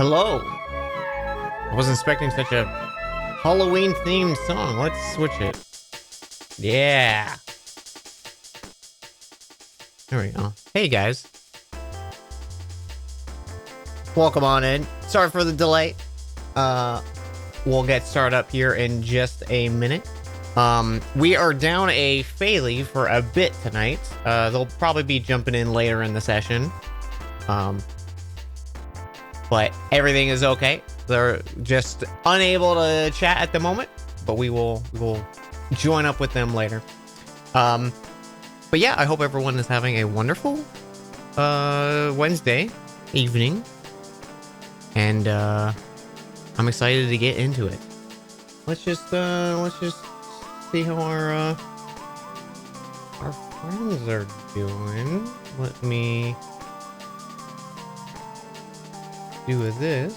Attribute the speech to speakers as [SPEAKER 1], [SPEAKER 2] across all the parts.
[SPEAKER 1] Hello. I wasn't expecting such a Halloween-themed song. Let's switch it. Yeah. There we go. Hey, guys. Welcome on in. Sorry for the delay. We'll get started up here in just a minute. We are down a Phaley for a bit tonight. They'll probably be jumping in later in the session. But everything is okay. They're just unable to chat at the moment, but we will join up with them later. But yeah, I hope everyone is having a wonderful Wednesday evening, and I'm excited to get into it. Let's just see how our friends are doing. Let me do this.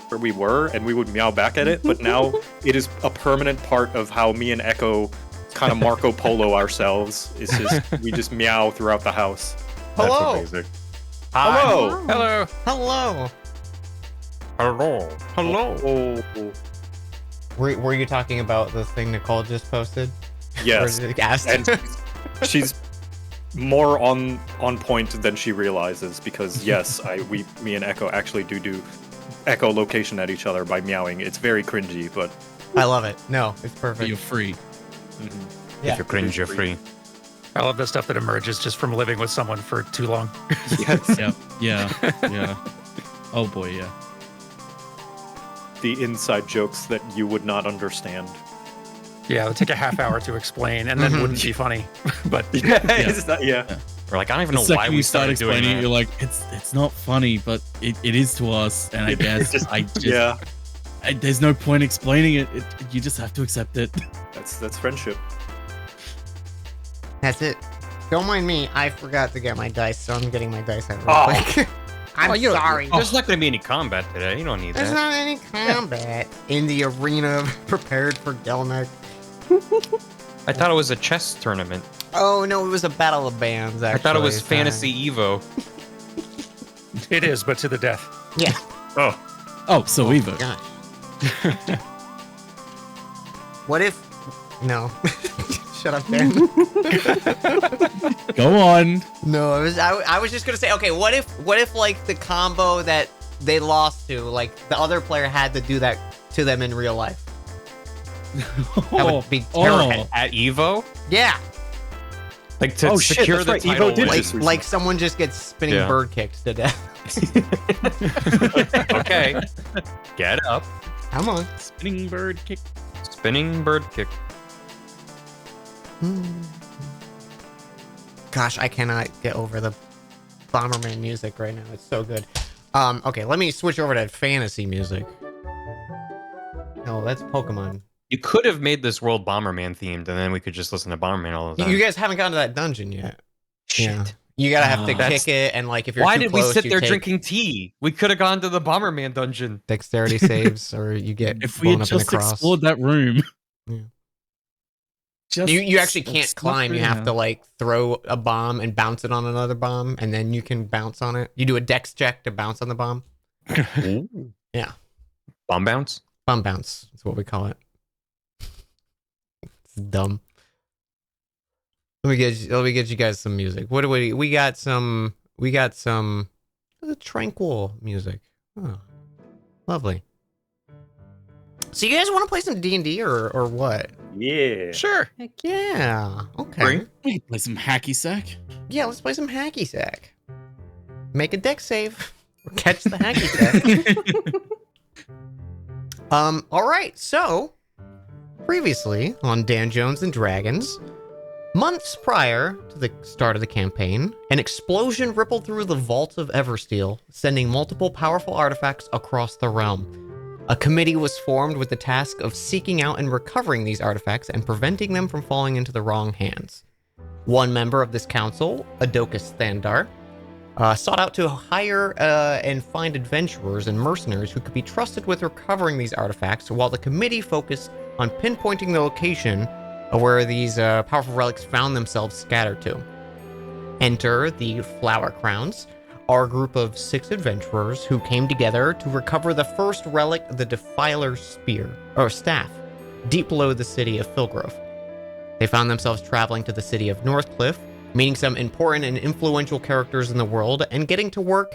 [SPEAKER 2] Where we were, and we would meow back at it, but now it is a permanent part of how me and Echo kind of Marco Polo ourselves. It's just we just meow throughout the house.
[SPEAKER 1] Hello.
[SPEAKER 3] That's amazing.
[SPEAKER 1] Hi.
[SPEAKER 2] Hello.
[SPEAKER 3] Hello.
[SPEAKER 1] Hello.
[SPEAKER 3] Hello. Hello.
[SPEAKER 2] Oh,
[SPEAKER 1] Were you talking about the thing Nicole just posted?
[SPEAKER 2] yes.
[SPEAKER 1] Or asked?
[SPEAKER 2] And she's more on point than she realizes, because yes, me and Echo actually do echolocation at each other by meowing. It's very cringy, but
[SPEAKER 1] I love it. No, it's
[SPEAKER 4] But
[SPEAKER 1] perfect.
[SPEAKER 4] you're free.
[SPEAKER 1] Yeah.
[SPEAKER 3] If you're cringe, you're free.
[SPEAKER 5] I love the stuff that emerges just from living with someone for too long.
[SPEAKER 2] yes,
[SPEAKER 4] Yeah. Oh boy, yeah.
[SPEAKER 2] the inside jokes that you would not understand.
[SPEAKER 5] Yeah, it would take a half hour to explain and then
[SPEAKER 1] Mhm.
[SPEAKER 5] wouldn't be funny. But
[SPEAKER 2] It's not,
[SPEAKER 3] We're like, I don't even
[SPEAKER 4] The
[SPEAKER 3] know why
[SPEAKER 4] second
[SPEAKER 3] we
[SPEAKER 4] you start
[SPEAKER 3] started doing
[SPEAKER 4] explaining it,
[SPEAKER 3] that.
[SPEAKER 4] you're like, it's not funny, but it is to us, and I
[SPEAKER 2] It-
[SPEAKER 4] guess
[SPEAKER 2] it's just-
[SPEAKER 4] yeah. There's no point explaining it. You just have to accept it.
[SPEAKER 2] that's friendship.
[SPEAKER 1] That's it. Don't mind me. I forgot to get my dice, so I'm getting my dice out real
[SPEAKER 2] Oh.
[SPEAKER 1] quick. I'm
[SPEAKER 3] Oh, you don't-
[SPEAKER 1] sorry.
[SPEAKER 3] There's not going to be any combat today. You don't need
[SPEAKER 1] There's
[SPEAKER 3] that.
[SPEAKER 1] not any combat in the arena prepared for Gelnick.
[SPEAKER 3] I thought it was a chess tournament.
[SPEAKER 1] Oh no, it was a battle of bands. Actually,
[SPEAKER 3] I thought it was
[SPEAKER 1] Sorry.
[SPEAKER 3] Fantasy Evo.
[SPEAKER 5] it is, but to the death.
[SPEAKER 1] Yeah.
[SPEAKER 3] Oh,
[SPEAKER 4] Oh, so Evo.
[SPEAKER 1] Gosh. What if? No. Shut up, Dan.
[SPEAKER 4] Go on.
[SPEAKER 1] No, I was just gonna say, okay, what if like the combo that they lost to, like the other player had to do that to them in real life? That would be terrible.
[SPEAKER 3] at Evo?
[SPEAKER 1] Yeah,
[SPEAKER 3] Like to
[SPEAKER 2] Oh, shit,
[SPEAKER 3] secure
[SPEAKER 2] that's
[SPEAKER 3] the
[SPEAKER 2] right, Evo
[SPEAKER 3] title.
[SPEAKER 2] did
[SPEAKER 3] win.
[SPEAKER 1] like
[SPEAKER 2] just recently.
[SPEAKER 1] like someone just gets spinning
[SPEAKER 3] Yeah.
[SPEAKER 1] bird kicked to death.
[SPEAKER 3] Okay. Get up.
[SPEAKER 1] Come on.
[SPEAKER 4] Spinning bird kick.
[SPEAKER 3] Spinning bird kick.
[SPEAKER 1] Gosh, I cannot get over the Bomberman music right now. It's so good. Okay, let me switch over to fantasy music. No, that's Pokemon.
[SPEAKER 3] You could have made this world Bomberman themed, and then we could just listen to Bomberman all the time.
[SPEAKER 1] You guys haven't gotten to that dungeon yet.
[SPEAKER 3] Shit.
[SPEAKER 1] Yeah. You gotta have to
[SPEAKER 3] That's-
[SPEAKER 1] kick it, and like if you're
[SPEAKER 3] Why
[SPEAKER 1] too
[SPEAKER 3] did we
[SPEAKER 1] close,
[SPEAKER 3] sit
[SPEAKER 1] you
[SPEAKER 3] there
[SPEAKER 1] take
[SPEAKER 3] drinking tea? We could have gone to the Bomberman dungeon.
[SPEAKER 1] dexterity saves, or you get
[SPEAKER 4] If we
[SPEAKER 1] blown
[SPEAKER 4] had
[SPEAKER 1] up in the
[SPEAKER 4] just
[SPEAKER 1] cross.
[SPEAKER 4] explored that room.
[SPEAKER 1] Yeah.
[SPEAKER 4] Just
[SPEAKER 1] You actually can't
[SPEAKER 4] explore
[SPEAKER 1] climb. You
[SPEAKER 4] through
[SPEAKER 1] have
[SPEAKER 4] now.
[SPEAKER 1] to like throw a bomb and bounce it on another bomb, and then you can bounce on it. You do a dex check to bounce on the bomb. Yeah.
[SPEAKER 3] Bomb bounce?
[SPEAKER 1] Bomb bounce. That's what we call it. It's dumb. Let me get you guys some music. What do we got some tranquil music. Oh, lovely. So you guys want to play some D&D or what?
[SPEAKER 2] Yeah.
[SPEAKER 3] Sure.
[SPEAKER 1] Heck yeah. Okay.
[SPEAKER 3] Bring.
[SPEAKER 4] We could play some hacky sack.
[SPEAKER 1] Yeah, let's play some hacky sack. Make a deck save. Or catch the hacky sack. All right. So, previously on Dan Jones and Dragons, months prior to the start of the campaign, an explosion rippled through the vault of Eversteel, sending multiple powerful artifacts across the realm. A committee was formed with the task of seeking out and recovering these artifacts and preventing them from falling into the wrong hands. One member of this council, Adocus Thandar, sought out to hire and find adventurers and mercenaries who could be trusted with recovering these artifacts, while the committee focused on pinpointing the location of where these powerful relics found themselves scattered to. Enter the Flower Crowns, our group of 6 adventurers who came together to recover the first relic, the Defiler's Spear, or Staff, deep below the city of Filgrove. They found themselves traveling to the city of Northcliff, meeting some important and influential characters in the world, and getting to work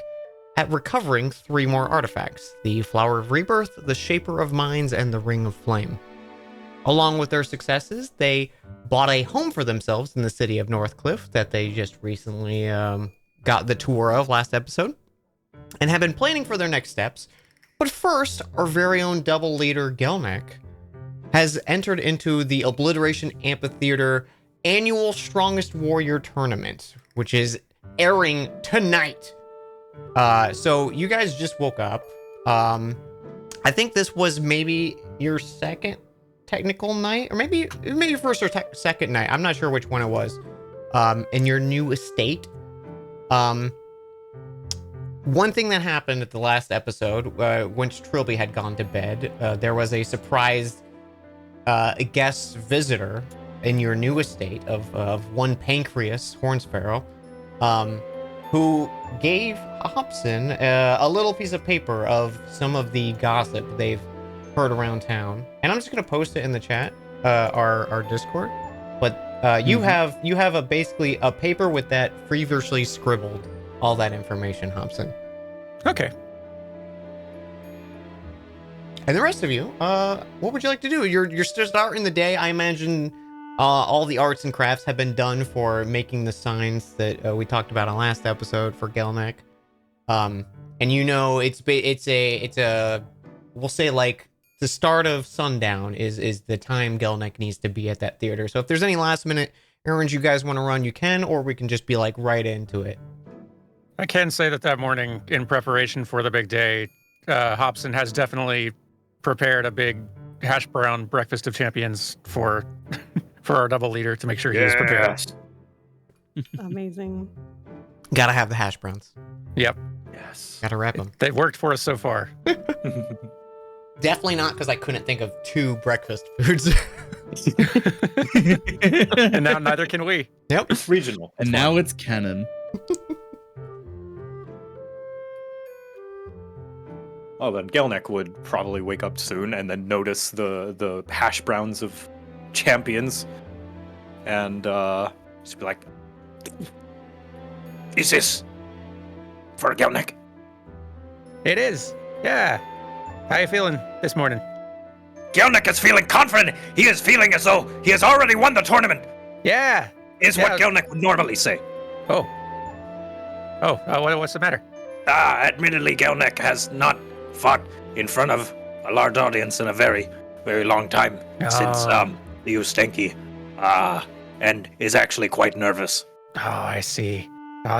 [SPEAKER 1] at recovering 3 more artifacts: the Flower of Rebirth, the Shaper of Minds, and the Ring of Flame. Along with their successes, they bought a home for themselves in the city of Northcliff that they just recently got the tour of last episode, and have been planning for their next steps. But first, our very own double leader Gelnick has entered into the Obliteration Amphitheater annual Strongest Warrior tournament, which is airing tonight. So you guys just woke up. I think this was maybe your second technical night, or maybe your first or second night. I'm not sure which one it was. In your new estate. One thing that happened at the last episode, once Trilby had gone to bed, there was a surprise guest visitor in your new estate of one Pancreas Hornsparrow, who gave Hobson a little piece of paper of some of the gossip they've heard around town. And I'm just gonna post it in the chat, our Discord. But you have basically a paper with that feverishly scribbled all that information, Hobson.
[SPEAKER 5] Okay.
[SPEAKER 1] And the rest of you, what would you like to do? You're still starting the day. I imagine all the arts and crafts have been done for making the signs that we talked about on last episode for Gelnek. And you know it's a we'll say like the start of sundown is the time Gelnek needs to be at that theater. So if there's any last minute errands you guys want to run, you can, or we can just be like right into it.
[SPEAKER 5] I can say that morning, in preparation for the big day, Hobson has definitely prepared a big hash brown breakfast of champions for our double leader to make sure he is prepared.
[SPEAKER 6] Amazing.
[SPEAKER 1] Gotta have the hash browns.
[SPEAKER 5] Yep.
[SPEAKER 2] Yes.
[SPEAKER 1] Gotta wrap them.
[SPEAKER 5] They've worked for us so far.
[SPEAKER 1] Definitely not because I couldn't think of 2 breakfast foods.
[SPEAKER 5] And now neither can we.
[SPEAKER 1] Yep.
[SPEAKER 2] It's regional.
[SPEAKER 4] And now it's canon.
[SPEAKER 2] Oh, then Gelnek would probably wake up soon and then notice the hash browns of champions, and just be like, "Is this for Gelnek?"
[SPEAKER 5] It is. Yeah. How you feeling this morning?
[SPEAKER 7] Gelnek is feeling confident. He is feeling as though he has already won the tournament,
[SPEAKER 5] Yeah.
[SPEAKER 7] is
[SPEAKER 5] Yeah.
[SPEAKER 7] what Gelnek would normally say.
[SPEAKER 5] Oh, what's the matter?
[SPEAKER 7] Admittedly, Gelnek has not fought in front of a large audience in a very, very long time since the Ustenki, and is actually quite nervous.
[SPEAKER 5] Oh, I see.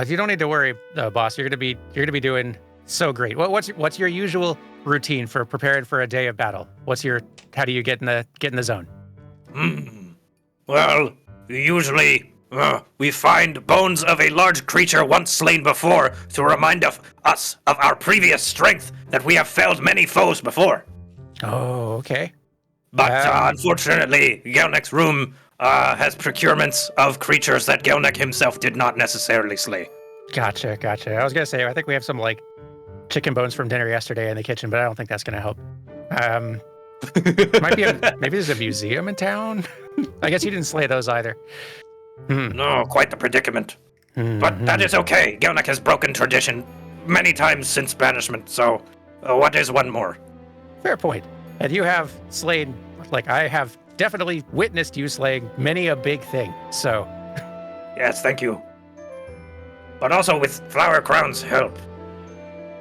[SPEAKER 5] You don't need to worry, boss. You're gonna be doing so great. What's your usual routine for preparing for a day of battle? How do you get in the zone?
[SPEAKER 7] Well, usually we find bones of a large creature once slain before to remind us of our previous strength, that we have felled many foes before.
[SPEAKER 5] Oh, okay.
[SPEAKER 7] But unfortunately, Gelnek's room has procurements of creatures that Gelnek himself did not necessarily slay.
[SPEAKER 5] Gotcha. I was gonna say, I think we have some like chicken bones from dinner yesterday in the kitchen, but I don't think that's gonna help. Maybe there's a museum in town. I guess you didn't slay those either.
[SPEAKER 7] No, quite the predicament. But that is okay. Gelnek has broken tradition many times since banishment, so what is one more?
[SPEAKER 5] Fair point. And you have slain, like I have definitely witnessed you slaying many a big thing. So,
[SPEAKER 7] Yes, thank you. But also with Flower Crown's help,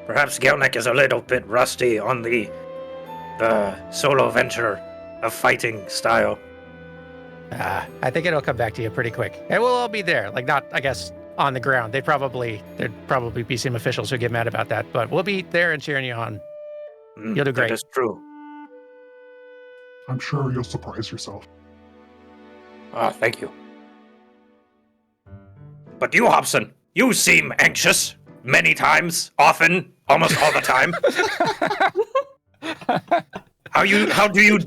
[SPEAKER 7] perhaps Gelnek is a little bit rusty on the solo venture of fighting style.
[SPEAKER 5] I think it'll come back to you pretty quick. And we'll all be there. Like not, I guess, on the ground. There'd probably be some officials who get mad about that, but we'll be there and cheering you on. You'll do great.
[SPEAKER 7] That is true.
[SPEAKER 8] I'm sure you'll surprise yourself.
[SPEAKER 7] Thank you. But you, Hobson, you seem anxious many times, often, almost all the time. How do you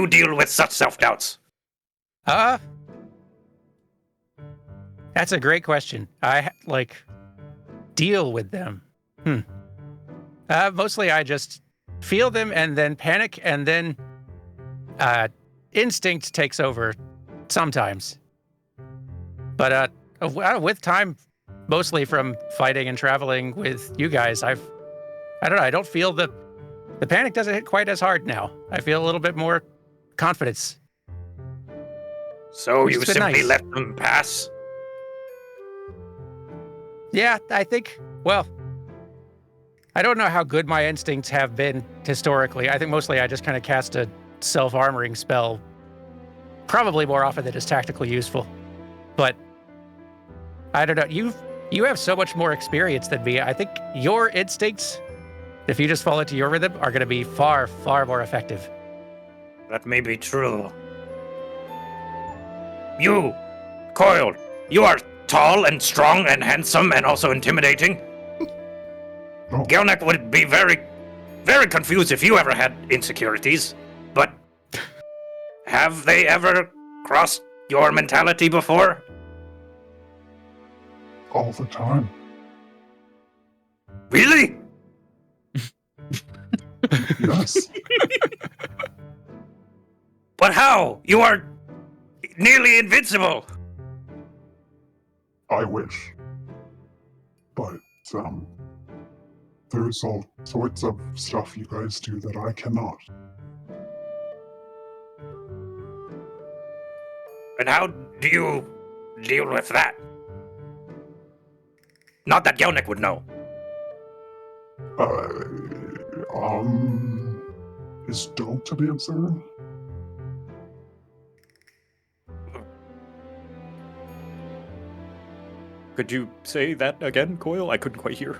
[SPEAKER 7] deal with such self-doubts?
[SPEAKER 5] That's a great question. I deal with them. Mostly I just feel them and then panic, and then instinct takes over sometimes. But with time, mostly from fighting and traveling with you guys, I don't know, I don't feel the panic doesn't hit quite as hard now. I feel a little bit more confidence.
[SPEAKER 7] So you
[SPEAKER 5] It's been
[SPEAKER 7] simply
[SPEAKER 5] nice.
[SPEAKER 7] let them pass?
[SPEAKER 5] Yeah, I think, well, I don't know how good my instincts have been historically. I think mostly I just kind of cast a self-armoring spell probably more often than is tactically useful. But I don't know. You have so much more experience than me. I think your instincts, if you just fall into your rhythm, are going to be far, far more effective.
[SPEAKER 7] That may be true. You, Coil, you are tall and strong and handsome and also intimidating.
[SPEAKER 8] No.
[SPEAKER 7] Gelnek would be very, very confused if you ever had insecurities. But have they ever crossed your mentality before?
[SPEAKER 8] All the time.
[SPEAKER 7] Really?
[SPEAKER 8] Yes.
[SPEAKER 7] But how? You are nearly invincible.
[SPEAKER 8] I wish. But, there's all sorts of stuff you guys do that I cannot.
[SPEAKER 7] And how do you deal with that? Not that Gelnek would know.
[SPEAKER 8] Is Don't an answer?
[SPEAKER 2] Could you say that again, Coil? I couldn't quite hear.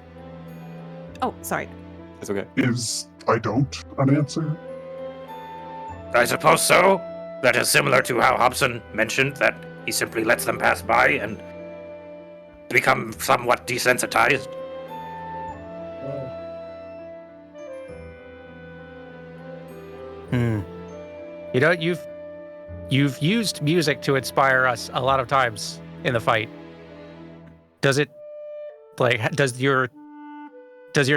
[SPEAKER 6] Oh, sorry.
[SPEAKER 2] It's okay.
[SPEAKER 8] Is I don't an answer?
[SPEAKER 7] I suppose so. That is similar to how Hobson mentioned that he simply lets them pass by and become somewhat desensitized.
[SPEAKER 5] You know, you've used music to inspire us a lot of times in the fight. Does it, like, does your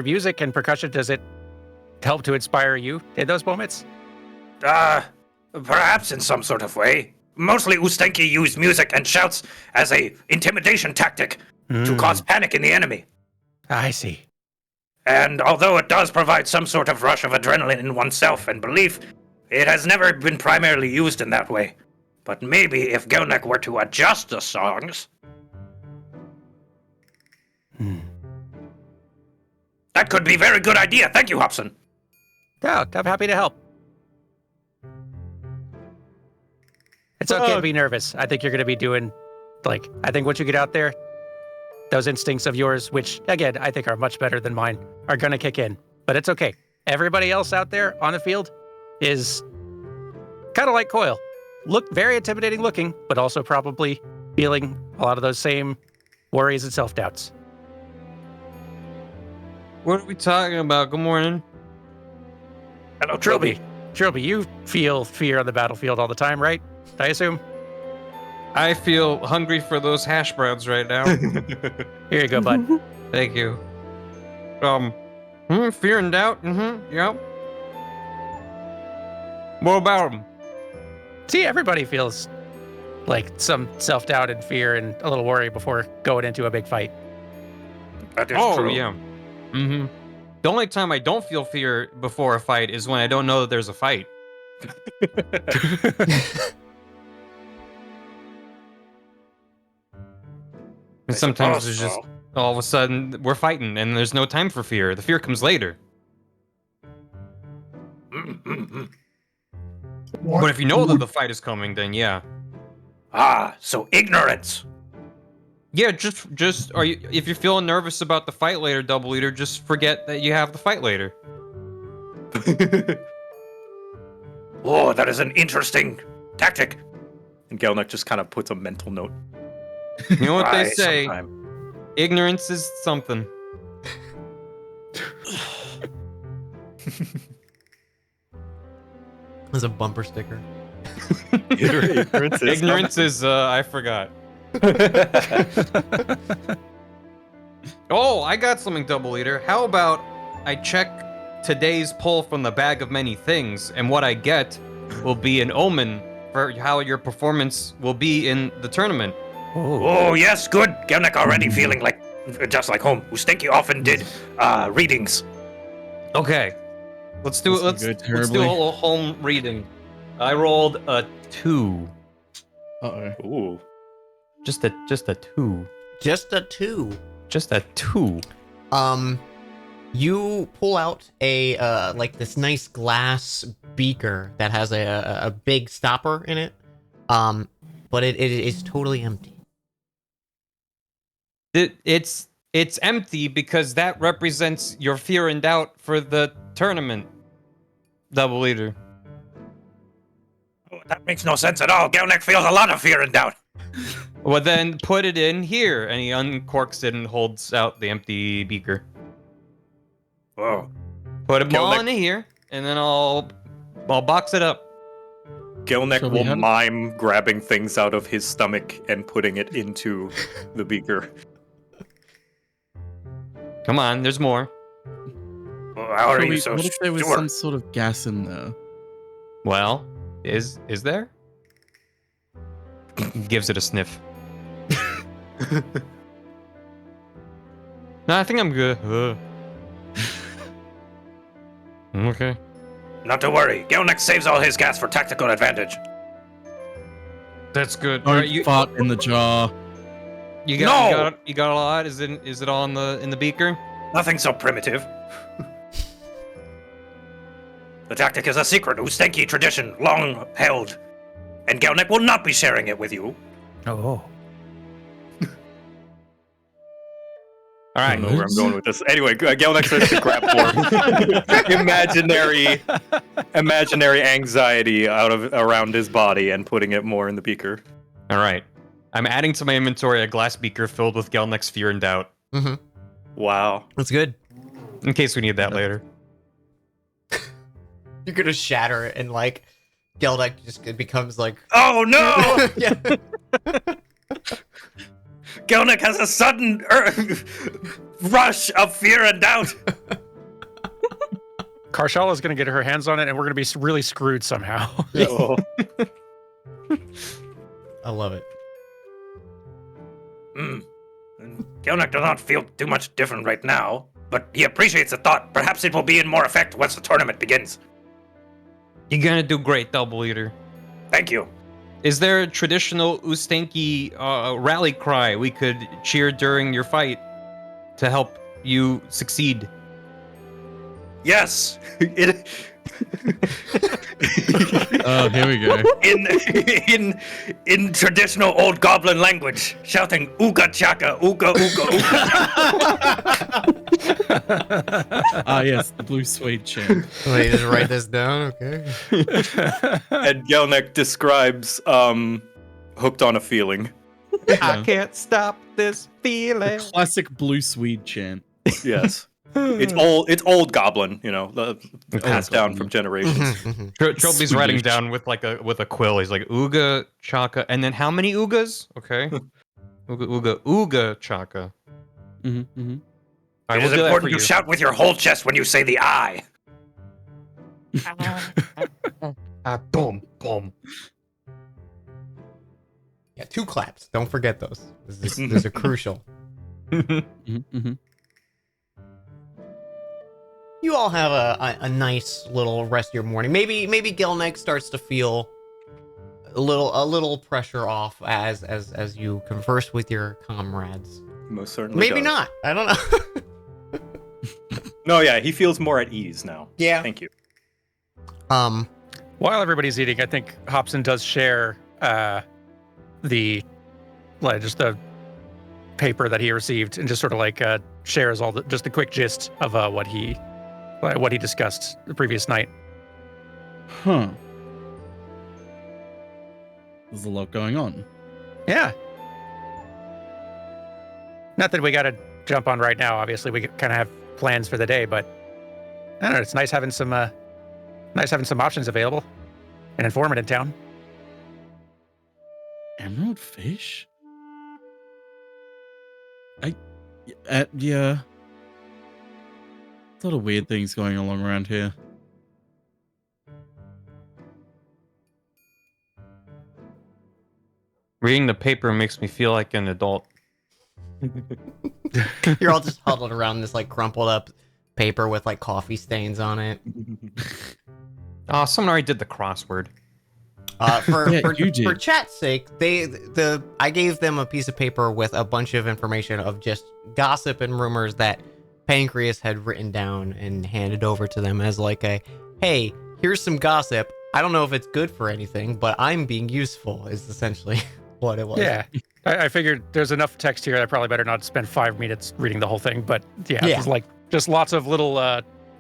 [SPEAKER 5] music and percussion, does it help to inspire you in those moments?
[SPEAKER 7] Perhaps in some sort of way. Mostly Ustenki used music and shouts as a intimidation tactic to cause panic in the enemy.
[SPEAKER 5] I see.
[SPEAKER 7] And although it does provide some sort of rush of adrenaline in oneself and belief, it has never been primarily used in that way. But maybe if Gelnek were to adjust the songs... That could be a very good idea. Thank you, Hobson.
[SPEAKER 5] Yeah, I'm happy to help. It's okay to be nervous. I think you're going to be doing, I think once you get out there, those instincts of yours, which, again, I think are much better than mine, are going to kick in. But it's okay. Everybody else out there on the field is kind of like Coil. Look very intimidating looking, but also probably feeling a lot of those same worries and self-doubts.
[SPEAKER 3] What are we talking about? Good morning.
[SPEAKER 7] Hello, Trilby.
[SPEAKER 5] Trilby, you feel fear on the battlefield all the time, right? I assume?
[SPEAKER 3] I feel hungry for those hash browns right now.
[SPEAKER 5] Here you go, bud.
[SPEAKER 3] Thank you. Fear and doubt. Yep. What about them?
[SPEAKER 5] See, everybody feels like some self-doubt and fear and a little worry before going into a big fight.
[SPEAKER 7] That is
[SPEAKER 3] Oh,
[SPEAKER 7] true.
[SPEAKER 3] yeah. The only time I don't feel fear before a fight is when I don't know that there's a fight. And sometimes there's just all of a sudden we're fighting and there's no time for fear. The fear comes later.
[SPEAKER 8] What?
[SPEAKER 3] But if you know that the fight is coming, then yeah.
[SPEAKER 7] So ignorance.
[SPEAKER 3] Yeah, just are you if you're feeling nervous about the fight later, Double Leader, just forget that you have the fight later.
[SPEAKER 7] Oh, that is an interesting tactic.
[SPEAKER 2] And Gelnek just kind of puts a mental note.
[SPEAKER 3] You know what they
[SPEAKER 7] Try
[SPEAKER 3] say?
[SPEAKER 7] sometime.
[SPEAKER 3] Ignorance is something.
[SPEAKER 1] There's a bumper sticker.
[SPEAKER 3] Ignorance is I forgot. Oh, I got something, Double Leader. How about I check today's pull from the bag of many things, and what I get will be an omen for how your performance will be in the tournament.
[SPEAKER 7] Oh, yes, good. Gelnek already feeling like just like home. Ustenki often did readings.
[SPEAKER 3] Okay, let's do it.
[SPEAKER 4] This is
[SPEAKER 3] Let's
[SPEAKER 4] good,
[SPEAKER 3] do a
[SPEAKER 4] terribly.
[SPEAKER 3] little home reading. I rolled a 2.
[SPEAKER 4] Uh-oh.
[SPEAKER 2] Ooh.
[SPEAKER 3] Just a 2.
[SPEAKER 1] Just a 2.
[SPEAKER 3] Just a 2.
[SPEAKER 1] You pull out a like this nice glass beaker that has a big stopper in it, but it is totally empty.
[SPEAKER 3] It's empty because that represents your fear and doubt for the tournament, Double Leader.
[SPEAKER 7] Oh, that makes no sense at all. Gelnek feels a lot of fear and doubt.
[SPEAKER 3] Well, then put it in here, and he uncorks it and holds out the empty beaker.
[SPEAKER 7] Whoa.
[SPEAKER 3] Put it all
[SPEAKER 2] Gelnek-
[SPEAKER 3] in here, and then I'll box it up.
[SPEAKER 2] Gelnek
[SPEAKER 4] Shall we
[SPEAKER 2] will
[SPEAKER 4] have-
[SPEAKER 2] mime grabbing things out of his stomach and putting it into the beaker.
[SPEAKER 3] Come on, there's more.
[SPEAKER 7] Well, how are
[SPEAKER 4] Shall
[SPEAKER 7] you
[SPEAKER 4] we-
[SPEAKER 7] so
[SPEAKER 4] what if there was
[SPEAKER 7] sure?
[SPEAKER 4] some sort of gas in there?
[SPEAKER 3] Well, is there? Gives it a sniff. No, I think I'm good. Okay.
[SPEAKER 7] Not to worry. Gelnek saves all his gas for tactical advantage.
[SPEAKER 3] That's good.
[SPEAKER 4] Don't
[SPEAKER 3] Alright, you
[SPEAKER 4] fart in the jar.
[SPEAKER 3] you
[SPEAKER 7] No!
[SPEAKER 3] got a lot. Is it all in the beaker?
[SPEAKER 7] Nothing so primitive. The tactic is a secret Ustenki tradition, long held. And Gelnek will not be sharing it with you.
[SPEAKER 5] Oh.
[SPEAKER 2] I
[SPEAKER 3] Alright.
[SPEAKER 2] don't know where I'm going with this. Anyway, Gelnek starts to grab more imaginary anxiety around his body and putting it more in the beaker.
[SPEAKER 3] Alright. I'm adding to my inventory a glass beaker filled with Gelnek's fear and doubt.
[SPEAKER 1] Mm-hmm.
[SPEAKER 2] Wow.
[SPEAKER 1] That's good.
[SPEAKER 3] In case we need that later.
[SPEAKER 1] You're gonna shatter it, and like Gelnek just becomes like.
[SPEAKER 7] Oh no!
[SPEAKER 1] Yeah.
[SPEAKER 7] Gelnek has a sudden rush of fear and doubt.
[SPEAKER 5] Karshala's going to get her hands on it, and we're going to be really screwed somehow.
[SPEAKER 2] Oh.
[SPEAKER 1] I love it.
[SPEAKER 7] Gelnek does not feel too much different right now, but he appreciates the thought. Perhaps it will be in more effect once the tournament begins.
[SPEAKER 3] You're gonna do great, Double Leader.
[SPEAKER 7] Thank you.
[SPEAKER 3] Is there a traditional Ustenki rally cry we could cheer during your fight to help you succeed?
[SPEAKER 7] Yes.
[SPEAKER 4] Oh, here we go.
[SPEAKER 7] In traditional old goblin language, shouting "Ooga chaka, ooga ooga ooga."
[SPEAKER 4] Ah, yes, the blue suede chant.
[SPEAKER 1] Wait, just write this down, okay?
[SPEAKER 2] And Gelnek describes hooked on a feeling.
[SPEAKER 3] I can't stop this feeling.
[SPEAKER 4] Classic blue swede chant.
[SPEAKER 2] Yes. It's old goblin, passed down from generations.
[SPEAKER 1] Mhm.
[SPEAKER 3] Trilby's writing
[SPEAKER 4] Swedish.
[SPEAKER 3] down with a quill. He's like Ooga Chaka, and then how many Oogas? Okay, Ooga Chaka.
[SPEAKER 4] Mm-hmm, mm-hmm.
[SPEAKER 3] All right,
[SPEAKER 7] It is
[SPEAKER 3] we'll do that for
[SPEAKER 7] important
[SPEAKER 3] you.
[SPEAKER 7] to shout with your whole chest when you say the I.
[SPEAKER 3] Boom, boom.
[SPEAKER 1] Yeah, 2 claps. Don't forget those. Those are crucial.
[SPEAKER 4] Mm-hmm, mm-hmm.
[SPEAKER 1] You all have a nice little rest of your morning. Maybe Gelnek starts to feel a little pressure off as you converse with your comrades.
[SPEAKER 2] Most certainly.
[SPEAKER 1] Maybe
[SPEAKER 2] does.
[SPEAKER 1] not. I don't know.
[SPEAKER 2] No, yeah, he feels more at ease now.
[SPEAKER 1] Yeah.
[SPEAKER 2] Thank you.
[SPEAKER 5] While everybody's eating, I think Hobson does share the paper that he received, and just sort of shares just the quick gist of what he discussed the previous night.
[SPEAKER 4] Huh. There's a lot going on.
[SPEAKER 5] Yeah. Not that we got to jump on right now. Obviously, we kind of have plans for the day, but I don't know. It's nice having some options available and informant in town.
[SPEAKER 4] Emerald fish? Yeah. A lot of weird things going along around here.
[SPEAKER 3] Reading the paper makes me feel like an adult.
[SPEAKER 1] You're all just huddled around this crumpled up paper with coffee stains on it.
[SPEAKER 3] Oh, someone already did the crossword.
[SPEAKER 4] You did.
[SPEAKER 1] For chat's sake, I gave them a piece of paper with a bunch of information of just gossip and rumors that Pancreas had written down and handed over to them as like a, hey, here's some gossip. I don't know if it's good for anything, but I'm being useful is essentially what it was.
[SPEAKER 5] Yeah. I figured there's enough text here. I probably better not spend 5 minutes reading the whole thing. But yeah. It's like just lots of little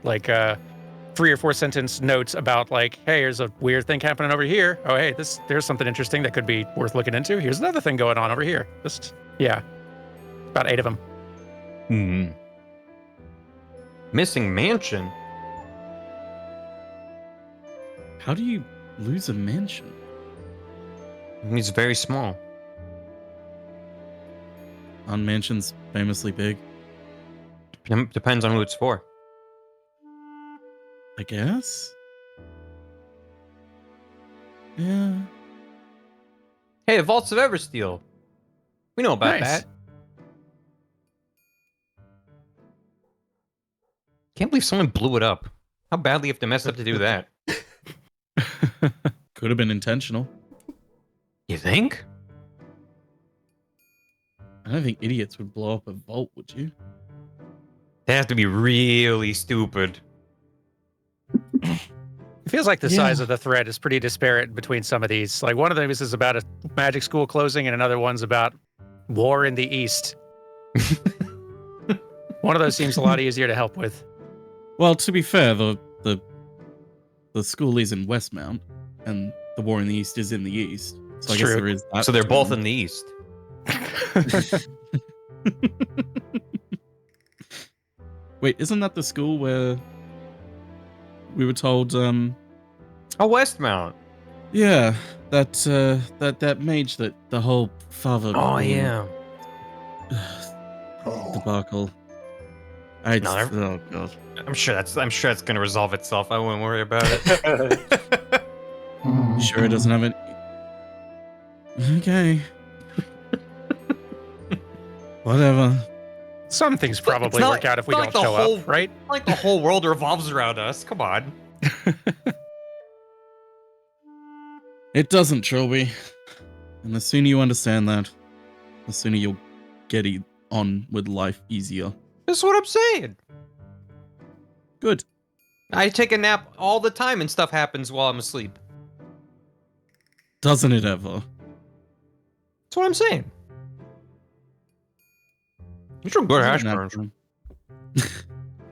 [SPEAKER 5] 3 or 4 sentence notes about like, hey, here's a weird thing happening over here. Oh, hey, there's something interesting that could be worth looking into. Here's another thing going on over here. About 8 of them.
[SPEAKER 3] Missing mansion.
[SPEAKER 4] How do you lose a mansion?
[SPEAKER 3] He's very small.
[SPEAKER 4] Aren't mansions famously big?
[SPEAKER 3] Depends on who it's for.
[SPEAKER 4] I guess? Yeah.
[SPEAKER 3] Hey, the Vaults of Eversteel. We know about
[SPEAKER 5] Nice.
[SPEAKER 3] that. Can't believe someone blew it up. How badly you have to mess up to do that?
[SPEAKER 4] Could have been intentional.
[SPEAKER 3] You think?
[SPEAKER 4] I don't think idiots would blow up a vault, would you?
[SPEAKER 3] They have to be really stupid.
[SPEAKER 5] It feels like the size of the thread is pretty disparate between some of these. Like one of them is about a magic school closing, and another one's about war in the East. One of those seems a lot easier to help with.
[SPEAKER 4] Well, to be fair, the school is in Westmount, and the war in the East is in the East. So I guess
[SPEAKER 5] True.
[SPEAKER 4] there is that.
[SPEAKER 3] So they're
[SPEAKER 4] to
[SPEAKER 3] both
[SPEAKER 4] them.
[SPEAKER 3] in the East.
[SPEAKER 4] Wait, isn't that the school where we were told?
[SPEAKER 3] Oh, Westmount.
[SPEAKER 4] Yeah, that mage that the whole father.
[SPEAKER 3] Oh, yeah.
[SPEAKER 8] Oh,
[SPEAKER 4] Debacle. Oh god.
[SPEAKER 3] I'm sure that's gonna resolve itself. I wouldn't worry about it.
[SPEAKER 4] You sure it doesn't have it? Okay. Whatever.
[SPEAKER 5] Some things probably
[SPEAKER 3] It's not-
[SPEAKER 5] work out if we
[SPEAKER 3] it's
[SPEAKER 5] don't
[SPEAKER 3] not like
[SPEAKER 5] show
[SPEAKER 3] the whole-
[SPEAKER 5] up, right?
[SPEAKER 3] Like the whole world revolves around us. Come on.
[SPEAKER 4] It doesn't, Trilby. And the sooner you understand that, the sooner you'll get on with life easier.
[SPEAKER 3] That's what I'm saying.
[SPEAKER 4] Good.
[SPEAKER 3] I take a nap all the time and stuff happens while I'm asleep.
[SPEAKER 4] Doesn't it ever?
[SPEAKER 3] That's what I'm saying. You should go to hash
[SPEAKER 4] Doesn't it
[SPEAKER 3] browns.
[SPEAKER 4] ever?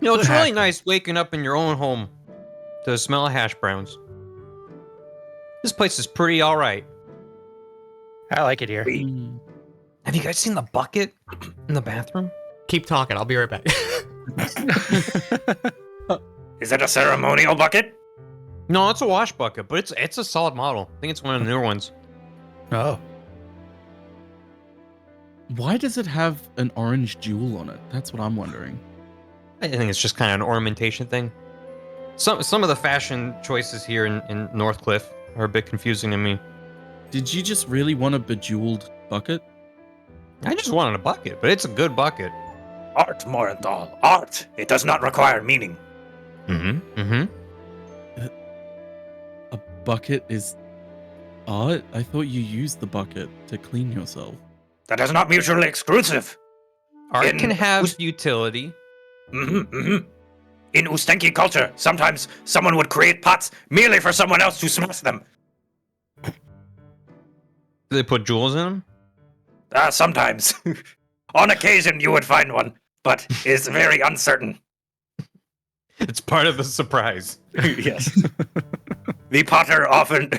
[SPEAKER 3] You know, it's
[SPEAKER 5] Good
[SPEAKER 3] really
[SPEAKER 5] hash-
[SPEAKER 3] nice waking up in your own home to the smell of hash browns. This place is pretty alright.
[SPEAKER 5] I like it here.
[SPEAKER 4] Mm.
[SPEAKER 3] Have you guys seen the bucket in the bathroom?
[SPEAKER 1] Keep talking. I'll be right back.
[SPEAKER 7] Is it a ceremonial bucket?
[SPEAKER 3] No, it's a wash bucket, but it's a solid model. I think it's one of the newer ones.
[SPEAKER 5] Oh.
[SPEAKER 4] Why does it have an orange jewel on it? That's what I'm wondering.
[SPEAKER 3] I think it's just kind of an ornamentation thing. Some of the fashion choices here in Northcliffe are a bit confusing to me.
[SPEAKER 4] Did you just really want a bejeweled bucket?
[SPEAKER 3] I just wanted a bucket, but it's a good bucket.
[SPEAKER 7] Art, Morenthal. Art. It does not require meaning.
[SPEAKER 3] Mm-hmm.
[SPEAKER 4] A bucket is art? I thought you used the bucket to clean yourself.
[SPEAKER 7] That is not mutually exclusive.
[SPEAKER 3] Art
[SPEAKER 7] In-
[SPEAKER 3] can have utility.
[SPEAKER 7] In Ustenki culture, sometimes someone would create pots merely for someone else to smash them.
[SPEAKER 3] Do they put jewels in them?
[SPEAKER 7] Sometimes. On occasion, you would find one, but it's very uncertain.
[SPEAKER 3] It's part of the surprise.
[SPEAKER 7] Yes. The potter often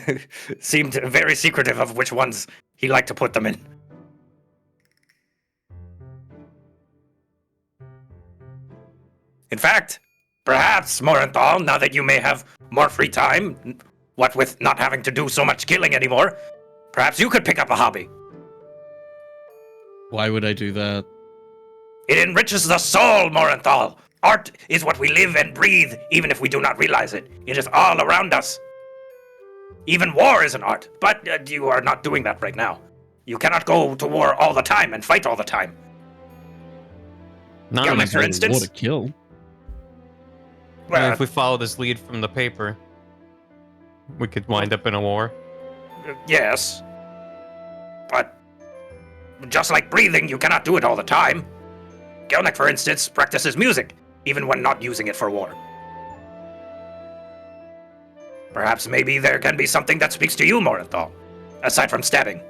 [SPEAKER 7] seemed very secretive of which ones he liked to put them in. In fact, perhaps, Morenthal, now that you may have more free time, what with not having to do so much killing anymore, perhaps you could pick up a hobby.
[SPEAKER 4] Why would I do that?
[SPEAKER 7] It enriches the soul, Morenthal. Art is what we live and breathe, even if we do not realize it. It is all around us. Even war is an art, but you are not doing that right now. You cannot go to war all the time and fight all the time.
[SPEAKER 3] Not
[SPEAKER 7] Yeah,
[SPEAKER 3] in
[SPEAKER 7] like
[SPEAKER 3] this
[SPEAKER 7] for
[SPEAKER 3] war.
[SPEAKER 7] instance-
[SPEAKER 4] War to kill.
[SPEAKER 7] Well,
[SPEAKER 3] If we follow this lead from the paper, we could wind up in a war.
[SPEAKER 7] yes. But just like breathing, you cannot do it all the time. Gelnick, for instance, practices music, even when not using it for war. Perhaps maybe there can be something that speaks to you, Morenthal, aside from stabbing.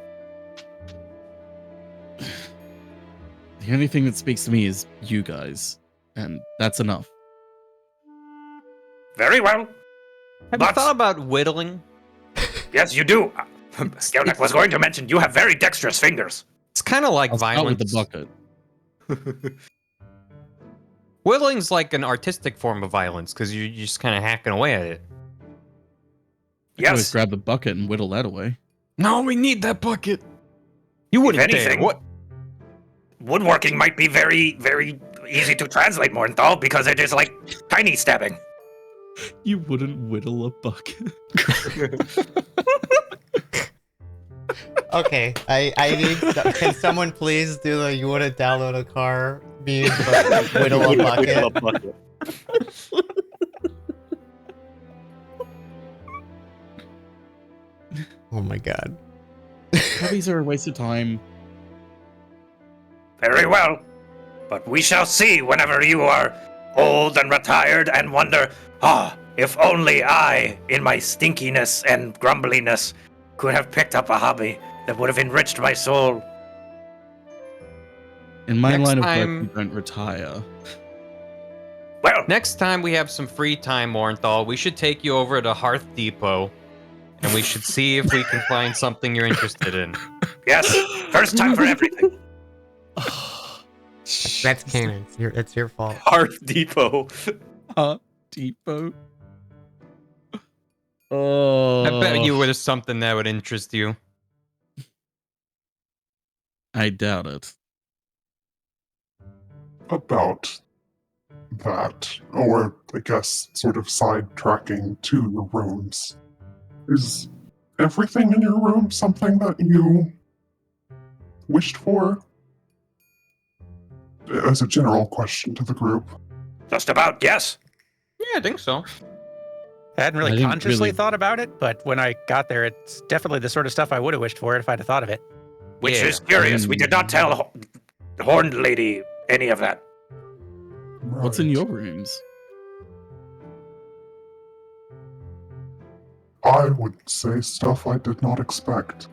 [SPEAKER 4] The only thing that speaks to me is you guys, and that's enough.
[SPEAKER 7] Very well.
[SPEAKER 3] Have you
[SPEAKER 7] But-
[SPEAKER 3] thought about whittling?
[SPEAKER 7] Yes, you do. Gelnick was going to mention you have very dexterous fingers.
[SPEAKER 3] It's kind of like
[SPEAKER 4] I'll start with
[SPEAKER 3] violence.
[SPEAKER 4] the bucket.
[SPEAKER 3] Whittling's like an artistic form of violence because you're just kind of hacking away at it.
[SPEAKER 4] I can always
[SPEAKER 7] Yes.
[SPEAKER 4] grab the bucket and whittle that away.
[SPEAKER 3] No, we need that bucket. You wouldn't dare.
[SPEAKER 7] anything-
[SPEAKER 3] What?
[SPEAKER 7] Woodworking might be very, very easy to translate, Morenthal, because it is like tiny stabbing.
[SPEAKER 4] You wouldn't whittle a bucket.
[SPEAKER 1] Okay, I need. Can someone please do the "you want to download a car" meme, but whittle a bucket? Oh my god.
[SPEAKER 4] Hobbies are a waste of time.
[SPEAKER 7] Very well. But we shall see whenever you are old and retired and wonder, if only I, in my stinkiness and grumbliness, could have picked up a hobby that would have enriched my soul.
[SPEAKER 4] In my
[SPEAKER 3] Next
[SPEAKER 4] line of
[SPEAKER 3] time-
[SPEAKER 4] work, you don't retire.
[SPEAKER 7] Well,
[SPEAKER 3] Next time we have some free time, Morenthal, we should take you over to Hearth Depot, and we should see if we can find something you're interested in.
[SPEAKER 7] yes, first time for everything.
[SPEAKER 1] That's canon. It's your fault.
[SPEAKER 2] Hearth Depot.
[SPEAKER 4] Depot. Oh,
[SPEAKER 3] I bet you there's something that would interest you.
[SPEAKER 4] I doubt it.
[SPEAKER 8] About that, or I guess sort of sidetracking to your rooms. Is everything in your room something that you wished for? As a general question to the group.
[SPEAKER 7] Just about, yes.
[SPEAKER 3] Yeah, I think so.
[SPEAKER 5] I hadn't
[SPEAKER 4] I
[SPEAKER 5] really
[SPEAKER 4] didn't
[SPEAKER 5] consciously
[SPEAKER 4] really-
[SPEAKER 5] thought about it, but when I got there, it's definitely the sort of stuff I would have wished for if I'd have thought of it.
[SPEAKER 7] Which
[SPEAKER 3] Yeah.
[SPEAKER 7] is curious. We did not tell Horned Lady any of that.
[SPEAKER 4] What's in
[SPEAKER 8] Right.
[SPEAKER 4] your rooms?
[SPEAKER 8] I would say stuff I did not expect.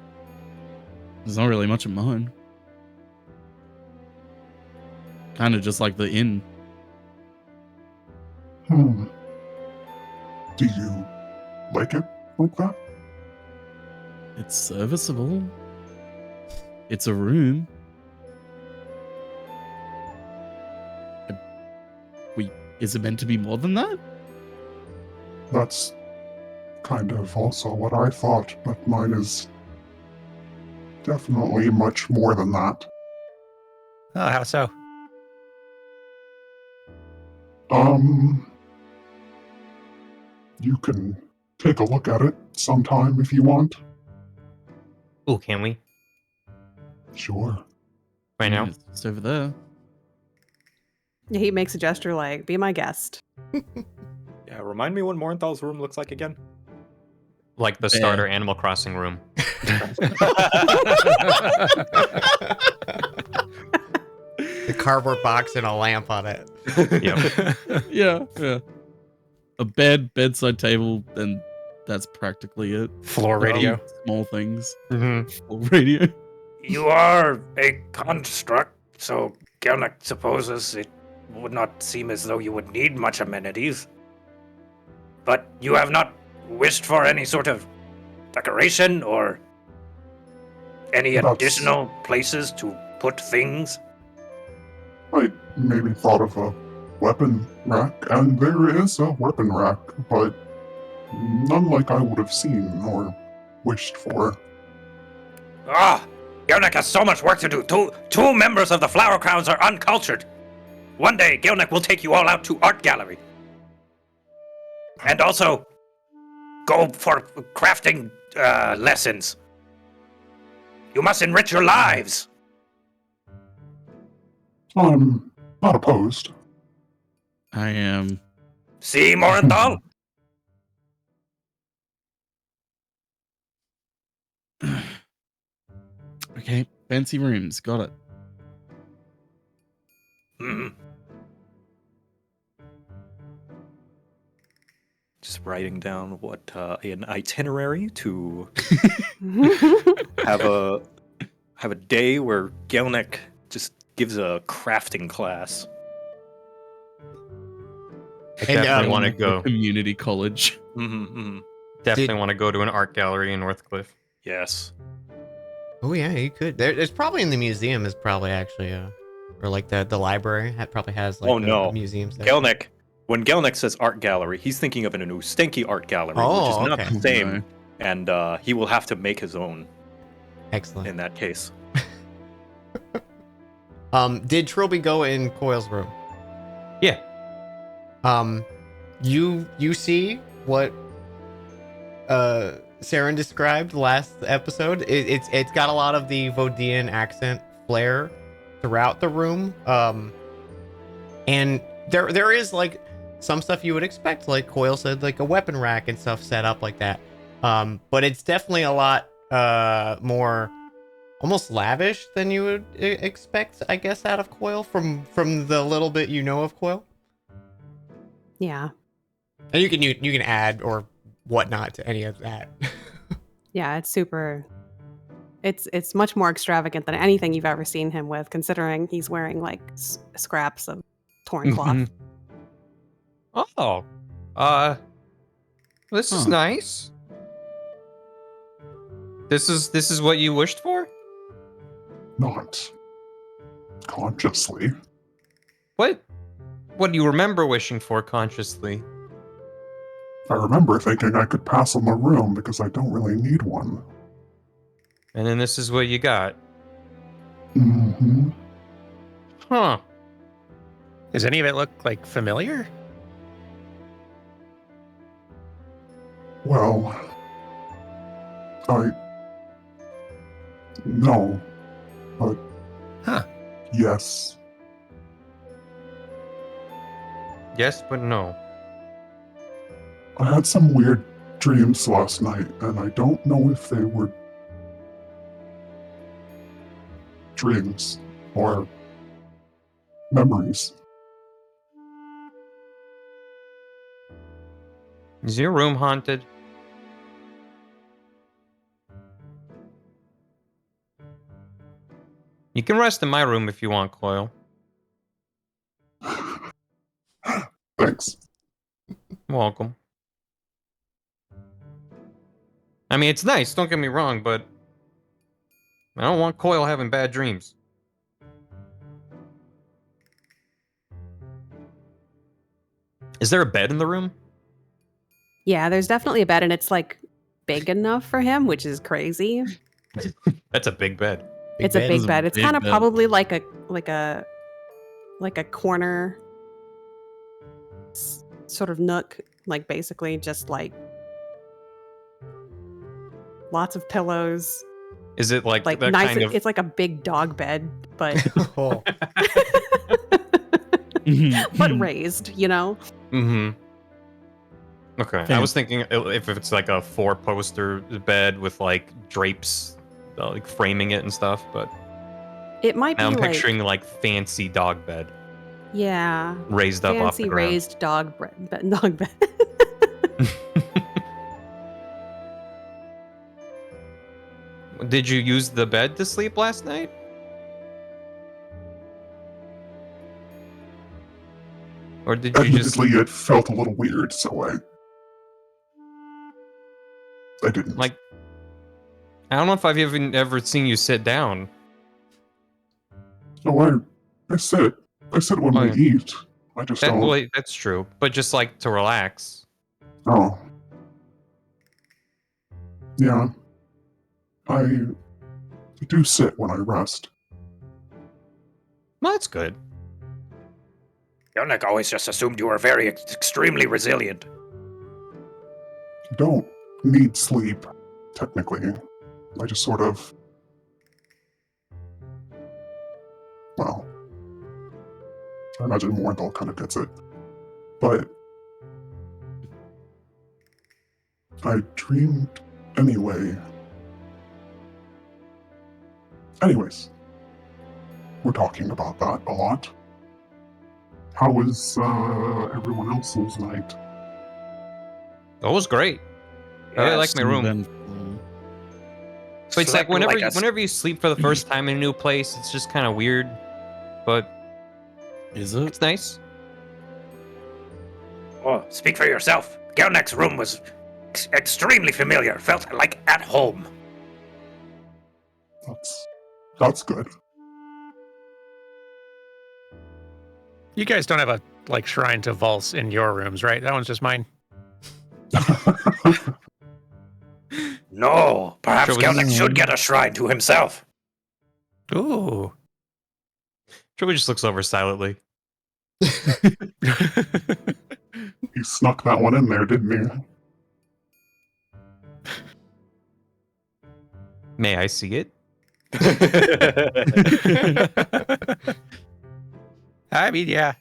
[SPEAKER 4] There's not really much in mine. Kind of just like the inn.
[SPEAKER 8] Do you like it like that?
[SPEAKER 4] It's serviceable. It's a room. Is it meant to be more than that?
[SPEAKER 8] That's kind of also what I thought, but mine is definitely much more than that.
[SPEAKER 5] Oh, how so?
[SPEAKER 8] You can take a look at it sometime if you want.
[SPEAKER 3] Oh, can we?
[SPEAKER 8] Sure.
[SPEAKER 3] Right now?
[SPEAKER 4] It's just over there.
[SPEAKER 6] Yeah, he makes a gesture like, be my guest.
[SPEAKER 2] Yeah, remind me what Morenthal's room looks like again.
[SPEAKER 3] Like the starter Animal Crossing room.
[SPEAKER 1] The cardboard box and a lamp on it.
[SPEAKER 3] Yep.
[SPEAKER 4] Yeah. A bed, bedside table, and that's practically it.
[SPEAKER 5] Floor radio.
[SPEAKER 4] Small things.
[SPEAKER 3] Mm-hmm.
[SPEAKER 4] Or radio.
[SPEAKER 7] You are a construct, so Gelnick supposes it would not seem as though you would need much amenities. But you have not wished for any sort of decoration or any
[SPEAKER 8] That's-
[SPEAKER 7] additional places to put things?
[SPEAKER 8] I maybe thought of a weapon rack, and there is a weapon rack, but none like I would have seen or wished for.
[SPEAKER 7] Gelnick has so much work to do. Two members of the Flower Crowns are uncultured. One day, Gelnick will take you all out to art gallery. And also, go for crafting lessons. You must enrich your lives.
[SPEAKER 8] I'm not opposed.
[SPEAKER 4] I am.
[SPEAKER 7] See, Morenthal?
[SPEAKER 4] Okay, fancy rooms. Got it.
[SPEAKER 7] Hmm.
[SPEAKER 2] Just writing down what an itinerary to have a day where Gelnick just gives a crafting class.
[SPEAKER 3] I
[SPEAKER 1] And,
[SPEAKER 3] definitely want to
[SPEAKER 4] The
[SPEAKER 3] go.
[SPEAKER 4] community college.
[SPEAKER 2] Mm-hmm.
[SPEAKER 3] Definitely
[SPEAKER 1] Did-
[SPEAKER 3] want to go to an art gallery in Northcliffe.
[SPEAKER 2] Yes.
[SPEAKER 1] Oh yeah, you could. There's probably in the museum is probably actually or like the library probably has like
[SPEAKER 2] Oh,
[SPEAKER 1] the
[SPEAKER 2] no.
[SPEAKER 1] museum section.
[SPEAKER 2] Gelnick, when Gelnick says art gallery, he's thinking of an Ustenki art gallery, which is
[SPEAKER 1] Oh,
[SPEAKER 2] not
[SPEAKER 1] okay.
[SPEAKER 2] the same,
[SPEAKER 4] No.
[SPEAKER 2] and he will have to make his own
[SPEAKER 1] Excellent.
[SPEAKER 2] in that case.
[SPEAKER 1] Did Trilby go in Coil's room?
[SPEAKER 3] Yeah.
[SPEAKER 1] You see what Saren described last episode. It's got a lot of the Vodian accent flair throughout the room. And there is like some stuff you would expect, like Coil said, like a weapon rack and stuff set up like that. But it's definitely a lot more almost lavish than you would expect, I guess, out of Coil from the little bit you know of Coil.
[SPEAKER 6] Yeah.
[SPEAKER 1] And you can add or whatnot to any of that.
[SPEAKER 6] Yeah, it's super. It's much more extravagant than anything you've ever seen him with, considering he's wearing like scraps of torn cloth.
[SPEAKER 3] Oh. This is
[SPEAKER 4] Huh.
[SPEAKER 3] nice. This is what you wished for?
[SPEAKER 8] Not consciously.
[SPEAKER 3] What do you remember wishing for consciously?
[SPEAKER 8] I remember thinking I could pass on the room because I don't really need one.
[SPEAKER 3] And then this is what you got.
[SPEAKER 8] Mm-hmm.
[SPEAKER 3] Huh.
[SPEAKER 5] Does any of it look like familiar?
[SPEAKER 8] Well, no, but
[SPEAKER 5] Huh.
[SPEAKER 8] yes.
[SPEAKER 3] Yes, but no.
[SPEAKER 8] I had some weird dreams last night, and I don't know if they were dreams or memories.
[SPEAKER 3] Is your room haunted? You can rest in my room if you want, Coil.
[SPEAKER 8] Thanks.
[SPEAKER 3] Welcome. I mean, it's nice, don't get me wrong, but I don't want Coil having bad dreams. Is there a bed in the room?
[SPEAKER 6] Yeah, there's definitely a bed, and it's like big enough for him, which is crazy.
[SPEAKER 3] That's a big bed.
[SPEAKER 6] It's a
[SPEAKER 1] bed.
[SPEAKER 6] big
[SPEAKER 4] It's a
[SPEAKER 6] bed. It's
[SPEAKER 4] big
[SPEAKER 6] kind of
[SPEAKER 4] bed.
[SPEAKER 6] probably like a corner sort of nook, like basically just like lots of pillows,
[SPEAKER 3] Is it like
[SPEAKER 6] like
[SPEAKER 3] that
[SPEAKER 6] nice.
[SPEAKER 3] kind of?
[SPEAKER 6] It's like a big dog bed, but
[SPEAKER 1] Oh.
[SPEAKER 6] but raised, you know.
[SPEAKER 3] Mm-hmm. Okay, I
[SPEAKER 4] Okay.
[SPEAKER 3] was thinking if it's like a 4-poster bed with like drapes, like framing it and stuff, but
[SPEAKER 6] It might be
[SPEAKER 3] now I'm
[SPEAKER 6] like
[SPEAKER 3] picturing like fancy dog bed
[SPEAKER 6] yeah,
[SPEAKER 3] raised up off the
[SPEAKER 6] fancy
[SPEAKER 3] ground.
[SPEAKER 6] raised dog dog bed.
[SPEAKER 3] Did you use the bed to sleep last night? Or did you just
[SPEAKER 8] Admittedly, it felt a little weird, so I didn't.
[SPEAKER 3] like? I don't know if I've even ever seen you sit down.
[SPEAKER 8] No, I sit when
[SPEAKER 3] Oh,
[SPEAKER 8] we
[SPEAKER 3] yeah.
[SPEAKER 8] eat. I just
[SPEAKER 3] That,
[SPEAKER 8] don't.
[SPEAKER 3] well, that's true, but just like to relax.
[SPEAKER 8] Oh. Yeah. I do sit when I rest.
[SPEAKER 3] Well, that's good.
[SPEAKER 7] Gelnick always just assumed you were very extremely resilient.
[SPEAKER 8] I don't need sleep, technically. I just sort of. Well. I imagine Morthal kind of gets it. But. I dreamed anyway. Anyways. We're talking about that a lot. How was everyone else's night?
[SPEAKER 3] That was great. I really like my room.
[SPEAKER 4] Eventful.
[SPEAKER 3] But it's like
[SPEAKER 2] Slept like a-
[SPEAKER 3] whenever you sleep for the first time in a new place, it's just kind of weird. But
[SPEAKER 4] Is it?
[SPEAKER 3] it's nice.
[SPEAKER 7] Oh, speak for yourself. Gelnek's room was extremely familiar. Felt like at home.
[SPEAKER 8] That's good.
[SPEAKER 5] You guys don't have a shrine to Vulse in your rooms, right? That one's just mine.
[SPEAKER 7] No, perhaps
[SPEAKER 3] Sure,
[SPEAKER 7] Gelnek should get a shrine to himself.
[SPEAKER 5] Ooh.
[SPEAKER 3] Joey just looks over silently.
[SPEAKER 8] He snuck that one in there, didn't he?
[SPEAKER 3] May I see it?
[SPEAKER 5] I mean, yeah.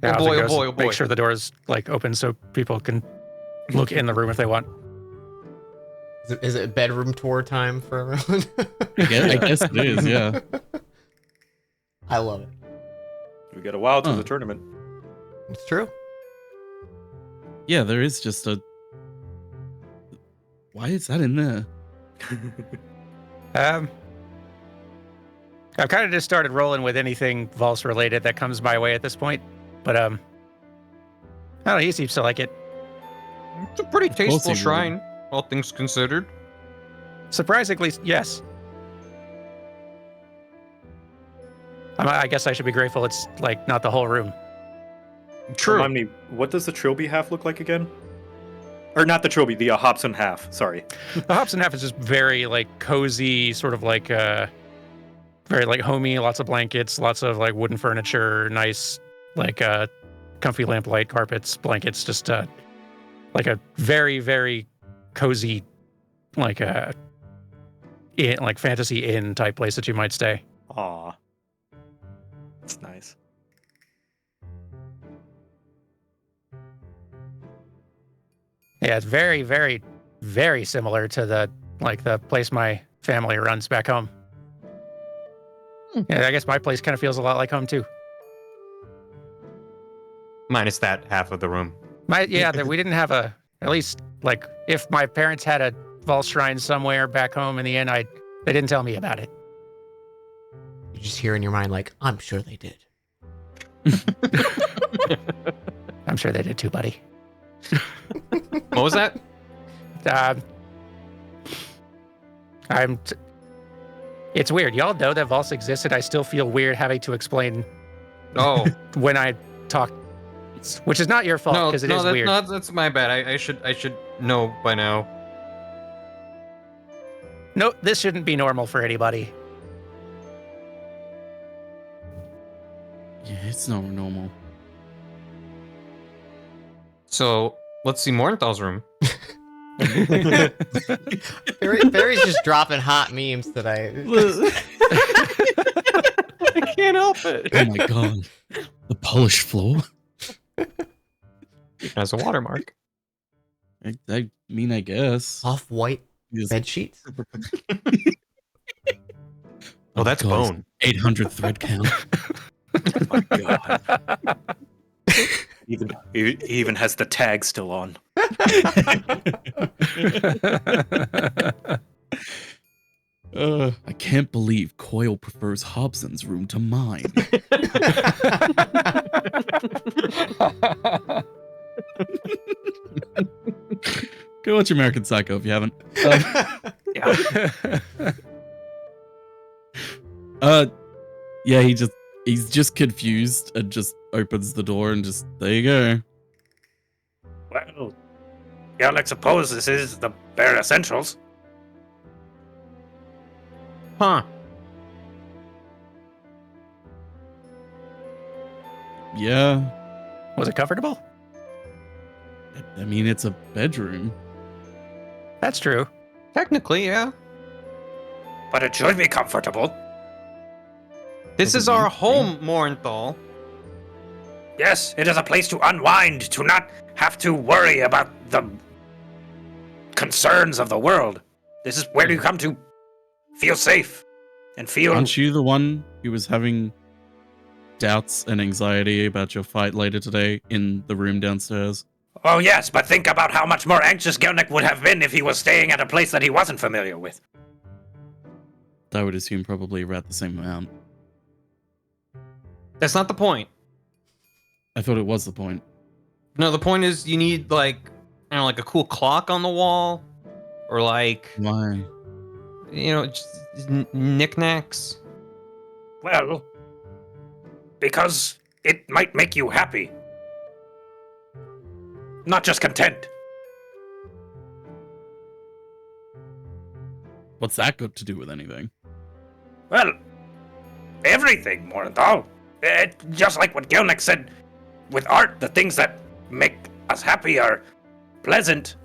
[SPEAKER 3] Oh
[SPEAKER 5] how's it
[SPEAKER 3] boy, oh
[SPEAKER 5] goes?
[SPEAKER 3] boy, oh boy.
[SPEAKER 5] Make sure the door's open so people can look in the room if they want.
[SPEAKER 1] Is it bedroom tour time for everyone?
[SPEAKER 4] I guess it is, yeah.
[SPEAKER 1] I love it.
[SPEAKER 2] We got a while to
[SPEAKER 4] Huh.
[SPEAKER 2] the tournament.
[SPEAKER 1] It's true.
[SPEAKER 4] Yeah, there is just a... Why is that in there?
[SPEAKER 5] I've kind of just started rolling with anything Vulse related that comes my way at this point. But I don't know, he seems to like it.
[SPEAKER 3] It's a pretty
[SPEAKER 4] course
[SPEAKER 3] tasteful
[SPEAKER 4] he would.
[SPEAKER 3] shrine, all things considered.
[SPEAKER 5] Surprisingly, yes. I guess I should be grateful it's not the whole room.
[SPEAKER 3] True.
[SPEAKER 2] Remind me, what does the trilby half look like again? Or not the trilby, the Hobson half. Sorry.
[SPEAKER 5] The Hobson half is just very cozy, sort of very homey, lots of blankets, lots of wooden furniture, nice comfy lamplight, carpets, blankets, just a very, very cozy fantasy inn type place that you might stay.
[SPEAKER 2] Aw. That's nice.
[SPEAKER 5] Yeah, it's very, very, very similar to the place my family runs back home. Yeah, I guess my place kind of feels a lot like home too.
[SPEAKER 3] Minus that half of the room.
[SPEAKER 5] We didn't have at least if my parents had a Vulse shrine somewhere back home in the inn, they didn't tell me about it.
[SPEAKER 1] You just hear in your mind I'm sure they did.
[SPEAKER 5] I'm sure they did too, buddy.
[SPEAKER 3] What was that?
[SPEAKER 5] It's weird. Y'all know that Vulse existed. I still feel weird having to explain
[SPEAKER 3] Oh,
[SPEAKER 5] when I talk, which is not your fault because it is weird.
[SPEAKER 3] No, that's my bad. I should know by now.
[SPEAKER 5] No, this shouldn't be normal for anybody.
[SPEAKER 4] Yeah, it's not normal.
[SPEAKER 3] So let's see Mornthal's room.
[SPEAKER 1] Barry's just dropping hot memes today.
[SPEAKER 3] I can't help it.
[SPEAKER 4] Oh my god. The polished floor?
[SPEAKER 3] It has a watermark.
[SPEAKER 4] I mean, I guess.
[SPEAKER 1] Off-white
[SPEAKER 4] Yes.
[SPEAKER 1] bed sheets.
[SPEAKER 3] Oh, that's
[SPEAKER 4] God,
[SPEAKER 3] bone.
[SPEAKER 4] 800 thread count.
[SPEAKER 2] Oh my god. He even has the tag still on.
[SPEAKER 4] I can't believe Coyle prefers Hobson's room to mine. Go watch American Psycho if you haven't. Yeah, he's just confused and just opens the door and just, there you go.
[SPEAKER 7] Well, Gelnek suppose this is the bare essentials.
[SPEAKER 3] Huh.
[SPEAKER 4] Yeah,
[SPEAKER 5] Was it comfortable?
[SPEAKER 4] I mean, it's a bedroom.
[SPEAKER 5] That's true.
[SPEAKER 3] Technically, yeah.
[SPEAKER 7] But it should be comfortable.
[SPEAKER 3] This is our home, Mornthal.
[SPEAKER 7] Yes, it is a place to unwind, to not have to worry about the concerns of the world. This is where you come to feel safe and feel.
[SPEAKER 4] Aren't you the one who was having doubts and anxiety about your fight later today in the room downstairs.
[SPEAKER 7] Oh, yes, but think about how much more anxious Gelnick would have been if he was staying at a place that he wasn't familiar with.
[SPEAKER 4] I would assume probably about the same amount.
[SPEAKER 3] That's not the point.
[SPEAKER 4] I thought it was the point.
[SPEAKER 3] No, the point is you need like, I don't know, like a cool clock on the wall, or like,
[SPEAKER 4] Why?
[SPEAKER 3] you know, just knickknacks.
[SPEAKER 7] Well, because it might make you happy. Not just content.
[SPEAKER 4] What's that got to do with anything?
[SPEAKER 7] Well, everything, Morenthal. Just like what Gelnick said, with art, the things that make us happy are pleasant.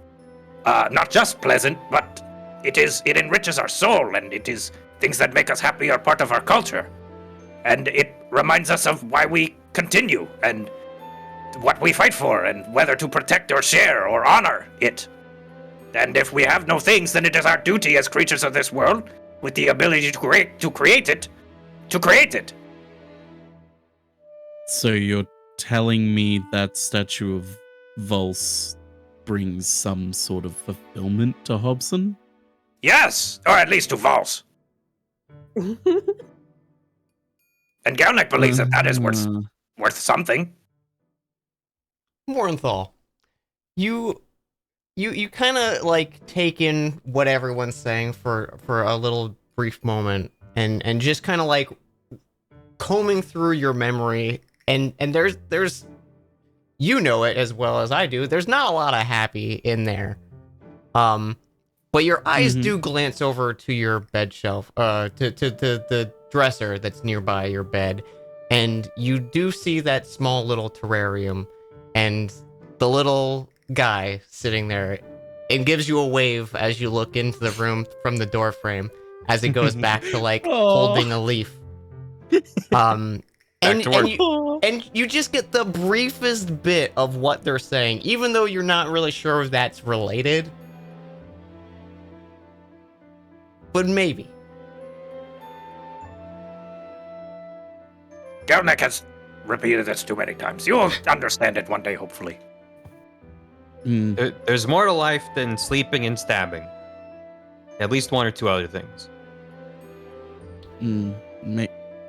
[SPEAKER 7] Not just pleasant, but it enriches our soul, and it is things that make us happy are part of our culture. And it reminds us of why we continue, and what we fight for, and whether to protect or share or honor it. And if we have no things, then it is our duty as creatures of this world, with the ability to create it.
[SPEAKER 4] So you're telling me that statue of Vulse brings some sort of fulfillment to Hobson?
[SPEAKER 7] Yes, or at least to Vols. And Gelnick believes that is worth something.
[SPEAKER 1] Morenthal, you kind of like take in what everyone's saying for a little brief moment, and just kind of like combing through your memory, and there's you know it as well as I do. There's not a lot of happy in there, but your eyes do glance over to your bed shelf, to the dresser that's nearby your bed, and you do see that small little terrarium and the little guy sitting there, and gives you a wave as you look into the room from the door frame as it goes back to like holding a leaf. And you just get the briefest bit of what they're saying, even though you're not really sure if that's related. But maybe.
[SPEAKER 7] Gelnick has repeated this too many times. You'll understand it one day, hopefully.
[SPEAKER 3] There's more to life than sleeping and stabbing. At least one or two other things.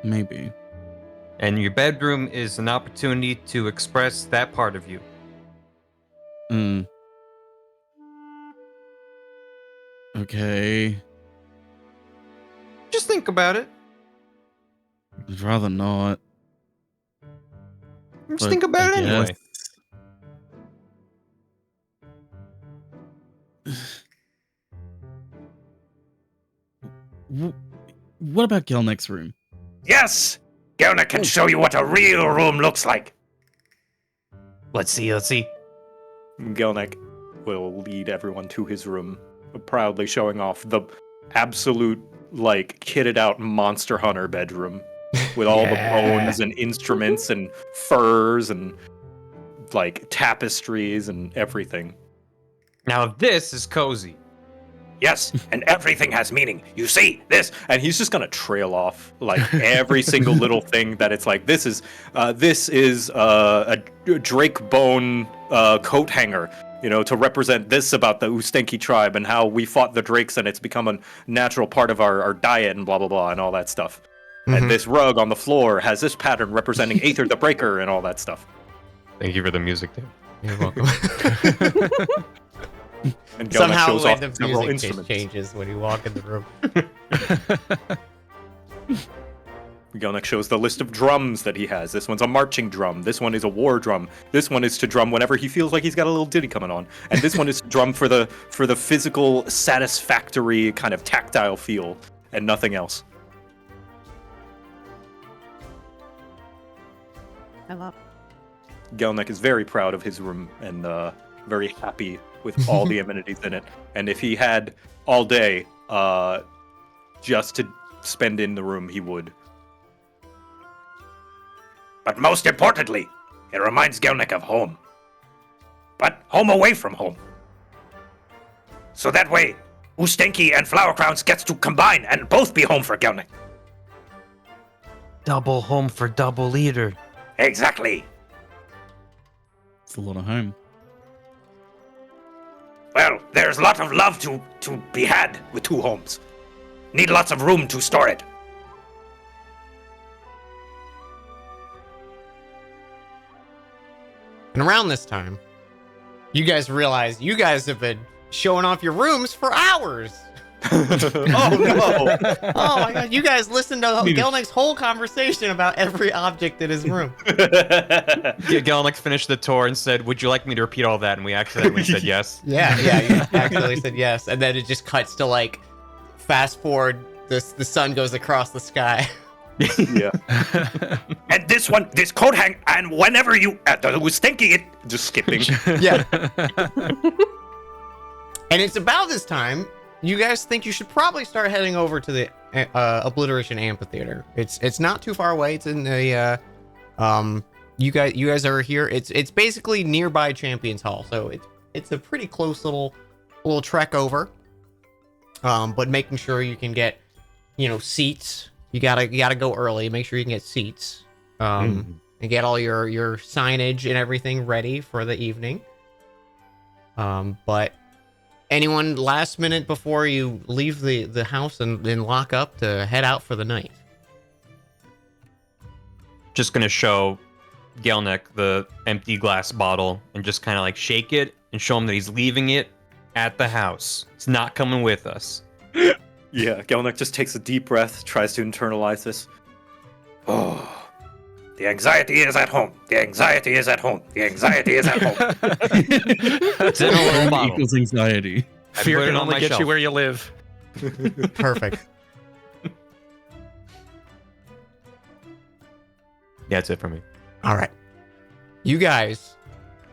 [SPEAKER 4] Maybe.
[SPEAKER 3] And your bedroom is an opportunity to express that part of you.
[SPEAKER 4] Okay.
[SPEAKER 3] Just think about it.
[SPEAKER 4] I'd rather not.
[SPEAKER 3] Just think about it anyway.
[SPEAKER 4] What about Gelnick's room?
[SPEAKER 7] Yes! Gelnick can show you what a real room looks like.
[SPEAKER 3] Let's see.
[SPEAKER 2] Gelnick will lead everyone to his room, proudly showing off the absolute, like, kitted out Monster Hunter bedroom with all the bones and instruments and furs and, like, tapestries and everything.
[SPEAKER 3] Now this is cozy.
[SPEAKER 7] Yes, and everything has meaning. You see, this.
[SPEAKER 2] And he's just gonna trail off like every single little thing that it's like. This is a Drake bone coat hanger, you know, to represent this about the Ustenki tribe and how we fought the Drakes, and it's become a natural part of our diet and blah blah blah and all that stuff. And this rug on the floor has this pattern representing Aether the Breaker and all that stuff.
[SPEAKER 3] Thank you for the music, Dave.
[SPEAKER 1] You're welcome.
[SPEAKER 2] And Gelnick
[SPEAKER 1] Somehow
[SPEAKER 2] shows
[SPEAKER 1] the
[SPEAKER 2] off
[SPEAKER 1] way the
[SPEAKER 2] several
[SPEAKER 1] music
[SPEAKER 2] instruments.
[SPEAKER 1] changes when you walk in the room.
[SPEAKER 2] Gelnick shows the list of drums that he has. This one's a marching drum. This one is a war drum. This one is to drum whenever he feels like he's got a little ditty coming on. And this one is to drum for the physical, satisfactory kind of tactile feel and nothing else.
[SPEAKER 6] I love.
[SPEAKER 2] Gelnick is very proud of his room and very happy with all the amenities in it. And if he had all day just to spend in the room, he would.
[SPEAKER 7] But most importantly, it reminds Gelnick of home. But home away from home. So that way, Ustenki and Flower Crowns gets to combine and both be home for Gelnick.
[SPEAKER 3] Double home for double leader.
[SPEAKER 7] Exactly.
[SPEAKER 4] It's a lot of home.
[SPEAKER 7] Well, there's a lot of love to be had with 2 homes. Need lots of room to store it.
[SPEAKER 1] And around this time, you guys realize you guys have been showing off your rooms for hours.
[SPEAKER 2] Oh no!
[SPEAKER 1] Oh my god, you guys listened to Gelnick's whole conversation about every object in his room.
[SPEAKER 3] Gelnick finished the tour and said, "Would you like me to repeat all that?" And we accidentally said yes.
[SPEAKER 1] Yeah, you actually said yes. And then it just cuts to like fast forward, the sun goes across the sky.
[SPEAKER 2] Yeah.
[SPEAKER 7] And this coat hang, and whenever you was thinking it,
[SPEAKER 2] Just skipping.
[SPEAKER 1] Yeah. And it's about this time you guys think you should probably start heading over to the Obliteration Amphitheater. It's not too far away. It's in the you guys are here. It's basically nearby Champions Hall, so it's a pretty close little trek over. But making sure you can get seats. You gotta go early. Make sure you can get seats. And get all your signage and everything ready for the evening. But anyone last minute before you leave the house and lock up to head out for the night?
[SPEAKER 3] Just gonna show Gelnick the empty glass bottle and just kind of like shake it and show him that he's leaving it at the house. It's not coming with us.
[SPEAKER 2] Yeah, Gelnick just takes a deep breath, tries to internalize this.
[SPEAKER 7] oh, the anxiety is at home. The anxiety is at home. The anxiety is at home.
[SPEAKER 3] It's in a little
[SPEAKER 4] Home
[SPEAKER 3] bottle.
[SPEAKER 4] equals anxiety.
[SPEAKER 3] I
[SPEAKER 5] Fear
[SPEAKER 3] put it
[SPEAKER 5] can
[SPEAKER 3] on
[SPEAKER 5] only
[SPEAKER 3] my
[SPEAKER 5] get
[SPEAKER 3] shelf.
[SPEAKER 5] you where you live.
[SPEAKER 1] Perfect.
[SPEAKER 3] Yeah, that's it for me.
[SPEAKER 1] All right. You guys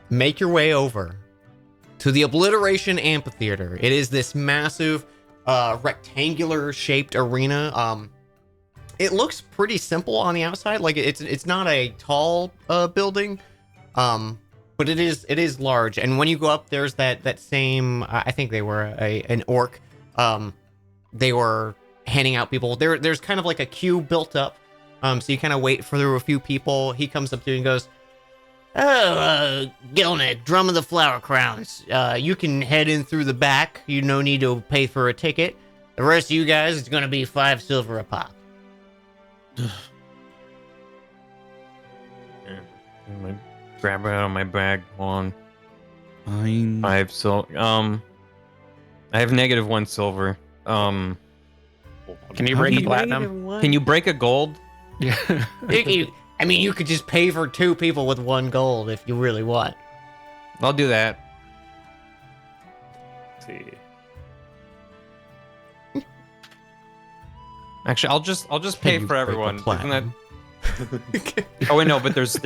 [SPEAKER 1] make your way over to the Obliteration Amphitheater. It is this massive rectangular shaped arena. It looks pretty simple on the outside. Like it's not a tall building. But it is large. And when you go up, there's that same I think they were an orc. They were handing out people. There's kind of like a queue built up. So you kind of wait for a few people. He comes up to you and goes, "Oh, Gelnick, Drum of the Flower Crowns. You can head in through the back. You no need to pay for a ticket. The rest of you guys, it's gonna be 5 silver a pop."
[SPEAKER 3] Grab it out of my bag. Hold on.
[SPEAKER 4] Fine.
[SPEAKER 3] I have I have -1 silver.
[SPEAKER 5] Can you
[SPEAKER 4] How
[SPEAKER 5] break
[SPEAKER 4] do
[SPEAKER 5] a
[SPEAKER 4] you-
[SPEAKER 5] platinum?
[SPEAKER 3] Can you break a gold?
[SPEAKER 5] Yeah.
[SPEAKER 1] I mean, you could just pay for 2 people with 1 gold if you really want.
[SPEAKER 3] I'll do that.
[SPEAKER 2] Let's see.
[SPEAKER 3] Actually, I'll just pay
[SPEAKER 1] You
[SPEAKER 3] for
[SPEAKER 1] break a
[SPEAKER 3] everyone. Isn't that?
[SPEAKER 1] platinum.
[SPEAKER 3] Oh wait, no, but there's.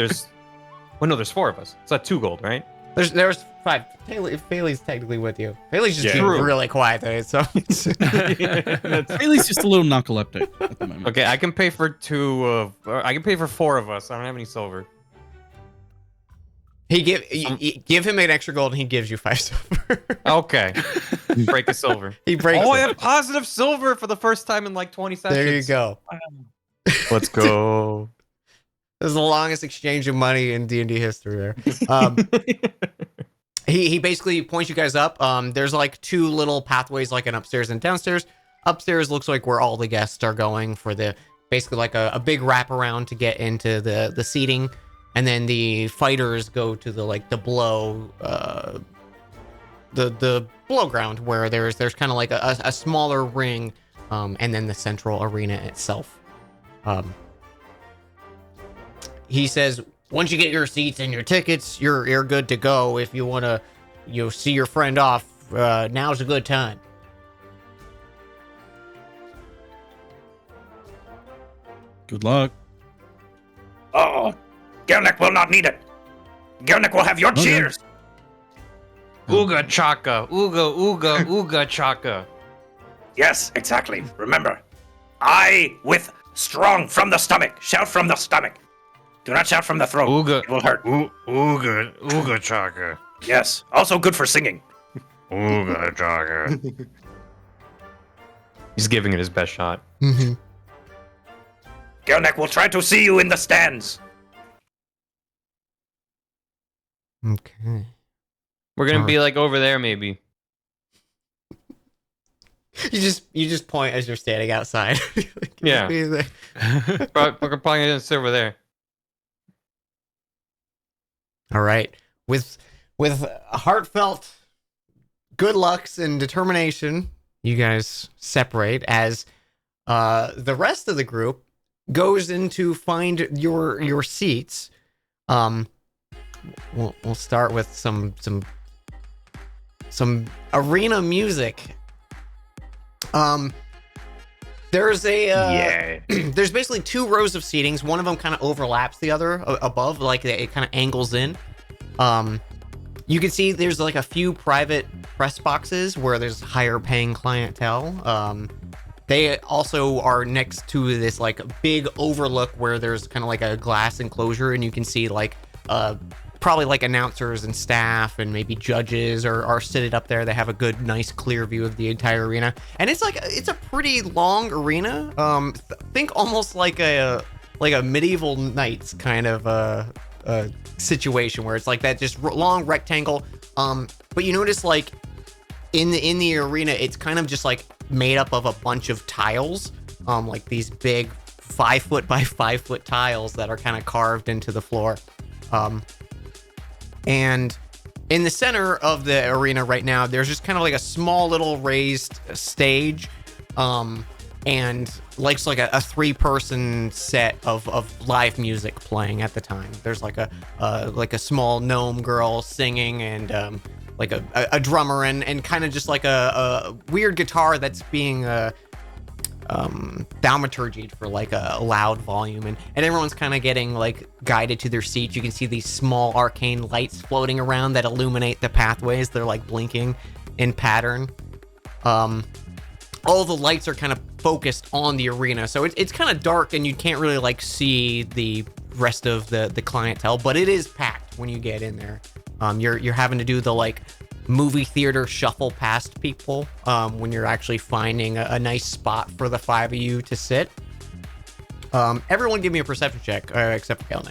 [SPEAKER 3] Well, no, there's 4 of us. It's not 2 gold, right?
[SPEAKER 1] There's 5. Bailey's technically with you. Bailey's just
[SPEAKER 2] Yeah.
[SPEAKER 1] being
[SPEAKER 3] True.
[SPEAKER 1] really quiet today, so
[SPEAKER 4] Bailey's just a little narcoleptic at the moment.
[SPEAKER 3] Okay, I can pay for 2 of. I can pay for 4 of us. I don't have any silver.
[SPEAKER 1] give him an extra gold and he gives you 5 silver.
[SPEAKER 3] Okay, break a silver.
[SPEAKER 1] He breaks
[SPEAKER 3] Oh, I
[SPEAKER 1] it.
[SPEAKER 3] have positive silver for the first time in like 20 seconds.
[SPEAKER 1] There you go.
[SPEAKER 3] Let's go.
[SPEAKER 1] This is the longest exchange of money in D&D history there. He basically points you guys up. There's like 2 little pathways, like an upstairs and downstairs. Upstairs looks like where all the guests are going for basically like a big wraparound to get into the seating. And then the fighters go to the below the below ground where there's kind of like a smaller ring, and then the central arena itself. He says, once you get your seats and your tickets, you're good to go. If you want to, see your friend off, now's a good time.
[SPEAKER 4] Good luck.
[SPEAKER 7] Oh, Gelnick will not need it. Gelnick will have your
[SPEAKER 4] Okay.
[SPEAKER 7] cheers.
[SPEAKER 3] Ooga chaka, ooga, ooga chaka.
[SPEAKER 7] Yes, exactly. Remember, I with strong from the stomach. Shout from the stomach. Do not shout from the throat.
[SPEAKER 3] Ooga,
[SPEAKER 7] It will hurt.
[SPEAKER 3] ooga chaka,
[SPEAKER 7] Yes. Also good for singing.
[SPEAKER 3] ooga chaka. He's giving it his best shot.
[SPEAKER 1] Mm-hmm.
[SPEAKER 7] Gelnek will try to see you in the stands.
[SPEAKER 1] Okay.
[SPEAKER 3] We're gonna be
[SPEAKER 1] Alright.
[SPEAKER 3] like over there, maybe.
[SPEAKER 1] You just point as you're standing outside. Like,
[SPEAKER 3] Yeah.
[SPEAKER 1] be there.
[SPEAKER 3] We're probably gonna sit over there.
[SPEAKER 1] All right. With heartfelt good lucks and determination, you guys separate as the rest of the group goes in to find your seats. We'll start with some arena music. There's a there's basically 2 rows of seatings. One of them kind of overlaps the other above, like it kind of angles in. You can see there's like a few private press boxes where there's higher paying clientele. They also are next to this like big overlook where there's kind of like a glass enclosure, and you can see like probably like announcers and staff and maybe judges are seated up there. They have a good, nice, clear view of the entire arena, and it's a pretty long arena. Think almost like a medieval knights kind of situation where it's like that just long rectangle. But you notice like in the arena, it's kind of just like made up of a bunch of tiles, like these big 5 foot by 5 foot tiles that are kind of carved into the floor. And in the center of the arena right now, there's just kind of like a small little raised stage, and like a 3-person set of live music playing at the time. There's like a small gnome girl singing, and like a drummer, and kind of just like a weird guitar that's being thaumaturgied for like a loud volume, and everyone's kind of getting like guided to their seats. You can see these small arcane lights floating around that illuminate the pathways. They're like blinking in pattern. All the lights are kind of focused on the arena, so it's kind of dark and you can't really like see the rest of the clientele, but it is packed when you get in there. You're having to do the like movie theater shuffle past people when you're actually finding a nice spot for the 5 of you to sit. Everyone give me a perception check except for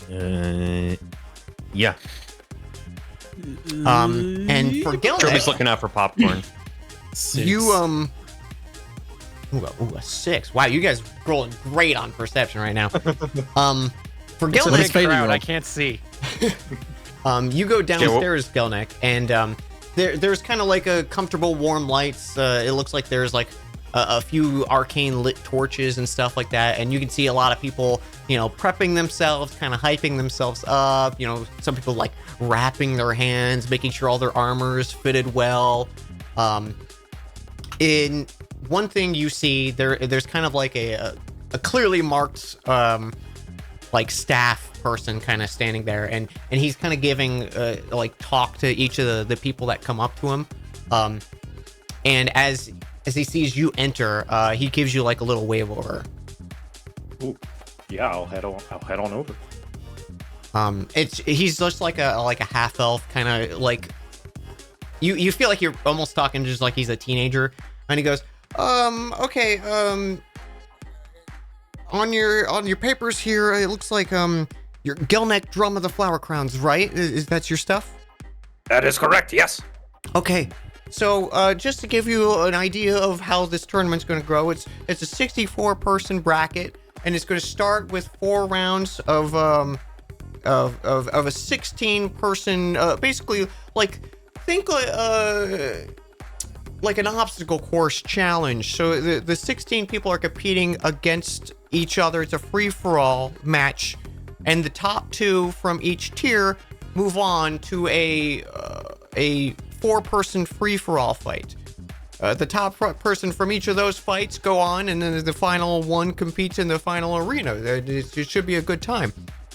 [SPEAKER 1] Gelnek.
[SPEAKER 3] Yeah.
[SPEAKER 1] And for
[SPEAKER 3] Kirby's
[SPEAKER 1] Gelnek,
[SPEAKER 3] looking out for popcorn.
[SPEAKER 4] 6.
[SPEAKER 1] you ooh, a 6. Wow, you guys rolling great on perception right now. For
[SPEAKER 5] It's a
[SPEAKER 1] Gelnek,
[SPEAKER 5] big
[SPEAKER 4] fading
[SPEAKER 5] crowd.
[SPEAKER 4] roll.
[SPEAKER 5] I can't see.
[SPEAKER 1] you go downstairs, Gelnek, and there's kind of like a comfortable warm lights. It looks like there's like a few arcane lit torches and stuff like that, and you can see a lot of people, prepping themselves, kind of hyping themselves up. Some people like wrapping their hands, making sure all their armor is fitted well. In one thing you see, there's kind of like a clearly marked like staff person kind of standing there, and he's kind of giving like talk to each of the people that come up to him, and as he sees you enter, he gives you like a little wave over.
[SPEAKER 2] Ooh, yeah, I'll head on over.
[SPEAKER 1] He's just like a half elf, kind of like you feel like you're almost talking just like he's a teenager, and he goes, okay, on your papers here, it looks like your Gelnek Drum of the Flower Crowns, right? Is that your stuff?
[SPEAKER 7] That is correct, yes.
[SPEAKER 1] Okay, so just to give you an idea of how this tournament's going to grow, it's a 64-person bracket, and it's going to start with 4 rounds of a 16-person, basically like think like an obstacle course challenge. So the 16 people are competing against each other. It's a free-for-all match, and the top 2 from each tier move on to a 4-person free-for-all fight. The top person from each of those fights go on, and then the final one competes in the final arena. It should be a good time.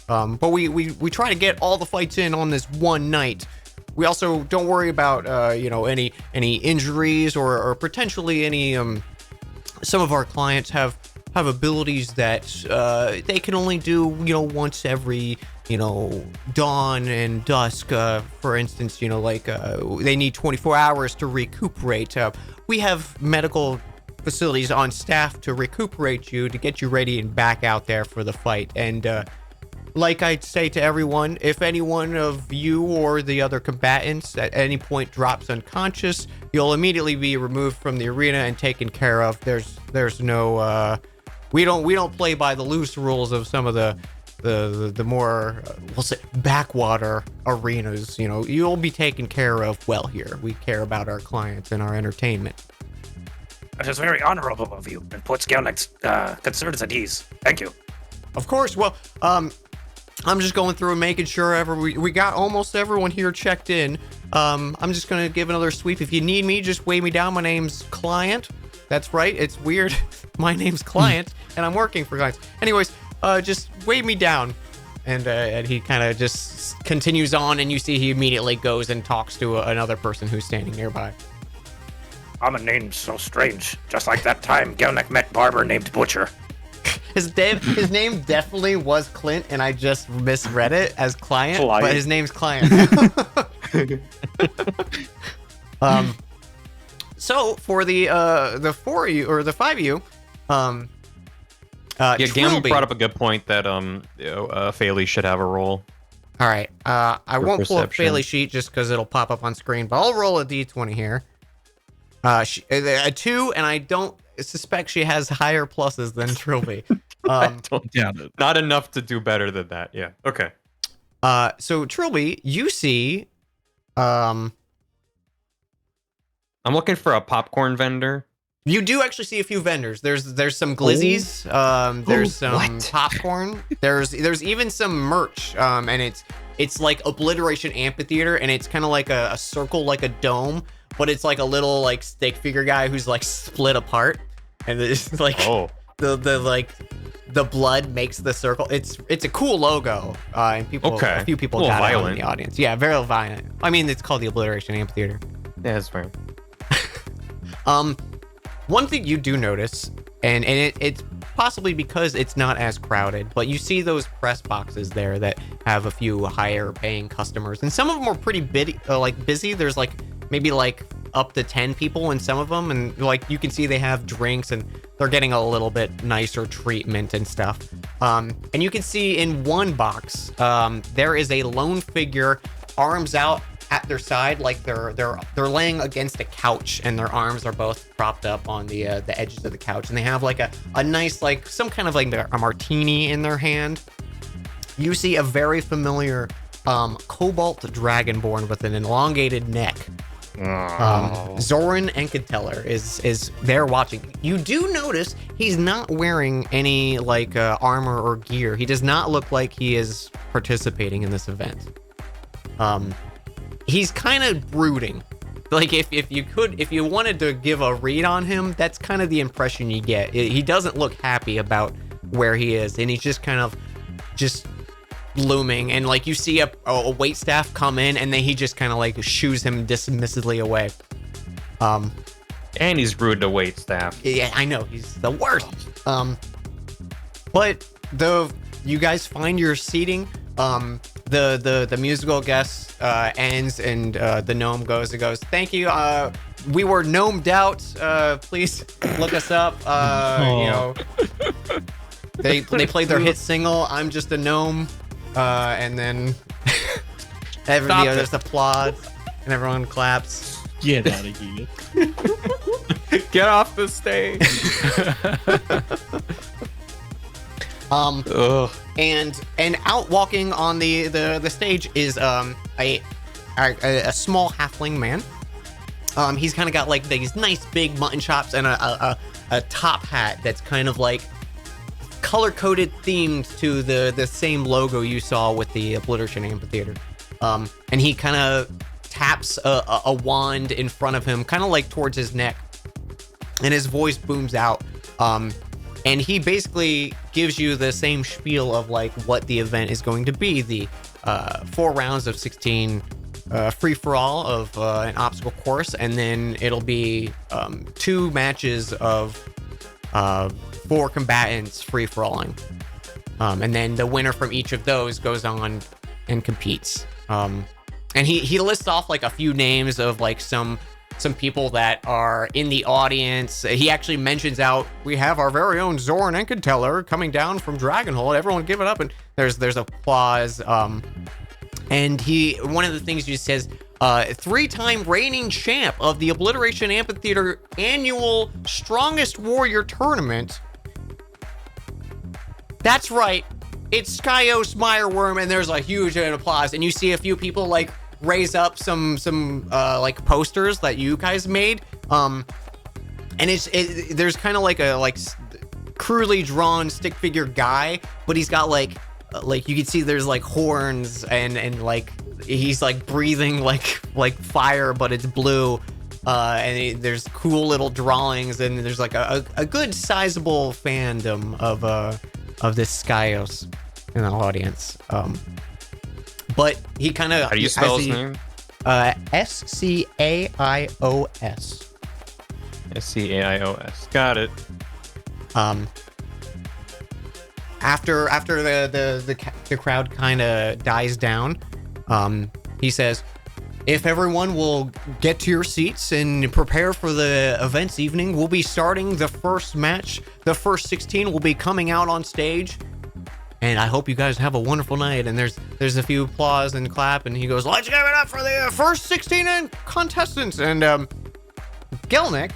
[SPEAKER 1] But we try to get all the fights in on this one night. We also don't worry about any injuries or potentially any some of our clients have abilities that they can only do once every dawn and dusk, for instance. They need 24 hours to recuperate. We have medical facilities on staff to recuperate you, to get you ready and back out there for the fight. And like I say to everyone, if any one of you or the other combatants at any point drops unconscious, you'll immediately be removed from the arena and taken care of. There's no we don't play by the loose rules of some of the more we'll say backwater arenas. You know, you'll be taken care of well here. We care about our clients and our entertainment.
[SPEAKER 7] That is very honorable of you and puts Gelnick's concerns at ease. Thank you.
[SPEAKER 1] Of course. Well, I'm just going through and making sure we got almost everyone here checked in. I'm just gonna give another sweep. If you need me, just wave me down. My name's Client. That's right. It's weird. My name's Client, and I'm working for clients. Anyways, just wave me down. And he kind of just continues on, and you see he immediately goes and talks to another person who's standing nearby.
[SPEAKER 7] I'm a name so strange, just like that time Gelnick met barber named Butcher.
[SPEAKER 1] His name definitely was Clint, and I just misread it as Client. But his name's Client. So for the four of you, or the five of you,
[SPEAKER 3] Yeah, Gam brought up a good point that Faley should have a role.
[SPEAKER 1] All right, I won't pull up
[SPEAKER 3] perception.
[SPEAKER 1] Faley sheet just because it'll pop up on screen, but I'll roll a d20 here. A 2, and I don't suspect she has higher pluses than Trilby.
[SPEAKER 3] Don't
[SPEAKER 4] doubt it.
[SPEAKER 3] Not enough to do better than that. Yeah. Okay.
[SPEAKER 1] So Trilby, you see,
[SPEAKER 3] I'm looking for a popcorn vendor.
[SPEAKER 1] you do actually see a few vendors. There's some glizzies. There's some
[SPEAKER 3] what?
[SPEAKER 1] popcorn. There's even some merch. And it's like Obliteration Amphitheater, and it's kind of like a circle, like a dome, but it's like a little like stick figure guy who's like split apart, and it's like the blood makes the circle. It's a cool logo, and a few people got it in the audience. Yeah, very violent. I mean, it's called the Obliteration Amphitheater.
[SPEAKER 3] Yeah, that's right.
[SPEAKER 1] One thing you do notice, and it's possibly because it's not as crowded, but you see those press boxes there that have a few higher paying customers, and some of them are pretty busy. There's like maybe like up to 10 people in some of them, and like you can see they have drinks and they're getting a little bit nicer treatment and stuff. And you can see in one box there is a lone figure, arms out at their side, like they're laying against a couch, and their arms are both propped up on the edges of the couch, and they have like a nice, like some kind of like a martini in their hand. You see a very familiar cobalt dragonborn with an elongated neck. Zoran Enketeller is there watching. You do notice he's not wearing any like armor or gear. He does not look like he is participating in this event. He's kind of brooding. Like if you wanted to give a read on him, that's kind of the impression you get. He doesn't look happy about where he is, and he's just kind of just looming. And like you see a wait staff come in, and then he just kind of like shoos him dismissively away.
[SPEAKER 3] And he's rude to wait staff.
[SPEAKER 1] Yeah, I know, he's the worst. But you guys find your seating. The musical guest ends, and the gnome goes, thank you. We were gnomed out. Please look us up. You know, they played their hit single, I'm Just a Gnome. And then the others applaud, and everyone claps.
[SPEAKER 4] Get out of here.
[SPEAKER 3] Get off the stage.
[SPEAKER 1] And out walking on the stage is a small halfling man. He's kind of got like these nice big mutton chops and a top hat that's kind of like color-coded themed to the same logo you saw with the Obliteration Amphitheater. And he kind of taps a wand in front of him, kind of like towards his neck, and his voice booms out. And he basically gives you the same spiel of like what the event is going to be. The 4 rounds of 16 free-for-all of an obstacle course, and then it'll be 2 matches of 4 combatants free-for-alling. And then the winner from each of those goes on and competes. And he lists off like a few names of like some some people that are in the audience. He actually mentions out, we have our very own Zoran Enkenteller coming down from Dragonhold. Everyone give it up, and there's applause. And one of the things he says, 3-time reigning champ of the Obliteration Amphitheater annual Strongest Warrior Tournament. That's right. It's Skyos Meyerworm, and there's a huge applause. And you see a few people like raise up some like posters that you guys made. And there's kind of like a crudely drawn stick figure guy, but he's got like you can see there's like horns and like he's like breathing like fire, but it's blue. There's cool little drawings, and there's like a good sizable fandom of this Skyos in the audience. But he kind of,
[SPEAKER 3] How do you spell his name?
[SPEAKER 1] Scaios.
[SPEAKER 3] Scaios. Got it.
[SPEAKER 1] After the crowd kind of dies down, he says, if everyone will get to your seats and prepare for the events evening, we'll be starting the first match. The first 16 will be coming out on stage. And I hope you guys have a wonderful night. And there's a few applause and clap. And he goes, let's give it up for the first 16 contestants. And Gelnick,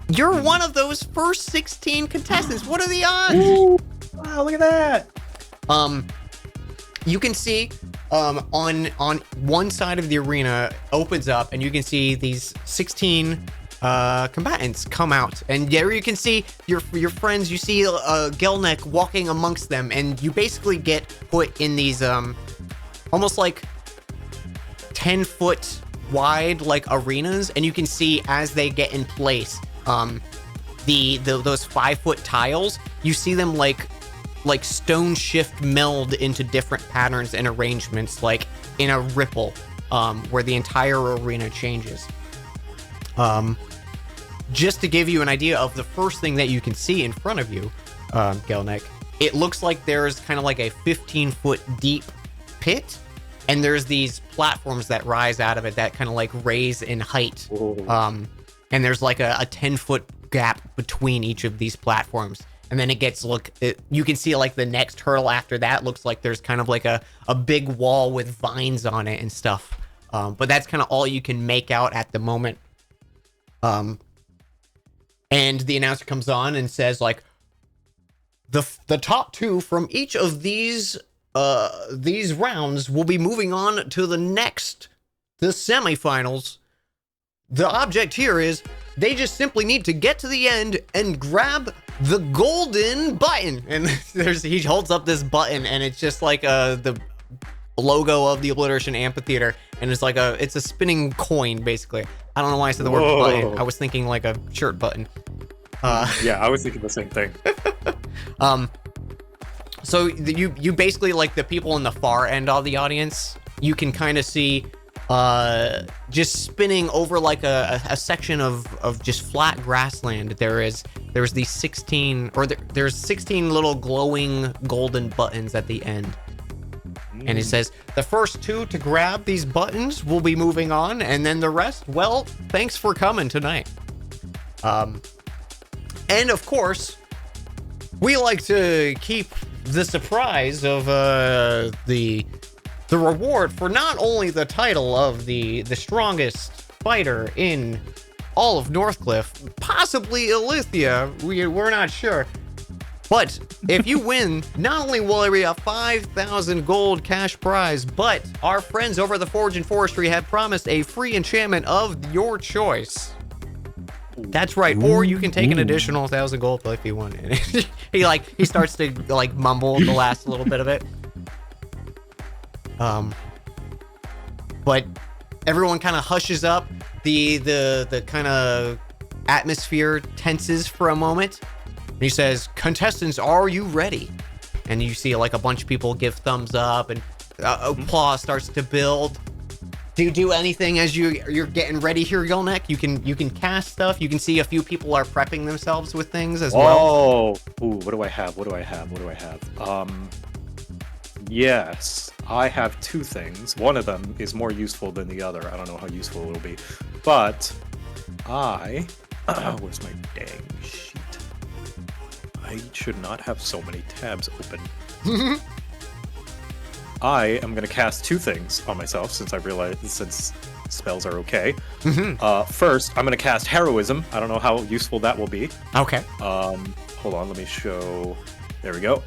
[SPEAKER 1] you're one of those first 16 contestants. What are the odds?
[SPEAKER 2] Ooh, wow, look at that.
[SPEAKER 1] You can see on one side of the arena opens up, and you can see these 16 combatants come out, and there you can see your friends. You see Gelnick walking amongst them, and you basically get put in these almost like 10-foot wide like arenas, and you can see as they get in place, those 5-foot tiles, you see them like stone shift meld into different patterns and arrangements, like in a ripple, where the entire arena changes. Just to give you an idea of the first thing that you can see in front of you, Gelnick, it looks like there's kind of like a 15-foot deep pit, and there's these platforms that rise out of it that kind of like raise in height. And there's like a 10-foot gap between each of these platforms. And then it gets, you can see like the next hurdle after that looks like there's kind of like a big wall with vines on it and stuff. But that's kind of all you can make out at the moment. And the announcer comes on and says, like, the top two from each of these rounds will be moving on to the semifinals. The object here is they just simply need to get to the end and grab the golden button. And he holds up this button, and it's just like the logo of the Obliteration Amphitheater, and it's like it's a spinning coin, basically. I don't know why I said the word button. I was thinking like a shirt button.
[SPEAKER 2] Yeah, I was thinking the same thing.
[SPEAKER 1] So you basically, like, the people in the far end of the audience, you can kind of see just spinning over like a section of just flat grassland. There's these 16, or there's 16 little glowing golden buttons at the end. And it says, the first two to grab these buttons will be moving on, and then the rest, well, thanks for coming tonight. And of course, we like to keep the surprise of the reward for not only the title of the strongest fighter in all of Northcliff, possibly Ilithia, we're not sure. But if you win, not only will there be a 5,000 gold cash prize, but our friends over at the Forge and Forestry have promised a free enchantment of your choice. That's right, or you can take an additional 1,000 gold if you want it. he starts to like mumble the last little bit of it. But everyone kind of hushes up. The kind of atmosphere tenses for a moment. And he says, contestants, are you ready? And you see like a bunch of people give thumbs up, and applause starts to build. Do you do anything as you're getting ready here, Gelnick? You can cast stuff. You can see a few people are prepping themselves with things as well.
[SPEAKER 2] Oh, ooh, what do I have? Yes, I have two things. One of them is more useful than the other. I don't know how useful it'll be. But where's my dang sheet? I should not have so many tabs open. I am going to cast 2 things on myself since spells are okay. First, I'm going to cast Heroism. I don't know how useful that will be.
[SPEAKER 1] Okay.
[SPEAKER 2] Hold on, let me show. There we go.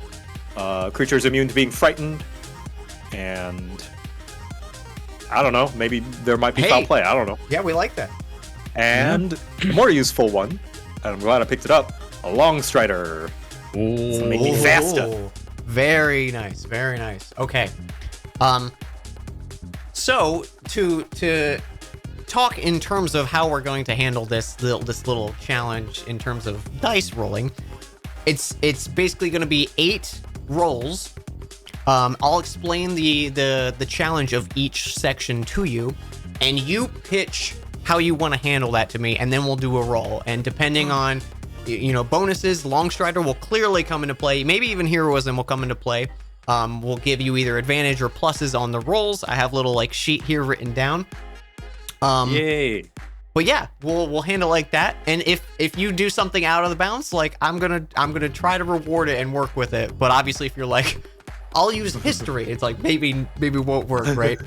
[SPEAKER 2] Creature is immune to being frightened, and I don't know. Maybe there might be foul play. I don't know.
[SPEAKER 1] Yeah, we like that.
[SPEAKER 2] And more useful one, and I'm glad I picked it up. A Long Strider.
[SPEAKER 4] Oh,
[SPEAKER 2] Make me faster.
[SPEAKER 1] Ooh. Very nice. Very nice. Okay. So to talk in terms of how we're going to handle this little challenge in terms of dice rolling, it's basically going to be 8 rolls. I'll explain the challenge of each section to you, and you pitch how you want to handle that to me, and then we'll do a roll. And depending on bonuses, Long Strider will clearly come into play. Maybe even Heroism will come into play. We'll give you either advantage or pluses on the rolls. I have a little sheet here written down.
[SPEAKER 2] Yay!
[SPEAKER 1] But yeah, we'll handle like that. And if you do something out of the bounds, I'm gonna try to reward it and work with it. But obviously, if you're like, I'll use history, it's maybe won't work, right?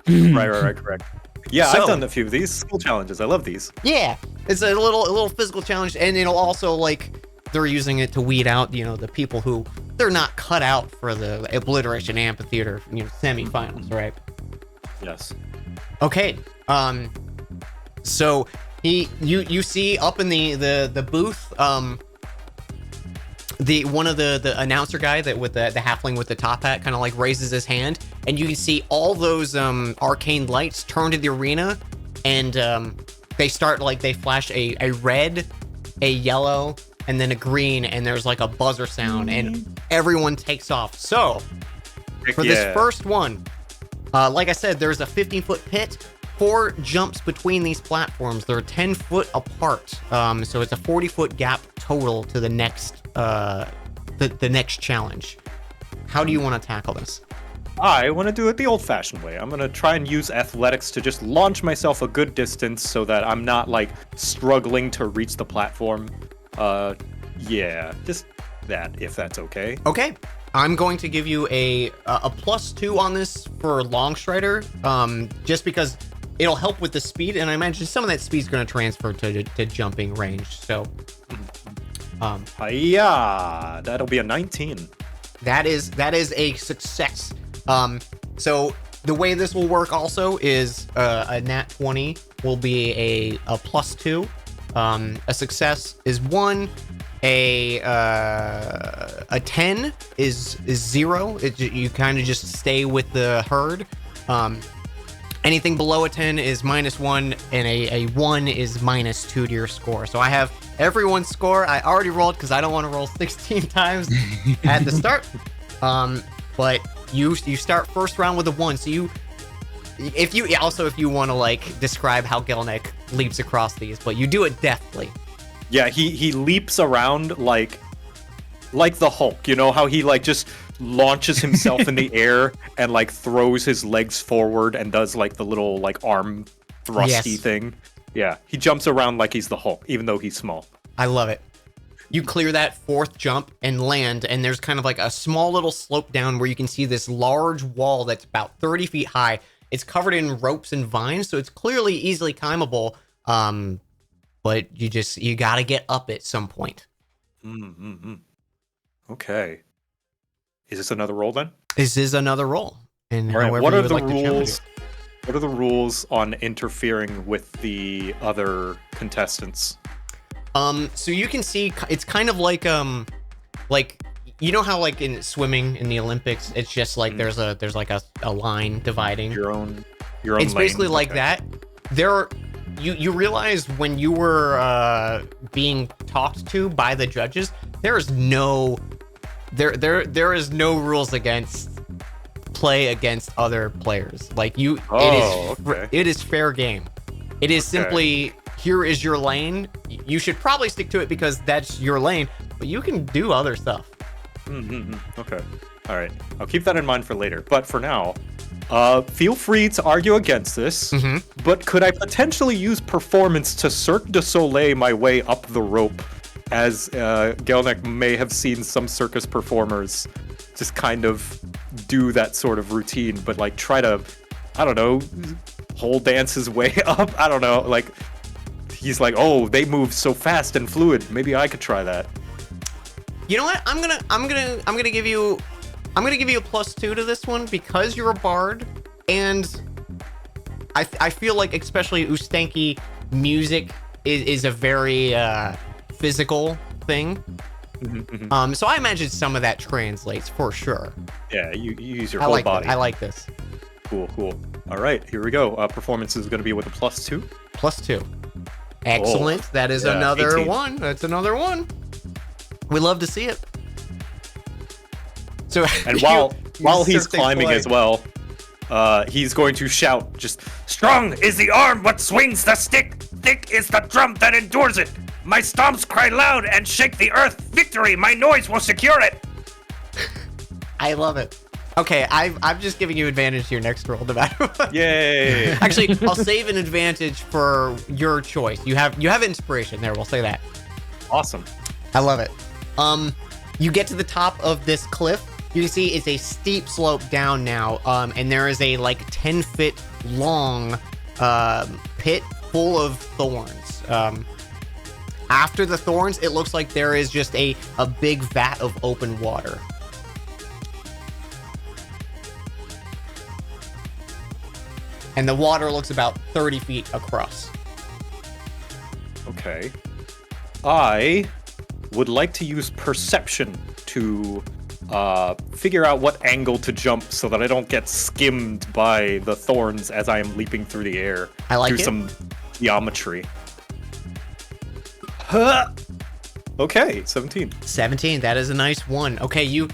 [SPEAKER 2] Right, correct. Yeah,
[SPEAKER 1] So-
[SPEAKER 2] I've done a few of these skill challenges. I love these.
[SPEAKER 1] Yeah, it's a little physical challenge, and it'll also they're using it to weed out the people who they're not cut out for the Obliteration Amphitheater semifinals, right?
[SPEAKER 2] Yes.
[SPEAKER 1] Okay. So you see up in the booth one of the announcer guy that with the halfling with the top hat kind of raises his hand, and you can see all those arcane lights turn to the arena, and they start they flash a red, a yellow, and then a green, and there's a buzzer sound, and everyone takes off. So for this first one, like I said, there's a 15-foot pit, 4 jumps between these platforms. They're 10 foot apart, so it's a 40-foot gap total to the next the next challenge. How do you want to tackle this?
[SPEAKER 2] I want to do it the old-fashioned way. I'm going to try and use athletics to just launch myself a good distance so that I'm not struggling to reach the platform. Yeah, just that, if that's okay.
[SPEAKER 1] Okay. I'm going to give you a +2 on this for Long Strider, just because it'll help with the speed, and I imagine some of that speed's going to transfer to jumping range. So,
[SPEAKER 2] yeah, that'll be a 19.
[SPEAKER 1] that is a success. So the way this will work also is a nat 20 will be a +2. A success is 1. A 10 is 0. You kind of just stay with the herd. Anything below a 10 is -1, and a 1 is -2 to your score. So I have everyone's score. I already rolled because I don't want to roll 16 times at the start. But you start first round with a 1. So if you want to describe how Gelnick leaps across these, but you do it deftly.
[SPEAKER 2] Yeah, he leaps around like the Hulk. You know how he just launches himself in the air and throws his legs forward and does the little arm thrusty
[SPEAKER 1] Yes.
[SPEAKER 2] thing. Yeah, he jumps around like he's the Hulk, even though he's small.
[SPEAKER 1] I love it. You clear that 4th jump and land, and there's kind of a small little slope down where you can see this large wall that's about 30 feet high. It's covered in ropes and vines, so it's clearly easily climbable. But you got to get up at some point.
[SPEAKER 2] Okay. Is this another roll then?
[SPEAKER 1] This is another roll. And
[SPEAKER 2] All right.
[SPEAKER 1] however
[SPEAKER 2] What
[SPEAKER 1] you
[SPEAKER 2] are
[SPEAKER 1] would
[SPEAKER 2] the
[SPEAKER 1] like to challenge
[SPEAKER 2] rules?
[SPEAKER 1] it.
[SPEAKER 2] What are the rules on interfering with the other contestants?
[SPEAKER 1] So you can see it's kind of like how in swimming in the Olympics, it's just there's a line dividing.
[SPEAKER 2] Your own
[SPEAKER 1] It's basically
[SPEAKER 2] lane?
[SPEAKER 1] like
[SPEAKER 2] Okay.
[SPEAKER 1] that. You realize when you were being talked to by the judges, there is no rules against play against other players. It is fair game. It is simply, here is your lane. You should probably stick to it because that's your lane, but you can do other stuff.
[SPEAKER 2] Okay. All right. I'll keep that in mind for later. But for now, Feel free to argue against this, but could I potentially use performance to Cirque du Soleil my way up the rope, as Gelnek may have seen some circus performers just kind of do that sort of routine, but like try to, I don't know, pole dance his way up? I don't know, like, he's like, oh, they move so fast and fluid, maybe I could try that.
[SPEAKER 1] You know what? I'm gonna give you a +2 to this one because you're a bard, and I feel like especially Ustenki music is a very physical thing. So I imagine some of that translates for sure.
[SPEAKER 2] Yeah, you use your whole body.
[SPEAKER 1] I like this.
[SPEAKER 2] Cool. All right, here we go. Performance is going to be with a +2.
[SPEAKER 1] +2. Excellent. That is another
[SPEAKER 2] 18.
[SPEAKER 1] one. That's another one. We love to see it. So,
[SPEAKER 2] and while he's climbing as well, he's going to shout, just,
[SPEAKER 7] Strong is the arm what swings the stick, thick is the drum that endures it. My stomps cry loud and shake the earth. Victory, my noise will secure it.
[SPEAKER 1] I love it. Okay, I'm just giving you advantage to your next roll, no matter what.
[SPEAKER 2] Yay!
[SPEAKER 1] Actually, I'll save an advantage for your choice. You have inspiration there. We'll say that.
[SPEAKER 2] Awesome.
[SPEAKER 1] I love it. You get to the top of this cliff. You can see it's a steep slope down now, and there is a like 10-foot long pit full of thorns. After the thorns, it looks like there is just a big vat of open water. And the water looks about 30 feet across.
[SPEAKER 2] Okay. I would like to use perception to figure out what angle to jump so that I don't get skimmed by the thorns as I am leaping through the air.
[SPEAKER 1] I like
[SPEAKER 2] do
[SPEAKER 1] it.
[SPEAKER 2] some geometry. Huh. Okay, 17.
[SPEAKER 1] 17, that is a nice one. Okay, you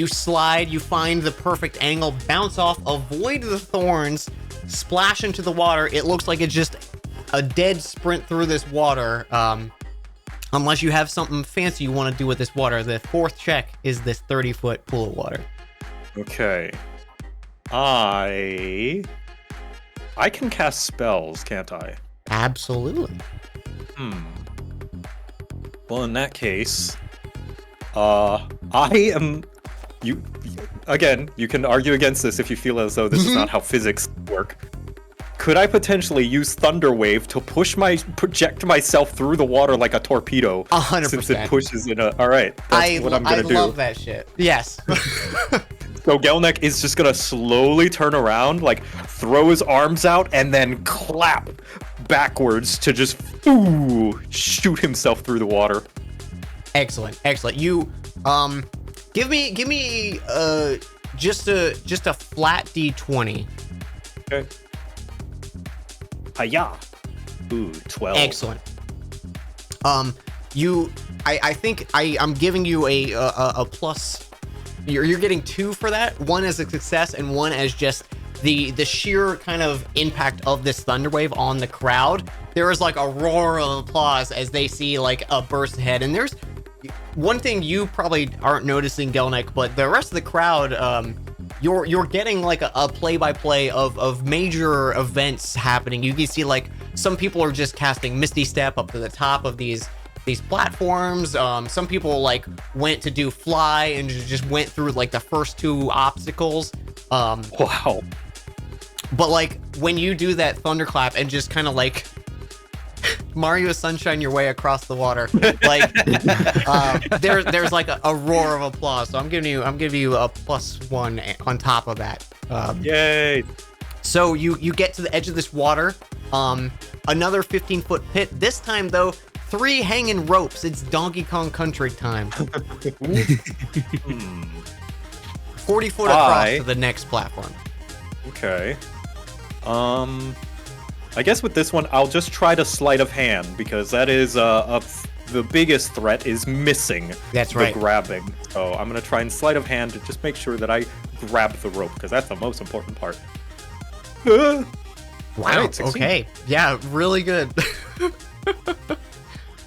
[SPEAKER 1] slide, you find the perfect angle, bounce off, avoid the thorns, splash into the water. It looks like it's just a dead sprint through this water. Unless you have something fancy you want to do with this water. The fourth check is this 30-foot pool of water.
[SPEAKER 2] Okay. I can cast spells, can't I?
[SPEAKER 1] Absolutely.
[SPEAKER 2] Well, in that case, I am... You can argue against this if you feel as though this is not how physics work. Could I potentially use Thunder Wave to project myself through the water like a torpedo?
[SPEAKER 1] 100%.
[SPEAKER 2] Since it pushes in a... Alright, that's what I'm gonna do.
[SPEAKER 1] I love that shit. Yes.
[SPEAKER 2] So Gelnek is just gonna slowly turn around, like, throw his arms out, and then clap backwards to just shoot himself through the water.
[SPEAKER 1] Excellent. You give me just a flat D20.
[SPEAKER 2] Okay. Hiya. Ooh, 12.
[SPEAKER 1] Excellent. I think I'm giving you a plus. You're getting 2 for that. 1 as a success and 1 as just the sheer kind of impact of this thunder wave on the crowd. There is like a roar of applause as they see like a burst ahead. And there's one thing you probably aren't noticing, Gelnek, but the rest of the crowd, you're getting like a play-by-play of major events happening. You can see like some people are just casting Misty Step up to the top of these platforms. Some people like went to do fly and just went through like the first 2 obstacles.
[SPEAKER 2] Wow.
[SPEAKER 1] But like when you do that thunderclap and just kind of like Mario Sunshine your way across the water, like there's like a roar of applause. So I'm giving you a +1 on top of that.
[SPEAKER 2] Yay.
[SPEAKER 1] So you get to the edge of this water, another 15-foot pit. This time though, 3 hanging ropes. It's Donkey Kong Country time. 40 foot across to the next platform.
[SPEAKER 2] Okay. I guess with this one, I'll just try to sleight of hand because that is the biggest threat is missing.
[SPEAKER 1] That's right.
[SPEAKER 2] The grabbing. So I'm gonna try and sleight of hand to just make sure that I grab the rope because that's the most important part.
[SPEAKER 1] Wow.
[SPEAKER 2] Right, 16.
[SPEAKER 1] Okay. Yeah. Really good.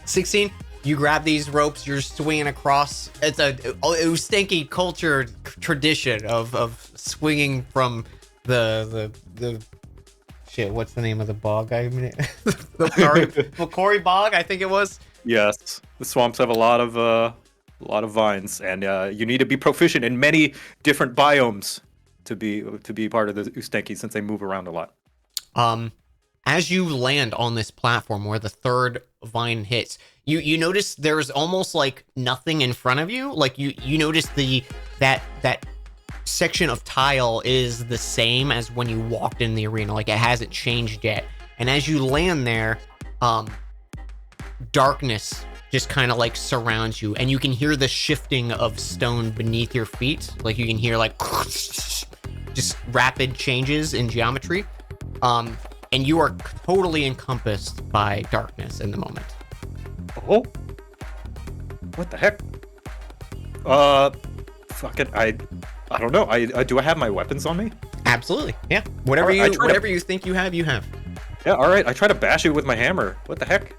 [SPEAKER 1] 16. You grab these ropes. You're swinging across. It's a stinky culture tradition of swinging from the shit. What's the name of the bog? I mean, the Makori Bog, I think it was.
[SPEAKER 2] Yes, the swamps have a lot of vines, and you need to be proficient in many different biomes to be part of the Ustenki since they move around a lot.
[SPEAKER 1] As you land on this platform where the third vine hits, you notice there's almost like nothing in front of you. Like you notice that section of tile is the same as when you walked in the arena. Like it hasn't changed yet. And as you land there, darkness just kind of like surrounds you, and you can hear the shifting of stone beneath your feet. Like you can hear like just rapid changes in geometry. And you are totally encompassed by darkness in the moment.
[SPEAKER 2] Oh, what the heck? Fuck it. I don't know. Do I have my weapons on me?
[SPEAKER 1] Absolutely, yeah. Whatever
[SPEAKER 2] Alright,
[SPEAKER 1] whatever you think you have, you have.
[SPEAKER 2] Yeah. All right. I try to bash it with my hammer. What the heck?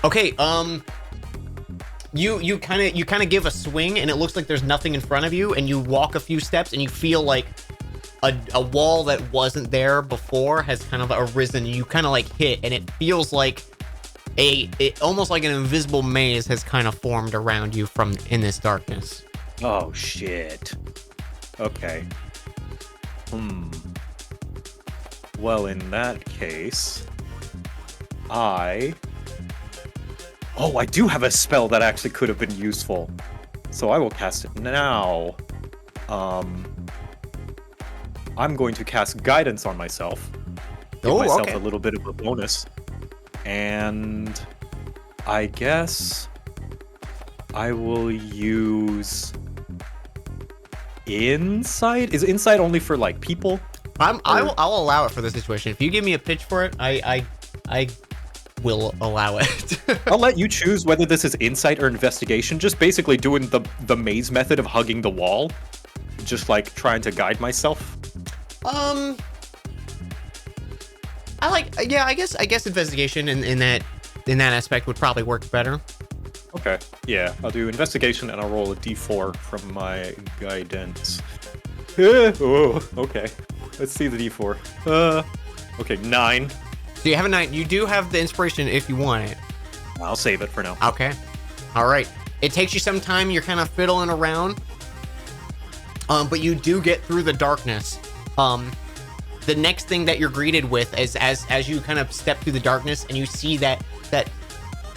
[SPEAKER 1] Okay. You kind of give a swing, and it looks like there's nothing in front of you, and you walk a few steps, and you feel like a wall that wasn't there before has kind of arisen. You kind of like hit, and it feels like almost like an invisible maze has kind of formed around you from in this darkness.
[SPEAKER 2] Oh shit. Okay. Well, in that case, I do have a spell that actually could have been useful. So I will cast it now. I'm going to cast Guidance on myself. Give myself a little bit of a bonus. And I guess I will use Insight. Is Insight only for like people?
[SPEAKER 1] I'll allow it for this situation. If you give me a pitch for it, I will allow it.
[SPEAKER 2] I'll let you choose whether this is Insight or Investigation. Just basically doing the maze method of hugging the wall. Just like trying to guide myself.
[SPEAKER 1] I guess investigation in that aspect would probably work better.
[SPEAKER 2] Okay, yeah, I'll do investigation and I'll roll a d4 from my guidance. Oh, okay. Let's see the d4. Okay, 9.
[SPEAKER 1] So you have a 9. You do have the inspiration if you want it.
[SPEAKER 2] I'll save it for now.
[SPEAKER 1] Okay. All right. It takes you some time. You're kind of fiddling around. But you do get through the darkness. The next thing that you're greeted with is as you kind of step through the darkness and you see that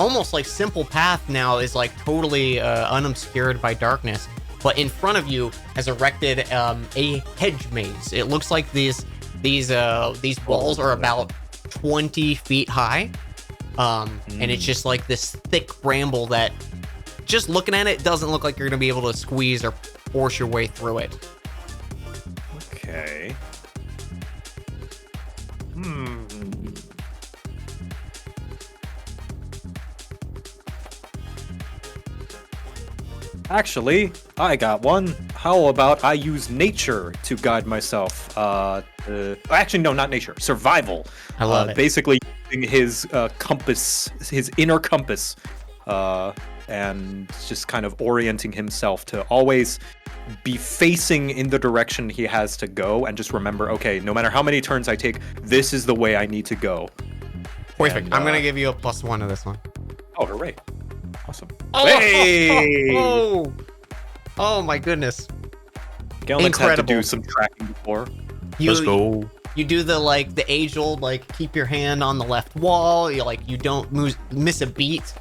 [SPEAKER 1] almost like simple path now is like totally unobscured by darkness. But in front of you has erected a hedge maze. It looks like these walls are about 20 feet high. And it's just like this thick bramble that just looking at it doesn't look like you're gonna be able to squeeze or force your way through it.
[SPEAKER 2] Okay. Actually, I got one. How about I use nature to guide myself? Actually, no, not nature. Survival.
[SPEAKER 1] I love it.
[SPEAKER 2] Basically, using his compass, his inner compass, and just kind of orienting himself to always be facing in the direction he has to go, and just remember, okay, no matter how many turns I take, this is the way I need to go.
[SPEAKER 1] Perfect.
[SPEAKER 2] And,
[SPEAKER 1] I'm gonna give you a +1 to this one.
[SPEAKER 2] Oh, hooray! Awesome.
[SPEAKER 1] Oh,
[SPEAKER 2] Hey!
[SPEAKER 1] Oh my goodness.
[SPEAKER 2] Galnix had to
[SPEAKER 1] Incredible.
[SPEAKER 2] do some tracking before.
[SPEAKER 1] Let's
[SPEAKER 4] go.
[SPEAKER 1] You do the age-old keep your hand on the left wall. You don't miss a beat.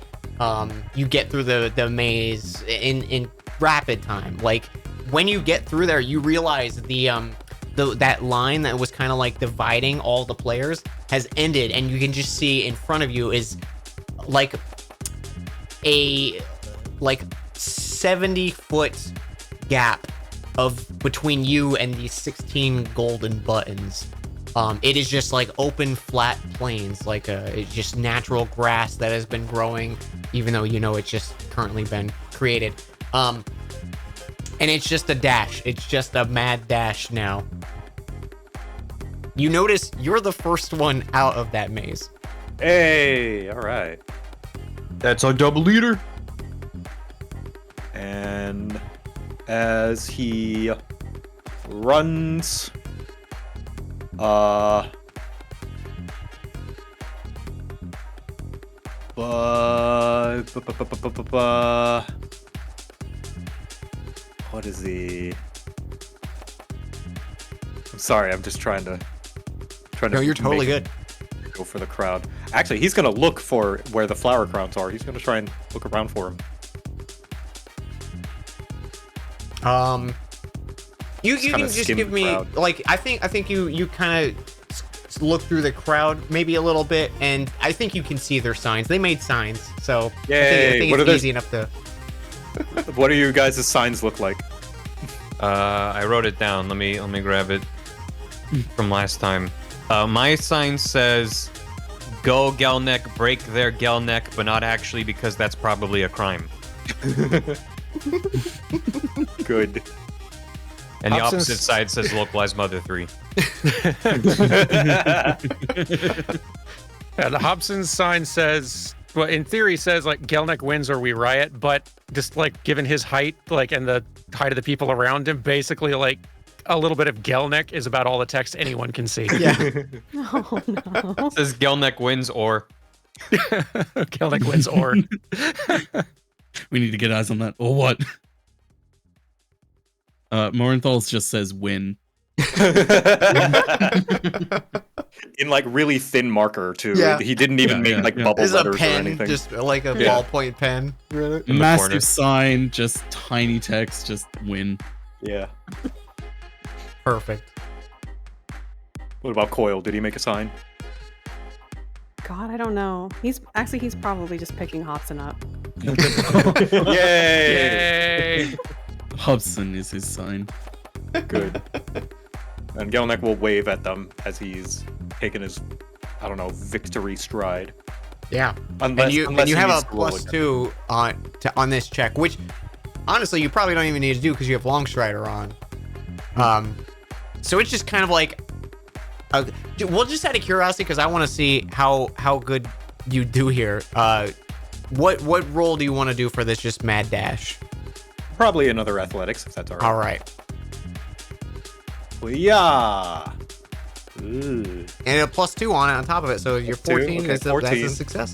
[SPEAKER 1] You get through the maze in rapid time. Like when you get through there, you realize that line that was kind of like dividing all the players has ended, and you can just see in front of you is like a 70-foot gap between you and these 16 golden buttons. It is just like open flat plains, it's just natural grass that has been growing, even though it's just currently been created. And it's just a dash. It's just a mad dash now. You notice you're the first one out of that maze.
[SPEAKER 2] Hey, all right.
[SPEAKER 3] That's our double leader.
[SPEAKER 2] And as he runs What is the? I'm sorry, I'm just trying to.
[SPEAKER 1] No, you're totally
[SPEAKER 2] make
[SPEAKER 1] good.
[SPEAKER 2] it Go for the crowd. Actually, he's gonna look for where the flower crowns are. He's gonna try and look around for him.
[SPEAKER 1] You
[SPEAKER 2] kinda
[SPEAKER 1] can just
[SPEAKER 2] skim
[SPEAKER 1] give
[SPEAKER 2] the
[SPEAKER 1] me
[SPEAKER 2] crowd.
[SPEAKER 1] like I think you kind of look through the crowd maybe a little bit, and I think you can see their signs. They made signs, so I
[SPEAKER 2] Yay!
[SPEAKER 1] think
[SPEAKER 2] What
[SPEAKER 1] it's
[SPEAKER 2] are
[SPEAKER 1] easy enough to.
[SPEAKER 2] What do you guys' signs look like?
[SPEAKER 3] I wrote it down. Let me grab it from last time. My sign says, "Go Gelnek, break their Gelnek," but not actually because that's probably a crime.
[SPEAKER 2] Good.
[SPEAKER 3] And the
[SPEAKER 5] Hobson's-
[SPEAKER 3] opposite side says "Localized Mother 3."
[SPEAKER 5] And Hobson's sign says, well, in theory says like Gelnek wins or we riot, but just like given his height, like and the height of the people around him, basically like a little bit of Gelnek is about all the text anyone can see.
[SPEAKER 1] Yeah.
[SPEAKER 6] Oh no.
[SPEAKER 3] It says Gelnek wins or.
[SPEAKER 5] Gelnek wins or.
[SPEAKER 4] We need to get eyes on that. Or what? Morenthal's just says win.
[SPEAKER 2] In like really thin marker too.
[SPEAKER 1] Yeah.
[SPEAKER 2] He didn't even
[SPEAKER 4] Yeah,
[SPEAKER 2] make
[SPEAKER 4] yeah,
[SPEAKER 2] like
[SPEAKER 4] yeah.
[SPEAKER 2] bubble
[SPEAKER 1] There's a
[SPEAKER 2] letters or
[SPEAKER 1] pen,
[SPEAKER 2] anything.
[SPEAKER 1] just like a
[SPEAKER 2] Yeah.
[SPEAKER 1] ballpoint pen. Really?
[SPEAKER 3] In the
[SPEAKER 4] Massive
[SPEAKER 3] corner.
[SPEAKER 4] sign, just tiny text, just win.
[SPEAKER 2] Yeah.
[SPEAKER 1] Perfect.
[SPEAKER 2] What about Coil? Did he make a sign?
[SPEAKER 6] God, I don't know. He's probably just picking Hobson up.
[SPEAKER 2] Yay!
[SPEAKER 5] Yay!
[SPEAKER 4] Hobson is his sign.
[SPEAKER 2] Good. And Gelnek will wave at them as he's taking his, I don't know, victory stride.
[SPEAKER 1] Yeah.
[SPEAKER 2] Unless,
[SPEAKER 1] And you
[SPEAKER 2] unless he
[SPEAKER 1] have
[SPEAKER 2] needs
[SPEAKER 1] a
[SPEAKER 2] to roll
[SPEAKER 1] +2 on this check, which honestly you probably don't even need to do because you have Longstrider on. So it's just kind of like, well, just out of curiosity, because I want to see how good you do here. What role do you want to do for this? Just mad dash.
[SPEAKER 2] Probably another athletics, if that's all right.
[SPEAKER 1] All right.
[SPEAKER 2] Yeah. Ooh.
[SPEAKER 1] And a +2 on it on top of it, so you're
[SPEAKER 2] +2,
[SPEAKER 1] 14.
[SPEAKER 2] okay,
[SPEAKER 1] That's a
[SPEAKER 2] 14.
[SPEAKER 1] success.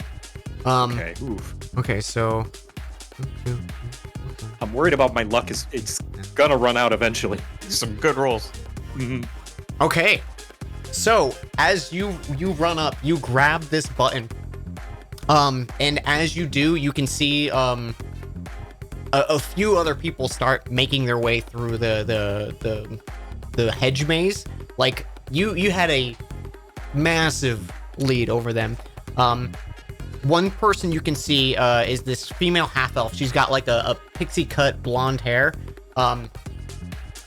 [SPEAKER 2] Okay. Oof.
[SPEAKER 1] Okay, so.
[SPEAKER 2] I'm worried about my luck. It's gonna run out eventually.
[SPEAKER 3] Some good rolls.
[SPEAKER 2] Mhm.
[SPEAKER 1] Okay. So as you run up, you grab this button. And as you do, you can see a few other people start making their way through the hedge maze. Like you had a massive lead over them. One person you can see is this female half elf. She's got like a pixie cut blonde hair.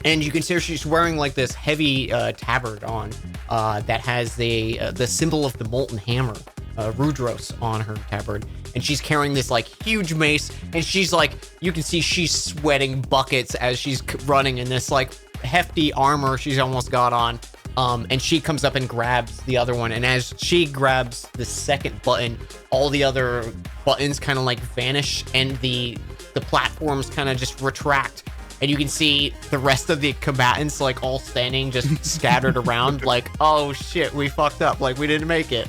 [SPEAKER 1] And you can see her, she's wearing like this heavy tabard on that has the symbol of the molten hammer, Rudros, on her tabard. And she's carrying this like huge mace, and she's like, you can see she's sweating buckets as she's running in this like hefty armor she's almost got on. And she comes up and grabs the other one, and as she grabs the second button, all the other buttons kind of like vanish, and the platforms kind of just retract. And you can see the rest of the combatants like all standing just scattered around like, oh shit, we fucked up, like we didn't make it.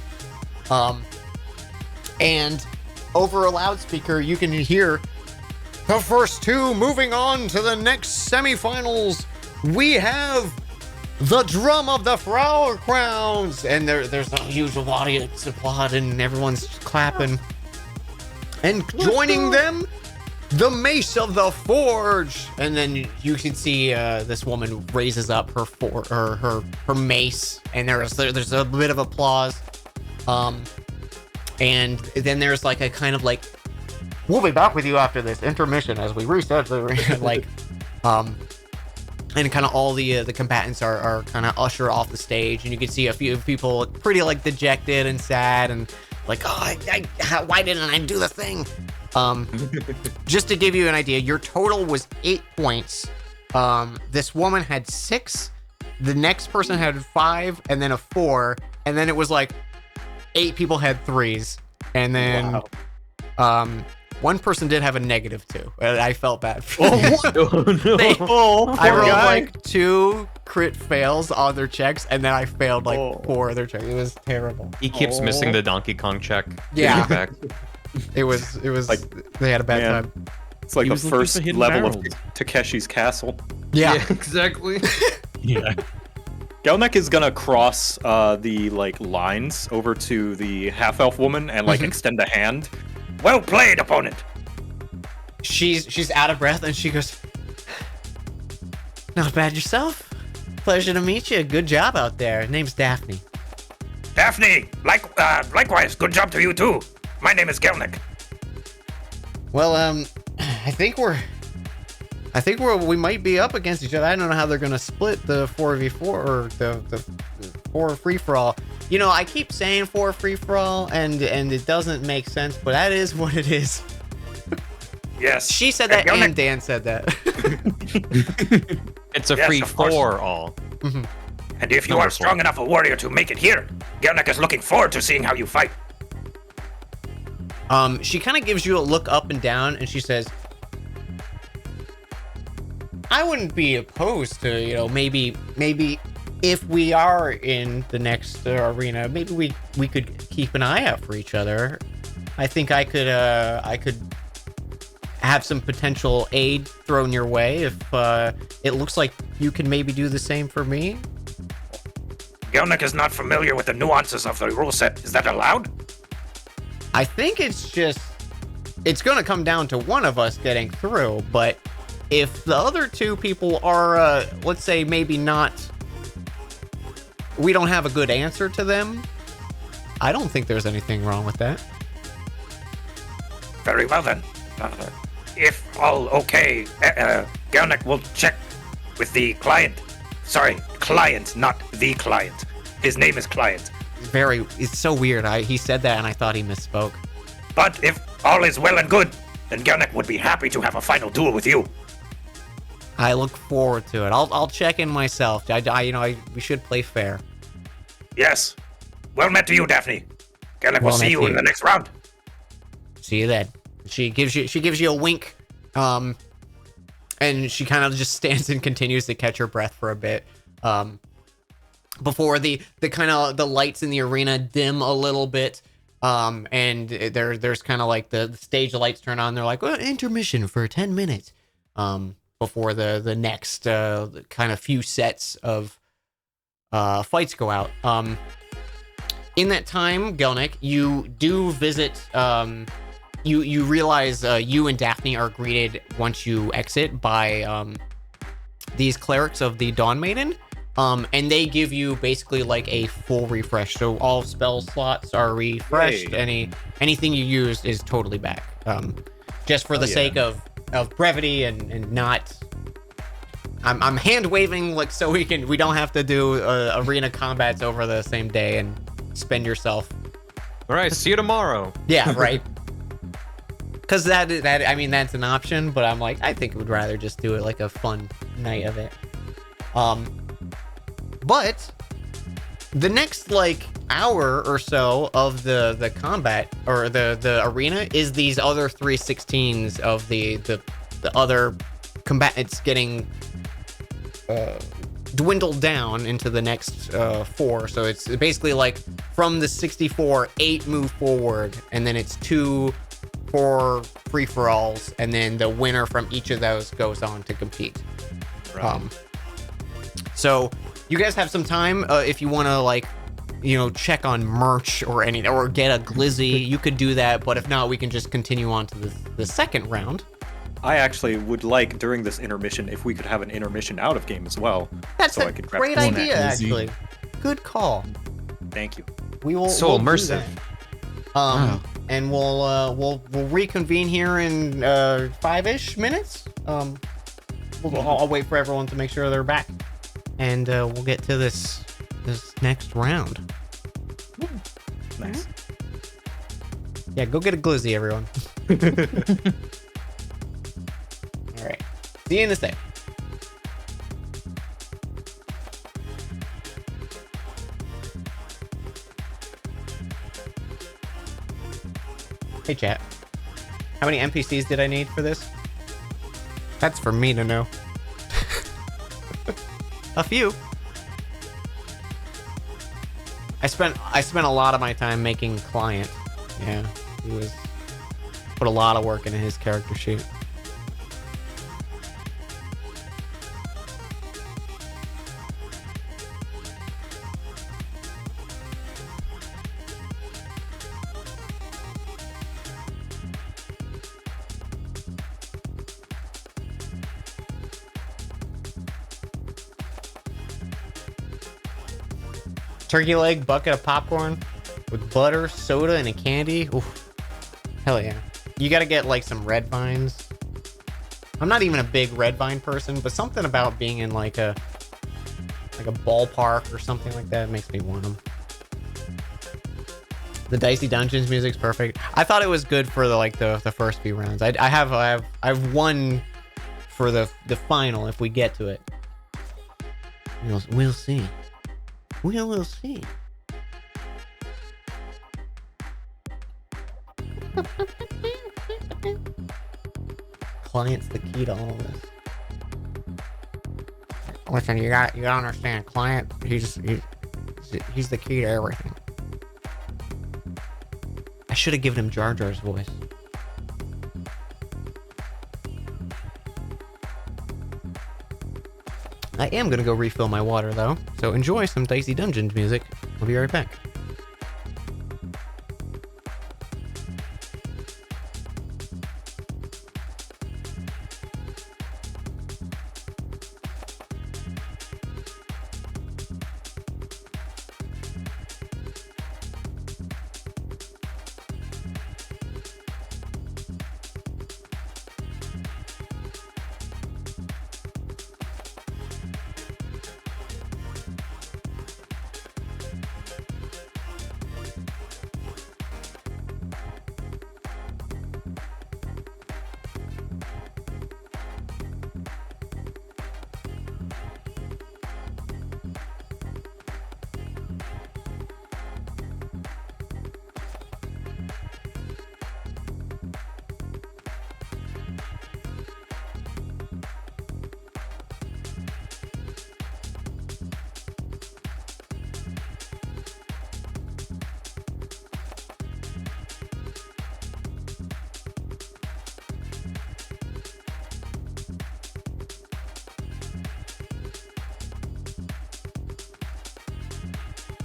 [SPEAKER 1] And over a loudspeaker you can hear the first two moving on to the next semifinals. We have the drum of the Flower Crowns, and there's a huge audience applauding and everyone's clapping. And joining them, the Mace of the Forge. And then you can see this woman raises up her mace, and there's a bit of applause. And then there's like a kind of like, we'll be back with you after this intermission as we reset the like and kind of all the combatants are kind of ushered off the stage, and you can see a few people pretty like dejected and sad and like, oh, why didn't I do the thing? Just to give you an idea, your total was 8 points. This woman had 6, the next person had 5, and then a 4, and then it was like 8 people had 3s, and then
[SPEAKER 2] Wow.
[SPEAKER 1] One person did have a -2, and I felt bad. For
[SPEAKER 3] Oh,
[SPEAKER 1] them.
[SPEAKER 3] no.
[SPEAKER 1] They- I
[SPEAKER 2] poor
[SPEAKER 1] rolled
[SPEAKER 2] guy.
[SPEAKER 1] like 2 crit fails on their checks, and then I failed like
[SPEAKER 2] Oh.
[SPEAKER 1] 4 of their checks. It was terrible.
[SPEAKER 3] He keeps missing the Donkey Kong check.
[SPEAKER 1] Yeah.
[SPEAKER 3] Back.
[SPEAKER 1] It was
[SPEAKER 2] Like,
[SPEAKER 1] they had a bad
[SPEAKER 2] man.
[SPEAKER 1] time.
[SPEAKER 2] It's like
[SPEAKER 4] He
[SPEAKER 2] the
[SPEAKER 4] was looking
[SPEAKER 2] first
[SPEAKER 4] for hidden
[SPEAKER 2] level of
[SPEAKER 4] barrels.
[SPEAKER 2] Takeshi's Castle.
[SPEAKER 1] Yeah.
[SPEAKER 3] exactly.
[SPEAKER 4] Yeah.
[SPEAKER 2] Gelnek is gonna cross the like lines over to the half-elf woman and like
[SPEAKER 1] Mhm.
[SPEAKER 2] extend a hand.
[SPEAKER 7] Well played, opponent.
[SPEAKER 1] She's out of breath and she goes, "Not bad yourself. Pleasure to meet you. Good job out there. Name's Daphne."
[SPEAKER 7] Daphne, likewise, good job to you too. My name is Gelnik.
[SPEAKER 1] Well, I think we might be up against each other. I don't know how they're gonna split the 4v4 or the 4 free for all. You know, I keep saying 4 free for all, and it doesn't make sense, but that is what it is.
[SPEAKER 7] Yes.
[SPEAKER 1] She said that,
[SPEAKER 7] Gelnik-
[SPEAKER 1] and Dan said that.
[SPEAKER 3] It's a
[SPEAKER 7] Yes,
[SPEAKER 3] free
[SPEAKER 7] of course.
[SPEAKER 3] for all.
[SPEAKER 7] And if you
[SPEAKER 3] Number
[SPEAKER 7] are strong
[SPEAKER 3] 4.
[SPEAKER 7] enough a warrior to make it here, Gelnik is looking forward to seeing how you fight.
[SPEAKER 1] She kind of gives you a look up and down, and she says, "I wouldn't be opposed to, you know, maybe if we are in the next arena, maybe we could keep an eye out for each other. I think I could have some potential aid thrown your way if it looks like you can maybe do the same for me."
[SPEAKER 7] Gelnik is not familiar with the nuances of the rule set. Is that allowed?
[SPEAKER 1] I think it's going to come down to one of us getting through, but if the other 2 people are, let's say maybe not, we don't have a good answer to them, I don't think there's anything wrong with that.
[SPEAKER 7] Very well then. If all okay, Gelnik will check with the client. Sorry, client, not the client. His name is Client.
[SPEAKER 1] It's so weird. He said that and I thought he misspoke.
[SPEAKER 7] But if all is well and good, then Gelnik would be happy to have a final duel with you.
[SPEAKER 1] I look forward to it. I'll check in myself. We should play fair.
[SPEAKER 7] Yes. Well met to you, Daphne. Gelnik will
[SPEAKER 1] Well
[SPEAKER 7] see
[SPEAKER 1] met
[SPEAKER 7] you
[SPEAKER 1] to
[SPEAKER 7] in
[SPEAKER 1] you.
[SPEAKER 7] the next round.
[SPEAKER 1] See you then. She gives you a wink, and she kind of just stands and continues to catch her breath for a bit, before the kind of the lights in the arena dim a little bit, and there's kind of like the stage lights turn on. They're like, well, intermission for 10 minutes, before the next kind of few sets of fights go out. In that time, Gelnik, you do visit. You realize you and Daphne are greeted once you exit by these clerics of the Dawn Maiden, and they give you basically like a full refresh. So all spell slots are refreshed.
[SPEAKER 2] Hey.
[SPEAKER 1] Anything you used is totally back. Just for the
[SPEAKER 2] yeah.
[SPEAKER 1] sake of brevity and not. I'm hand waving like so we don't have to do arena combats over the same day and spend yourself.
[SPEAKER 3] All right, see you tomorrow.
[SPEAKER 1] Yeah, right. Because that I mean that's an option, but I'm like I think I would rather just do it like a fun night of it. But the next like hour or so of the combat or the arena is these other 316s of the other combatants getting dwindled down into the next 4. So it's basically like from the 64, 8 move forward, and then it's 2 for free-for-alls, and then the winner from each of those goes on to compete.
[SPEAKER 2] Right.
[SPEAKER 1] So you guys have some time if you want to like, you know, check on merch or anything, or get a glizzy. You could do that, but if not, we can just continue on to the second round.
[SPEAKER 2] I actually would like during this intermission if we could have an intermission out of game as well.
[SPEAKER 1] That's
[SPEAKER 2] So
[SPEAKER 1] a
[SPEAKER 2] I could grab
[SPEAKER 1] great
[SPEAKER 2] one
[SPEAKER 1] idea,
[SPEAKER 4] glizzy.
[SPEAKER 1] actually. Good call.
[SPEAKER 2] Thank you.
[SPEAKER 1] We will
[SPEAKER 3] So
[SPEAKER 1] we'll do
[SPEAKER 3] immersive.
[SPEAKER 1] that. And we'll reconvene here in 5-ish minutes. I'll wait for everyone to make sure they're back, and we'll get to this next round.
[SPEAKER 2] Nice.
[SPEAKER 1] Yeah, go get a glizzy, everyone. All right. See you in a sec. Hey, chat. How many NPCs did I need for this? That's for me to know. A few. I spent a lot of my time making Client. Yeah, he was put a lot of work into his character sheet. Turkey leg, bucket of popcorn with butter, soda, and a candy. Oof. Hell yeah. You gotta get like some red vines. I'm not even a big red vine person, but something about being in like a ballpark or something like that makes me want them. The Dicey Dungeons music's perfect. I thought it was good for the first few rounds. I have one for the final if we get to it. We'll see. We will see. Client's the key to all of this. Listen, you gotta understand, Client, he's the key to everything. I should have given him Jar Jar's voice. I am gonna go refill my water though, so enjoy some Dicey Dungeons music. I'll be right back.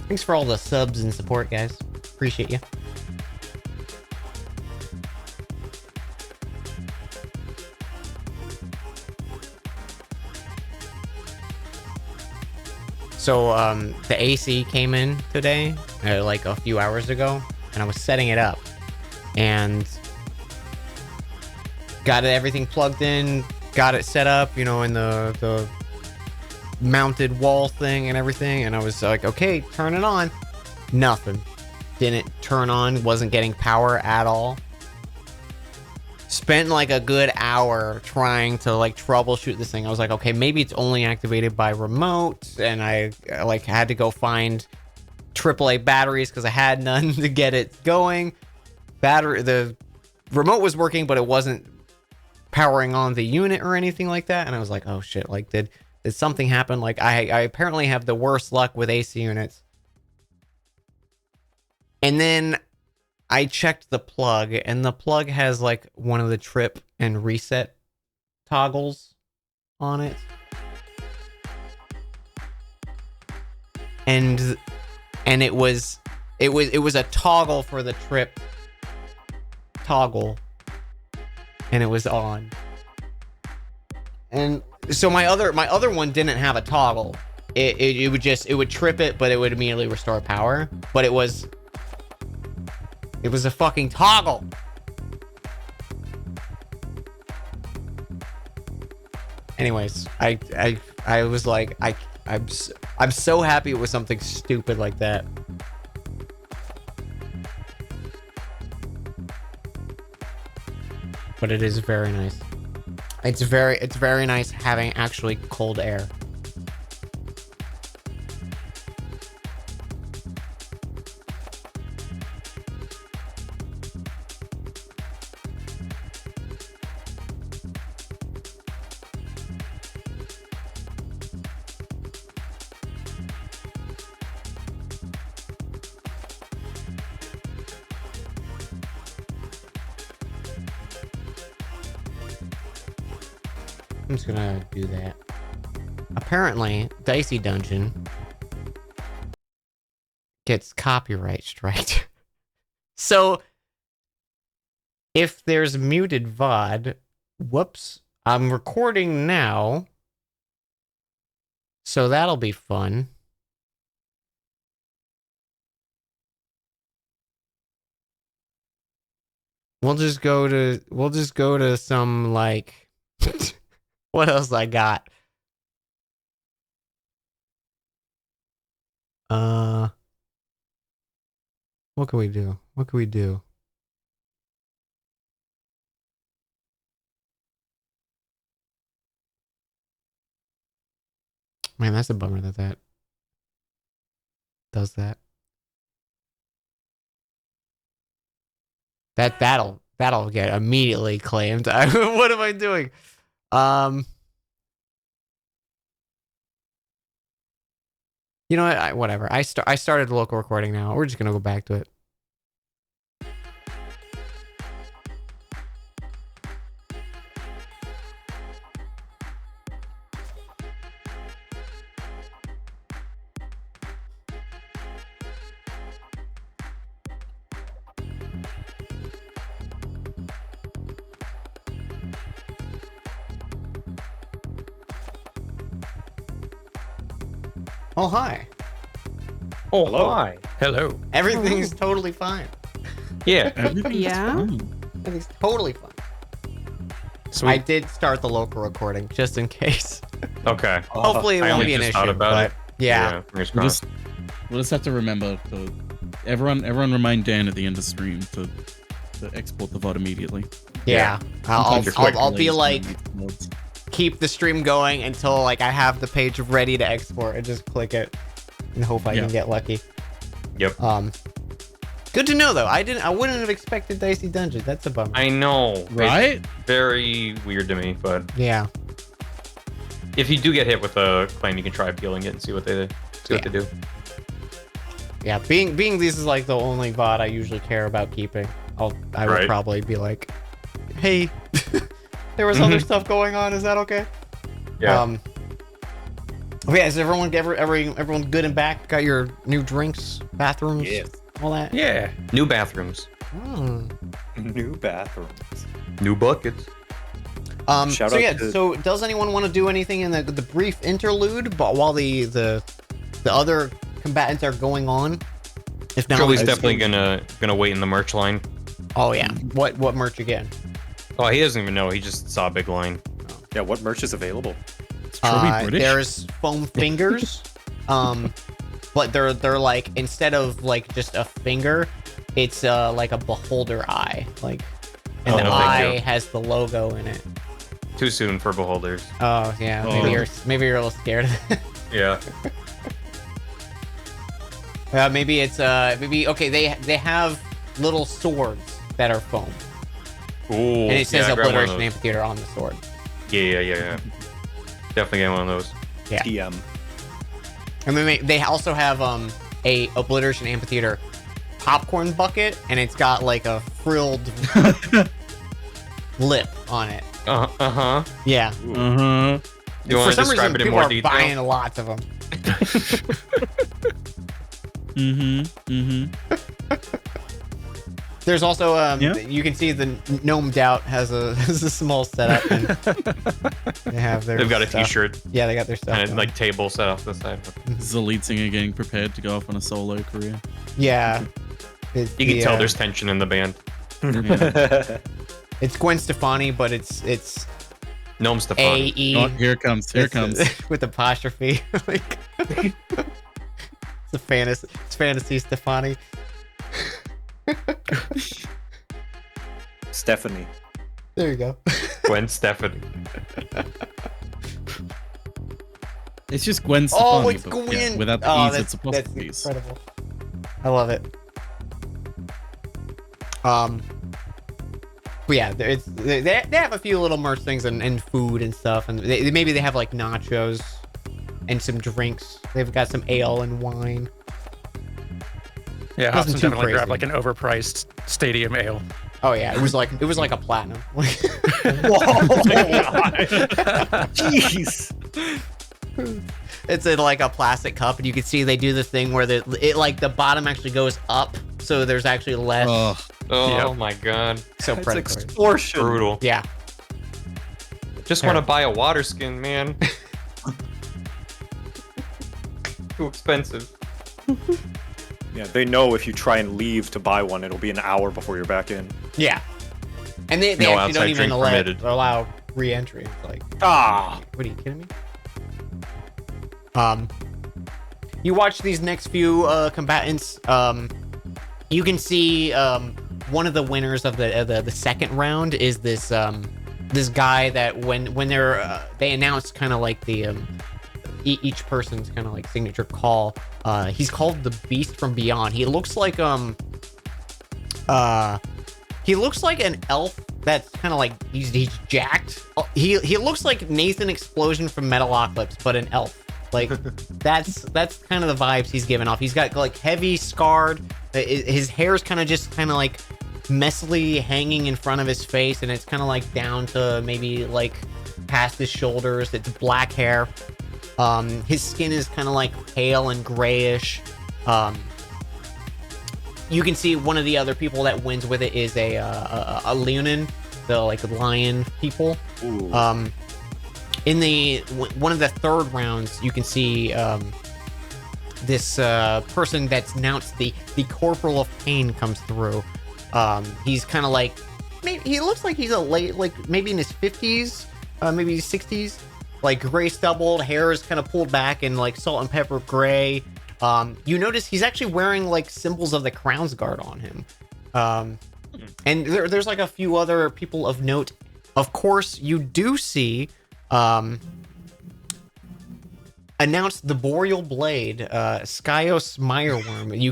[SPEAKER 1] Thanks for all the subs and support, guys. Appreciate you. So, the AC came in today, like a few hours ago, and I was setting it up. And got everything plugged in, got it set up, in the mounted wall thing and everything, and I was like, okay, turn it on. Nothing. Didn't turn on, wasn't getting power at all. Spent like a good hour trying to like troubleshoot this thing. I was like, okay, maybe it's only activated by remote, and I like had to go find AAA batteries because I had none to get it going. The remote was working, but it wasn't powering on the unit or anything like that, and I was like, oh shit, like did something happen? Like I apparently have the worst luck with AC units. And then I checked the plug, and the plug has like one of the trip and reset toggles on it. And it was a toggle for the trip toggle, and it was on. And so my other one didn't have a toggle. It would trip it, but it would immediately restore power. But it was a fucking toggle. Anyways, I was like, I'm so happy it was something stupid like that. But it is very nice. It's very nice having actually cold air. I'm just gonna do that. Apparently, Dicey Dungeon gets copyright striked. So, if there's muted VOD, whoops, I'm recording now. So that'll be fun. We'll just go to some like what else I got? What can we do? What can we do? Man, that's a bummer that does that. That'll get immediately claimed. What am I doing? You know what? Whatever. I started the local recording now. We're just gonna go back to it. Oh, hi.
[SPEAKER 3] Oh,
[SPEAKER 2] Hello.
[SPEAKER 3] hi.
[SPEAKER 5] Hello.
[SPEAKER 1] Everything's totally fine.
[SPEAKER 3] Yeah.
[SPEAKER 4] Everything
[SPEAKER 6] Yeah?
[SPEAKER 4] is fine.
[SPEAKER 1] Everything's totally fine.
[SPEAKER 3] Sweet.
[SPEAKER 1] I did start the local recording just in case.
[SPEAKER 3] Okay.
[SPEAKER 1] Hopefully it
[SPEAKER 3] I
[SPEAKER 1] won't
[SPEAKER 3] only
[SPEAKER 1] be an
[SPEAKER 3] just
[SPEAKER 1] issue.
[SPEAKER 3] thought about
[SPEAKER 1] But
[SPEAKER 3] it.
[SPEAKER 1] yeah.
[SPEAKER 3] Fingers
[SPEAKER 4] We'll
[SPEAKER 3] crossed.
[SPEAKER 4] just have to remember to everyone remind Dan at the end of stream to export the VOD immediately.
[SPEAKER 1] Yeah. I'll
[SPEAKER 4] Sometimes
[SPEAKER 1] I'll be
[SPEAKER 4] delays
[SPEAKER 1] like,
[SPEAKER 4] can be mods.
[SPEAKER 1] keep the stream going until like I have the page ready to export and just click it and hope I
[SPEAKER 4] Yeah.
[SPEAKER 1] can get lucky.
[SPEAKER 3] Yep.
[SPEAKER 1] Good to know though. I wouldn't have expected Dicey Dungeon. That's a bummer.
[SPEAKER 3] I know.
[SPEAKER 4] Right?
[SPEAKER 3] It's very weird to me, but
[SPEAKER 1] Yeah.
[SPEAKER 3] if you do get hit with a claim, you can try appealing it and see what they do.
[SPEAKER 1] Yeah. Being this is like the only VOD I usually care about keeping. I would
[SPEAKER 3] Right.
[SPEAKER 1] probably be like, hey, there was other stuff going on. Is that okay?
[SPEAKER 3] Yeah.
[SPEAKER 1] Okay, is everyone good and back? Got your new drinks, bathrooms,
[SPEAKER 2] Yes.
[SPEAKER 1] all that?
[SPEAKER 5] Yeah.
[SPEAKER 3] New bathrooms.
[SPEAKER 1] Mm.
[SPEAKER 2] New bathrooms.
[SPEAKER 3] New buckets.
[SPEAKER 2] Shout
[SPEAKER 1] So
[SPEAKER 2] out
[SPEAKER 1] yeah,
[SPEAKER 2] to-
[SPEAKER 1] so does anyone want to do anything in the brief interlude, but while the other combatants are going on? If not,
[SPEAKER 3] Joey's
[SPEAKER 2] I
[SPEAKER 3] definitely
[SPEAKER 2] see.
[SPEAKER 3] gonna wait in the merch line.
[SPEAKER 1] oh yeah, what merch again?
[SPEAKER 3] Oh, he doesn't even know. He just saw a big line.
[SPEAKER 2] Yeah, what merch is available?
[SPEAKER 4] It's truly British.
[SPEAKER 1] There's foam fingers, but they're like instead of like just a finger, it's like a beholder eye, like, and
[SPEAKER 3] Oh,
[SPEAKER 1] the
[SPEAKER 3] no, thank
[SPEAKER 1] eye
[SPEAKER 3] you.
[SPEAKER 1] has the logo in it.
[SPEAKER 3] Too soon for beholders.
[SPEAKER 1] Oh yeah,
[SPEAKER 2] Oh.
[SPEAKER 1] maybe you're a little scared of it.
[SPEAKER 3] Yeah.
[SPEAKER 1] Maybe it's okay. They have little swords that are foam,
[SPEAKER 3] Ooh.
[SPEAKER 1] and it says
[SPEAKER 3] yeah, grab one of
[SPEAKER 1] Obliteration
[SPEAKER 3] those.
[SPEAKER 1] Amphitheater on the sword.
[SPEAKER 3] Yeah. Definitely get one of those.
[SPEAKER 1] Yeah.
[SPEAKER 2] TM.
[SPEAKER 1] And then they also have a Obliteration Amphitheater popcorn bucket, and it's got like a frilled lip on it.
[SPEAKER 3] Uh-huh.
[SPEAKER 1] Yeah.
[SPEAKER 4] Uh-huh.
[SPEAKER 3] You want
[SPEAKER 1] For
[SPEAKER 3] to
[SPEAKER 1] some
[SPEAKER 3] describe
[SPEAKER 1] reason,
[SPEAKER 3] it in
[SPEAKER 1] people
[SPEAKER 3] more
[SPEAKER 1] are
[SPEAKER 3] detail?
[SPEAKER 1] buying lots of them. There's also
[SPEAKER 4] Yeah.
[SPEAKER 1] you can see the Gnome Doubt has a small setup. And they have their
[SPEAKER 3] They've got a
[SPEAKER 1] stuff.
[SPEAKER 3] t-shirt
[SPEAKER 1] Yeah, they got their stuff.
[SPEAKER 3] and
[SPEAKER 1] going.
[SPEAKER 3] like table set off the side.
[SPEAKER 4] This is a lead singer getting prepared to go off on a solo career.
[SPEAKER 1] Yeah. It's
[SPEAKER 3] You can
[SPEAKER 1] the,
[SPEAKER 3] tell there's tension in the band.
[SPEAKER 1] it's Gwen Stefani, but it's
[SPEAKER 3] Gnome Stefani.
[SPEAKER 1] A-E.
[SPEAKER 4] Oh, here it comes. Here it
[SPEAKER 1] It's-
[SPEAKER 4] comes.
[SPEAKER 1] with apostrophe. Like, it's fantasy Stefani.
[SPEAKER 2] Stephanie.
[SPEAKER 1] There you go.
[SPEAKER 3] Gwen Stefani.
[SPEAKER 4] It's just Gwen
[SPEAKER 1] Oh,
[SPEAKER 4] Stefani.
[SPEAKER 1] it's
[SPEAKER 4] but, yeah,
[SPEAKER 1] Gwen.
[SPEAKER 4] without the
[SPEAKER 1] oh,
[SPEAKER 4] E's,
[SPEAKER 1] that's
[SPEAKER 4] it's apostrophes.
[SPEAKER 1] incredible. I love it. But yeah, they have a few little merch things and food and stuff, and maybe they have like nachos and some drinks. They've got some ale and wine.
[SPEAKER 5] Yeah,
[SPEAKER 1] Nothing
[SPEAKER 5] Hobson
[SPEAKER 1] too
[SPEAKER 5] definitely
[SPEAKER 1] crazy.
[SPEAKER 5] grabbed like an overpriced stadium ale.
[SPEAKER 1] Oh yeah, it was like a platinum.
[SPEAKER 2] Whoa! Jeez.
[SPEAKER 1] It's in like a plastic cup, and you can see they do the thing where it like the bottom actually goes up, so there's actually less.
[SPEAKER 3] Oh my god.
[SPEAKER 1] So
[SPEAKER 2] It's
[SPEAKER 1] predatory.
[SPEAKER 2] extortion.
[SPEAKER 3] Brutal.
[SPEAKER 1] Yeah.
[SPEAKER 3] Just want to buy a water skin, man. Too expensive.
[SPEAKER 2] Yeah, they know if you try and leave to buy one, it'll be an hour before you're back in.
[SPEAKER 1] Yeah. And they
[SPEAKER 3] No
[SPEAKER 1] actually
[SPEAKER 3] outside
[SPEAKER 1] don't even
[SPEAKER 3] drink permitted.
[SPEAKER 1] allow re-entry. It's like,
[SPEAKER 2] Ah!
[SPEAKER 1] what are you kidding me? You watch these next few combatants. You can see one of the winners of the second round is this this guy that when they announce kind of like the each person's kind of like signature call. He's called the Beast from Beyond. He looks like an elf that's kind of like he's jacked. He looks like Nathan Explosion from Metalocalypse, but an elf. Like that's kind of the vibes he's giving off. He's got like heavy scarred. His hair's kind of like messily hanging in front of his face, and it's kind of like down to maybe like past his shoulders. It's black hair. His skin is kind of like pale and grayish. You can see one of the other people that wins with it is a Leonin, the like lion people.
[SPEAKER 2] Ooh.
[SPEAKER 1] In the one of the third rounds, you can see this person that's announced the Corporal of Pain comes through. He's kind of like he looks like he's a late, like maybe in his 50s, maybe his 60s. Like gray stubbled, hair is kind of pulled back and like salt and pepper gray. You notice he's actually wearing like symbols of the Crown's Guard on him. And there's like a few other people of note. Of course, you do see announced the Boreal Blade, Skyos Mireworm. You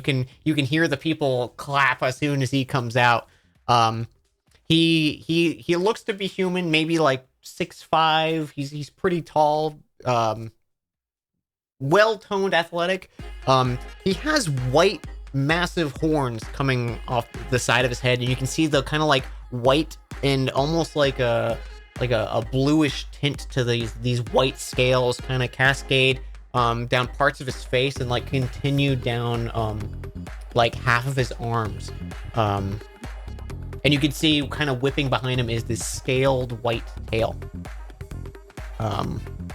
[SPEAKER 1] can hear the people clap as soon as he comes out. He looks to be human, maybe like 6'5". He's pretty tall, well-toned, athletic. He has white, massive horns coming off the side of his head, and you can see the kind of like white and almost like a bluish tint to these white scales kind of cascade down parts of his face and like continue down like half of his arms. And you can see kind of whipping behind him is this scaled white tail.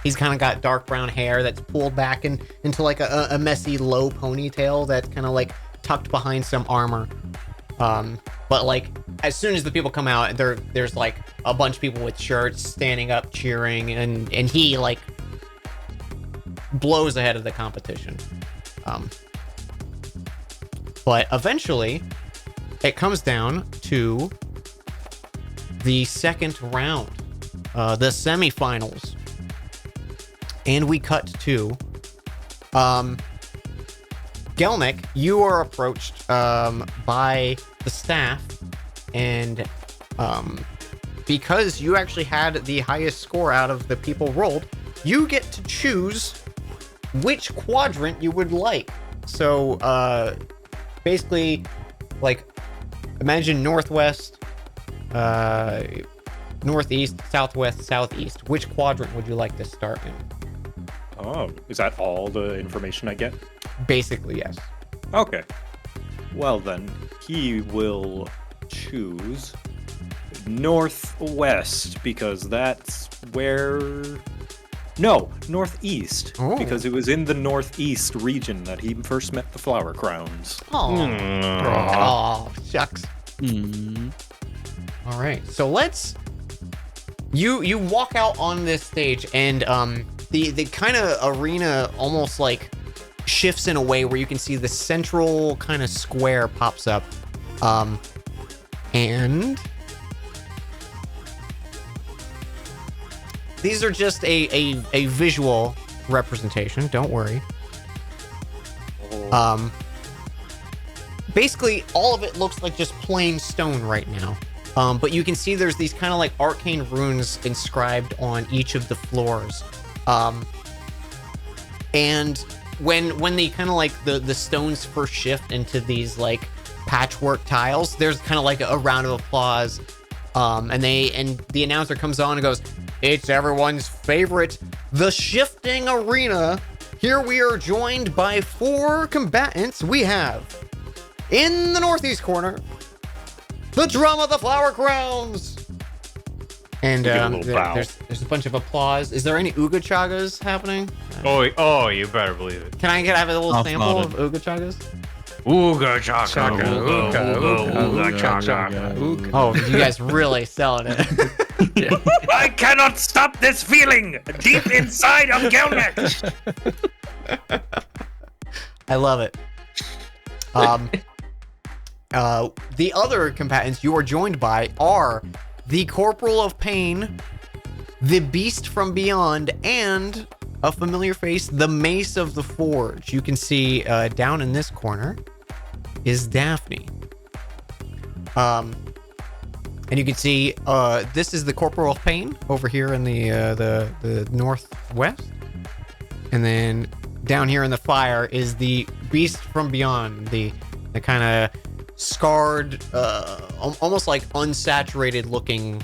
[SPEAKER 1] He's kind of got dark brown hair that's pulled back into like a messy low ponytail that's kind of like tucked behind some armor. But like as soon as the people come out, there's like a bunch of people with shirts standing up cheering, and he like blows ahead of the competition. But eventually it comes down to the second round, the semifinals, and we cut to Gelnick. You are approached by the staff, and because you actually had the highest score out of the people rolled, you get to choose which quadrant you would like. So basically, like, imagine northwest, northeast, southwest, southeast. Which quadrant would you like to start in?
[SPEAKER 2] Oh, is that all the information I get?
[SPEAKER 1] Basically, yes.
[SPEAKER 2] Okay. Well then, he will choose northwest because that's where... No, northeast,
[SPEAKER 1] Oh.
[SPEAKER 2] because it was in the northeast region that he first met the Flower Crowns.
[SPEAKER 1] Oh, shucks.
[SPEAKER 4] Hmm.
[SPEAKER 1] All right, so let's. You walk out on this stage, and the kind of arena almost like shifts in a way where you can see the central kind of square pops up, and these are just a visual representation. Don't worry. Basically, all of it looks like just plain stone right now. But you can see there's these kind of like arcane runes inscribed on each of the floors. And when they kind of like the stones first shift into these like patchwork tiles. There's kind of like a round of applause. And the announcer comes on and goes, "It's everyone's favorite, the shifting arena. Here we are joined by 4 combatants. We have, in the northeast corner, the drum of the Flower Crowns." And there's a bunch of applause. Is there any Ooga Chagas happening?
[SPEAKER 3] Oh, you better believe it.
[SPEAKER 1] Can I have a little
[SPEAKER 4] I'll
[SPEAKER 1] sample
[SPEAKER 4] start
[SPEAKER 1] of Ooga Chagas?
[SPEAKER 3] Ooga chaka,
[SPEAKER 5] Chaka, ooga, ooga,
[SPEAKER 3] chaka.
[SPEAKER 5] ooga.
[SPEAKER 1] Oh, you guys really selling it.
[SPEAKER 7] I cannot stop this feeling deep inside of Gelnek.
[SPEAKER 1] I love it. The other combatants you are joined by are the Corporal of Pain, the Beast from Beyond, and a familiar face, the Mace of the Forge. You can see down in this corner is Daphne. And you can see this is the Corporal of Pain over here in the northwest. And then down here in the fire is the Beast from Beyond, the kind of scarred, almost like unsaturated looking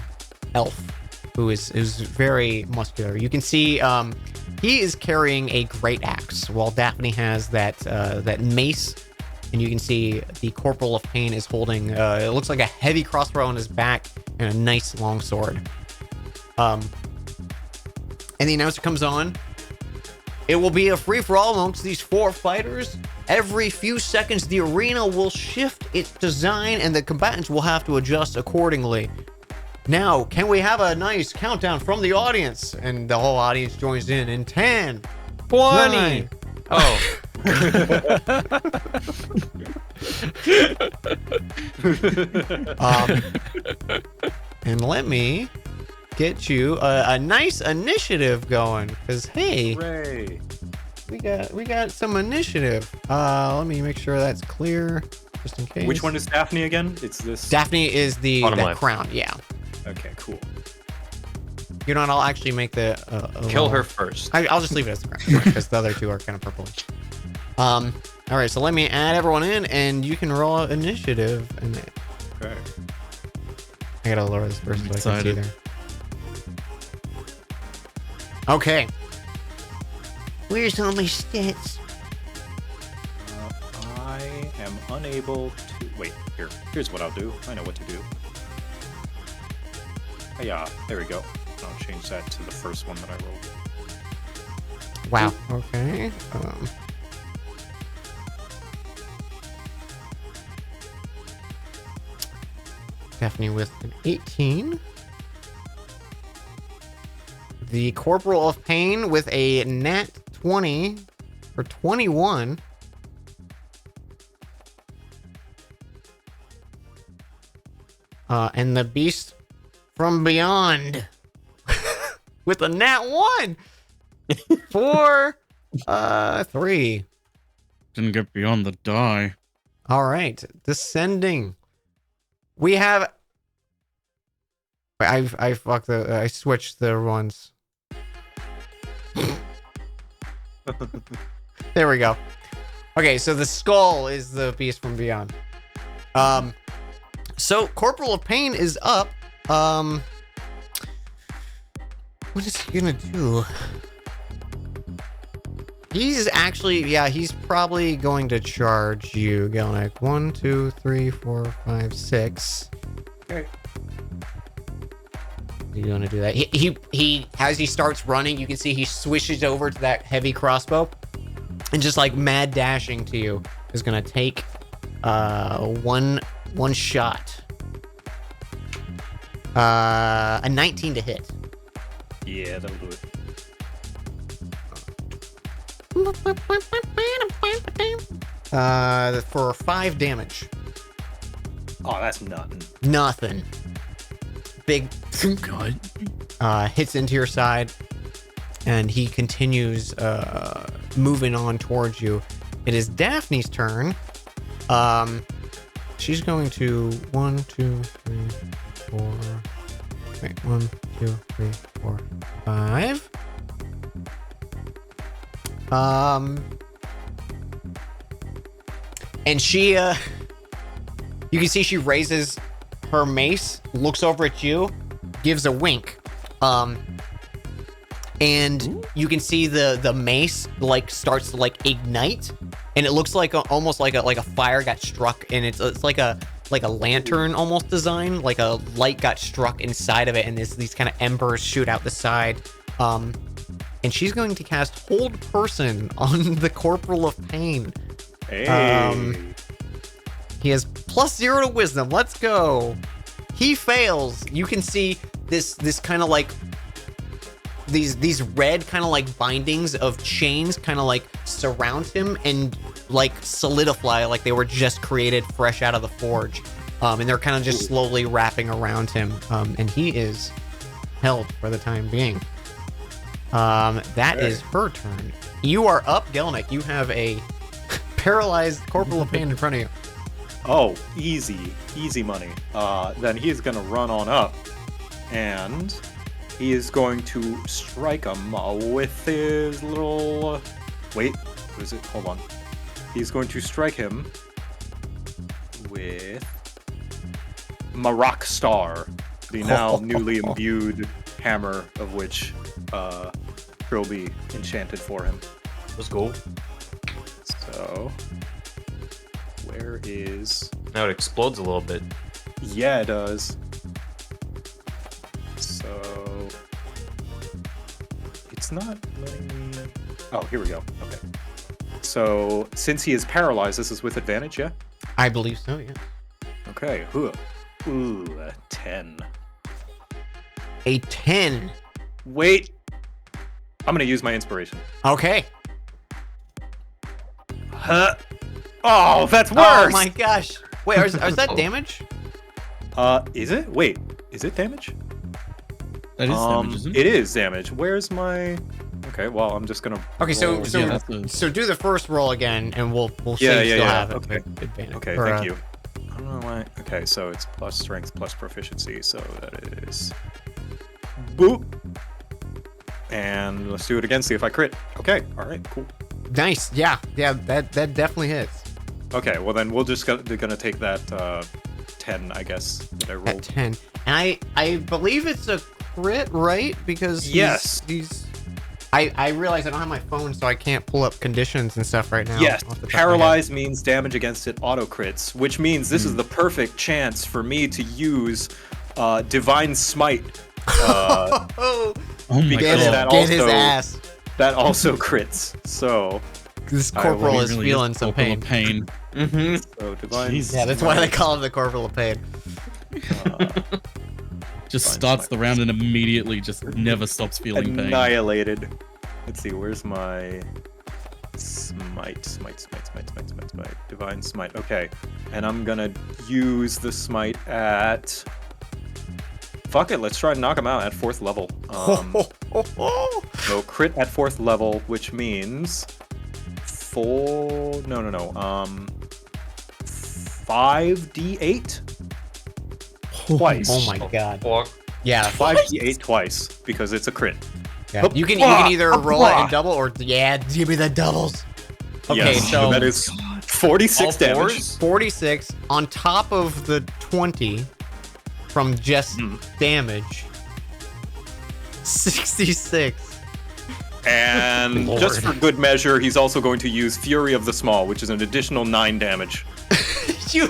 [SPEAKER 1] elf who is very muscular. You can see he is carrying a great axe while Daphne has that mace, and you can see the Corporal of Pain is holding it looks like a heavy crossbow on his back and a nice long sword. And the announcer comes on. It will be a free-for-all amongst these 4 fighters. Every few seconds, the arena will shift its design and the combatants will have to adjust accordingly. Now, can we have a nice countdown from the audience? And the whole audience joins in 10,
[SPEAKER 3] 20.
[SPEAKER 1] 9.
[SPEAKER 3] Oh.
[SPEAKER 1] And let me get you a nice initiative going, because hey,
[SPEAKER 2] Hooray.
[SPEAKER 1] we got some initiative. Let me make sure that's clear, just in case.
[SPEAKER 2] Which one is Daphne again? It's this.
[SPEAKER 1] Daphne is the
[SPEAKER 3] Bottom
[SPEAKER 1] that
[SPEAKER 3] left.
[SPEAKER 1] crown. Yeah.
[SPEAKER 2] Okay, cool.
[SPEAKER 1] You know what? I'll actually make the
[SPEAKER 3] Kill her first.
[SPEAKER 1] I'll just leave it as the crown because the other 2 are kind of purplish. All right, so let me add everyone in, and you can roll initiative. And
[SPEAKER 2] Okay.
[SPEAKER 1] I gotta lower this first so I can see
[SPEAKER 4] excited.
[SPEAKER 1] there. Okay. Where's all my stats?
[SPEAKER 2] I am unable to. Wait, here's what I'll do. I know what to do. Oh, yeah, there we go. I'll change that to the first one that I rolled.
[SPEAKER 1] Wow. Okay. Daphne with an 18. The Corporal of Pain with a nat 20 for 21. And the Beast from Beyond with a nat 1 for 3.
[SPEAKER 4] Didn't get beyond the die.
[SPEAKER 1] All right, descending. We have. I fucked the. I switched the ones. There we go. Okay, so the skull is the Beast from Beyond. So Corporal of Pain is up. What is he gonna do? He's actually, he's probably going to charge you, Gelnek. 1, 2, 3, 4, 5, 6.
[SPEAKER 2] Okay.
[SPEAKER 1] You gonna do that? He as he starts running, you can see he swishes over to that heavy crossbow, and just like mad dashing to you is gonna take one shot. A 19 to hit.
[SPEAKER 2] Yeah, that'll do it.
[SPEAKER 1] For 5 damage.
[SPEAKER 2] Oh, that's nothing.
[SPEAKER 1] Nothing. Big
[SPEAKER 4] God.
[SPEAKER 1] hits into your side, and he continues moving on towards you. It is Daphne's turn. She's going to 1, 2, 3, 4. Wait, 1, 2, 3, 4, 5. And she You can see she raises her mace, looks over at you, gives a wink. And you can see the mace like starts to like ignite, and it looks like almost like a fire got struck, and it's like a lantern almost design, like a light got struck inside of it, and these kind of embers shoot out the side. And she's going to cast Hold Person on the Corporal of Pain.
[SPEAKER 2] Hey.
[SPEAKER 1] He has +0 to Wisdom. Let's go. He fails. You can see this kind of like these red kind of like bindings of chains kind of like surround him and like solidify like they were just created fresh out of the forge. And they're kind of just slowly wrapping around him. And he is held for the time being. That is her turn. You are up, Gelnick. You have a paralyzed Corporal of Pain in front of you.
[SPEAKER 2] Oh, easy money. Then he's gonna run on up, and he is going to strike him with his little. Wait, what is it? Hold on. He's going to strike him with Marak Star, the now newly imbued hammer of which Trilby enchanted for him.
[SPEAKER 3] Let's go.
[SPEAKER 2] So, where is?
[SPEAKER 3] Now it explodes a little bit.
[SPEAKER 2] Yeah, it does. So, it's not letting me. Oh, here we go. Okay. So, since he is paralyzed, this is with advantage, yeah?
[SPEAKER 1] I believe so, yeah.
[SPEAKER 2] Okay. Ooh, a 10.
[SPEAKER 1] A 10.
[SPEAKER 2] Wait. I'm gonna use my inspiration.
[SPEAKER 1] Okay.
[SPEAKER 2] Huh? Oh, that's worse.
[SPEAKER 1] Oh my gosh. Wait, is that damage?
[SPEAKER 2] Is it? Wait, is it damage?
[SPEAKER 4] That is damage, isn't
[SPEAKER 2] It is damage. Where's my? Okay, well, I'm just gonna.
[SPEAKER 1] Okay, so
[SPEAKER 2] roll.
[SPEAKER 1] so
[SPEAKER 4] Yeah, that's a-
[SPEAKER 1] so do the first roll again, and we'll see
[SPEAKER 2] Yeah,
[SPEAKER 1] you
[SPEAKER 2] yeah,
[SPEAKER 1] still
[SPEAKER 2] yeah.
[SPEAKER 1] have it.
[SPEAKER 2] Okay.
[SPEAKER 1] Advantage.
[SPEAKER 2] Okay,
[SPEAKER 1] Or,
[SPEAKER 2] thank you. I don't know why. Okay, so it's plus strength plus proficiency, so that is. Boop. And let's do it again, see if I crit. Okay, alright, cool.
[SPEAKER 1] Nice. Yeah, that definitely hits.
[SPEAKER 2] Okay, well then we'll just gonna take that 10, I guess, that I
[SPEAKER 1] At
[SPEAKER 2] rolled.
[SPEAKER 1] 10. And I believe it's a crit, right? Because
[SPEAKER 2] Yes.
[SPEAKER 1] I realize I don't have my phone, so I can't pull up conditions and stuff right now.
[SPEAKER 2] Yes,
[SPEAKER 1] off the top of my head.
[SPEAKER 2] paralyzed means damage against it auto crits, which means this is the perfect chance for me to use Divine Smite.
[SPEAKER 1] Oh,
[SPEAKER 4] Oh my
[SPEAKER 1] get
[SPEAKER 2] Because
[SPEAKER 1] him.
[SPEAKER 2] that
[SPEAKER 1] Get his
[SPEAKER 2] also-
[SPEAKER 1] ass.
[SPEAKER 2] That also crits. So,
[SPEAKER 1] This
[SPEAKER 2] All right, well,
[SPEAKER 1] corporal
[SPEAKER 2] he
[SPEAKER 1] is
[SPEAKER 4] Really
[SPEAKER 1] feeling
[SPEAKER 4] is
[SPEAKER 1] some
[SPEAKER 4] Corporal of
[SPEAKER 1] pain.
[SPEAKER 3] Mm-hmm.
[SPEAKER 2] so Divine.
[SPEAKER 4] Jesus.
[SPEAKER 1] Yeah, that's why they call him the corporal of pain.
[SPEAKER 4] Just
[SPEAKER 2] Fine,
[SPEAKER 4] starts
[SPEAKER 2] fine.
[SPEAKER 4] the round and immediately just never stops feeling pain.
[SPEAKER 2] Annihilated. Let's see, where's my smite? Divine Smite. Okay. And I'm gonna use the smite at. Fuck it, let's try and knock him out at 4th level. So crit at 4th level, which means 5d8 twice.
[SPEAKER 1] Oh my god.
[SPEAKER 3] Fuck.
[SPEAKER 1] Yeah.
[SPEAKER 2] 5d8 twice because it's a crit.
[SPEAKER 1] Yeah. You can either roll it and double or give me the doubles. Okay,
[SPEAKER 2] Yes,
[SPEAKER 1] so
[SPEAKER 2] that is 46
[SPEAKER 3] All
[SPEAKER 2] damage.
[SPEAKER 3] fours?
[SPEAKER 1] 46 on top of the 20 from just damage. 66.
[SPEAKER 2] And
[SPEAKER 5] Lord.
[SPEAKER 2] just for good measure, he's also going to use Fury of the Small, which is an additional 9 damage.
[SPEAKER 1] you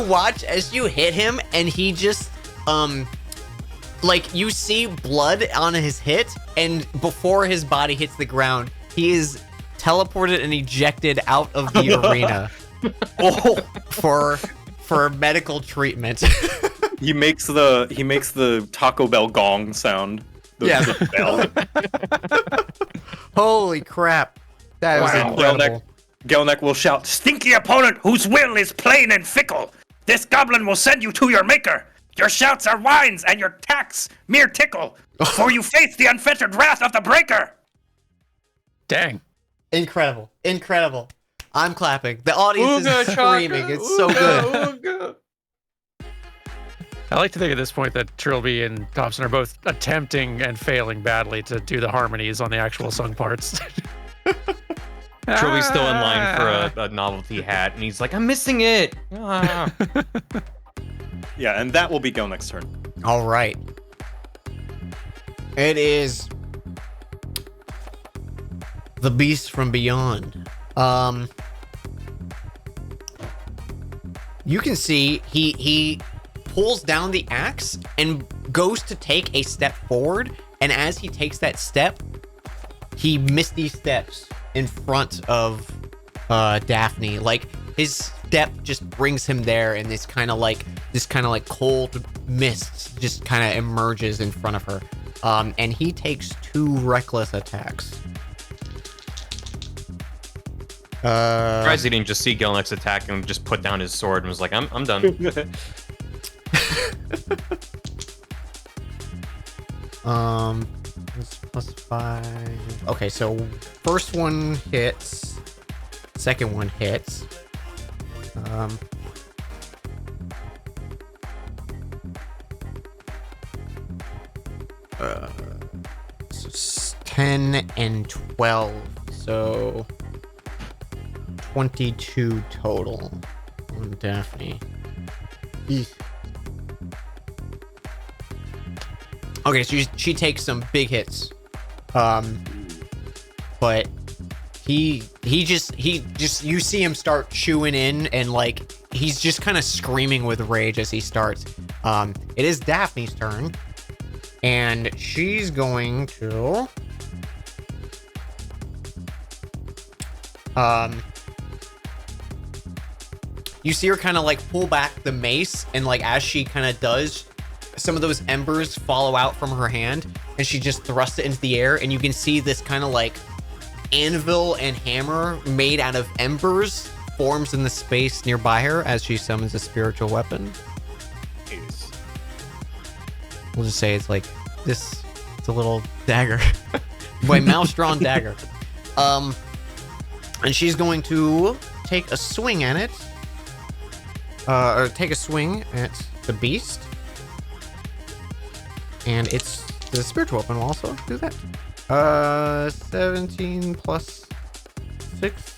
[SPEAKER 1] watch as you hit him and he just like you see blood on his hit, and before his body hits the ground, he is teleported and ejected out of the arena for medical treatment.
[SPEAKER 2] He makes the Taco Bell gong sound. The bell.
[SPEAKER 1] Holy crap. That was
[SPEAKER 2] Wow.
[SPEAKER 1] incredible.
[SPEAKER 2] Gelneck will shout,
[SPEAKER 7] Stinky opponent whose will is plain and fickle. This goblin will send you to your maker. Your shouts are whines and your tacks mere tickle. For you face the unfettered wrath of the breaker.
[SPEAKER 5] Dang.
[SPEAKER 1] Incredible. Incredible. I'm clapping. The audience is screaming. It's so good.
[SPEAKER 5] I like to think at this point that Trilby and Thompson are both attempting and failing badly to do the harmonies on the actual sung parts.
[SPEAKER 3] Trilby's still in line for a novelty hat, and he's like, I'm missing it. Ah.
[SPEAKER 2] Yeah, and that will be Gelnick's turn.
[SPEAKER 1] All right. It is the beast from beyond. You can see he pulls down the axe and goes to take a step forward, and as he takes that step, he misty steps in front of Daphne. Like his step just brings him there, and this kind of like cold mist just kind of emerges in front of her. And he takes 2 reckless attacks.
[SPEAKER 3] Surprised he didn't just see Gelnick's attack and just put down his sword and was like, I'm done.
[SPEAKER 1] It's +5. Okay, so first one hits, second one hits. So 10 and 12, so 22 total on Daphne. Eesh. Okay, so she takes some big hits, but he just you see him start chewing in, and like he's just kind of screaming with rage as he starts. It is Daphne's turn, and she's going to you see her kind of like pull back the mace, and like as she kind of does, some of those embers follow out from her hand, and she just thrusts it into the air, and you can see this kind of like anvil and hammer made out of embers forms in the space nearby her as she summons a spiritual weapon.
[SPEAKER 2] Nice.
[SPEAKER 1] We'll just say it's like this. It's a little dagger, my mouse-drawn dagger. And she's going to take a swing at it, or take a swing at the beast. And it's the spiritual weapon will also do that. 17 plus 6.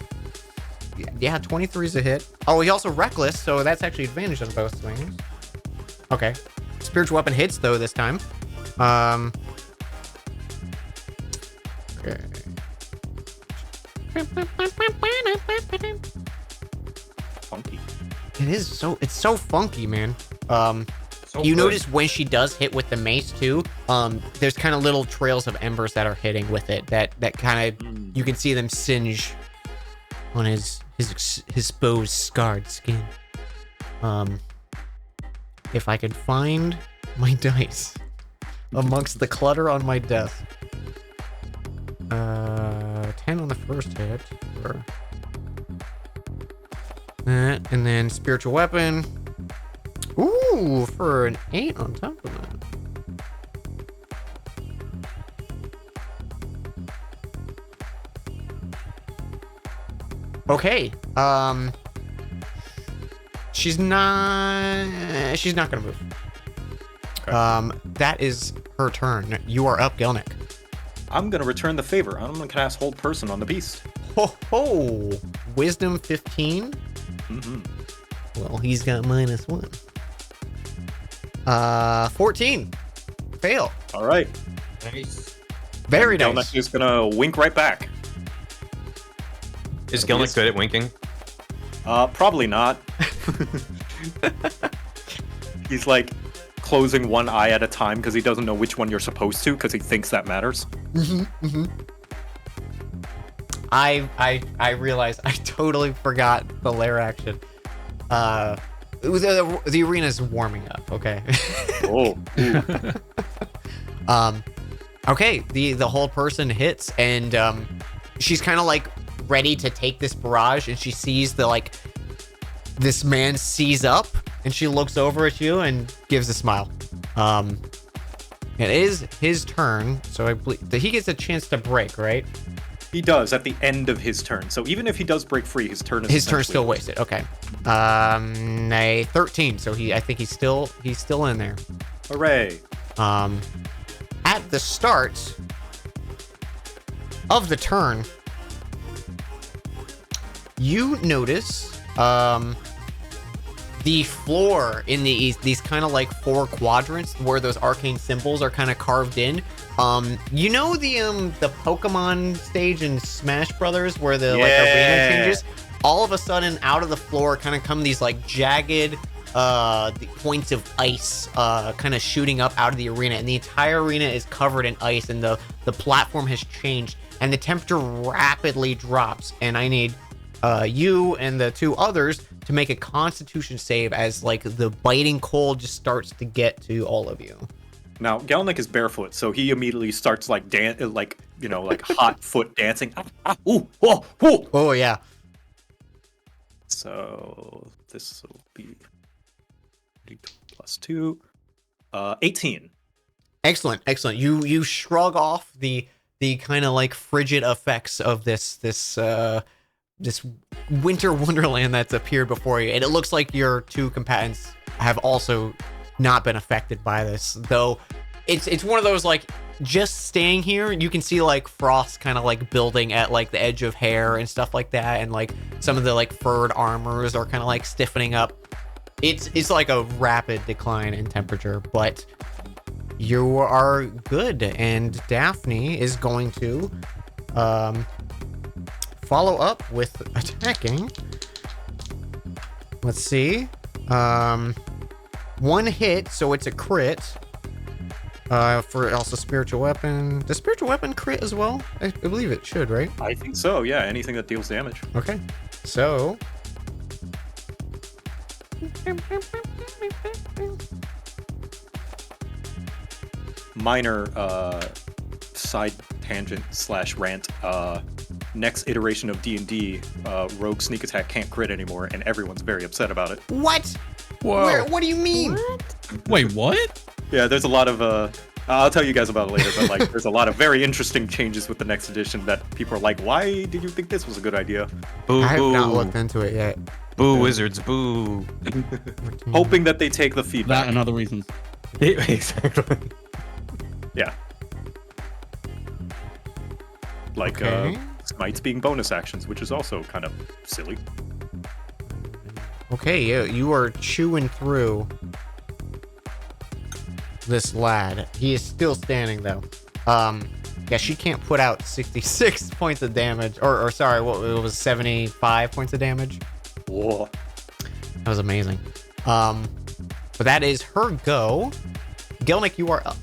[SPEAKER 1] Yeah, 23 is a hit. Oh, he also reckless, so that's actually advantage on both swings. Okay. Spiritual weapon hits though this time. Okay.
[SPEAKER 2] Funky.
[SPEAKER 1] It's so funky, man.
[SPEAKER 2] So
[SPEAKER 1] You
[SPEAKER 2] good.
[SPEAKER 1] notice when she does hit with the mace too, there's kind of little trails of embers that are hitting with it that kind of you can see them singe on his exposed, scarred skin. If I could find my dice amongst the clutter on my desk. 10 on the first hit. Or that, and then spiritual weapon. Ooh, for an 8 on top of that. Okay. She's not gonna move.
[SPEAKER 2] Okay.
[SPEAKER 1] That is her turn. You are up, Gelnick.
[SPEAKER 2] I'm gonna return the favor. I'm gonna cast Hold Person on the beast.
[SPEAKER 1] Ho ho! Wisdom 15.
[SPEAKER 2] Mm-hmm.
[SPEAKER 1] Well, he's got -1. 14. Fail.
[SPEAKER 2] All right.
[SPEAKER 3] Nice.
[SPEAKER 1] Very
[SPEAKER 2] Gelnick
[SPEAKER 1] nice.
[SPEAKER 2] is gonna wink right back.
[SPEAKER 3] Is Gelnick good at winking?
[SPEAKER 2] Probably not. He's like closing one eye at a time because he doesn't know which one you're supposed to because he thinks that matters.
[SPEAKER 1] I realized I totally forgot the lair action. The arena's warming up. Okay.
[SPEAKER 2] Oh.
[SPEAKER 1] Okay. The whole person hits, and she's kind of like ready to take this barrage, and she sees this man seize up, and she looks over at you and gives a smile. It is his turn, so I believe that he gets a chance to break, right?
[SPEAKER 2] He does at the end of his turn. So even if he does break free, his turn is
[SPEAKER 1] His turn's
[SPEAKER 2] essentially
[SPEAKER 1] still wasted. Okay. A 13. So I think he's still in there.
[SPEAKER 2] Hooray!
[SPEAKER 1] At the start of the turn, you notice the floor in these kind of like 4 quadrants where those arcane symbols are kind of carved in. You know the Pokemon stage in Smash Brothers where the like arena changes? All of a sudden, out of the floor kind of come these like jagged the points of ice kind of shooting up out of the arena, and the entire arena is covered in ice, and the platform has changed, and the temperature rapidly drops. And I need you and the 2 others to make a Constitution save as like the biting cold just starts to get to all of you.
[SPEAKER 2] Now, Gelnick is barefoot, so he immediately starts like hot foot dancing. Ooh, whoa, whoa.
[SPEAKER 1] Oh yeah.
[SPEAKER 2] So this will be +2, 18.
[SPEAKER 1] Excellent. You shrug off the kind of like frigid effects of this winter wonderland that's appeared before you, and it looks like your 2 combatants have also not been affected by this, though. It's one of those like just staying here, you can see like frost kind of like building at like the edge of hair and stuff like that, and like some of the like furred armors are kind of like stiffening up. It's like a rapid decline in temperature, but you are good, and Daphne is going to follow up with attacking. Let's see. 1 hit, so it's a crit. For also spiritual weapon. Does spiritual weapon crit as well? I believe it should, right?
[SPEAKER 2] I think so, yeah. Anything that deals damage.
[SPEAKER 1] Okay. So
[SPEAKER 2] minor side tangent / rant. Next iteration of D&D, rogue sneak attack can't crit anymore, and everyone's very upset about it.
[SPEAKER 1] what?
[SPEAKER 5] Whoa.
[SPEAKER 1] What do you mean?
[SPEAKER 4] Wait, what?
[SPEAKER 2] Yeah, there's a lot of I'll tell you guys about it later, but like there's a lot of very interesting changes with the next edition that people are like, why did you think this was a good idea?
[SPEAKER 3] Boo,
[SPEAKER 1] I have
[SPEAKER 3] boo.
[SPEAKER 1] not looked into it yet.
[SPEAKER 3] Boo, wizards, boo.
[SPEAKER 2] Hoping that they take the
[SPEAKER 4] That
[SPEAKER 2] feedback.
[SPEAKER 4] and other reasons.
[SPEAKER 3] Exactly.
[SPEAKER 2] Yeah. Like
[SPEAKER 1] Okay.
[SPEAKER 2] smites being bonus actions, which is also kind of silly.
[SPEAKER 1] Okay, you are chewing through this lad. He is still standing though. Yeah, she can't put out 66 points of damage, or sorry, what it was 75 points of damage.
[SPEAKER 2] Whoa.
[SPEAKER 1] That was amazing. But that is her go. Gelnick, you are up.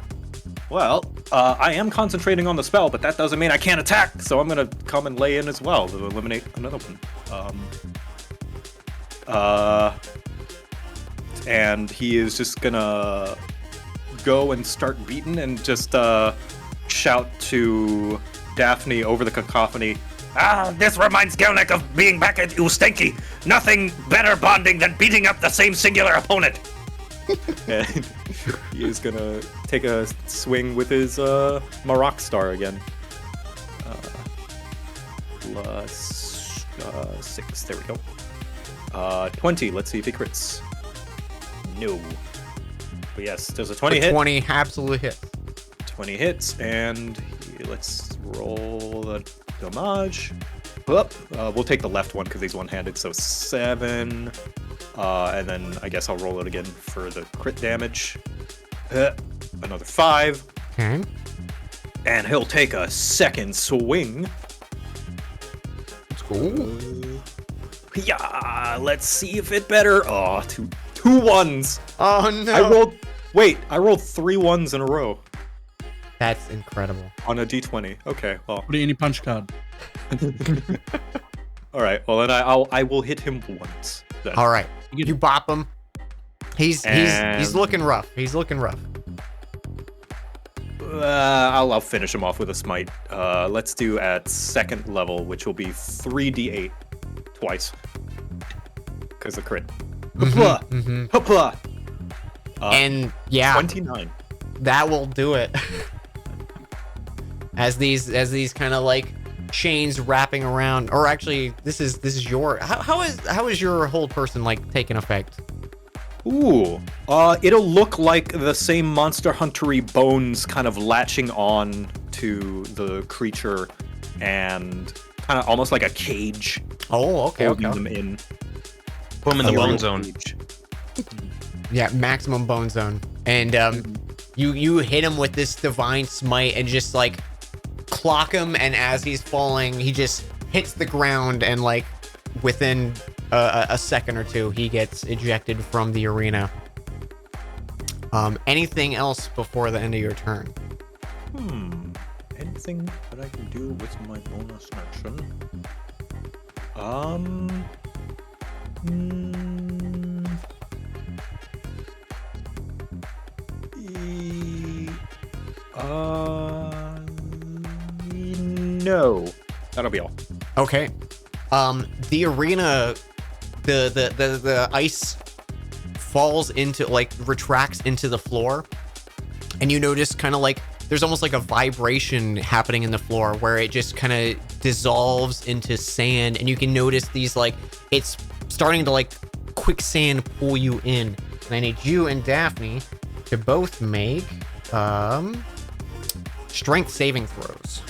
[SPEAKER 2] Well, I am concentrating on the spell, but that doesn't mean I can't attack, so I'm gonna come and lay in as well to eliminate another one. And he is just gonna go and start beating and just shout to Daphne over the cacophony.
[SPEAKER 7] This reminds Gelnick of being back at Ustenki. Nothing better bonding than beating up the same singular opponent.
[SPEAKER 2] And he is gonna take a swing with his Marok Star again. Plus 6, there we go. 20, let's see if he crits. No. But yes, there's a 20 hit.
[SPEAKER 1] 20 absolute hit.
[SPEAKER 2] 20 hits, and let's roll the damage. Up. We'll take the left one because he's one-handed, so 7. And then I guess I'll roll it again for the crit damage. Another 5.
[SPEAKER 1] Okay.
[SPEAKER 2] And he'll take a second swing.
[SPEAKER 1] That's cool.
[SPEAKER 2] Yeah, let's see if it better. Oh, two ones.
[SPEAKER 1] Oh no.
[SPEAKER 2] I rolled 3 ones in a row
[SPEAKER 1] That's incredible.
[SPEAKER 2] on a d20. Okay, well,
[SPEAKER 4] Put it in your punch card.
[SPEAKER 2] all right. Well, then I will hit him once. Then.
[SPEAKER 1] All right. You bop him. He's
[SPEAKER 2] And-
[SPEAKER 1] looking rough. He's looking rough.
[SPEAKER 2] I'll finish him off with a smite. Let's do at second level, which will be 3d8 twice. Because of crit. Hopla!
[SPEAKER 1] Mhm.
[SPEAKER 2] Hopla!
[SPEAKER 1] And yeah,
[SPEAKER 2] 29.
[SPEAKER 1] that will do it. as these kind of like chains wrapping around, or actually, this is your how is your whole person like taking effect?
[SPEAKER 2] Ooh. It'll look like the same Monster Hunter-y bones kind of latching on to the creature and kind of almost like a cage,
[SPEAKER 1] Oh, okay,
[SPEAKER 2] holding
[SPEAKER 1] okay.
[SPEAKER 2] them in.
[SPEAKER 3] Put him in the
[SPEAKER 2] a
[SPEAKER 3] bone
[SPEAKER 2] real
[SPEAKER 3] zone.
[SPEAKER 2] cage.
[SPEAKER 1] Yeah, maximum bone zone. And you hit him with this divine smite and just like clock him, and as he's falling, he just hits the ground, and like within a second or two, he gets ejected from the arena. Anything else before the end of your turn?
[SPEAKER 2] Anything that I can do with my bonus action? No. That'll be all.
[SPEAKER 1] Okay. The arena, the ice falls into, like, retracts into the floor, and you notice kind of like there's almost like a vibration happening in the floor where it just kind of dissolves into sand, and you can notice these, like, it's starting to like quicksand pull you in. And I need you and Daphne to both make strength saving throws.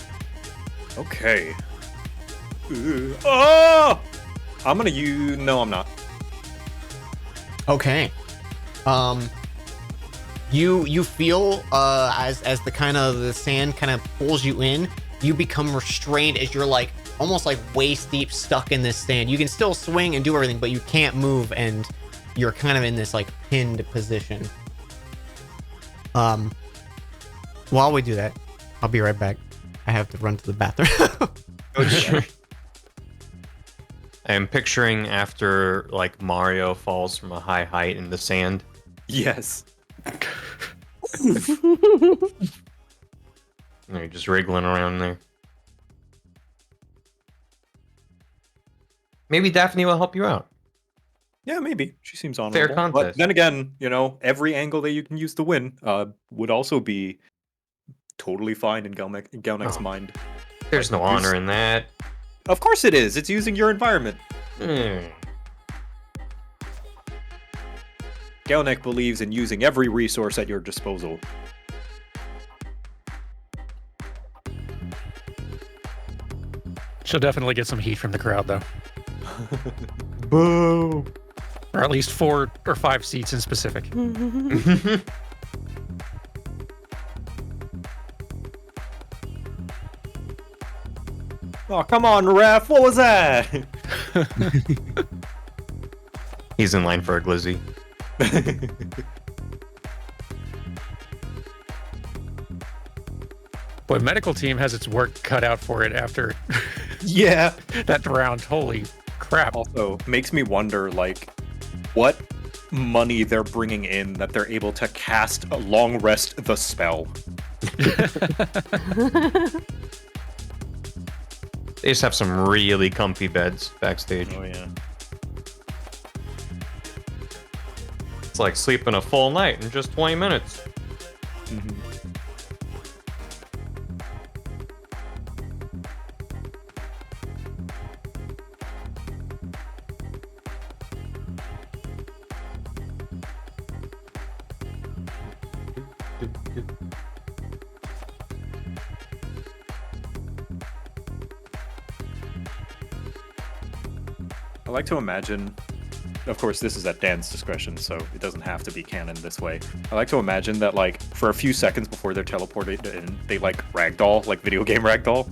[SPEAKER 2] Okay. Oh! I'm gonna use. No, I'm not.
[SPEAKER 1] Okay. You feel as the kind of the sand kind of pulls you in, you become restrained as you're like almost like waist deep stuck in this sand. You can still swing and do everything, but you can't move, and you're kind of in this like pinned position. While we do that, I'll be right back. I have to run to the bathroom.
[SPEAKER 3] I am picturing after like Mario falls from a high height in the sand.
[SPEAKER 2] Yes.
[SPEAKER 3] And you're just wriggling around there. Maybe Daphne will help you out.
[SPEAKER 2] Yeah, maybe. She seems honorable. But
[SPEAKER 3] contest.
[SPEAKER 2] then again, you know, every angle that you can use to win would also be totally fine in Gelnek's mind.
[SPEAKER 3] There's no honor in that.
[SPEAKER 2] Of course it is. It's using your environment. Gelnek believes in using every resource at your disposal.
[SPEAKER 5] She'll definitely get some heat from the crowd, though.
[SPEAKER 2] Boo!
[SPEAKER 5] Or at least 4 or 5 seats in specific.
[SPEAKER 2] Oh, come on, ref. What was that?
[SPEAKER 3] He's in line for a glizzy.
[SPEAKER 5] Boy, medical team has its work cut out for it after
[SPEAKER 2] Yeah.
[SPEAKER 5] that round. Holy crap.
[SPEAKER 2] Also, makes me wonder, like, what money they're bringing in that they're able to cast a long rest the spell.
[SPEAKER 3] They just have some really comfy beds backstage.
[SPEAKER 2] Oh, yeah.
[SPEAKER 3] It's like sleeping a full night in just 20 minutes.
[SPEAKER 2] I like to imagine, of course, this is at Dan's discretion, so it doesn't have to be canon this way. I like to imagine that, like, for a few seconds before they're teleported in, they, like, ragdoll, like video game ragdoll.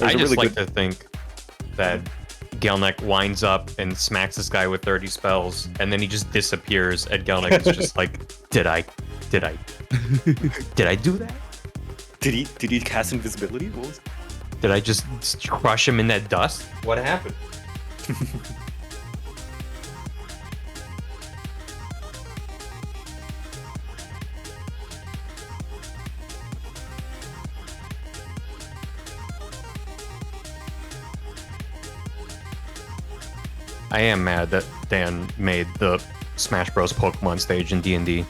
[SPEAKER 3] I just like to think that Gelnek winds up and smacks this guy with 30 spells, and then he just disappears, and Gelnek is just like, did I do that?
[SPEAKER 2] Did he cast invisibility? What was
[SPEAKER 3] Did I just crush him in that dust? What happened? I am mad that Dan made the Smash Bros. Pokemon stage in D&D.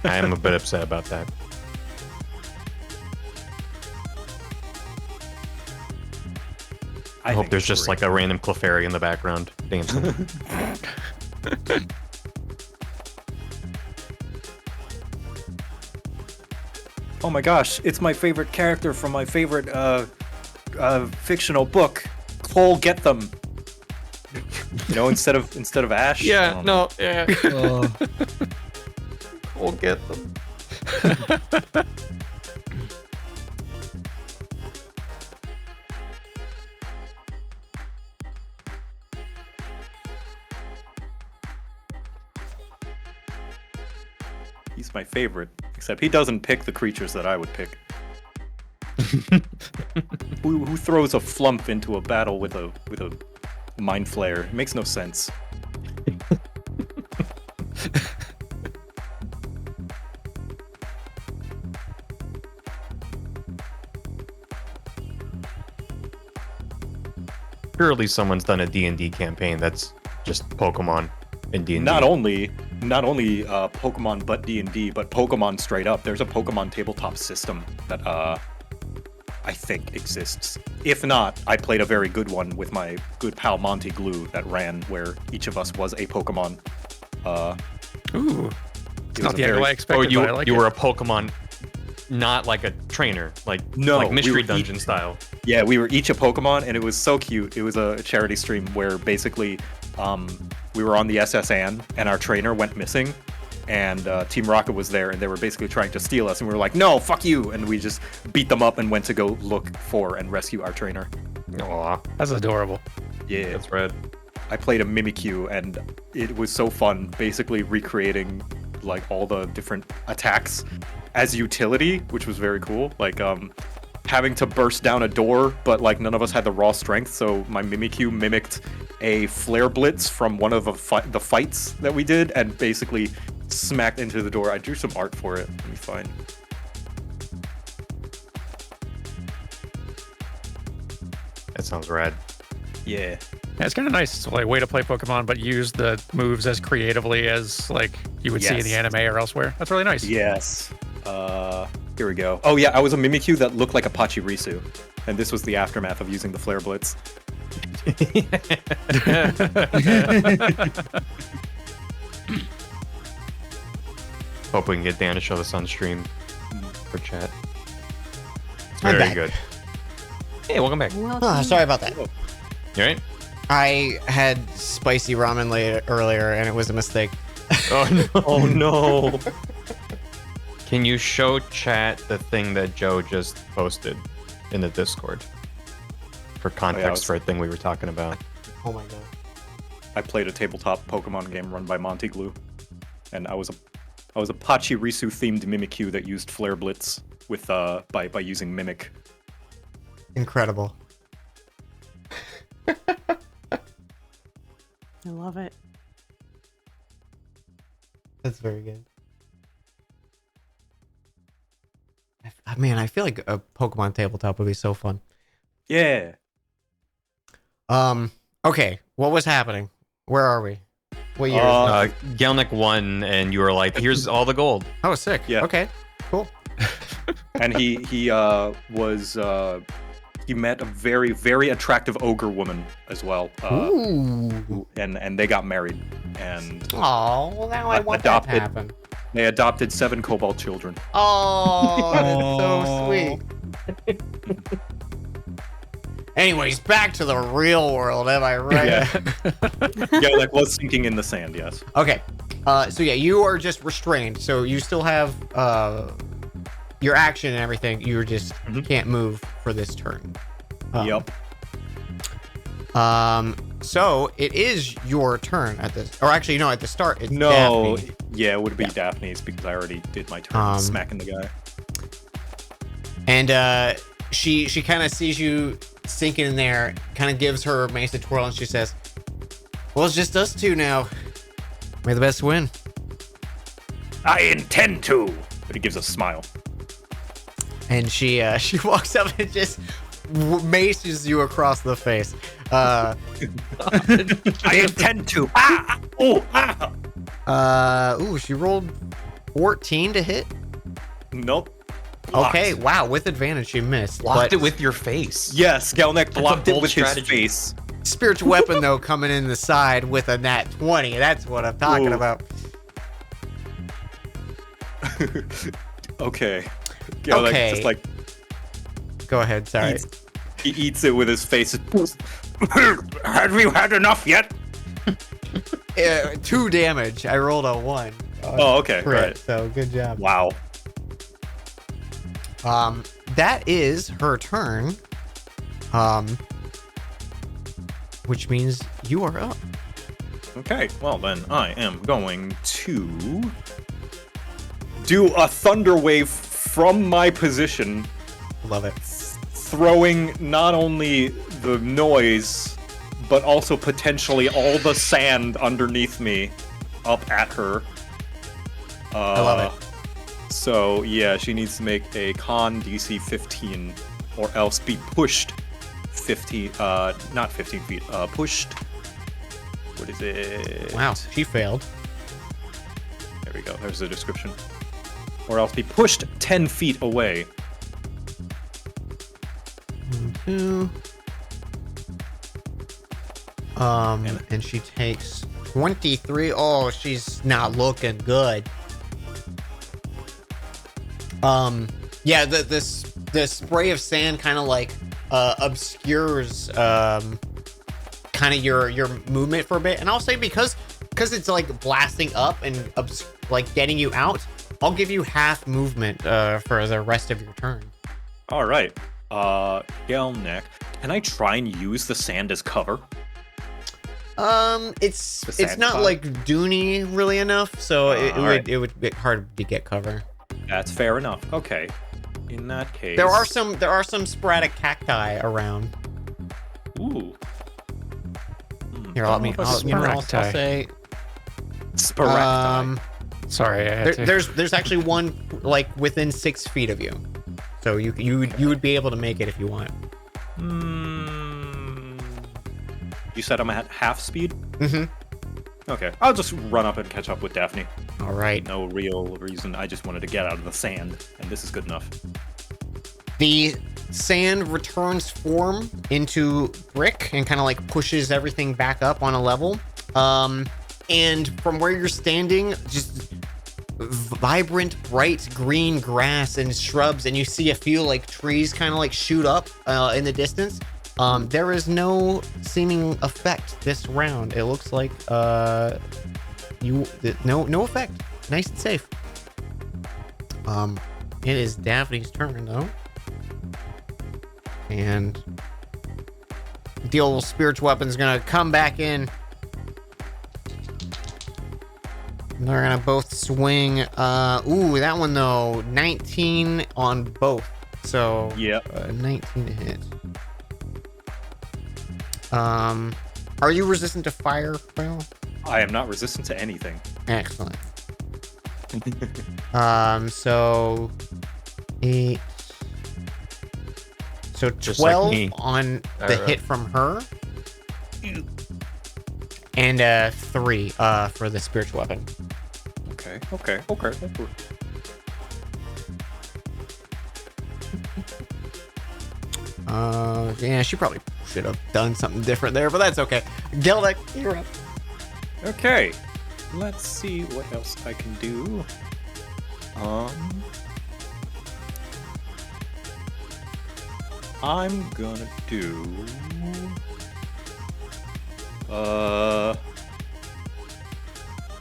[SPEAKER 3] I am a bit upset about that. I hope
[SPEAKER 2] think
[SPEAKER 3] there's
[SPEAKER 2] it's
[SPEAKER 3] just
[SPEAKER 2] great.
[SPEAKER 3] like a random Clefairy in the background dancing.
[SPEAKER 2] oh my gosh, it's my favorite character from my favorite fictional book. Cole, get them. You know, instead of Ash.
[SPEAKER 3] Yeah, no, yeah.
[SPEAKER 4] Oh,
[SPEAKER 3] We'll get them.
[SPEAKER 2] He's my favorite, except he doesn't pick the creatures that I would pick. Who throws a flump into a battle with a mind flare? It makes no sense.
[SPEAKER 3] Surely someone's done a D&D campaign that's just Pokemon and D&D.
[SPEAKER 2] Not only Pokemon but D&D, but Pokemon straight up. There's a Pokemon tabletop system that I think exists. If not, I played a very good one with my good pal Monty Glue that ran where each of us was a Pokemon.
[SPEAKER 5] Ooh.
[SPEAKER 2] It
[SPEAKER 5] Not
[SPEAKER 2] was
[SPEAKER 5] the
[SPEAKER 2] a
[SPEAKER 5] angle I
[SPEAKER 2] very,
[SPEAKER 5] expected,
[SPEAKER 3] you
[SPEAKER 5] but I like
[SPEAKER 3] you
[SPEAKER 5] it.
[SPEAKER 3] were a Pokemon, not like a trainer, like
[SPEAKER 2] No,
[SPEAKER 3] like
[SPEAKER 2] we
[SPEAKER 3] Mystery
[SPEAKER 2] were
[SPEAKER 3] Dungeon style.
[SPEAKER 2] yeah, we were each a Pokemon, and it was so cute. It was a charity stream where basically we were on the SS Anne, and our trainer went missing, and Team Rocket was there, and they were basically trying to steal us, and we were like, no, fuck you, and we just beat them up and went to go look for and rescue our trainer.
[SPEAKER 3] Aw,
[SPEAKER 5] That's adorable.
[SPEAKER 2] Yeah,
[SPEAKER 3] that's red.
[SPEAKER 2] I played a Mimikyu, and it was so fun, basically recreating like all the different attacks as utility, which was very cool. Like having to burst down a door, but like none of us had the raw strength, so my Mimikyu mimicked a flare blitz from one of the fights that we did, and basically smacked into the door. I drew some art for it. Let me find.
[SPEAKER 3] That sounds rad.
[SPEAKER 2] Yeah.
[SPEAKER 5] Yeah, it's kind of nice. It's like a way to play Pokemon, but use the moves as creatively as like you would see in the
[SPEAKER 2] Yes.
[SPEAKER 5] anime or elsewhere. That's really nice.
[SPEAKER 2] Yes. Here we go. Oh yeah, I was a Mimikyu that looked like a Pachirisu, and this was the aftermath of using the flare blitz.
[SPEAKER 3] Hope we can get Dan to show us on stream for chat. It's
[SPEAKER 1] I'm
[SPEAKER 3] very
[SPEAKER 1] back.
[SPEAKER 3] good. Hey, welcome back.
[SPEAKER 6] Welcome.
[SPEAKER 1] Sorry about that.
[SPEAKER 3] You alright?
[SPEAKER 1] I had spicy ramen earlier, and it was a mistake.
[SPEAKER 3] Oh no! Oh no! Can you show chat the thing that Joe just posted in the Discord for context for a thing we were talking about?
[SPEAKER 1] Oh my god.
[SPEAKER 2] I played a tabletop Pokemon game run by Monty Glue, and I was a Pachirisu themed Mimikyu that used Flare Blitz with by using Mimic.
[SPEAKER 1] Incredible.
[SPEAKER 6] I love it.
[SPEAKER 1] That's very good. Man, I feel like a Pokemon tabletop would be so fun.
[SPEAKER 2] Yeah.
[SPEAKER 1] Okay, what was happening? Where are we? What year?
[SPEAKER 3] Gelnick won, and you were like, "Here's all the gold."
[SPEAKER 1] Oh, sick.
[SPEAKER 2] Yeah.
[SPEAKER 1] Okay, cool.
[SPEAKER 2] And he met a very, very attractive ogre woman as well.
[SPEAKER 1] Ooh.
[SPEAKER 2] And they got married, and
[SPEAKER 1] Oh, well now I want that to
[SPEAKER 2] Adopted.
[SPEAKER 1] happen.
[SPEAKER 2] they adopted 7 Cobalt children.
[SPEAKER 1] Oh, that's
[SPEAKER 4] Aw.
[SPEAKER 1] so sweet. Anyways, back to the real world, am I right?
[SPEAKER 2] Yeah. Yeah, like was sinking in the sand. Yes.
[SPEAKER 1] Okay. So yeah, you are just restrained. So you still have your action and everything. You just
[SPEAKER 2] Mhm.
[SPEAKER 1] can't move for this turn.
[SPEAKER 2] Yep.
[SPEAKER 1] So it is your turn at this, or actually, no, at the start, it's
[SPEAKER 2] No.
[SPEAKER 1] Daphne.
[SPEAKER 2] Yeah, it would be
[SPEAKER 1] Yeah.
[SPEAKER 2] Daphne's because I already did my turn smacking the guy.
[SPEAKER 1] And she kind of sees you sinking in there, kind of gives her mace a twirl, and she says, "Well, it's just us two now. May the best win."
[SPEAKER 7] I intend to.
[SPEAKER 2] But he gives a smile.
[SPEAKER 1] And she walks up and just maces you across the face.
[SPEAKER 7] I intend to. Ah! Oh! Ah!
[SPEAKER 1] She rolled 14 to hit.
[SPEAKER 2] Nope.
[SPEAKER 1] Okay, wow, with advantage she missed.
[SPEAKER 3] Blocked
[SPEAKER 1] but
[SPEAKER 3] it with your face.
[SPEAKER 2] Yes, Gelnick blocked it
[SPEAKER 3] bold
[SPEAKER 2] with
[SPEAKER 3] strategy.
[SPEAKER 2] his face.
[SPEAKER 1] spiritual weapon though coming in the side with a nat 20. That's what I'm talking
[SPEAKER 2] Ooh.
[SPEAKER 1] about.
[SPEAKER 2] Okay. Gelnek
[SPEAKER 1] Okay.
[SPEAKER 2] just like
[SPEAKER 1] Go ahead. Sorry.
[SPEAKER 2] he eats it with his face.
[SPEAKER 7] Have you had enough yet?
[SPEAKER 1] 2 damage. I rolled a 1.
[SPEAKER 2] Oh, okay.
[SPEAKER 1] Crit,
[SPEAKER 2] Right.
[SPEAKER 1] so good job.
[SPEAKER 2] Wow.
[SPEAKER 1] That is her turn. Which means you are up.
[SPEAKER 2] Okay, well then I am going to do a thunder wave from my position,
[SPEAKER 1] Love it.
[SPEAKER 2] throwing not only the noise, but also potentially all the sand underneath me up at her.
[SPEAKER 1] I love it.
[SPEAKER 2] So yeah, she needs to make a con DC 15 or else be pushed 15, not 15 feet, pushed. What is it?
[SPEAKER 1] Wow, she failed.
[SPEAKER 2] There we go. There's the description. Or else be pushed 10 feet away.
[SPEAKER 1] 2. And she takes 23. Oh, she's not looking good. Yeah, the spray of sand kind of like obscures kind of your movement for a bit, and I'll say because it's like blasting up and like getting you out, I'll give you half movement for the rest of your turn.
[SPEAKER 2] All right. Gelnek, can I try and use the sand as cover?
[SPEAKER 1] It's
[SPEAKER 2] The sand
[SPEAKER 1] not
[SPEAKER 2] cloud?
[SPEAKER 1] like duny really enough, so it
[SPEAKER 2] Alright.
[SPEAKER 1] would be hard to get cover.
[SPEAKER 2] That's fair enough. Okay. In that case,
[SPEAKER 1] There are some sporadic cacti around.
[SPEAKER 2] Ooh.
[SPEAKER 1] Here, let me.
[SPEAKER 5] What's
[SPEAKER 1] I'll
[SPEAKER 5] sporacti?
[SPEAKER 1] say.
[SPEAKER 2] Sporacti.
[SPEAKER 5] Sorry, I had to.
[SPEAKER 1] There's actually one like within 6 feet of you, so you would be able to make it if you want.
[SPEAKER 2] You said I'm at half speed?
[SPEAKER 1] Mm-hmm.
[SPEAKER 2] Okay. I'll just run up and catch up with Daphne.
[SPEAKER 1] All right.
[SPEAKER 2] No real reason. I just wanted to get out of the sand, and this is good enough.
[SPEAKER 1] The sand returns form into brick and kind of like pushes everything back up on a level. And from where you're standing, just vibrant, bright green grass and shrubs, and you see a few like trees kind of like shoot up in the distance. There is no seeming effect this round. It looks like no effect. Nice and safe. It is Daphne's turn though. And the old spiritual weapon's gonna come back in. They're gonna both swing. Ooh, that one though, 19 on both. So
[SPEAKER 2] Yep.
[SPEAKER 1] 19 to hit. Are you resistant to fire, Will?
[SPEAKER 2] I am not resistant to anything.
[SPEAKER 1] Excellent. So 8. So
[SPEAKER 5] Just like
[SPEAKER 1] 12
[SPEAKER 5] me.
[SPEAKER 1] on the hit from her. And 3 for the spiritual weapon.
[SPEAKER 2] Okay.
[SPEAKER 1] Yeah, she probably should have done something different there, but that's okay. Gelnek, you're up.
[SPEAKER 2] Okay. Let's see what else I can do. I'm gonna do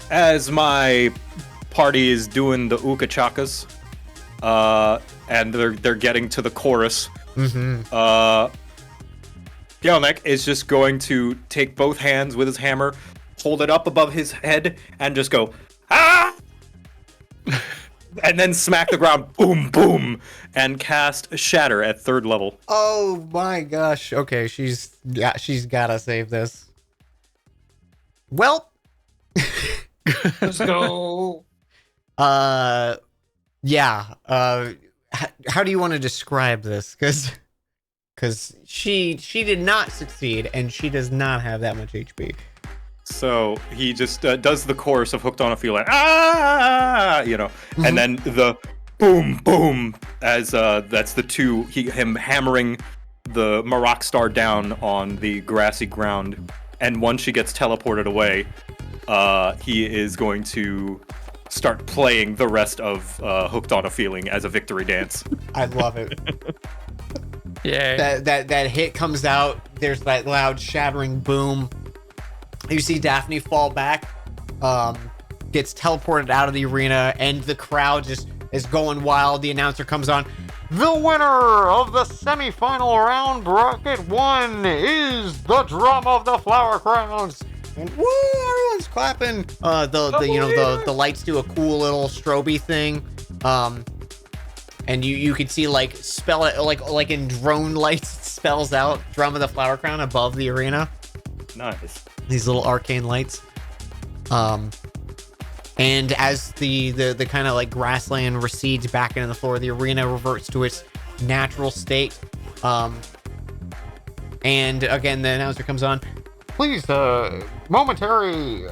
[SPEAKER 2] as my party is doing the uka chakas, and they're getting to the chorus.
[SPEAKER 1] Mm-hmm.
[SPEAKER 2] Gelnek is just going to take both hands with his hammer, hold it up above his head, and just go, ah! And then smack the ground, boom, boom, and cast Shatter at 3rd level.
[SPEAKER 1] Oh my gosh. Okay, she's gotta save this. Well,
[SPEAKER 3] Let's go.
[SPEAKER 1] yeah. How do you want to describe this? Because she did not succeed, and she does not have that much HP.
[SPEAKER 2] So he just does the chorus of Hooked on a Feeling, ah, and then the boom, boom, as that's the two, him hammering the Marak Star down on the grassy ground. And once she gets teleported away, he is going to start playing the rest of Hooked on a Feeling as a victory dance.
[SPEAKER 1] I love it.
[SPEAKER 5] Yeah.
[SPEAKER 1] That hit comes out. There's that loud shattering boom. You see Daphne fall back, gets teleported out of the arena, and the crowd just is going wild. The announcer comes on. The winner of the semifinal round, bracket 1, is the drum of the Flower Crowns. And woo, everyone's clapping. The lights do a cool little strobe thing. And you can see like spell it like in drone lights, it spells out Drum of the Flower Crown above the arena.
[SPEAKER 2] Nice.
[SPEAKER 1] These little arcane lights. And as the kind of like grassland recedes back into the floor, the arena reverts to its natural state. And again, the announcer comes on. Please, momentary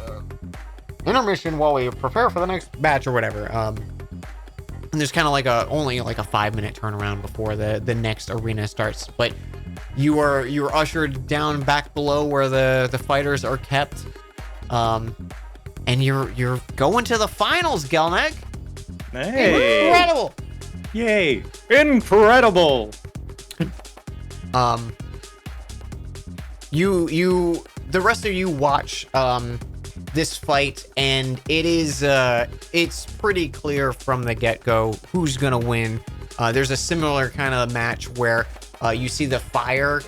[SPEAKER 1] intermission while we prepare for the next match or whatever. And there's kind of like only like a 5-minute turnaround before the next arena starts. But you're ushered down back below where the fighters are kept. And you're going to the finals, Gelnek.
[SPEAKER 2] Hey!
[SPEAKER 1] Incredible!
[SPEAKER 2] Yay! Incredible!
[SPEAKER 1] The rest of you watch this fight, and it's pretty clear from the get-go who's gonna win. There's a similar kind of match where you see the fire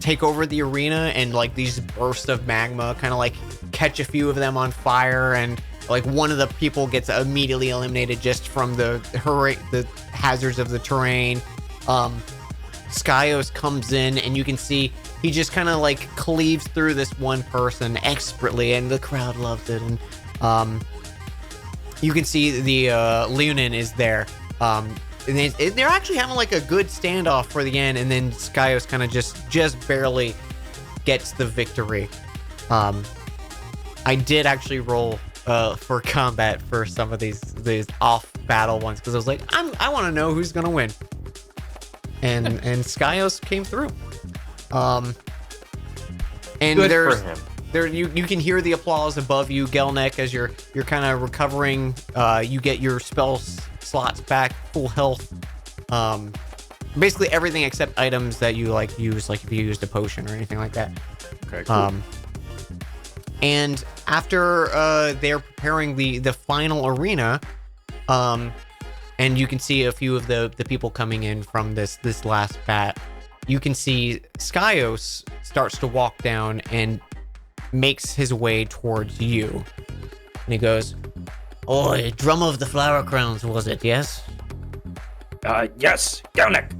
[SPEAKER 1] take over the arena, and like these bursts of magma kind of like catch a few of them on fire, and like one of the people gets immediately eliminated just from the hazards of the terrain. Skyos comes in, and you can see he just kind of like cleaves through this one person expertly, and the crowd loves it. And you can see the Leonin is there. And they're actually having like a good standoff for the end, and then Skyos kind of just barely gets the victory. I did actually roll for combat for some of these off battle ones because I was like, I want to know who's gonna win, and Skyos came through. And
[SPEAKER 3] Good
[SPEAKER 1] there's
[SPEAKER 3] for him.
[SPEAKER 1] there you can hear the applause above you, Gelnek, as you're kind of recovering. You get your spell slots back, full health. Basically everything except items that you like use, like if you used a potion or anything like that.
[SPEAKER 2] Okay, cool.
[SPEAKER 1] And after they're preparing the final arena, and you can see a few of the people coming in from this last bat. You can see Skyos starts to walk down and makes his way towards you. And he goes, "Oi, Drum of the Flower Crowns, was it, yes?
[SPEAKER 7] Yes, Gelnek.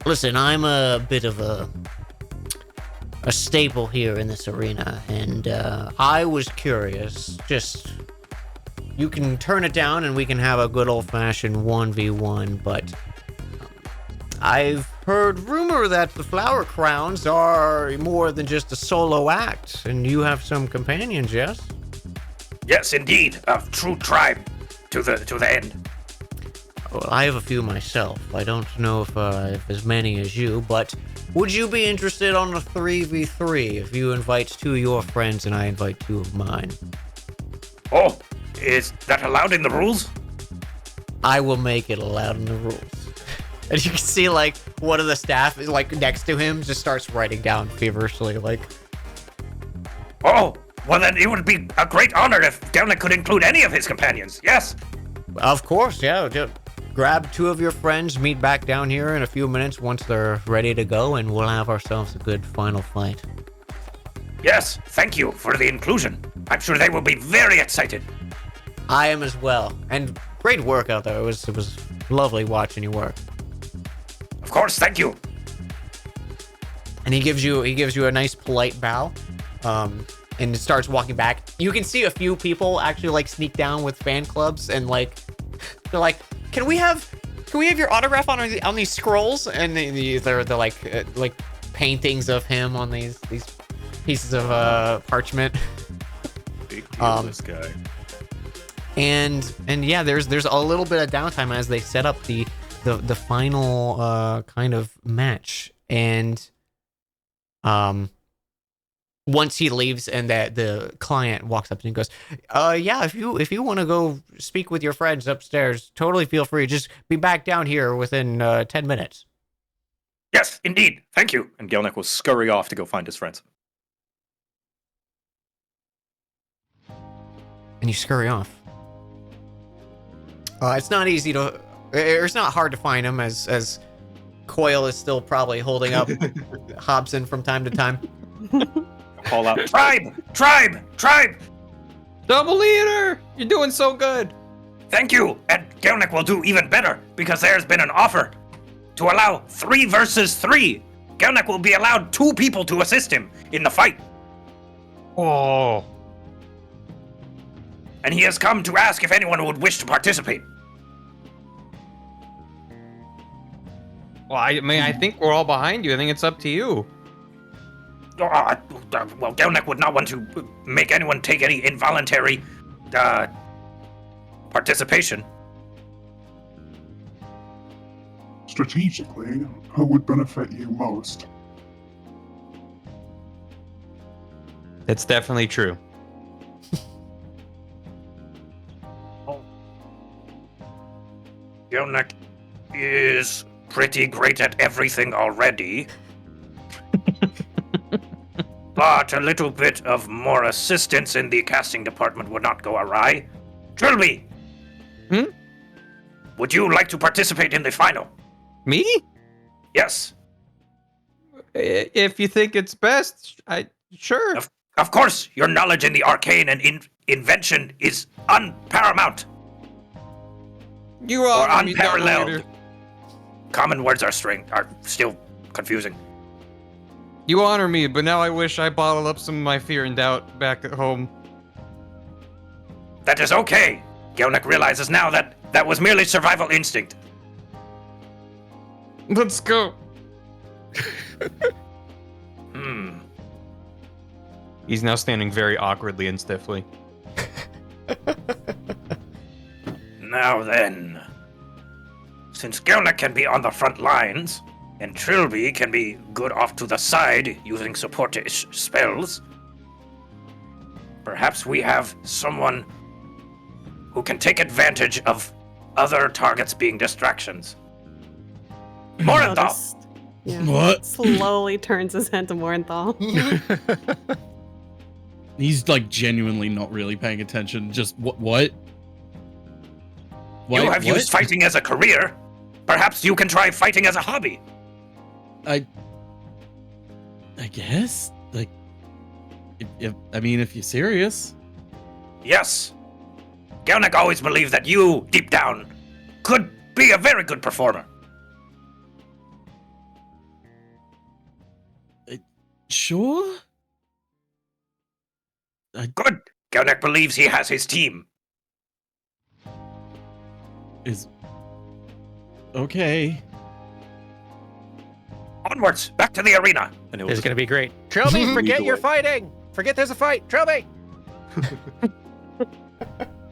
[SPEAKER 1] Listen, I'm a bit of a staple here in this arena, and I was curious. Just, you can turn it down and we can have a good old-fashioned 1v1, but I've heard rumor that the Flower Crowns are more than just a solo act, and you have some companions, yes?
[SPEAKER 7] Yes, indeed, a true tribe to the end.
[SPEAKER 1] Well, I have a few myself. I don't know if as many as you, but would you be interested on a 3v3 if you invite 2 of your friends and I invite 2 of mine?
[SPEAKER 7] Oh, is that allowed in the rules?
[SPEAKER 1] I will make it allowed in the rules. And you can see like one of the staff is like next to him just starts writing down feverishly like,
[SPEAKER 7] Oh, well then it would be a great honor if Gelnek could include any of his companions. Yes.
[SPEAKER 1] of course, yeah, just grab 2 of your friends, meet back down here in a few minutes once they're ready to go, and we'll have ourselves a good final fight.
[SPEAKER 7] Yes, thank you for the inclusion. I'm sure they will be very excited.
[SPEAKER 1] I am as well. And great work out there. It was lovely watching you work.
[SPEAKER 7] Of course, thank you.
[SPEAKER 1] And he gives you a nice polite bow, and starts walking back. You can see a few people actually like sneak down with fan clubs, and like they're like, can we have your autograph on these scrolls? And they're like paintings of him on these pieces of parchment.
[SPEAKER 2] Big deal, this guy.
[SPEAKER 1] And yeah, there's a little bit of downtime as they set up the final kind of match, and once he leaves and that the client walks up to him and goes, yeah, if you want to go speak with your friends upstairs, totally feel free. Just be back down here within 10 minutes.
[SPEAKER 7] Yes, indeed. Thank you.
[SPEAKER 2] And Gelnick will scurry off to go find his friends.
[SPEAKER 1] And you scurry off. It's not easy to, it's not hard to find him as Coil is still probably holding up Hobson from time to time.
[SPEAKER 2] Call out,
[SPEAKER 7] Tribe! Tribe! Tribe!
[SPEAKER 3] Double leader! You're doing so good.
[SPEAKER 7] Thank you! And Gelnick will do even better, because there's been an offer to allow 3 versus 3. Gelnick will be allowed 2 people to assist him in the fight.
[SPEAKER 3] Oh.
[SPEAKER 7] And he has come to ask if anyone would wish to participate.
[SPEAKER 3] Well, I mean, I think we're all behind you. I think it's up to you.
[SPEAKER 7] Well, Gelnick would not want to make anyone take any involuntary participation.
[SPEAKER 8] Strategically, who would benefit you most?
[SPEAKER 3] That's definitely true.
[SPEAKER 7] Gelnick is pretty great at everything already. But a little bit of more assistance in the casting department would not go awry. Trilby! Would you like to participate in the final?
[SPEAKER 3] Me?
[SPEAKER 7] Yes.
[SPEAKER 3] If you think it's best, sure.
[SPEAKER 7] Of course, your knowledge in the arcane and invention is unparamount.
[SPEAKER 3] You
[SPEAKER 7] Or
[SPEAKER 3] are
[SPEAKER 7] unparalleled. Common words are still confusing.
[SPEAKER 3] You honor me, but now I wish I bottled up some of my fear and doubt back at home.
[SPEAKER 7] That is okay. Gelnick realizes now that that was merely survival instinct.
[SPEAKER 3] Let's go. He's now standing very awkwardly and stiffly.
[SPEAKER 7] Now then, since Gelnick can be on the front lines, and Trilby can be good off to the side using support-ish spells, perhaps we have someone who can take advantage of other targets being distractions. Morenthal!
[SPEAKER 6] Noticed. Yeah.
[SPEAKER 4] What?
[SPEAKER 6] Slowly turns his head to Morenthal.
[SPEAKER 4] He's like genuinely not really paying attention. Just what?
[SPEAKER 7] You have used fighting as a career. Perhaps you can try fighting as a hobby.
[SPEAKER 4] I guess. Like, if you're serious.
[SPEAKER 7] Yes. Gelnick always believed that you, deep down, could be a very good performer.
[SPEAKER 4] Sure.
[SPEAKER 7] Good. Gelnick believes he has his team.
[SPEAKER 4] Is okay.
[SPEAKER 7] Onwards, back to the arena.
[SPEAKER 2] and it
[SPEAKER 5] This is
[SPEAKER 2] was
[SPEAKER 5] going to be great. Trilby, forget
[SPEAKER 2] Lead
[SPEAKER 5] you're
[SPEAKER 2] away.
[SPEAKER 5] fighting. Forget there's a fight. Trilby,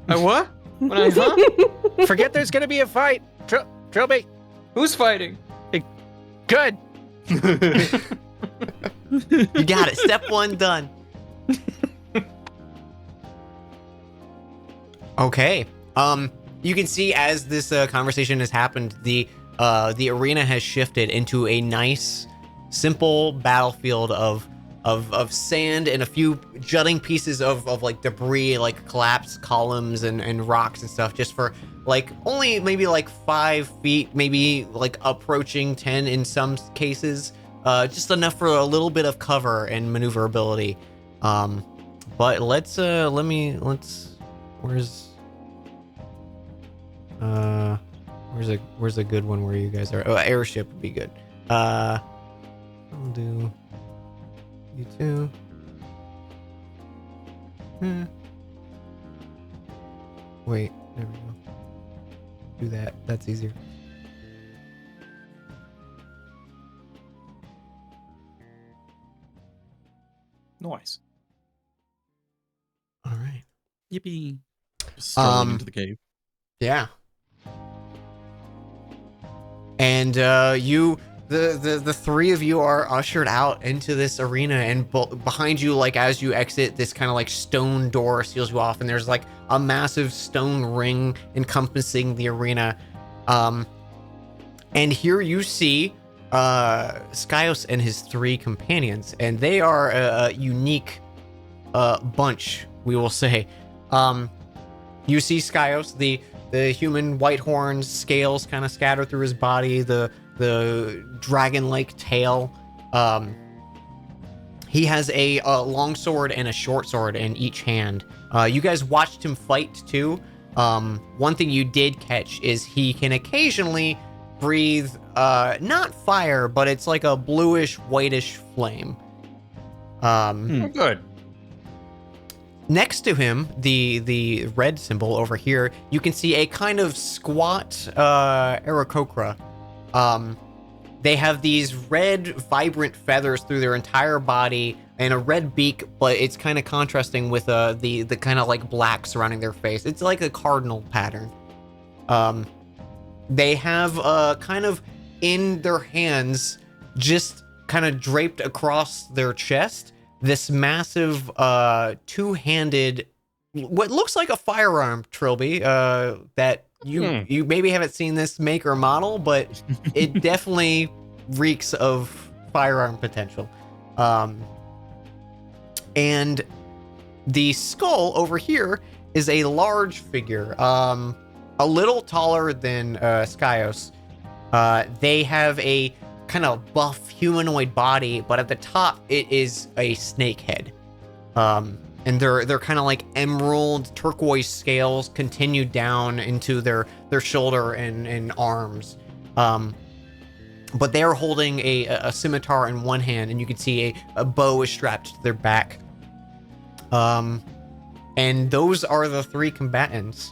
[SPEAKER 3] What? Huh?
[SPEAKER 5] forget there's going to be a fight. Trilby,
[SPEAKER 3] Who's fighting?
[SPEAKER 5] good.
[SPEAKER 1] You got it. Step 1 done. Okay. You can see as this conversation has happened, the arena has shifted into a nice, simple battlefield of sand and a few jutting pieces of like debris, like collapsed columns and rocks and stuff, just for like only maybe like 5 feet, maybe like approaching 10 in some cases. Just enough for a little bit of cover and maneuverability. But where's a good one where you guys are? Oh, airship would be good. I'll do you two. Wait, there we go. Do that. That's easier.
[SPEAKER 2] Nice.
[SPEAKER 1] All right.
[SPEAKER 4] Yippee. Strolling
[SPEAKER 1] Um,
[SPEAKER 4] into the cave.
[SPEAKER 1] Yeah. And you the three of you are ushered out into this arena, and behind you, like as you exit, this kind of like stone door seals you off, and there's like a massive stone ring encompassing the arena. And here you see Skyos and his three companions, and they are a unique bunch, we will say. You see Skyos, the human white horns, scales kind of scattered through his body, the dragon-like tail. He has a long sword and a short sword in each hand. You guys watched him fight too. One thing you did catch is he can occasionally breathe not fire, but it's like a bluish whitish flame.
[SPEAKER 3] Good.
[SPEAKER 1] Next to him, the red symbol over here, you can see a kind of squat Aarakocra. They have these red, vibrant feathers through their entire body and a red beak, but it's kind of contrasting with the kind of like black surrounding their face. It's like a cardinal pattern. They have kind of in their hands, just kind of draped across their chest, this massive two-handed, what looks like a firearm, Trilby, that you maybe haven't seen this make or model, but it definitely reeks of firearm potential. And the skull over here is a large figure, a little taller than Skyos. They have a kind of buff humanoid body, but at the top it is a snake head. And they're kind of like emerald turquoise scales continue down into their shoulder and arms. But they're holding a scimitar in one hand, and you can see a bow is strapped to their back. And those are the three combatants.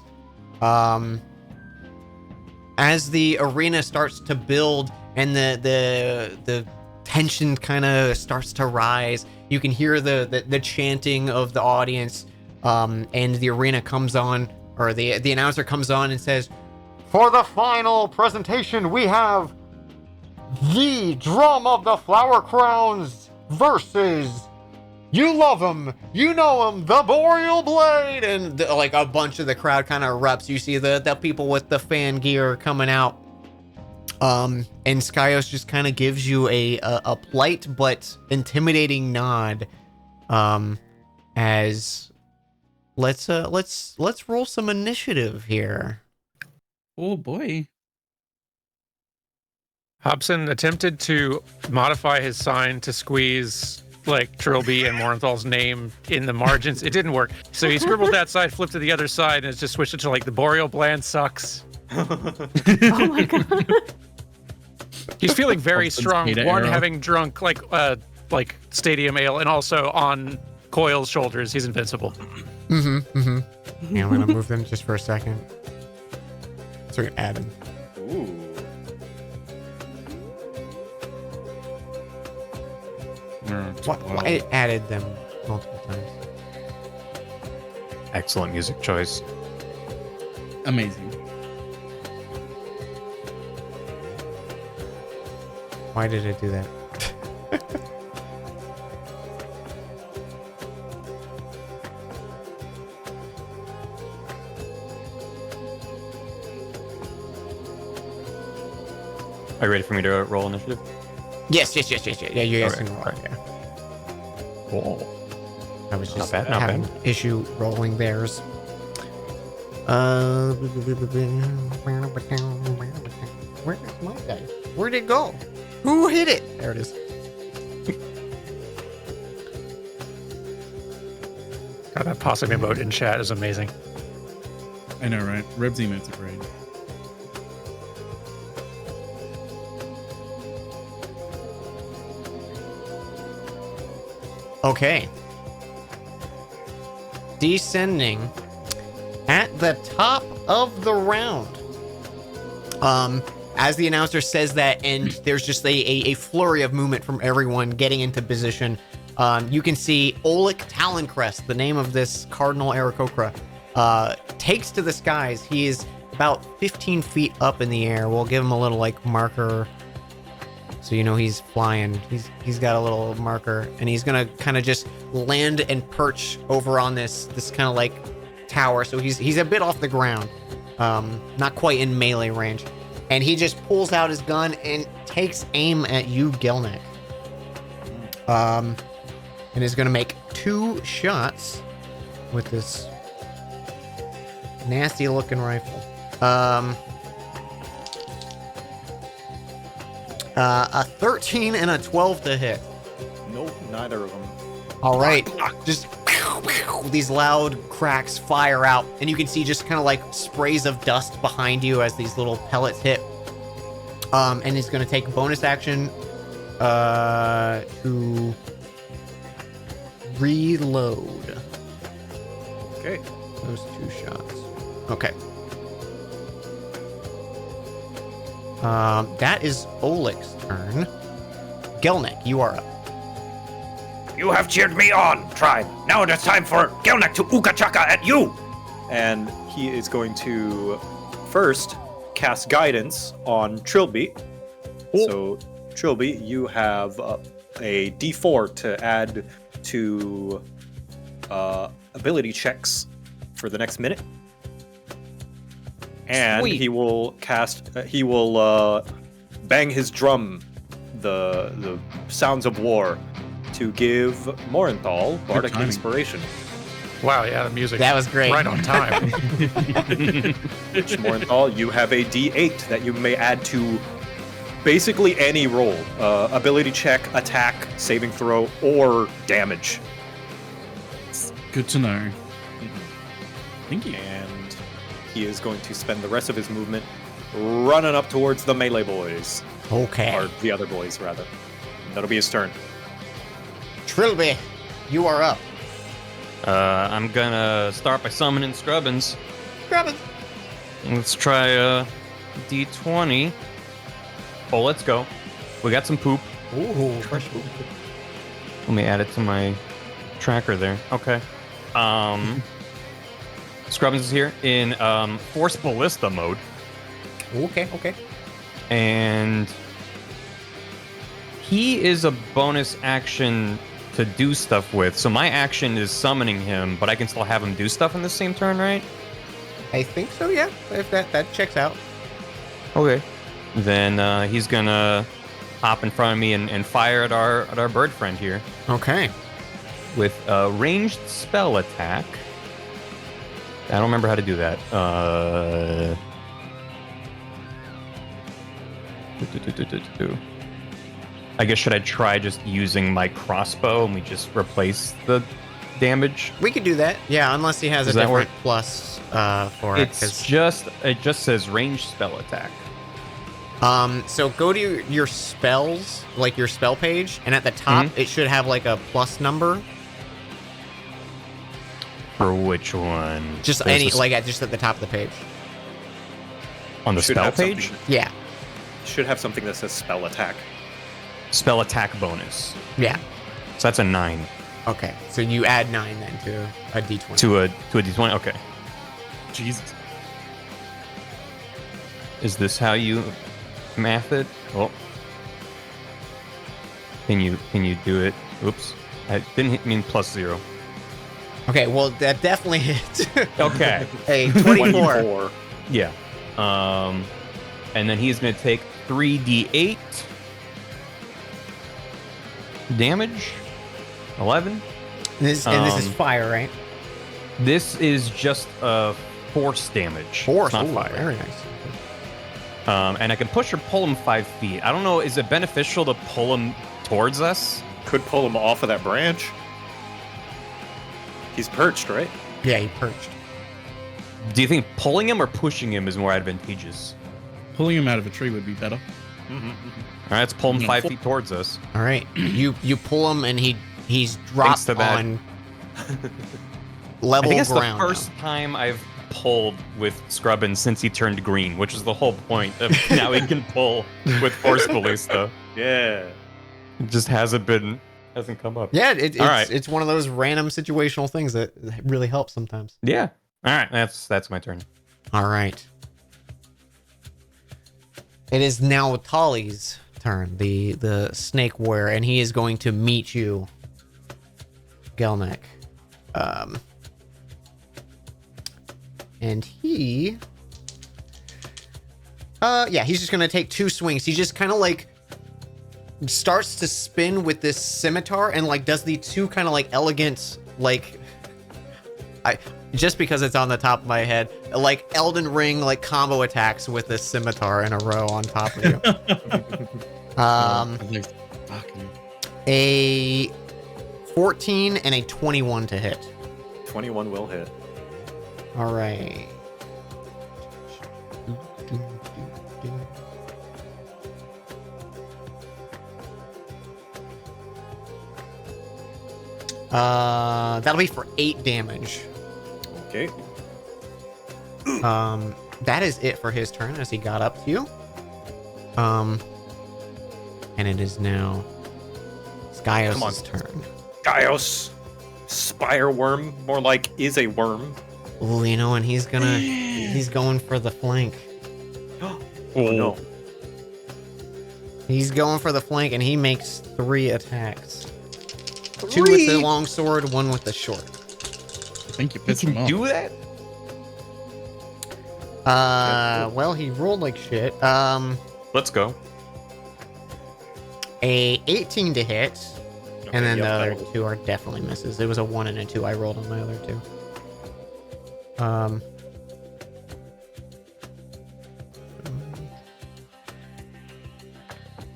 [SPEAKER 1] As the arena starts to build and the tension kind of starts to rise, you can hear the chanting of the audience, and the arena comes on, or the announcer comes on and says, "For the final presentation, we have the Drum of the Flower Crowns versus, you love him, you know him, the Boreal Blade," and like a bunch of the crowd kind of erupts. You see the people with the fan gear coming out. And Skyos just kind of gives you a polite but intimidating nod, as let's roll some initiative here.
[SPEAKER 4] Oh boy.
[SPEAKER 5] Hobson attempted to modify his sign to squeeze like Trilby and Morenthal's name in the margins. It didn't work. So he scribbled that side, flipped to the other side, and just switched it to like the Boreal Bland sucks.
[SPEAKER 6] Oh my god.
[SPEAKER 5] He's feeling very
[SPEAKER 4] Hobson's
[SPEAKER 5] strong.
[SPEAKER 4] made
[SPEAKER 5] One,
[SPEAKER 4] arrow.
[SPEAKER 5] having drunk like stadium ale, and also on Coil's shoulders, he's invincible.
[SPEAKER 1] Yeah, I'm gonna move them just for a second. So we can add them.
[SPEAKER 2] Ooh.
[SPEAKER 1] I added them multiple times.
[SPEAKER 3] Excellent music choice.
[SPEAKER 4] Amazing.
[SPEAKER 1] Why did it do that?
[SPEAKER 3] Are you ready for me to roll initiative?
[SPEAKER 1] Yes. Yeah, you guys
[SPEAKER 3] Okay,
[SPEAKER 1] can roll.
[SPEAKER 3] alright.
[SPEAKER 1] Yeah.
[SPEAKER 3] Cool.
[SPEAKER 1] I was just
[SPEAKER 3] bad, not
[SPEAKER 1] having
[SPEAKER 3] bad.
[SPEAKER 1] issue rolling theirs. Where's my dice? Where'd it go? Who hit it? There it is.
[SPEAKER 5] God, that possum emote in chat is amazing.
[SPEAKER 4] I know, right? Rebs emotes are great.
[SPEAKER 1] Okay. Descending at the top of the round. As the announcer says that, and there's just a flurry of movement from everyone getting into position. You can see Oleg Taloncrest, the name of this Cardinal Aarakocra, takes to the skies. He is about 15 feet up in the air. We'll give him a little like marker So you know he's flying. He's got a little marker, and he's gonna kind of just land and perch over on this kind of like tower. So he's a bit off the ground, not quite in melee range, and he just pulls out his gun and takes aim at you, Gelnick. And is gonna make 2 shots with this nasty looking rifle. A 13 and a 12 to hit.
[SPEAKER 2] Nope, neither of them.
[SPEAKER 1] All right, just these loud cracks fire out, and you can see just kind of like sprays of dust behind you as these little pellets hit. And he's gonna take a bonus action to reload.
[SPEAKER 2] Okay.
[SPEAKER 1] Those 2 shots. Okay. That is Oleg's turn. Gelnick, you are up.
[SPEAKER 7] You have cheered me on, tribe. Now it is time for Gelnick to Ukachaka at you.
[SPEAKER 2] And he is going to first cast guidance on Trilby. So, Trilby, you have a D4 to add to ability checks for the next minute. And
[SPEAKER 3] Sweet.
[SPEAKER 2] he will cast. He will bang his drum, the sounds of war, to give Morenthal bardic
[SPEAKER 4] timing.
[SPEAKER 2] inspiration.
[SPEAKER 5] Wow, yeah, the music.
[SPEAKER 1] That was great.
[SPEAKER 5] Right on time.
[SPEAKER 2] Which Morenthal, you have a D8 that you may add to basically any roll: ability check, attack, saving throw, or damage.
[SPEAKER 4] It's good to know. Thank you.
[SPEAKER 2] And he is going to spend the rest of his movement running up towards the melee boys.
[SPEAKER 1] Okay.
[SPEAKER 2] Or the other boys, rather. That'll be his turn.
[SPEAKER 1] Trilby, you are up.
[SPEAKER 3] I'm gonna start by summoning Scrubbins.
[SPEAKER 1] Grab it.
[SPEAKER 3] Let's try D20. Oh, let's go. We got some poop.
[SPEAKER 1] Ooh.
[SPEAKER 3] Let me add it to my tracker there. Okay. Scrubbins is here in Force Ballista mode.
[SPEAKER 1] Okay.
[SPEAKER 3] And he is a bonus action to do stuff with. So my action is summoning him, but I can still have him do stuff in the same turn, right?
[SPEAKER 1] I think so. Yeah. If that checks out.
[SPEAKER 3] Okay. Then he's gonna hop in front of me and fire at our bird friend here
[SPEAKER 1] Okay.
[SPEAKER 3] with a ranged spell attack. I don't remember how to do that. I guess should I try just using my crossbow and we just replace the damage?
[SPEAKER 1] We could do that. Yeah, unless he has
[SPEAKER 3] Does
[SPEAKER 1] a
[SPEAKER 3] that
[SPEAKER 1] different
[SPEAKER 3] work?
[SPEAKER 1] plus for it.
[SPEAKER 3] It just says ranged spell attack.
[SPEAKER 1] So go to your spells, like your spell page, and at the top it should have like a plus number.
[SPEAKER 3] For which one?
[SPEAKER 1] Just
[SPEAKER 3] There's
[SPEAKER 1] any,
[SPEAKER 3] this-
[SPEAKER 1] like just at the top of the page.
[SPEAKER 3] on the
[SPEAKER 2] Should
[SPEAKER 3] spell
[SPEAKER 2] have
[SPEAKER 3] page.
[SPEAKER 2] something-
[SPEAKER 1] Yeah.
[SPEAKER 2] Should have something that says spell attack.
[SPEAKER 3] Spell attack bonus.
[SPEAKER 1] Yeah.
[SPEAKER 3] So that's a 9
[SPEAKER 1] Okay. So you add 9 then to a d20.
[SPEAKER 3] to a d20. Okay.
[SPEAKER 4] Jesus.
[SPEAKER 3] Is this how you math it? Oh. Can you do it? Oops. I didn't mean +0.
[SPEAKER 1] Okay. Well, that definitely hits.
[SPEAKER 3] Okay.
[SPEAKER 1] Hey, 24.
[SPEAKER 2] 24.
[SPEAKER 3] Yeah. And then he's gonna take 3d8 damage. 11.
[SPEAKER 1] This is fire, right?
[SPEAKER 3] This is just force damage.
[SPEAKER 1] Force.
[SPEAKER 3] It's not
[SPEAKER 1] Ooh,
[SPEAKER 3] fire.
[SPEAKER 1] very nice.
[SPEAKER 3] And I can push or pull him 5 feet. I don't know. Is it beneficial to pull him towards us?
[SPEAKER 2] Could pull him off of that branch. He's perched, right?
[SPEAKER 1] Yeah, he perched.
[SPEAKER 3] Do you think pulling him or pushing him is more advantageous?
[SPEAKER 4] Pulling him out of a tree would be better.
[SPEAKER 3] All right, let's pull him
[SPEAKER 4] Yeah.
[SPEAKER 3] 5 feet towards us.
[SPEAKER 1] All right. You pull him and he's dropped
[SPEAKER 3] to that.
[SPEAKER 1] on
[SPEAKER 3] I
[SPEAKER 1] level
[SPEAKER 3] think it's
[SPEAKER 1] ground.
[SPEAKER 3] the first time I've pulled with Scrubbin since he turned green, which is the whole point of now he can pull with Force Ballista.
[SPEAKER 2] Yeah.
[SPEAKER 3] It just hasn't come up.
[SPEAKER 1] Yeah, it's
[SPEAKER 3] All right.
[SPEAKER 1] it's one of those random situational things that really helps sometimes.
[SPEAKER 3] Yeah. All right, that's my turn.
[SPEAKER 1] All right. It is now Tali's turn, the snake warrior, and he is going to meet you, Gelnek. And he, yeah, he's just gonna take 2 swings. He just kind of like starts to spin with this scimitar and like does the 2 kind of like elegant, like, just because it's on the top of my head, like Elden Ring like combo attacks with this scimitar in a row on top of you. A 14 and a 21 to hit.
[SPEAKER 2] 21 will hit.
[SPEAKER 1] All right. That'll be for 8 damage.
[SPEAKER 2] Okay.
[SPEAKER 1] That is it for his turn as he got up to you. And it is now
[SPEAKER 2] Come on.
[SPEAKER 1] Skyos' turn.
[SPEAKER 2] Gaios. Spire worm. More like is a worm.
[SPEAKER 1] Ooh, you know, and he's going for the flank.
[SPEAKER 2] Oh no.
[SPEAKER 1] He's going for the flank, and he makes 3 attacks. 2 with the long sword, 1 with the short.
[SPEAKER 4] I think you pissed him off.
[SPEAKER 3] Do that?
[SPEAKER 1] Well, he rolled like shit.
[SPEAKER 3] Let's go.
[SPEAKER 1] A 18 to hit, and then
[SPEAKER 2] yep,
[SPEAKER 1] the other
[SPEAKER 2] that'll-
[SPEAKER 1] 2 are definitely misses. It was a 1 and a 2 I rolled on my other 2.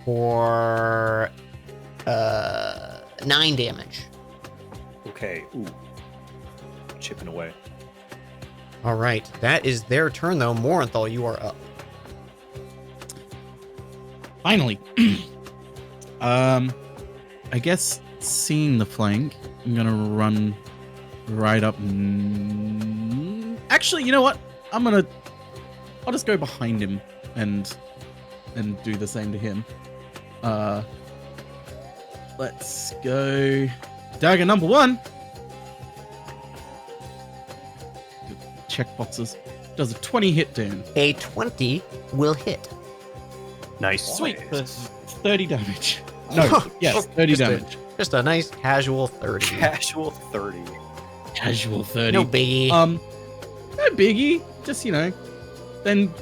[SPEAKER 1] For 9 damage.
[SPEAKER 2] Okay. Ooh. Chipping away.
[SPEAKER 1] All right, that is their turn though. Morenthal, you are up.
[SPEAKER 4] Finally. I guess seeing the flank, I'm gonna run right up. Actually, you know what? I'll just go behind him and do the same to him. Let's go. Dagger number 1. Check boxes. Does a 20 hit down.
[SPEAKER 1] A 20 will hit.
[SPEAKER 3] Nice.
[SPEAKER 4] Sweet. For 30 damage. No, yes, 30 damage.
[SPEAKER 1] Just a nice casual 30.
[SPEAKER 2] Casual 30.
[SPEAKER 4] Casual 30.
[SPEAKER 1] No biggie.
[SPEAKER 4] No biggie. Just, then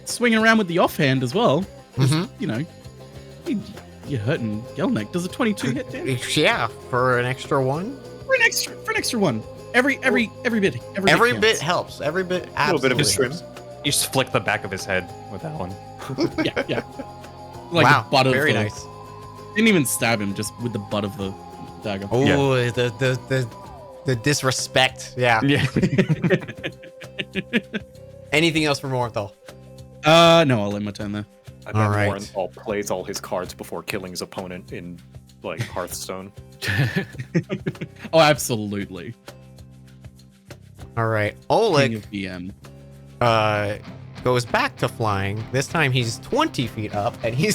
[SPEAKER 4] swinging around with the offhand as well.
[SPEAKER 1] Mhm.
[SPEAKER 4] You're hurting Gelnek. Does a 22 hit down?
[SPEAKER 1] Yeah, for an extra 1.
[SPEAKER 4] For an extra one. Every bit.
[SPEAKER 1] Every
[SPEAKER 4] counts.
[SPEAKER 1] bit helps. Every bit
[SPEAKER 2] A little bit of a
[SPEAKER 1] absolutely
[SPEAKER 2] trim.
[SPEAKER 1] helps.
[SPEAKER 3] You just flick the back of his head with that one.
[SPEAKER 4] Yeah. Like
[SPEAKER 1] Wow,
[SPEAKER 4] the butt of
[SPEAKER 1] very
[SPEAKER 4] the,
[SPEAKER 1] nice.
[SPEAKER 4] Didn't even stab him, just with the butt of the dagger.
[SPEAKER 1] Oh, the disrespect. Yeah.
[SPEAKER 3] Yeah.
[SPEAKER 1] Anything else for Morenthal?
[SPEAKER 4] No, I'll end my turn there.
[SPEAKER 2] I bet
[SPEAKER 1] All right.
[SPEAKER 2] Morenthal plays all his cards before killing his opponent in like Hearthstone.
[SPEAKER 4] Oh, absolutely.
[SPEAKER 1] All right.
[SPEAKER 4] King
[SPEAKER 1] Oleg
[SPEAKER 4] of BM.
[SPEAKER 1] goes back to flying. This time he's 20 feet up, and he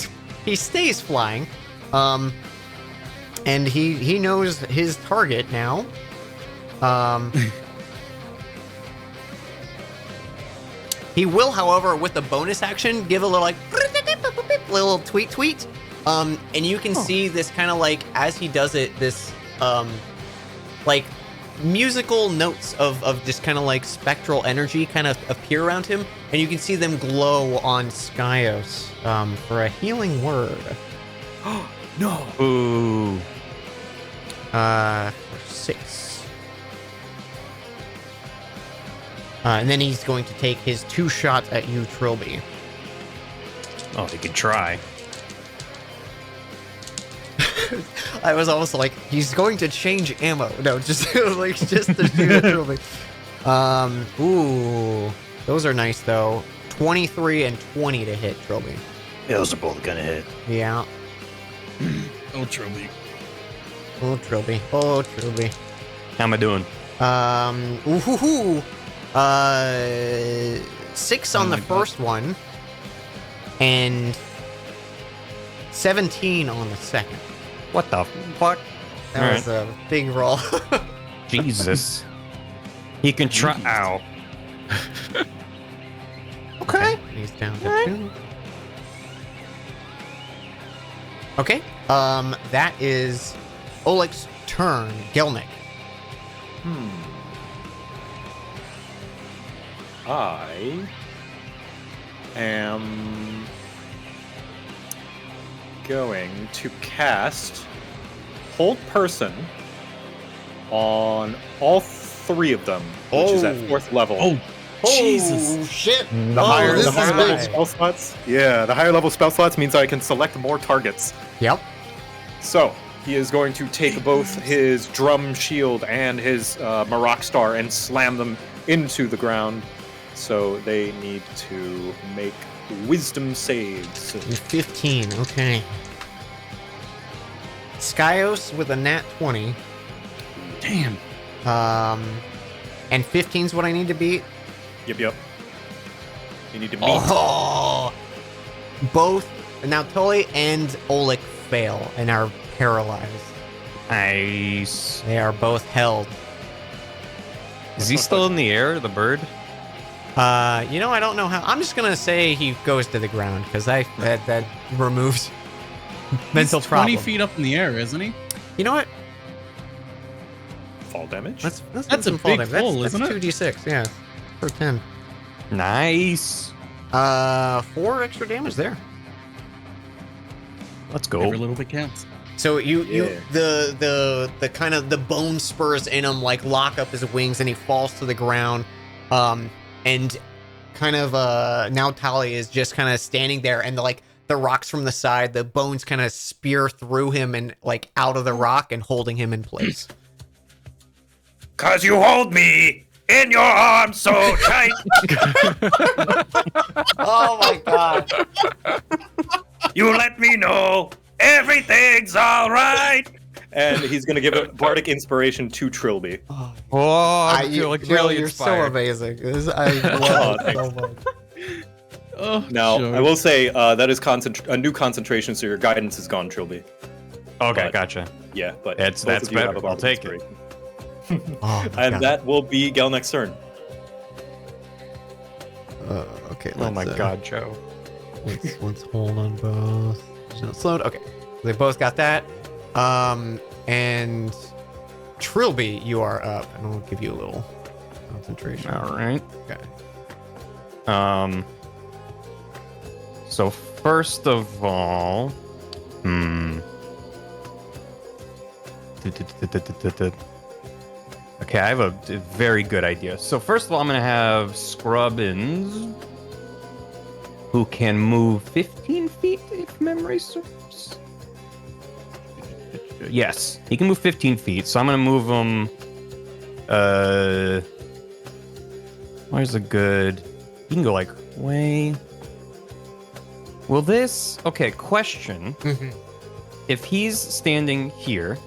[SPEAKER 1] stays flying. And he knows his target now. He will, however, with the bonus action, give a little like little tweet. And you can see this kind of like as he does it, this like musical notes of just kind of like spectral energy kind of appear around him, and you can see them glow on Skyos for a healing word.
[SPEAKER 2] No.
[SPEAKER 3] Ooh.
[SPEAKER 1] For 6. And then he's going to take his 2 shots at you, Trilby.
[SPEAKER 3] Oh, he could try.
[SPEAKER 1] I was almost like, he's going to change ammo. No, just like just to shoot at Trilby. Ooh, those are nice though. 23 and 20 to hit Trilby.
[SPEAKER 7] Those are both gonna hit.
[SPEAKER 1] Yeah.
[SPEAKER 4] Oh, Trilby.
[SPEAKER 1] Oh, Trilby. Oh, Trilby.
[SPEAKER 3] How am I doing?
[SPEAKER 1] Ooh. 6 on
[SPEAKER 4] Oh
[SPEAKER 1] the
[SPEAKER 4] my God.
[SPEAKER 1] first one, and 17 on the second.
[SPEAKER 3] What the fuck?
[SPEAKER 1] That
[SPEAKER 3] All
[SPEAKER 1] was a big roll.
[SPEAKER 3] Jesus. He can try. Ow.
[SPEAKER 1] Okay. He's down to 2. Okay. That is Oleg's turn. Gelnick.
[SPEAKER 2] I am going to cast Hold Person on all 3 of them, which is at 4th level.
[SPEAKER 4] Oh, Jesus.
[SPEAKER 1] Shit.
[SPEAKER 2] The higher,
[SPEAKER 1] this
[SPEAKER 2] the
[SPEAKER 1] is
[SPEAKER 2] higher level
[SPEAKER 1] big.
[SPEAKER 2] spell slots. Yeah, the higher level spell slots means I can select more targets.
[SPEAKER 1] Yep.
[SPEAKER 2] So he is going to take both his drum shield and his Marok Star and slam them into the ground. So they need to make wisdom saves.
[SPEAKER 1] 15. Okay. Skyos with a nat 20.
[SPEAKER 4] Damn.
[SPEAKER 1] And 15's what I need to beat.
[SPEAKER 2] Yep. You need to meet.
[SPEAKER 1] Oh! Both now Tully and Oleg fail and are paralyzed.
[SPEAKER 3] Nice.
[SPEAKER 1] They are both held.
[SPEAKER 3] Is he still in the air, the bird?
[SPEAKER 1] I don't know how. I'm just gonna say he goes to the ground because that removes mental
[SPEAKER 4] He's 20
[SPEAKER 1] problem.
[SPEAKER 4] feet up in the air, isn't he?
[SPEAKER 1] You know what?
[SPEAKER 2] Fall damage?
[SPEAKER 1] Let's
[SPEAKER 4] That's
[SPEAKER 1] do
[SPEAKER 4] a
[SPEAKER 1] some fall
[SPEAKER 4] big
[SPEAKER 1] damage.
[SPEAKER 4] fall,
[SPEAKER 1] That's
[SPEAKER 4] isn't it?
[SPEAKER 1] 2d6, yeah. For 10.
[SPEAKER 3] Nice.
[SPEAKER 1] 4 extra damage there.
[SPEAKER 3] Let's go.
[SPEAKER 4] Every little bit counts.
[SPEAKER 1] So you
[SPEAKER 2] Yeah.
[SPEAKER 1] the kind of the bone spurs in him like lock up his wings and he falls to the ground. And kind of now Tali is just kind of standing there and the rocks from the side, the bones kind of spear through him and like out of the rock and holding him in place.
[SPEAKER 7] 'Cause you hold me in your arms so tight.
[SPEAKER 1] Oh my god.
[SPEAKER 7] You let me know everything's all right.
[SPEAKER 2] And he's going to give a bardic inspiration to Trilby.
[SPEAKER 1] Oh,
[SPEAKER 3] Oh, I feel like
[SPEAKER 1] Jill,
[SPEAKER 3] really
[SPEAKER 1] you're so
[SPEAKER 3] inspired.
[SPEAKER 1] amazing. I love it so much.
[SPEAKER 4] Oh,
[SPEAKER 2] Now,
[SPEAKER 4] sure.
[SPEAKER 2] I will say that is a new concentration, so your guidance is gone, Trilby.
[SPEAKER 3] Okay,
[SPEAKER 2] But-
[SPEAKER 3] gotcha.
[SPEAKER 2] Yeah, but
[SPEAKER 3] That's
[SPEAKER 2] both of you have
[SPEAKER 3] better.
[SPEAKER 2] a bardic
[SPEAKER 3] I'll take it.
[SPEAKER 2] inspiration.
[SPEAKER 1] Oh my
[SPEAKER 2] And
[SPEAKER 1] god.
[SPEAKER 2] that will be Gelneck's turn.
[SPEAKER 1] Okay.
[SPEAKER 3] Oh my god, Joe.
[SPEAKER 1] Let's hold on both. Slowed. Okay. They both got that. And Trilby, you are up, and I'll give you a little concentration.
[SPEAKER 3] All right.
[SPEAKER 1] Okay.
[SPEAKER 3] So first of all, Okay, I have a very good idea. So first of all, I'm gonna have Scrubbins, who can move 15 feet if memory serves. Yes, he can move 15 feet. So I'm gonna move him. Where's a good? He can go like way. Will this? Okay, question. If he's standing here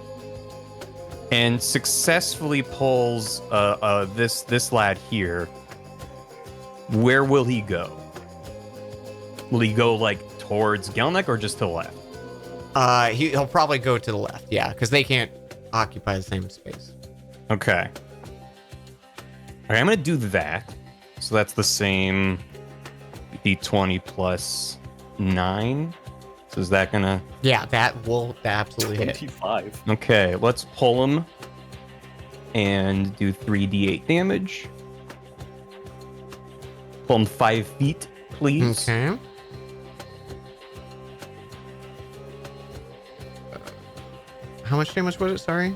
[SPEAKER 3] and successfully pulls this lad here, where will he go? Will he go like towards Gelneck or just to the left?
[SPEAKER 1] He'll probably go to the left, yeah, because they can't occupy the same space.
[SPEAKER 3] Okay. Okay, I'm gonna do that. So that's the same d20 plus 9. So is that gonna?
[SPEAKER 1] Yeah, that will absolutely hit.
[SPEAKER 2] 25.
[SPEAKER 3] Okay, let's pull him and do 3d8 damage. Pull him 5 feet, please.
[SPEAKER 1] Okay. How much damage was it? Sorry.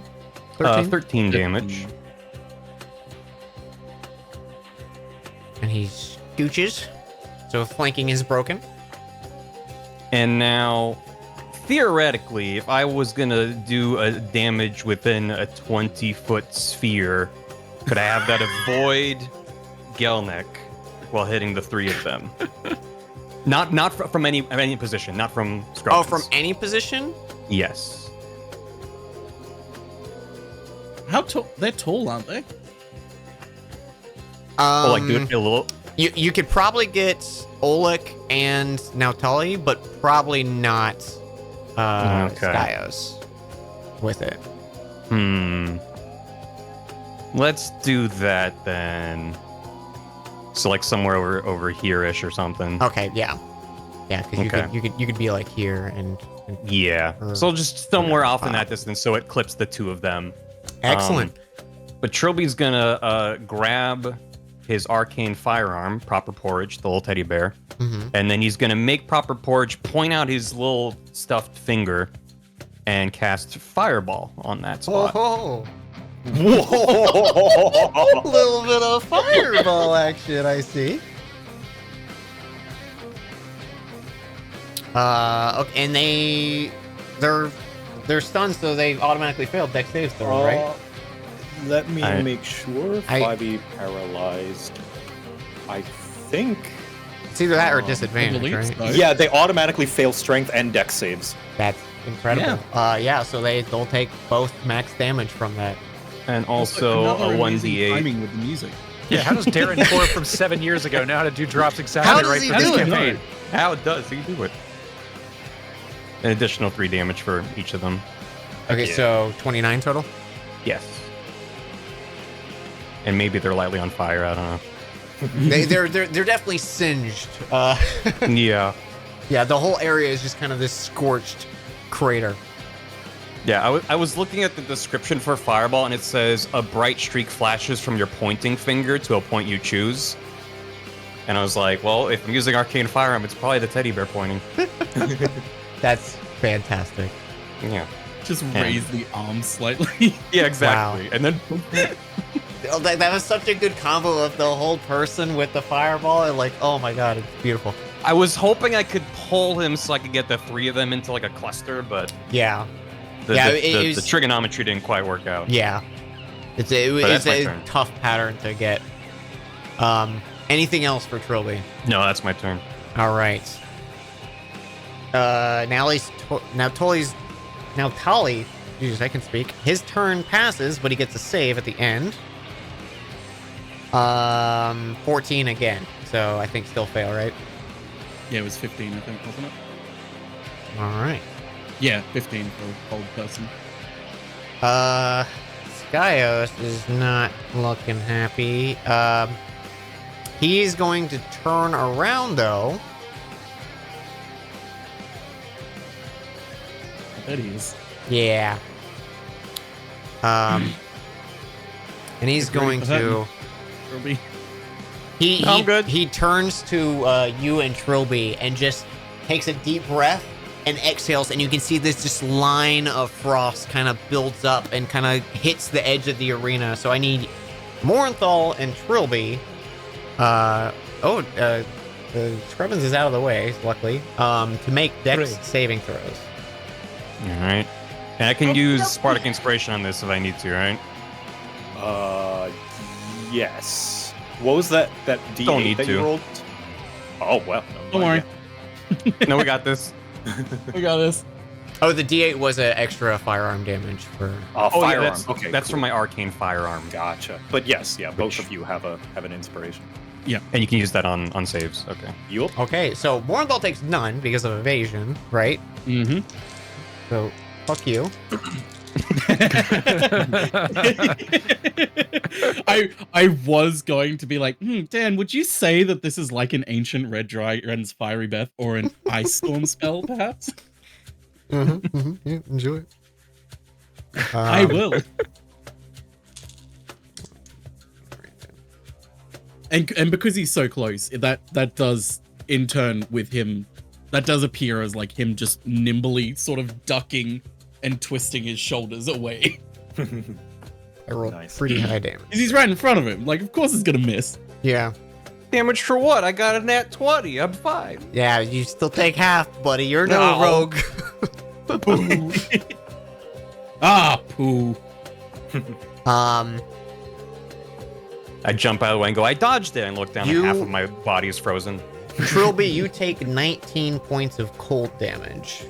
[SPEAKER 3] 13 damage.
[SPEAKER 1] And he scooches. So flanking is broken.
[SPEAKER 3] And now, theoretically, if I was gonna do a damage within a 20-foot sphere, could I have that avoid Gelneck while hitting the 3 of them? Not from any position, not from Scrubbins.
[SPEAKER 1] Oh, from any position?
[SPEAKER 3] Yes.
[SPEAKER 4] How tall? They're tall, aren't they?
[SPEAKER 3] Oh, like do it a little.
[SPEAKER 1] You could probably get Oleg and Nautali, but probably not
[SPEAKER 3] Okay.
[SPEAKER 1] Skyos with it.
[SPEAKER 3] Let's do that then. So like somewhere over here-ish or something.
[SPEAKER 1] Okay, yeah. Yeah, because
[SPEAKER 3] Okay.
[SPEAKER 1] you could be like here and
[SPEAKER 3] Yeah.
[SPEAKER 1] Uh,
[SPEAKER 3] So just somewhere off in that distance, so it clips the two of them.
[SPEAKER 1] Excellent.
[SPEAKER 3] But Trilby's gonna grab his arcane firearm, Proper Porridge, the little teddy bear,
[SPEAKER 1] Mhm.
[SPEAKER 3] and then he's gonna make Proper Porridge point out his little stuffed finger and cast Fireball on that spot.
[SPEAKER 1] Oh, a little bit of fireball action, I see. Okay, and they're stunned, so they automatically failed dex saves, though, right?
[SPEAKER 2] Let me
[SPEAKER 3] I-
[SPEAKER 2] make sure.
[SPEAKER 1] I-
[SPEAKER 2] 5e paralyzed. I think.
[SPEAKER 1] It's either that or
[SPEAKER 2] I
[SPEAKER 4] I
[SPEAKER 1] disadvantage,
[SPEAKER 4] believe
[SPEAKER 1] right?
[SPEAKER 4] so.
[SPEAKER 2] Yeah, they automatically fail strength and dex saves.
[SPEAKER 1] That's incredible. Yeah, so they'll take both max damage from that.
[SPEAKER 3] And
[SPEAKER 4] Like,
[SPEAKER 3] also
[SPEAKER 4] another
[SPEAKER 3] a
[SPEAKER 4] amazing
[SPEAKER 3] 1d8.
[SPEAKER 4] timing with the music.
[SPEAKER 5] Yeah, how does Darren Core from 7 years ago know how to do drops exactly
[SPEAKER 1] How does
[SPEAKER 5] right
[SPEAKER 1] he
[SPEAKER 5] for this
[SPEAKER 1] do it?
[SPEAKER 5] campaign?
[SPEAKER 3] How it does, he do it. An additional 3 damage for each of them.
[SPEAKER 1] Okay,
[SPEAKER 2] Yeah.
[SPEAKER 1] so 29 total.
[SPEAKER 3] Yes. And maybe they're lightly on fire, I don't
[SPEAKER 1] They're definitely singed.
[SPEAKER 3] know. Yeah.
[SPEAKER 1] Yeah, the whole area is just kind of this scorched crater.
[SPEAKER 3] Yeah, I was looking at the description for Fireball, and it says a bright streak flashes from your pointing finger to a point you choose. And I was like, well, if I'm using Arcane Firearm, it's probably the teddy bear pointing.
[SPEAKER 1] That's fantastic.
[SPEAKER 3] Yeah.
[SPEAKER 4] Just raise the arms slightly.
[SPEAKER 3] Yeah, exactly. And then
[SPEAKER 1] Oh, that was such a good combo of the whole person with the fireball, and like, oh my god, it's beautiful.
[SPEAKER 3] I was hoping I could pull him so I could get the 3 of them into like a cluster, but
[SPEAKER 1] Yeah,
[SPEAKER 3] the,
[SPEAKER 1] Yeah,
[SPEAKER 3] the,
[SPEAKER 1] it
[SPEAKER 3] the,
[SPEAKER 1] was-
[SPEAKER 3] the trigonometry didn't quite work out.
[SPEAKER 1] yeah. It's
[SPEAKER 3] that's my
[SPEAKER 1] a
[SPEAKER 3] turn.
[SPEAKER 1] tough pattern to get. Anything else for Trilby?
[SPEAKER 3] No, that's my turn.
[SPEAKER 1] All right. Now Tolly. Jesus, I can speak. His turn passes, but he gets a save at the end. 14 again. So I think still fail, right?
[SPEAKER 4] Yeah, it was 15, I think, wasn't it?
[SPEAKER 1] All right.
[SPEAKER 4] Yeah, 15 for old person.
[SPEAKER 1] Skyos is not looking happy. He's going to turn around though.
[SPEAKER 4] I bet he is.
[SPEAKER 1] Yeah. And he's
[SPEAKER 4] Agree
[SPEAKER 1] going
[SPEAKER 4] with that.
[SPEAKER 1] to.
[SPEAKER 4] Trilby.
[SPEAKER 3] I'm good.
[SPEAKER 1] He turns to you and Trilby and just takes a deep breath and exhales, and you can see this just line of frost kind of builds up and kind of hits the edge of the arena. So I need Morenthal and Trilby. Scrubbins is out of the way, luckily. To make Dex
[SPEAKER 5] Great.
[SPEAKER 1] saving throws.
[SPEAKER 3] All right. And I can use Spartic Inspiration on this if I need to, right?
[SPEAKER 2] Yes. What was that D8
[SPEAKER 3] Don't need
[SPEAKER 2] that
[SPEAKER 3] to.
[SPEAKER 2] you rolled? Oh, well. never
[SPEAKER 4] Don't
[SPEAKER 2] mind,
[SPEAKER 4] worry.
[SPEAKER 3] No, we got this.
[SPEAKER 4] We got this.
[SPEAKER 1] Oh, the D8 was an extra firearm damage for.
[SPEAKER 2] yeah.
[SPEAKER 3] Oh, yeah,
[SPEAKER 2] Firearm.
[SPEAKER 3] that's,
[SPEAKER 2] okay,
[SPEAKER 3] that's
[SPEAKER 2] cool.
[SPEAKER 3] from my Arcane Firearm.
[SPEAKER 2] Gotcha. But yes, yeah, both
[SPEAKER 3] Which-
[SPEAKER 2] of you have an inspiration.
[SPEAKER 3] And you can use that on saves. Okay.
[SPEAKER 2] Yup.
[SPEAKER 1] Okay, so Morenthal takes none because of evasion, right?
[SPEAKER 4] Mm-hmm.
[SPEAKER 1] So fuck you.
[SPEAKER 4] I was going to be like, Dan, would you say that this is like an ancient Red Dragon's Fiery Breath or an Ice Storm spell, perhaps?
[SPEAKER 1] Yeah, enjoy it.
[SPEAKER 4] I will. And because he's so close, that does in turn with him, that does appear as like him just nimbly sort of ducking and twisting his shoulders away.
[SPEAKER 1] I rolled
[SPEAKER 2] Nice.
[SPEAKER 1] pretty high damage.
[SPEAKER 4] 'Cause he's right in front of him. Like, of course he's gonna miss.
[SPEAKER 1] Yeah.
[SPEAKER 3] Damage for what? I got a nat 20. I'm fine.
[SPEAKER 1] Yeah, you still take half, buddy. You're no
[SPEAKER 3] No.
[SPEAKER 1] rogue.
[SPEAKER 4] Ah, poo.
[SPEAKER 3] I jump out of the way and go, I dodged it, and look down,
[SPEAKER 1] You-
[SPEAKER 3] and half of my body is frozen.
[SPEAKER 1] Trilby, you take 19 points of cold damage.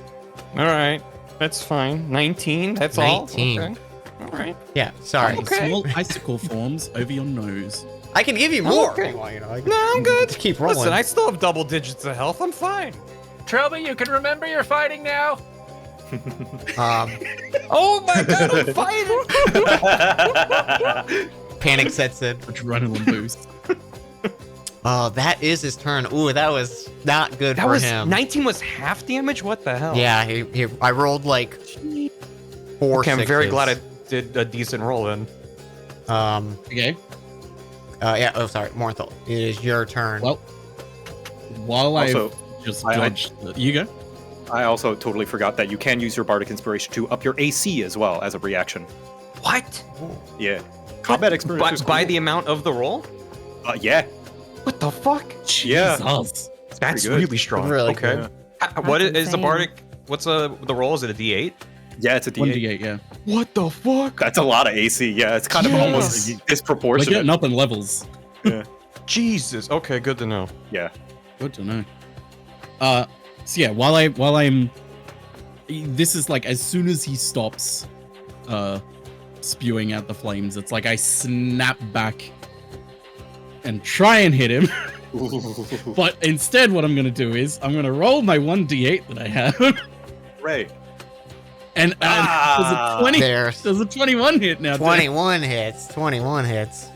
[SPEAKER 3] All right. That's fine. 19? That's
[SPEAKER 1] 19.
[SPEAKER 3] all? Okay. All right.
[SPEAKER 1] Yeah, sorry.
[SPEAKER 3] Okay.
[SPEAKER 4] Small icicle forms over your nose.
[SPEAKER 1] I can give you more.
[SPEAKER 3] Okay.
[SPEAKER 1] if you want, you know, I can-
[SPEAKER 3] No, I'm good.
[SPEAKER 1] Just keep rolling.
[SPEAKER 3] Listen, I still have double digits of health. I'm fine.
[SPEAKER 5] Trilby, you can remember you're fighting now.
[SPEAKER 3] Oh my god, I'm fighting!
[SPEAKER 1] Panic sets in.
[SPEAKER 4] Adrenaline boost.
[SPEAKER 1] Oh, that is his turn. Ooh, that was not good
[SPEAKER 3] That
[SPEAKER 1] for
[SPEAKER 3] was
[SPEAKER 1] him.
[SPEAKER 3] 19 was half damage. What the hell?
[SPEAKER 1] Yeah, I rolled like 4
[SPEAKER 3] Okay, I'm very
[SPEAKER 1] sixes.
[SPEAKER 3] glad I did a decent roll then.
[SPEAKER 4] Okay.
[SPEAKER 1] Yeah. Oh, sorry, Morthal. It is your turn.
[SPEAKER 4] Well, while
[SPEAKER 2] Also,
[SPEAKER 4] I just
[SPEAKER 2] I-
[SPEAKER 4] dodged, you go.
[SPEAKER 2] I also totally forgot that you can use your Bardic Inspiration to up your AC as well as a reaction.
[SPEAKER 3] What?
[SPEAKER 2] Yeah. Combat experience.
[SPEAKER 3] By the amount of the roll?
[SPEAKER 2] Yeah.
[SPEAKER 3] What the fuck?
[SPEAKER 2] Yeah.
[SPEAKER 4] Jesus.
[SPEAKER 3] That's
[SPEAKER 2] pretty good.
[SPEAKER 3] really strong.
[SPEAKER 1] Really
[SPEAKER 3] okay.
[SPEAKER 2] good.
[SPEAKER 3] What
[SPEAKER 6] That's
[SPEAKER 3] is the
[SPEAKER 6] insane.
[SPEAKER 3] Bardic? What's the roll? Is it a D8?
[SPEAKER 2] Yeah, it's a D8.
[SPEAKER 4] 1d8, yeah.
[SPEAKER 3] What the fuck?
[SPEAKER 2] That's a lot of AC. Yeah, it's kind of almost
[SPEAKER 4] We're
[SPEAKER 2] disproportionate.
[SPEAKER 4] getting up in levels.
[SPEAKER 3] Jesus. Okay, good to know.
[SPEAKER 2] Yeah.
[SPEAKER 4] Good to know. So yeah, while I'm, this is like as soon as he stops, spewing out the flames, it's like I snap back and try and hit him. But instead, what I'm gonna do is I'm gonna roll my 1d8 that I have,
[SPEAKER 2] Right.
[SPEAKER 4] and there's a 20.
[SPEAKER 1] There's
[SPEAKER 4] There's a 21 hit now.
[SPEAKER 1] 21 hits. 21 hits.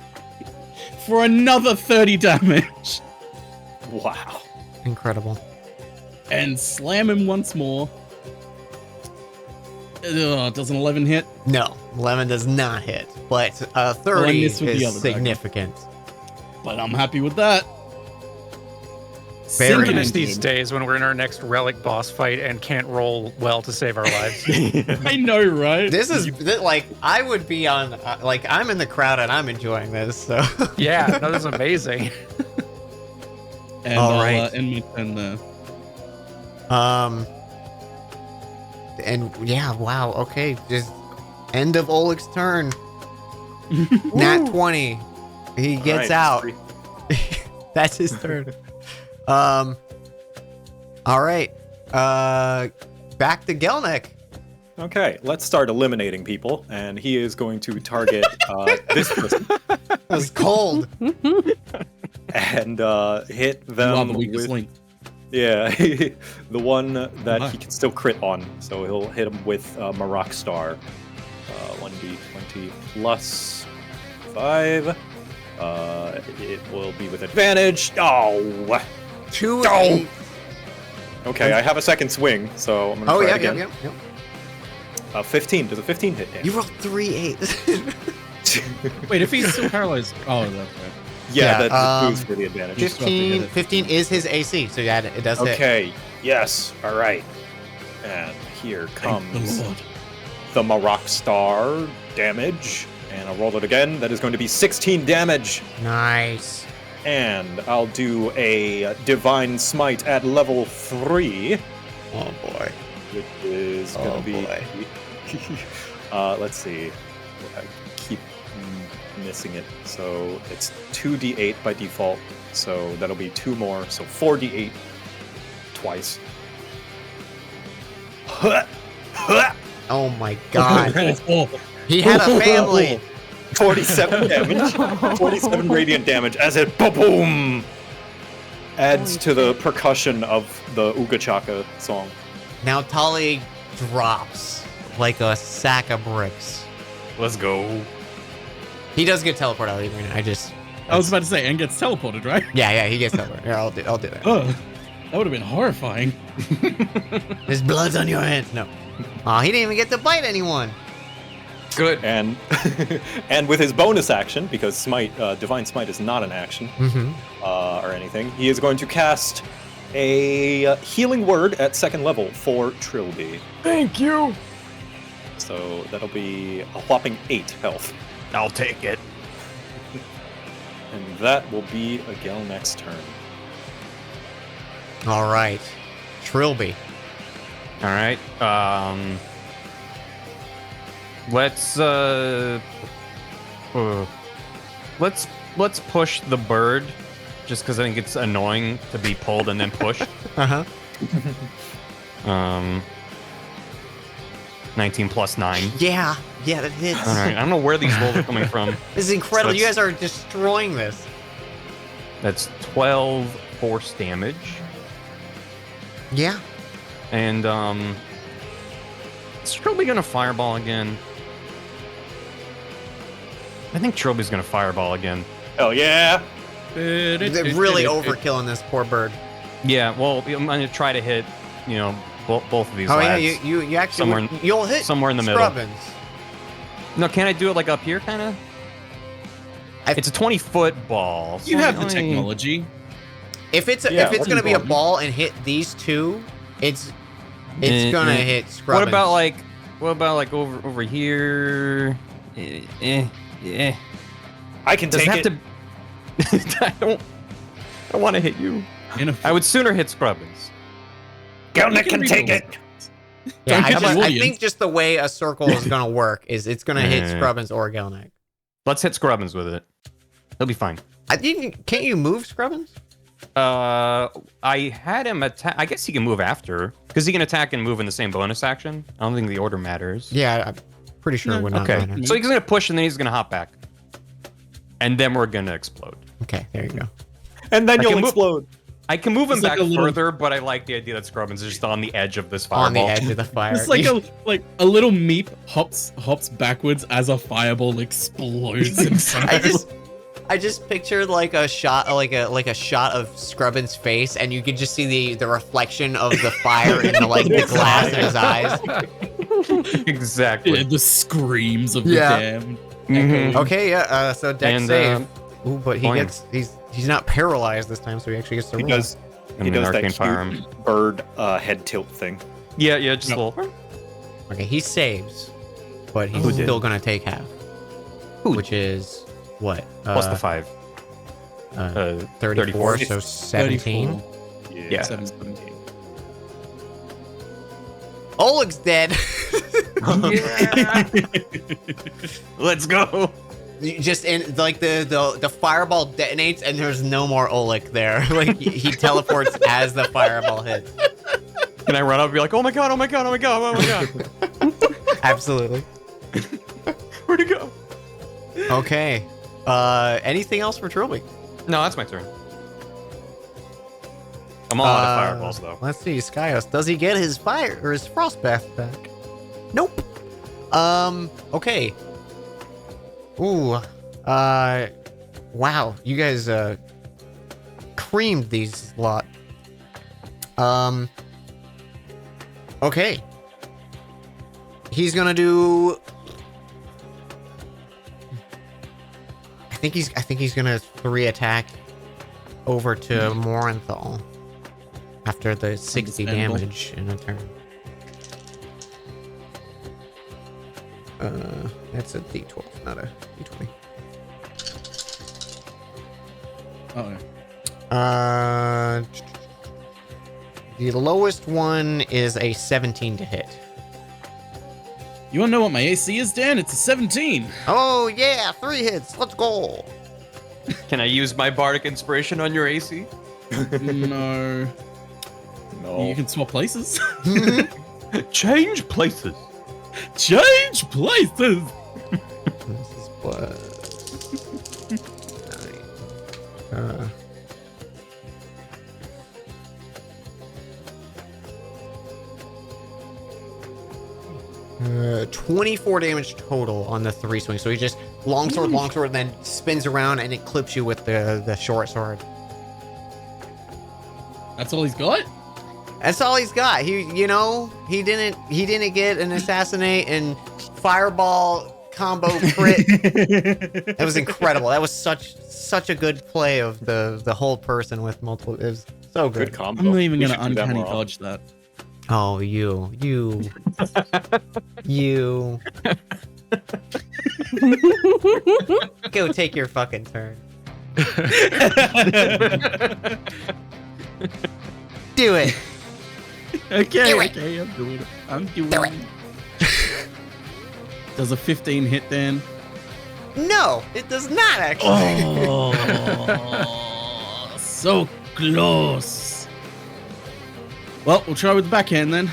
[SPEAKER 4] For another 30 damage,
[SPEAKER 2] Wow.
[SPEAKER 1] Incredible.
[SPEAKER 4] and slam him once more. Does an 11 hit?
[SPEAKER 1] No, 11 does not hit, but 30
[SPEAKER 4] missed with the
[SPEAKER 1] is
[SPEAKER 4] other dagger.
[SPEAKER 1] significant.
[SPEAKER 4] But I'm happy with that.
[SPEAKER 1] Very
[SPEAKER 5] I
[SPEAKER 4] Sinking
[SPEAKER 5] miss
[SPEAKER 4] into
[SPEAKER 5] these
[SPEAKER 4] him.
[SPEAKER 5] days when we're in our next relic boss fight and can't roll well to save our lives.
[SPEAKER 4] I know, right?
[SPEAKER 1] This is like I would be on like I'm in the crowd and I'm enjoying this. So
[SPEAKER 5] Yeah, no, this is amazing.
[SPEAKER 4] And
[SPEAKER 1] All
[SPEAKER 4] I'll
[SPEAKER 1] right.
[SPEAKER 4] end my turn there.
[SPEAKER 1] and yeah, wow, okay, just end of Oleg's turn. Nat 20. He gets out. That's his turn. All right. Back to Gelnick.
[SPEAKER 2] Okay, let's start eliminating people, and he is going to target this person
[SPEAKER 1] It was cold.
[SPEAKER 2] and hit
[SPEAKER 4] You are
[SPEAKER 2] them
[SPEAKER 4] the weakest
[SPEAKER 2] with
[SPEAKER 4] link.
[SPEAKER 2] yeah, the one that
[SPEAKER 4] Wow.
[SPEAKER 2] he can still crit on. So he'll hit him with Marak Star, 1d20 plus 5. It will be with advantage. Oh,
[SPEAKER 1] 2
[SPEAKER 2] No.
[SPEAKER 1] 8.
[SPEAKER 2] okay. I have a second swing, so I'm gonna
[SPEAKER 1] Oh
[SPEAKER 2] try
[SPEAKER 1] yeah,
[SPEAKER 2] it
[SPEAKER 1] yeah,
[SPEAKER 2] again.
[SPEAKER 1] yeah,
[SPEAKER 2] 15. Does a 15 hit?
[SPEAKER 1] You rolled 3 8s.
[SPEAKER 4] Wait, if he's still paralyzed. Oh, that's right.
[SPEAKER 2] Yeah,
[SPEAKER 1] Yeah,
[SPEAKER 2] that moves for the advantage.
[SPEAKER 4] Just- still have to hit
[SPEAKER 1] 15
[SPEAKER 4] it.
[SPEAKER 1] is his AC, so yeah, it does hit.
[SPEAKER 2] Okay. Yes. All right. And here
[SPEAKER 4] Thank the
[SPEAKER 2] comes
[SPEAKER 4] Lord.
[SPEAKER 2] the Marak Star damage, and I'll roll it again. That is going to be 16 damage,
[SPEAKER 1] Nice.
[SPEAKER 2] and I'll do a Divine Smite at level 3,
[SPEAKER 1] Oh boy.
[SPEAKER 2] which is
[SPEAKER 1] Oh,
[SPEAKER 2] going to be.
[SPEAKER 1] boy.
[SPEAKER 2] Let's see. I keep missing it. So it's 2d8 by default. So that'll be 2 more. So 4d8 twice.
[SPEAKER 1] Oh my god.
[SPEAKER 4] Oh,
[SPEAKER 1] He had a family.
[SPEAKER 2] 47 damage. 47 radiant damage as it boom adds
[SPEAKER 6] Holy
[SPEAKER 2] to the
[SPEAKER 6] shit.
[SPEAKER 2] percussion of the Uga Chaka song.
[SPEAKER 1] Now Tali drops like a sack of bricks.
[SPEAKER 3] Let's go.
[SPEAKER 1] He does get teleported out even.
[SPEAKER 4] I was about to say, and gets teleported, right?
[SPEAKER 1] Yeah, he gets teleported. Here, I'll do that.
[SPEAKER 4] Oh, that would have been horrifying.
[SPEAKER 1] There's blood's on your hands. No. Oh, he didn't even get to bite anyone.
[SPEAKER 3] Good.
[SPEAKER 2] And and with his bonus action, because Smite, Divine Smite is not an action
[SPEAKER 1] Mm-hmm.
[SPEAKER 2] or anything, he is going to cast a healing word at 2nd level for Trilby.
[SPEAKER 3] Thank you.
[SPEAKER 2] So that'll be a whopping 8 health.
[SPEAKER 3] I'll take it.
[SPEAKER 2] And that will be a Gelneck's turn.
[SPEAKER 1] All right. Trilby.
[SPEAKER 3] All right. Let's push the bird, just because I think it's annoying to be pulled and then pushed.
[SPEAKER 1] Uh-huh.
[SPEAKER 3] 19 plus 9.
[SPEAKER 1] Yeah, that hits.
[SPEAKER 3] All right. I don't know where these rolls are coming from.
[SPEAKER 1] This is incredible.
[SPEAKER 3] So
[SPEAKER 1] You
[SPEAKER 3] it's-
[SPEAKER 1] guys are destroying this.
[SPEAKER 3] That's 12 force damage.
[SPEAKER 1] Yeah.
[SPEAKER 3] And is Trilby gonna fireball again? I think Trilby's gonna fireball again.
[SPEAKER 2] Hell yeah!
[SPEAKER 1] They're really overkilling this poor bird.
[SPEAKER 3] Yeah, well, I'm gonna try to hit, both of these
[SPEAKER 1] Oh yeah,
[SPEAKER 3] lads.
[SPEAKER 1] you actually
[SPEAKER 3] Somewhere
[SPEAKER 1] you'll hit
[SPEAKER 3] somewhere in the middle.
[SPEAKER 1] Scrubbins.
[SPEAKER 3] No, can I do it like up here, kind of? It's a 20-foot ball. so
[SPEAKER 4] You have the
[SPEAKER 3] only-
[SPEAKER 4] technology.
[SPEAKER 1] If it's
[SPEAKER 2] Yeah,
[SPEAKER 1] if it's
[SPEAKER 2] what
[SPEAKER 1] gonna
[SPEAKER 2] are
[SPEAKER 1] be
[SPEAKER 2] you
[SPEAKER 1] a
[SPEAKER 2] doing?
[SPEAKER 1] ball and hit these two, it's gonna hit Scrubbins.
[SPEAKER 3] What about like over here? Yeah.
[SPEAKER 2] I can
[SPEAKER 3] Does it
[SPEAKER 2] take
[SPEAKER 3] have
[SPEAKER 2] it.
[SPEAKER 3] to? I don't want to hit you.
[SPEAKER 4] In a
[SPEAKER 3] I would sooner hit Scrubbins.
[SPEAKER 2] Gelnick
[SPEAKER 4] You
[SPEAKER 2] can
[SPEAKER 4] can
[SPEAKER 2] take
[SPEAKER 4] read
[SPEAKER 2] it.
[SPEAKER 1] Yeah,
[SPEAKER 4] Don't hit the
[SPEAKER 1] I
[SPEAKER 4] audience.
[SPEAKER 1] think just the way a circle is gonna work is it's gonna hit
[SPEAKER 3] Yeah.
[SPEAKER 1] Scrubbins or Gelnick.
[SPEAKER 3] Let's hit Scrubbins with it. He'll be fine.
[SPEAKER 1] Can't you move Scrubbins?
[SPEAKER 3] I had him attack. I guess he can move after, because he can attack and move in the same bonus action. I don't think the order matters.
[SPEAKER 1] Yeah, I'm pretty sure it would not
[SPEAKER 3] Okay.
[SPEAKER 1] matter.
[SPEAKER 3] So he's gonna push and then he's gonna hop back, and then we're gonna explode.
[SPEAKER 1] Okay, there you go.
[SPEAKER 2] And then
[SPEAKER 3] I
[SPEAKER 2] you'll
[SPEAKER 3] can move-
[SPEAKER 2] explode.
[SPEAKER 3] I can move him
[SPEAKER 4] It's like
[SPEAKER 3] back
[SPEAKER 4] a little-
[SPEAKER 3] further, but I like the idea that Scrubbins is just on the edge of this fireball.
[SPEAKER 1] On the edge of the fire.
[SPEAKER 4] It's like a little meep hops backwards as a fireball explodes in front of him.
[SPEAKER 1] I just pictured like a shot, like a shot of Scrubbins' face, and you could just see the reflection of the fire in the glass in his eyes.
[SPEAKER 3] Exactly.
[SPEAKER 4] The screams of
[SPEAKER 1] Yeah.
[SPEAKER 4] the damned.
[SPEAKER 3] Mhm.
[SPEAKER 1] Okay, yeah. So Dex
[SPEAKER 3] And,
[SPEAKER 1] save. Ooh, but
[SPEAKER 3] fine.
[SPEAKER 1] he's not paralyzed this time, so he actually gets to
[SPEAKER 2] He
[SPEAKER 1] roll.
[SPEAKER 2] does.
[SPEAKER 3] And
[SPEAKER 2] He
[SPEAKER 3] an
[SPEAKER 2] does that
[SPEAKER 3] arcane
[SPEAKER 2] cute
[SPEAKER 3] firearm.
[SPEAKER 2] bird head tilt thing.
[SPEAKER 3] Yeah, just
[SPEAKER 4] Yep.
[SPEAKER 3] a little.
[SPEAKER 1] Okay, he saves, but he's
[SPEAKER 3] Who did?
[SPEAKER 1] still gonna take half.
[SPEAKER 3] Who?
[SPEAKER 1] Which is what?
[SPEAKER 3] Plus the 5.
[SPEAKER 1] 34,
[SPEAKER 3] 34.
[SPEAKER 1] so 17.
[SPEAKER 4] 34.
[SPEAKER 3] Yeah.
[SPEAKER 4] 17.
[SPEAKER 1] Oleg's dead.
[SPEAKER 3] Let's go.
[SPEAKER 1] Just in like the fireball detonates and there's no more Oleg there. Like he teleports as the fireball hits.
[SPEAKER 3] Can I run up and be like, oh my god, oh my god, oh my god, oh my god.
[SPEAKER 1] Absolutely.
[SPEAKER 3] Where'd he go?
[SPEAKER 1] Okay. Anything else for Trilby?
[SPEAKER 3] No, that's my turn. I'm all out of fireballs though.
[SPEAKER 1] Let's see, Skyos. Does he get his fire or his frostbath back? Nope. Okay. Ooh. Wow. You guys creamed these lot. Okay. He's gonna do. I think he's gonna 3 attack over to Morinthal after the 60
[SPEAKER 4] Understandable.
[SPEAKER 1] damage in a turn. That's a D12, not a D20.
[SPEAKER 4] Oh,
[SPEAKER 1] The lowest one is a 17 to hit.
[SPEAKER 4] you wanna know what my AC is, Dan? It's a 17.
[SPEAKER 1] Oh yeah, 3 hits. Let's go.
[SPEAKER 3] Can I use my bardic inspiration on your AC?
[SPEAKER 4] No.
[SPEAKER 2] No.
[SPEAKER 4] You can swap places.
[SPEAKER 3] Change places.
[SPEAKER 4] Change places.
[SPEAKER 1] This is plus 9. 24 damage total on the 3 swings. So he just longsword, and then spins around and it clips you with the short sword.
[SPEAKER 4] That's all he's got?
[SPEAKER 1] That's all he's got. He didn't get an assassinate and fireball combo crit. That was incredible. That was such a good play of the whole person with multiple. It was so good.
[SPEAKER 2] Good combo.
[SPEAKER 4] I'm not even
[SPEAKER 2] We
[SPEAKER 4] gonna
[SPEAKER 2] should do that
[SPEAKER 4] uncanny
[SPEAKER 2] more often.
[SPEAKER 4] dodge that.
[SPEAKER 1] Oh, you. Go take your fucking turn. Do it.
[SPEAKER 4] Okay,
[SPEAKER 1] Do it.
[SPEAKER 4] okay, I'm doing it. I'm doing
[SPEAKER 1] Do
[SPEAKER 4] it. Does a 15 hit, Dan?
[SPEAKER 1] No, it does not actually.
[SPEAKER 4] Oh, so close. Well, we'll try with the backhand then.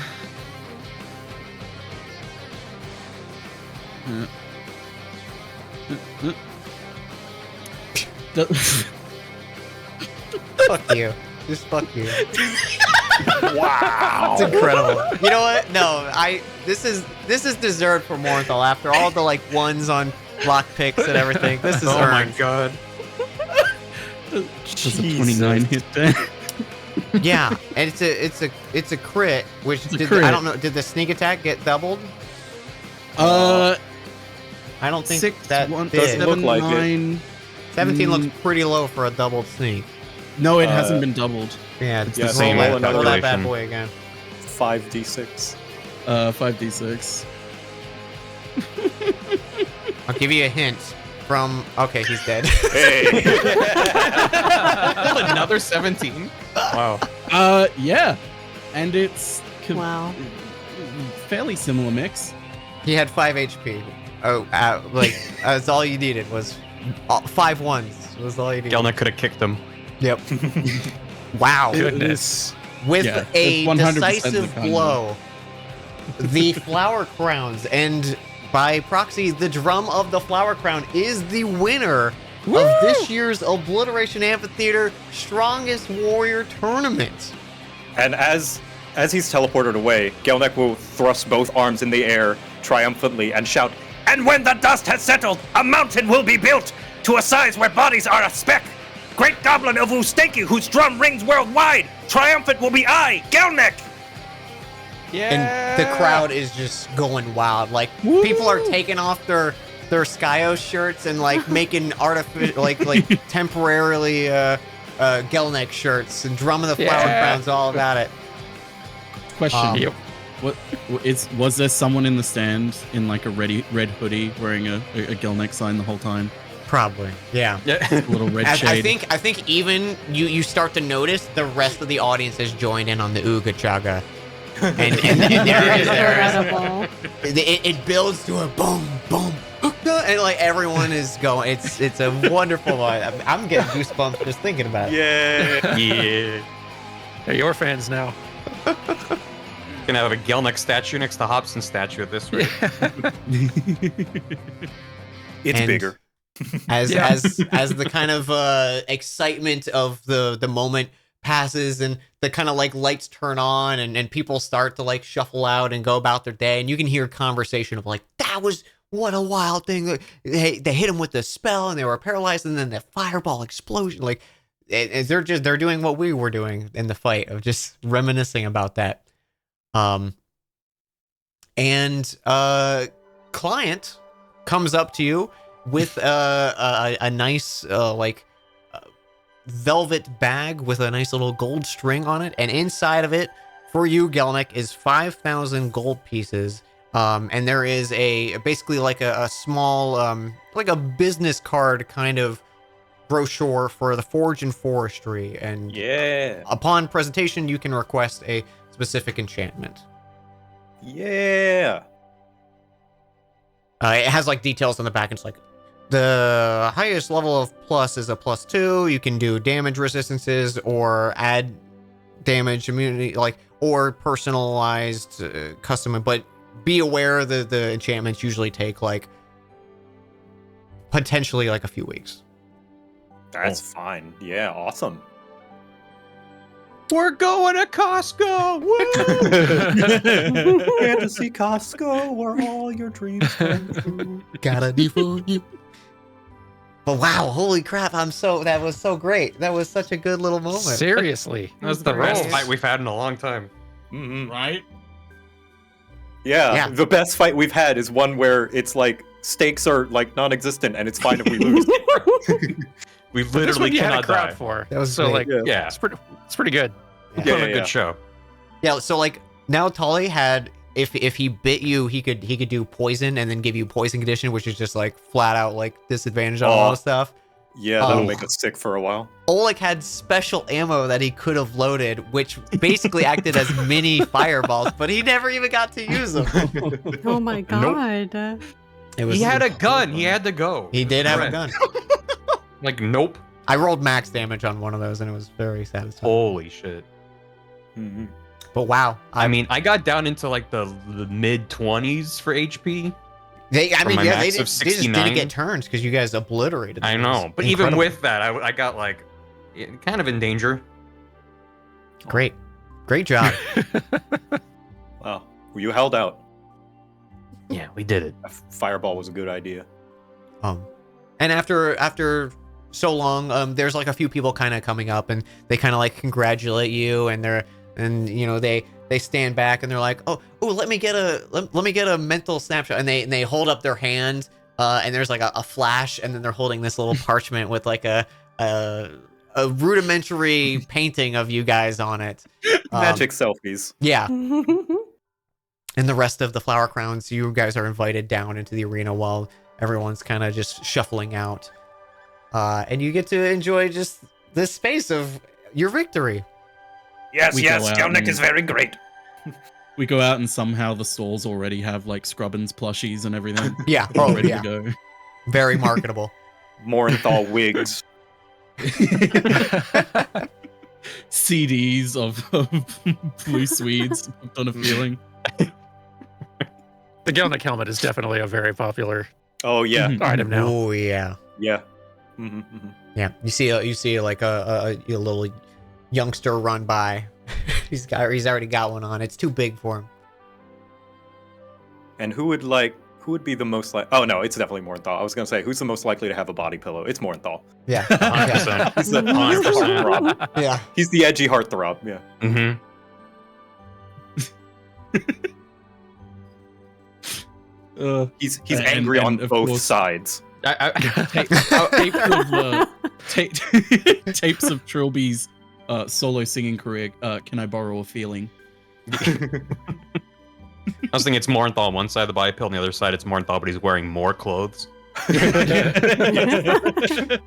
[SPEAKER 1] Fuck you. Just fuck you. Wow. It's incredible. You know what? No, this is deserved for Morinthal after all the like ones on lock picks and everything. This is
[SPEAKER 3] Oh my
[SPEAKER 1] earned.
[SPEAKER 3] god.
[SPEAKER 4] Does a 29 hit, Dan?
[SPEAKER 1] Yeah, and it's a crit. Which
[SPEAKER 4] It's a
[SPEAKER 1] did,
[SPEAKER 4] crit.
[SPEAKER 1] I don't know. Did the sneak attack get doubled?
[SPEAKER 4] Uh,
[SPEAKER 1] I don't think
[SPEAKER 4] 6,
[SPEAKER 1] that
[SPEAKER 4] 1,
[SPEAKER 1] did.
[SPEAKER 2] Doesn't look
[SPEAKER 4] 7,
[SPEAKER 2] like it.
[SPEAKER 4] 9.
[SPEAKER 1] 17 looks
[SPEAKER 4] Mm.
[SPEAKER 1] pretty low for a doubled sneak.
[SPEAKER 4] No, it
[SPEAKER 2] Uh,
[SPEAKER 4] hasn't been doubled.
[SPEAKER 1] Yeah,
[SPEAKER 4] It's
[SPEAKER 2] the
[SPEAKER 1] roll
[SPEAKER 2] same
[SPEAKER 1] that,
[SPEAKER 2] roll
[SPEAKER 1] roll that bad
[SPEAKER 3] calculation.
[SPEAKER 1] boy again.
[SPEAKER 2] 5d6.
[SPEAKER 4] 5d6.
[SPEAKER 1] I'll give you a hint from. Okay, he's dead.
[SPEAKER 2] Hey.
[SPEAKER 3] Another 17.
[SPEAKER 5] Wow.
[SPEAKER 4] Yeah, and it's
[SPEAKER 6] Wow.
[SPEAKER 4] fairly similar mix.
[SPEAKER 1] He had 5 HP. Oh, that's all you needed was 5 ones. Was all you needed.
[SPEAKER 3] Gelnick could have kicked him.
[SPEAKER 1] Yep. Wow.
[SPEAKER 5] Goodness.
[SPEAKER 1] With
[SPEAKER 4] Yeah,
[SPEAKER 1] a
[SPEAKER 4] it's 100%
[SPEAKER 1] decisive
[SPEAKER 4] the combo.
[SPEAKER 1] blow, the Flower Crowns, and by proxy, the Drum of the Flower Crown is the winner of this year's Obliteration Amphitheater Strongest Warrior Tournament.
[SPEAKER 2] And as he's teleported away, Gelnek will thrust both arms in the air triumphantly and shout,
[SPEAKER 7] And when the dust has settled, a mountain will be built to a size where bodies are a speck. Great Goblin of Ustenki, whose drum rings worldwide. Triumphant will be I, Gelnek.
[SPEAKER 3] Yeah.
[SPEAKER 1] And the crowd is just going wild. Like people are taking off their Skyo shirts and like making artificial, like temporarily Gelnek shirts and Drum of the Flower
[SPEAKER 5] Yeah.
[SPEAKER 1] Crowns, all about it.
[SPEAKER 4] Question:
[SPEAKER 5] Yep.
[SPEAKER 4] Was there someone in the stand in like a red hoodie wearing a Gelnek sign the whole time?
[SPEAKER 1] Probably, yeah.
[SPEAKER 4] A little red
[SPEAKER 1] I
[SPEAKER 4] shade.
[SPEAKER 1] think even you start to notice the rest of the audience has joined in on the Ooga Chaga. And there is
[SPEAKER 6] Incredible.
[SPEAKER 1] it builds to a boom boom and like everyone is going. It's a wonderful. I'm getting goosebumps just thinking about it.
[SPEAKER 2] yeah.
[SPEAKER 3] Yeah.
[SPEAKER 5] They're your fans now.
[SPEAKER 3] Gonna have a Gelnick statue next to Hobson's statue at this rate.
[SPEAKER 2] It's
[SPEAKER 1] And-
[SPEAKER 2] bigger.
[SPEAKER 1] As
[SPEAKER 5] Yeah.
[SPEAKER 1] as the kind of excitement of the moment passes and the kind of like lights turn on and people start to like shuffle out and go about their day, and you can hear conversation of like, that was what a wild thing. They hit him with the spell and they were paralyzed, and then the fireball explosion. Like they're doing what we were doing in the fight, of just reminiscing about that. And client comes up to you with a nice velvet bag with a nice little gold string on it, and inside of it for you, Gelnick, is 5,000 gold pieces. And there is basically like a small like a business card kind of brochure for the Forge and Forestry, and
[SPEAKER 2] Yeah.
[SPEAKER 1] upon presentation you can request a specific enchantment.
[SPEAKER 2] Yeah.
[SPEAKER 1] It has like details on the back. It's like the highest level of plus is a +2. You can do damage resistances or add damage immunity, like, or personalized custom. But be aware that the enchantments usually take like potentially like a few weeks.
[SPEAKER 2] That's fine. Yeah, awesome.
[SPEAKER 3] We're going to Costco. Woo!
[SPEAKER 2] Fantasy Costco, where all your dreams come true.
[SPEAKER 1] Gotta be for you. But wow, holy crap! That was so great. That was such a good little moment.
[SPEAKER 5] Seriously.
[SPEAKER 3] That was the best
[SPEAKER 6] Right.
[SPEAKER 3] fight we've had in a long time.
[SPEAKER 2] Mhm.
[SPEAKER 4] right?
[SPEAKER 2] Yeah,
[SPEAKER 1] Yeah.
[SPEAKER 2] the best fight we've had is one where it's like stakes are like non-existent and it's fine if we lose.
[SPEAKER 3] We
[SPEAKER 5] This
[SPEAKER 3] literally
[SPEAKER 5] one you had a
[SPEAKER 3] cannot
[SPEAKER 5] crowd
[SPEAKER 3] die.
[SPEAKER 5] for.
[SPEAKER 1] That was
[SPEAKER 5] so
[SPEAKER 1] great.
[SPEAKER 5] like
[SPEAKER 2] Yeah.
[SPEAKER 5] it's pretty good.
[SPEAKER 3] We
[SPEAKER 2] Yeah,
[SPEAKER 3] put on a
[SPEAKER 2] yeah.
[SPEAKER 3] good show.
[SPEAKER 1] Yeah, so like now Tully had, if he bit you, he could do poison and then give you poison condition, which is just like flat out like disadvantage on all
[SPEAKER 2] Oh.
[SPEAKER 1] the stuff.
[SPEAKER 2] Yeah, that'll
[SPEAKER 1] Oh.
[SPEAKER 2] make us sick for a while.
[SPEAKER 1] Oleg had special ammo that he could have loaded, which basically acted as mini fireballs, but he never even got to use them.
[SPEAKER 6] Oh my god.
[SPEAKER 1] It
[SPEAKER 3] He had a gun. He had to go.
[SPEAKER 1] He did have a
[SPEAKER 3] Right.
[SPEAKER 1] gun.
[SPEAKER 3] Like, nope.
[SPEAKER 1] I rolled max damage on one of those, and it was very satisfying.
[SPEAKER 3] Holy shit.
[SPEAKER 2] Mhm.
[SPEAKER 1] But wow,
[SPEAKER 3] I mean, I got down into like the mid 20s for HP.
[SPEAKER 1] they
[SPEAKER 3] from my
[SPEAKER 1] they
[SPEAKER 3] max of
[SPEAKER 1] just didn't
[SPEAKER 3] 69.
[SPEAKER 1] get turns because you guys obliterated.
[SPEAKER 3] I
[SPEAKER 1] them.
[SPEAKER 3] know.
[SPEAKER 1] It was
[SPEAKER 3] But even
[SPEAKER 1] incredible.
[SPEAKER 3] with that, I got like kind of in danger.
[SPEAKER 1] great job.
[SPEAKER 2] Wow, well, you held out.
[SPEAKER 3] Yeah, we did it.
[SPEAKER 2] A fireball was a good idea.
[SPEAKER 1] And after so long. There's like a few people kind of coming up, and they kind of like congratulate you, and they stand back and they're like, oh, let me get a mental snapshot, and they hold up their hand, and there's like a flash, and then they're holding this little parchment with like a rudimentary painting of you guys on it.
[SPEAKER 2] Magic selfies.
[SPEAKER 1] Yeah. And the rest of the Flower Crowns, you guys are invited down into the arena while everyone's kind of just shuffling out. And you get to enjoy just this space of your victory.
[SPEAKER 7] Yes,
[SPEAKER 4] We go
[SPEAKER 7] yes,
[SPEAKER 4] out
[SPEAKER 7] Gelnick
[SPEAKER 4] and-
[SPEAKER 7] is very great.
[SPEAKER 4] We go out and somehow the stalls already have like Scrubbins plushies and everything.
[SPEAKER 1] Yeah.
[SPEAKER 4] All
[SPEAKER 1] Oh,
[SPEAKER 4] ready
[SPEAKER 1] yeah.
[SPEAKER 4] to go.
[SPEAKER 1] Very marketable.
[SPEAKER 2] Morenthal wigs.
[SPEAKER 4] CDs of Blue Swedes. I've done a feeling.
[SPEAKER 5] The Gelnick helmet is definitely a very popular
[SPEAKER 2] Oh yeah,
[SPEAKER 4] Mhm.
[SPEAKER 5] item now.
[SPEAKER 1] Oh yeah.
[SPEAKER 2] yeah. Mm-hmm.
[SPEAKER 1] Yeah. You see like a little youngster run by. he's already got one on. It's too big for him.
[SPEAKER 2] And who would be the most like? Oh no, it's definitely Morenthal. I was gonna say, who's the most likely to have a body pillow? It's Morenthal.
[SPEAKER 1] Yeah.
[SPEAKER 3] 100%.
[SPEAKER 2] He's the
[SPEAKER 3] 100%.
[SPEAKER 2] heartthrob.
[SPEAKER 1] Yeah.
[SPEAKER 2] He's the edgy heartthrob. Yeah.
[SPEAKER 3] Mm-hmm.
[SPEAKER 2] He's
[SPEAKER 4] And-
[SPEAKER 2] angry
[SPEAKER 4] and
[SPEAKER 2] on
[SPEAKER 4] of
[SPEAKER 2] both
[SPEAKER 4] course-
[SPEAKER 2] sides.
[SPEAKER 4] Tapes of Trilby's solo singing career. Can I borrow a feeling?
[SPEAKER 3] I was thinking it's Morenthal on one side of the body pillow, on the other side it's Morenthal, but he's wearing more clothes.
[SPEAKER 1] You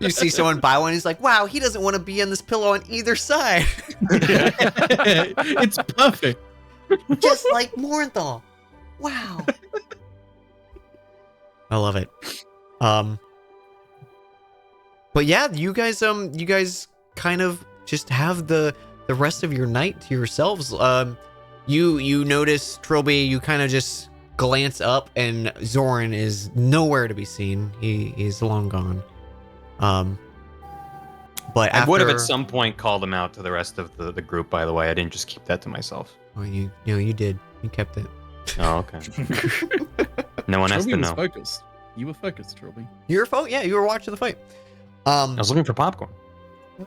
[SPEAKER 1] see someone buy one, he's like, wow, he doesn't want to be on this pillow on either side.
[SPEAKER 4] It's perfect.
[SPEAKER 1] Just like Morenthal. Wow. I love it. But yeah, you guys kind of just have the rest of your night to yourselves. You notice Trilby, you kind of just glance up and Zoran is nowhere to be seen. He's long gone. But
[SPEAKER 3] I would have at
[SPEAKER 1] after-
[SPEAKER 3] some point called him out to the rest of the group, by the way. I didn't just keep that to myself.
[SPEAKER 1] Well, you did. You kept it.
[SPEAKER 3] Oh, okay. No one has
[SPEAKER 4] Trilby
[SPEAKER 3] to
[SPEAKER 4] was
[SPEAKER 3] know.
[SPEAKER 4] focused. You were focused, Trilby.
[SPEAKER 1] You were yeah, you were watching the fight.
[SPEAKER 3] I was looking for popcorn.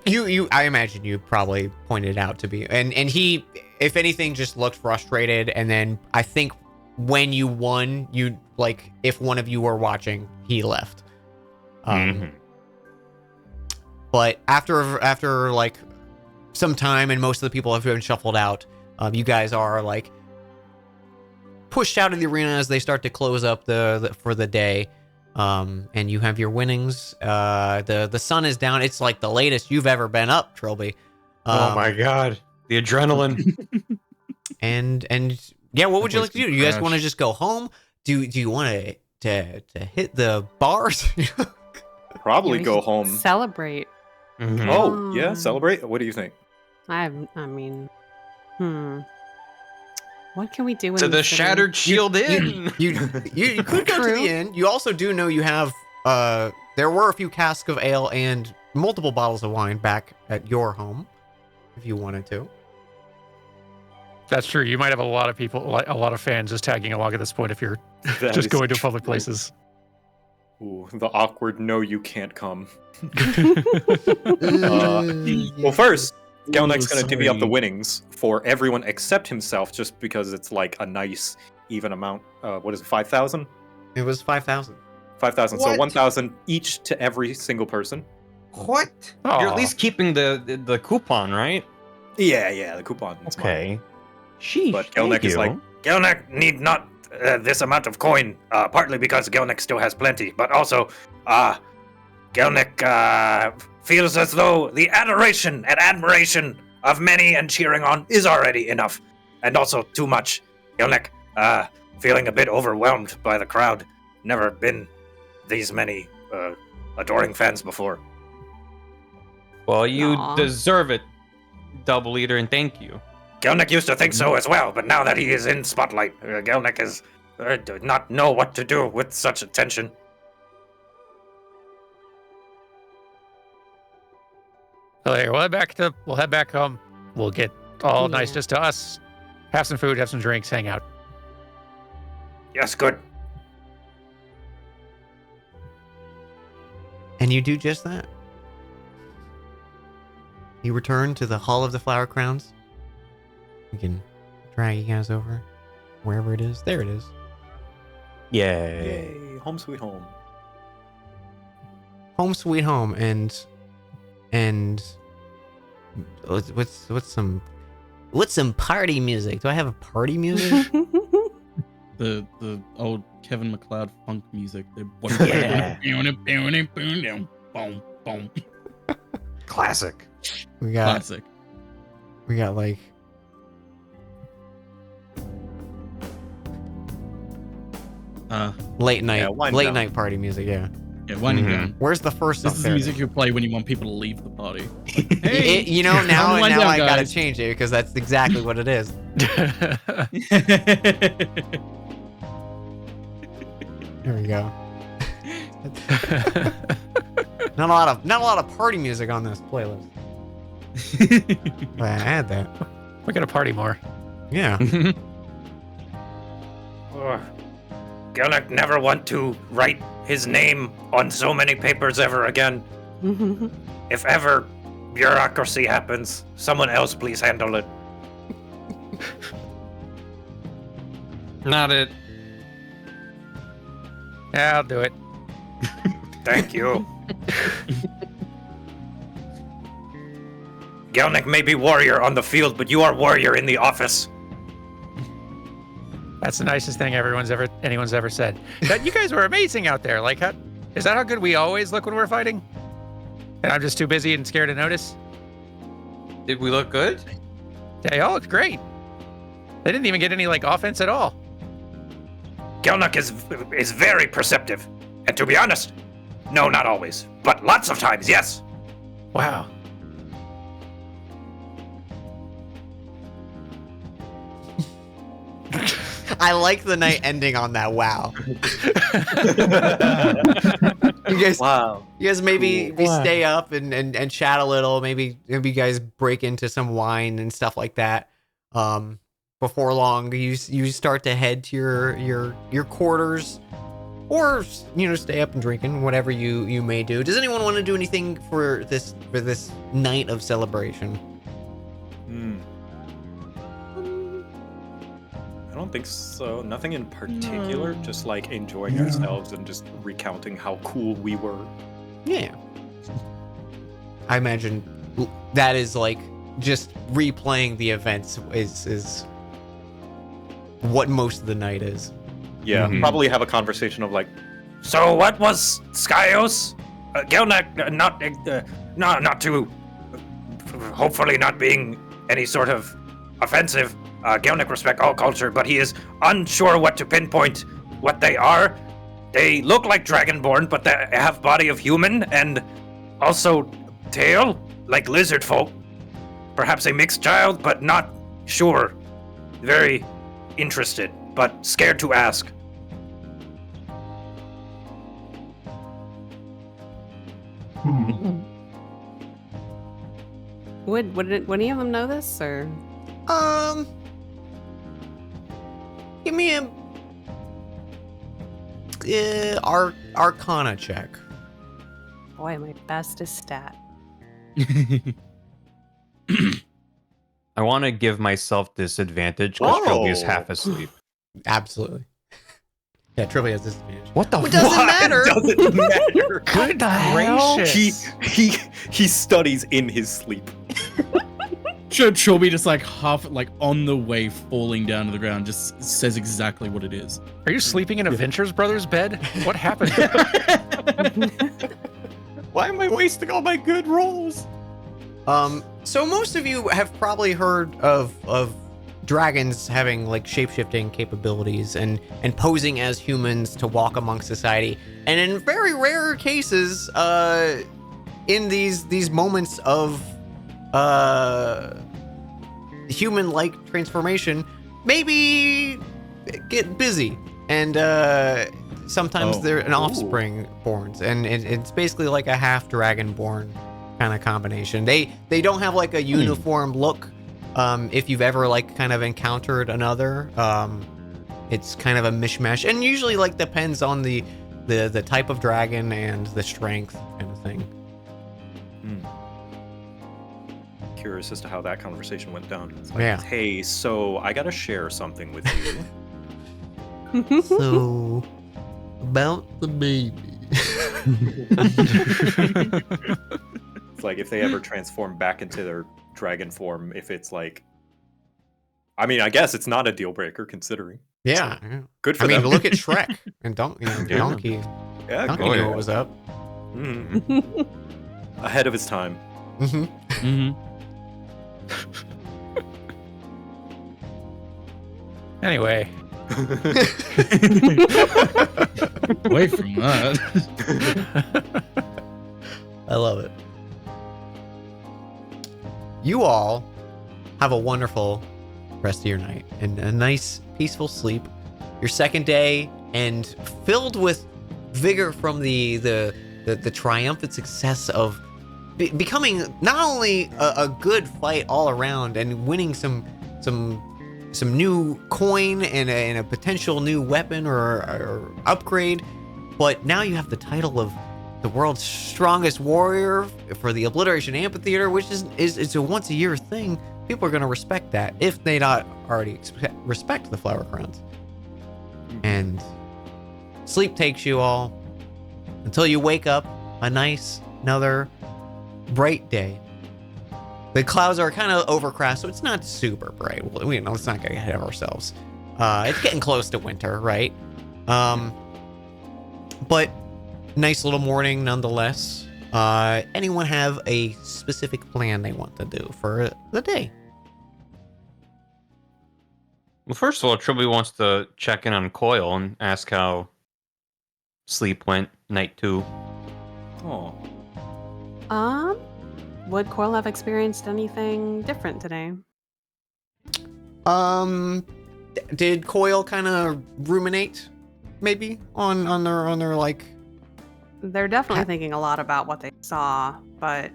[SPEAKER 1] I imagine you probably pointed out to be, and he, if anything, just looked frustrated. And then I think when you won, you like if one of you were watching, he left.
[SPEAKER 3] Mhm.
[SPEAKER 1] But after like some time, and most of the people have been shuffled out, you guys are like pushed out of the arena as they start to close up for the day. And you have your winnings. The sun is down. It's like the latest you've ever been up, Trilby.
[SPEAKER 3] Oh my god. The adrenaline.
[SPEAKER 1] And yeah, what would you like to do? Do you guys
[SPEAKER 4] Crash.
[SPEAKER 1] want to just go home? Do you want to hit the bars?
[SPEAKER 2] Probably
[SPEAKER 6] We
[SPEAKER 2] go
[SPEAKER 6] should
[SPEAKER 2] home.
[SPEAKER 6] Celebrate.
[SPEAKER 3] Mhm.
[SPEAKER 2] Oh yeah,
[SPEAKER 6] Um,
[SPEAKER 2] celebrate. What do you think?
[SPEAKER 6] I mean, what can we do?
[SPEAKER 3] To
[SPEAKER 6] in
[SPEAKER 3] the
[SPEAKER 6] this city?
[SPEAKER 3] Shattered Shield Inn.
[SPEAKER 1] you could go to
[SPEAKER 6] True.
[SPEAKER 1] the inn. You also do know you have there were a few casks of ale and multiple bottles of wine back at your home, if you wanted to.
[SPEAKER 5] That's true. You might have a lot of people, like a lot of fans, just tagging along at this point if you're
[SPEAKER 2] That
[SPEAKER 5] just
[SPEAKER 2] is
[SPEAKER 5] going to
[SPEAKER 2] true.
[SPEAKER 5] public places.
[SPEAKER 2] Ooh, the awkward no, you can't come.
[SPEAKER 1] Mm,
[SPEAKER 2] Well, first, Gelnick's
[SPEAKER 4] Ooh,
[SPEAKER 2] gonna divvy up the
[SPEAKER 4] sorry.
[SPEAKER 2] winnings for everyone except himself, just because it's like a nice even amount. What is it? 5,000?
[SPEAKER 1] it was 5,000.
[SPEAKER 2] 5,000. So
[SPEAKER 1] What?
[SPEAKER 2] 1,000 each to every single person.
[SPEAKER 3] What?
[SPEAKER 5] Aw.
[SPEAKER 3] You're at least keeping the coupon, right?
[SPEAKER 2] Yeah, the coupon. is mine.
[SPEAKER 3] Okay. Sheesh.
[SPEAKER 2] But
[SPEAKER 3] thank
[SPEAKER 2] Gelnick is
[SPEAKER 3] you.
[SPEAKER 2] like,
[SPEAKER 7] Gelnick need not this amount of coin, partly because Gelnick still has plenty, but also, Gelnick feels as though the adoration and admiration of many and cheering on is already enough, and also too much. Gelnick, feeling a bit overwhelmed by the crowd. Never been these many adoring fans before.
[SPEAKER 3] Well, you
[SPEAKER 6] Aw.
[SPEAKER 3] deserve it, Double Eater, and thank you.
[SPEAKER 7] Gelnick used to think so as well, but now that he is in spotlight, Gelnick is do not know what to do with such attention.
[SPEAKER 5] So there, we'll head back home. We'll get all nice
[SPEAKER 6] Yeah.
[SPEAKER 5] just to us. Have some food, have some drinks, hang out.
[SPEAKER 7] Yes, good.
[SPEAKER 1] And you do just that. you return to the Hall of the Flower Crowns. We can drag you guys over wherever it is. There it is.
[SPEAKER 2] Yay! Home sweet home.
[SPEAKER 1] Home sweet home, and what's some party music? Do I have a party music?
[SPEAKER 4] The old Kevin MacLeod funk music.
[SPEAKER 2] Yeah.
[SPEAKER 3] Classic.
[SPEAKER 1] We got
[SPEAKER 4] Classic.
[SPEAKER 1] like late night
[SPEAKER 2] wind down.
[SPEAKER 1] night party music. Yeah.
[SPEAKER 4] Yeah, winding down.
[SPEAKER 1] Where's the first?
[SPEAKER 4] This
[SPEAKER 1] song?
[SPEAKER 4] is the
[SPEAKER 1] There it
[SPEAKER 4] music you play when you want people to leave the party.
[SPEAKER 1] You know, now
[SPEAKER 4] Wind down,
[SPEAKER 1] I gotta
[SPEAKER 4] guys.
[SPEAKER 1] change it because that's exactly what it is. There we go. Not a lot of party music on this playlist. But I add that.
[SPEAKER 5] We're gonna party more.
[SPEAKER 1] Yeah.
[SPEAKER 7] Gelnick never want to write his name on so many papers ever again. If ever bureaucracy happens, someone else please handle it.
[SPEAKER 3] Not it.
[SPEAKER 5] Yeah, I'll do it.
[SPEAKER 7] Thank you. Gelnick may be warrior on the field, but you are warrior in the office.
[SPEAKER 5] That's the nicest thing anyone's ever said. That you guys were amazing out there. Like, is that how good we always look when we're fighting? And I'm just too busy and scared to notice.
[SPEAKER 3] Did we look good?
[SPEAKER 5] They all looked great. They didn't even get any offense at all.
[SPEAKER 7] Gelnick is very perceptive. And to be honest, no, not always. But lots of times, yes.
[SPEAKER 5] Wow.
[SPEAKER 1] I like the night ending on that. Wow.
[SPEAKER 2] Wow.
[SPEAKER 1] You guys maybe
[SPEAKER 2] Cool.
[SPEAKER 1] stay up and chat a little. Maybe you guys break into some wine and stuff like that. Before long, you start to head to your quarters, or stay up and drinking, whatever you may do. Does anyone want to do anything for this night of celebration?
[SPEAKER 2] I don't think so. Nothing in particular. Just enjoying ourselves and just recounting how cool we were.
[SPEAKER 1] Yeah. I imagine that is just replaying the events is what most of the night is.
[SPEAKER 2] Yeah, probably have a conversation of
[SPEAKER 7] So what was Skyos? Gelnick, not to, hopefully not being any sort of offensive. Gelnick respect all culture, but he is unsure what to pinpoint what they are. They look like Dragonborn, but they have body of human and also tail like lizard folk. Perhaps a mixed child, but not sure. Very interested, but scared to ask.
[SPEAKER 6] Would any of them know this, or?
[SPEAKER 1] Give me a Arcana check.
[SPEAKER 6] Boy, my bestest stat.
[SPEAKER 3] I want to give myself disadvantage because Trilby is half asleep.
[SPEAKER 1] Absolutely. Yeah, Trilby has disadvantage.
[SPEAKER 3] What the?
[SPEAKER 1] It doesn't matter.
[SPEAKER 2] Doesn't matter.
[SPEAKER 5] Good gracious.
[SPEAKER 2] He studies in his sleep.
[SPEAKER 4] Trilby just half on the way falling down to the ground just says exactly what it is.
[SPEAKER 5] Are you sleeping in a Ventures Brothers bed? What happened?
[SPEAKER 2] Why am I wasting all my good rolls?
[SPEAKER 1] So most of you have probably heard of dragons having shape-shifting capabilities and posing as humans to walk among society. And in very rare cases, in these moments of human-like transformation, maybe get busy and sometimes they're an offspring born, and it's basically like a half dragon born kind of combination. They don't have a uniform look. If you've ever kind of encountered another, it's kind of a mishmash, and usually depends on the type of dragon and the strength kind of thing.
[SPEAKER 2] curious as to how that conversation went down. It's like,
[SPEAKER 1] Yeah.
[SPEAKER 2] hey, so I gotta share something with you.
[SPEAKER 1] So, about the baby.
[SPEAKER 2] It's like if they ever transform back into their dragon form, if it's like, I mean, I guess it's not a deal breaker considering.
[SPEAKER 1] Yeah.
[SPEAKER 2] Good for
[SPEAKER 1] I mean,
[SPEAKER 2] them.
[SPEAKER 1] look at Shrek and
[SPEAKER 2] Yeah.
[SPEAKER 1] Donkey.
[SPEAKER 2] Yeah,
[SPEAKER 1] Donkey
[SPEAKER 2] go
[SPEAKER 1] knew
[SPEAKER 2] ahead.
[SPEAKER 1] what was up.
[SPEAKER 2] Mhm. Ahead of his time.
[SPEAKER 1] Hmm.
[SPEAKER 4] Mm-hmm.
[SPEAKER 5] Anyway,
[SPEAKER 4] Away from that.
[SPEAKER 1] I love it. You all have a wonderful rest of your night and a nice, peaceful sleep. Your second day, and filled with vigor from the triumphant success of becoming not only a good fight all around and winning some new coin and a potential new weapon or upgrade, but now you have the title of the world's strongest warrior for the Obliteration Amphitheater, which is a once a year thing. People are going to respect that if they not already respect the Flower Crowns. And sleep takes you all until you wake up another bright day. The clouds are kind of overcast, so it's not super bright. Well, let's not get ahead of ourselves. It's getting close to winter, right? But nice little morning nonetheless. Anyone have a specific plan they want to do for the day?
[SPEAKER 3] Well, first of all, Trilby wants to check in on Coil and ask how sleep went night 2.
[SPEAKER 2] Oh.
[SPEAKER 6] Would Coil have experienced anything different today?
[SPEAKER 1] Did Coil kind of ruminate maybe on their like?
[SPEAKER 6] They're definitely thinking a lot about what they saw, but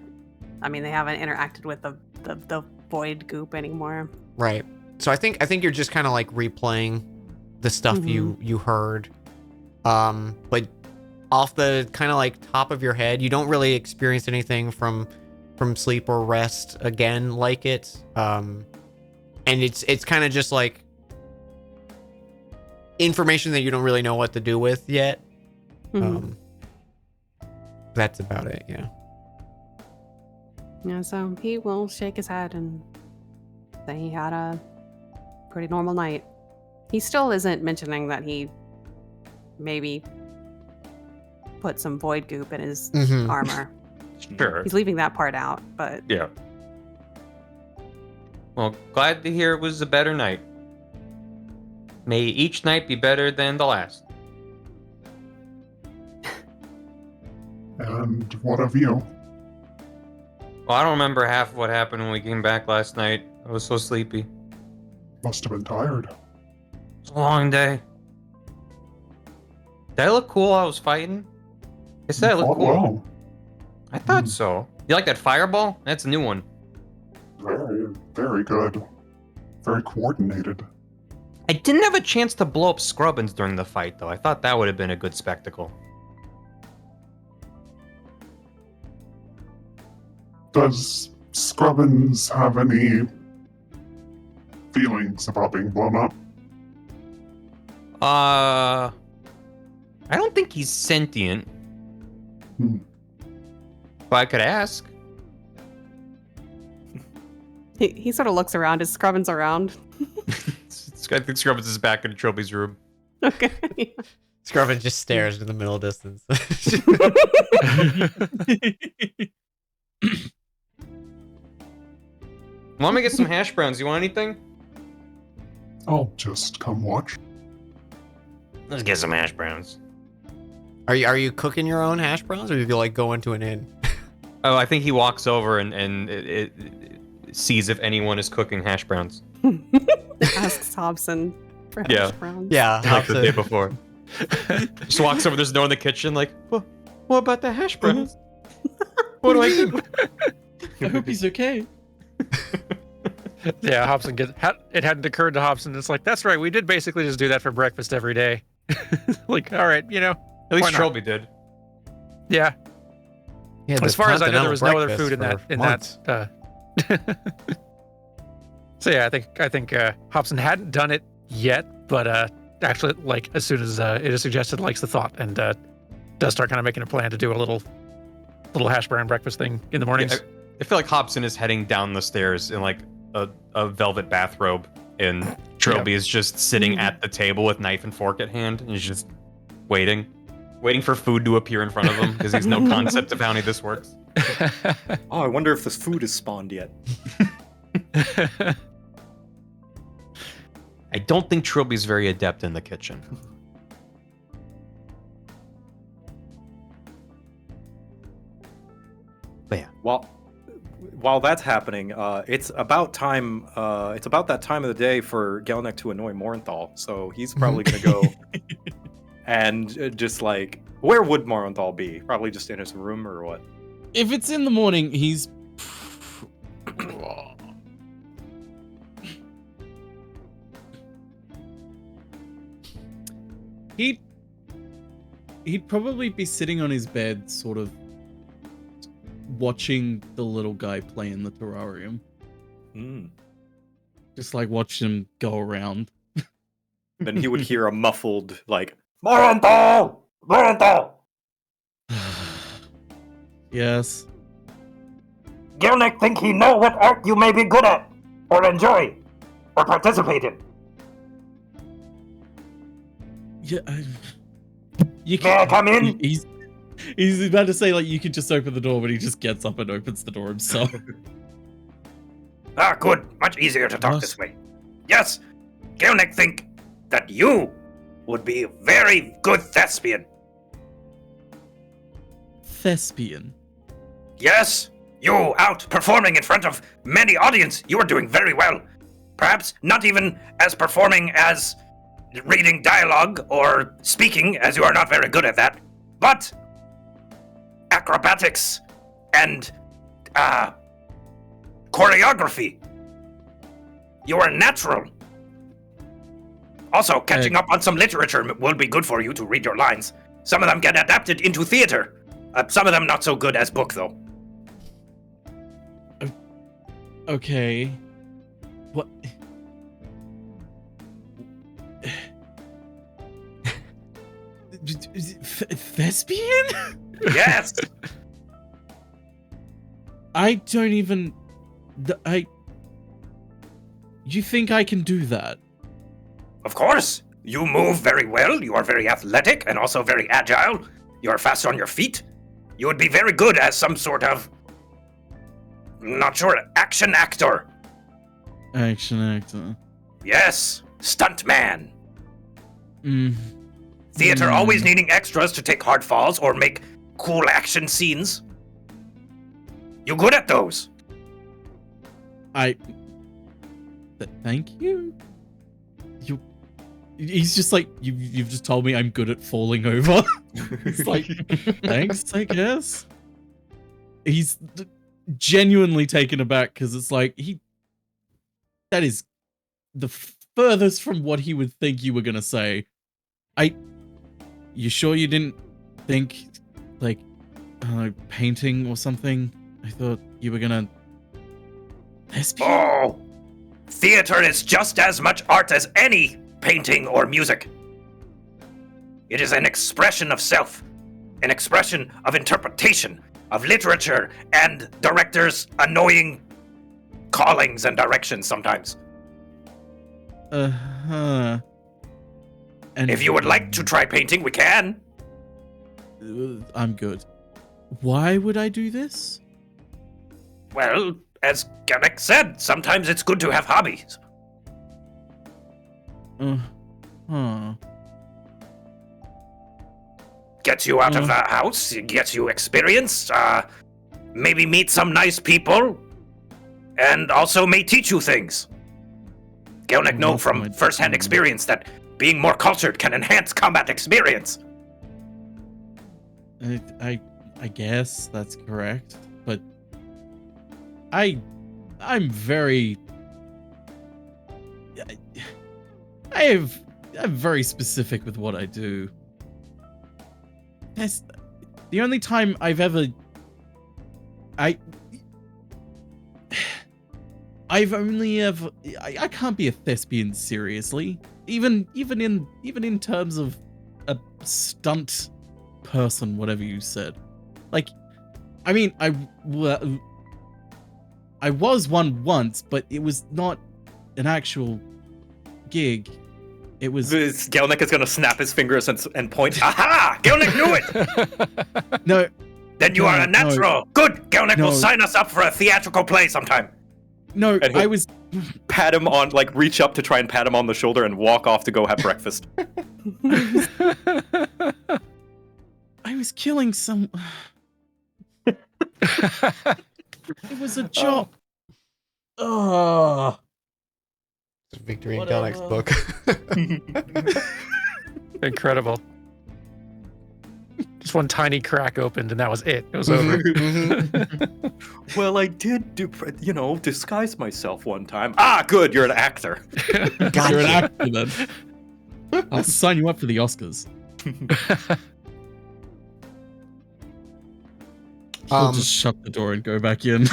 [SPEAKER 6] I mean, they haven't interacted with the void goop anymore.
[SPEAKER 1] Right. So I think you're just kind of like replaying the stuff you heard. But off the kind of like top of your head, you don't really experience anything from sleep or rest again like it. And it's kind of just like information that you don't really know what to do with yet. That's about it, yeah.
[SPEAKER 6] Yeah, so he will shake his head and say he had a pretty normal night. He still isn't mentioning that he maybe put some void goop in his armor.
[SPEAKER 3] Sure.
[SPEAKER 6] He's leaving that part out, but
[SPEAKER 3] Yeah. Well, glad to hear it was a better night. May each night be better than the last.
[SPEAKER 8] And what of you?
[SPEAKER 3] Well, I don't remember half of what happened when we came back last night. I was so sleepy.
[SPEAKER 8] Must have been tired.
[SPEAKER 3] It was a long day. Did I look cool while I was fighting? I said I
[SPEAKER 8] You
[SPEAKER 3] looked
[SPEAKER 8] fought
[SPEAKER 3] cool.
[SPEAKER 8] well.
[SPEAKER 3] I thought so. You like that fireball? That's a new one.
[SPEAKER 8] Very, very good. Very coordinated.
[SPEAKER 3] I didn't have a chance to blow up Scrubbins during the fight, though. I thought that would have been a good spectacle.
[SPEAKER 8] Does Scrubbins have any feelings about being blown up?
[SPEAKER 3] I don't think he's sentient.
[SPEAKER 8] Hmm.
[SPEAKER 3] But I could ask.
[SPEAKER 6] he sort of looks around. Is Scrubbins around?
[SPEAKER 3] I think Scrubbins is back in Trilby's room.
[SPEAKER 6] Okay.
[SPEAKER 1] Scrubbin just stares into the middle distance.
[SPEAKER 3] Want me to get some hash browns? You want anything?
[SPEAKER 8] I'll just come watch.
[SPEAKER 3] Let's get some hash browns.
[SPEAKER 1] Are you cooking your own hash browns, or do you like go into an inn?
[SPEAKER 3] Oh, I think he walks over and it sees if anyone is cooking hash browns.
[SPEAKER 6] Asks Hobson for hash
[SPEAKER 3] Yeah.
[SPEAKER 6] browns.
[SPEAKER 1] Yeah,
[SPEAKER 3] Like the day
[SPEAKER 1] Hobson.
[SPEAKER 3] before. Just walks over, there's no one in the kitchen, like, what about the hash browns? What do I do?
[SPEAKER 4] I hope he's okay.
[SPEAKER 5] Yeah, Hobson it hadn't occurred to Hobson. It's like, that's right. We did basically just do that for breakfast every day. Like, all right,
[SPEAKER 3] At least
[SPEAKER 5] Why not?
[SPEAKER 3] Trilby did.
[SPEAKER 5] yeah.
[SPEAKER 1] Yeah,
[SPEAKER 5] As
[SPEAKER 1] the
[SPEAKER 5] far as I know, there
[SPEAKER 1] continental
[SPEAKER 5] was no other
[SPEAKER 1] breakfast
[SPEAKER 5] food in
[SPEAKER 1] for
[SPEAKER 5] that
[SPEAKER 1] months.
[SPEAKER 5] So yeah, I think Hobson hadn't done it yet, but actually, like as soon as it is suggested, likes the thought and does start kind of making a plan to do a little hash brown breakfast thing in the mornings.
[SPEAKER 3] Yeah, I feel like Hobson is heading down the stairs in like a velvet bathrobe, and Trilby is just sitting at the table with knife and fork at hand, and he's just waiting for food to appear in front of him because he's no concept of how any of this works.
[SPEAKER 2] Oh, I wonder if this food is spawned yet.
[SPEAKER 3] I don't think Trilby's very adept in the kitchen. But yeah.
[SPEAKER 2] While that's happening, it's about time. It's about that time of the day for Gelnick to annoy Morenthal. So he's probably gonna go and just like, where would Morenthal be? Probably just in his room or what?
[SPEAKER 4] If it's in the morning, he's. He'd probably be sitting on his bed, sort of watching the little guy play in the terrarium. Just like watching him go around.
[SPEAKER 2] Then he would hear a muffled like,
[SPEAKER 7] Morenthal! Morenthal!
[SPEAKER 4] Yes.
[SPEAKER 7] Gelnick think he know what art you may be good at, or enjoy, or participate in.
[SPEAKER 4] Yeah. You
[SPEAKER 7] May I come in?
[SPEAKER 4] He's about to say like you could just open the door, but he just gets up and opens the door himself.
[SPEAKER 7] Ah, good. Much easier to talk
[SPEAKER 4] Yes.
[SPEAKER 7] this way. Yes, Gelnick think that you would be a very good thespian.
[SPEAKER 4] Thespian.
[SPEAKER 7] Yes, you out performing in front of many audience. You are doing very well. Perhaps not even as performing as reading dialogue or speaking, as you are not very good at that, but acrobatics and choreography. You are natural. Also, catching up on some literature will be good for you to read your lines. Some of them get adapted into theater. Some of them not so good as book, though.
[SPEAKER 4] Okay. What? Thespian?
[SPEAKER 7] Yes!
[SPEAKER 4] I don't even. You think I can do that?
[SPEAKER 7] Of course. You move very well. You are very athletic and also very agile. You are fast on your feet. You would be very good as some sort of, not sure, action actor.
[SPEAKER 4] Action actor.
[SPEAKER 7] Yes, stuntman.
[SPEAKER 4] Mm.
[SPEAKER 7] Theater always needing extras to take hard falls or make cool action scenes. You good at those?
[SPEAKER 4] Thank you. He's just like you've just told me I'm good at falling over. It's like thanks, I guess. He's genuinely taken aback because it's like that is the furthest from what he would think you were gonna say. You sure you didn't think like painting or something? I thought you were gonna thespian.
[SPEAKER 7] Oh, theater is just as much art as any painting or music. It is an expression of self, an expression of interpretation, of literature, and directors' annoying callings and directions sometimes.
[SPEAKER 4] And
[SPEAKER 7] If you would like to try painting, we can.
[SPEAKER 4] I'm good. Why would I do this?
[SPEAKER 7] Well, as Gelnick said, sometimes it's good to have hobbies.
[SPEAKER 4] Huh.
[SPEAKER 7] Gets you out of the house, gets you experience, maybe meet some nice people, and also may teach you things. Gelnick know from first-hand experience that being more cultured can enhance combat experience.
[SPEAKER 4] I guess that's correct, but I'm very I'm very specific with what I do. That's the only time I've ever I've only ever I can't be a thespian seriously. Even in terms of a stunt person, whatever you said. Like, I mean, I was one once, but it was not an actual gig. It was
[SPEAKER 2] Gelnick is gonna snap his fingers and point. Aha! Gelnick knew it.
[SPEAKER 4] no.
[SPEAKER 2] Then you are a
[SPEAKER 4] No.
[SPEAKER 2] natural. Good. Gelnick
[SPEAKER 4] No.
[SPEAKER 2] will sign us up for a theatrical play sometime.
[SPEAKER 4] No,
[SPEAKER 2] And he'll-
[SPEAKER 4] I was
[SPEAKER 2] Pat him on, like, reach up to try and pat him on the shoulder and walk off to go have breakfast.
[SPEAKER 4] I was killing some. It was a job. Oh.
[SPEAKER 1] Victory in
[SPEAKER 4] Whatever.
[SPEAKER 1] Gelnick's book.
[SPEAKER 5] Incredible. Just one tiny crack opened, and that was it. It was over.
[SPEAKER 2] Well, I did disguise myself one time. Ah, good. You're an actor.
[SPEAKER 4] You're an actor then. I'll sign you up for the Oscars. I'll just shut the door and go back in,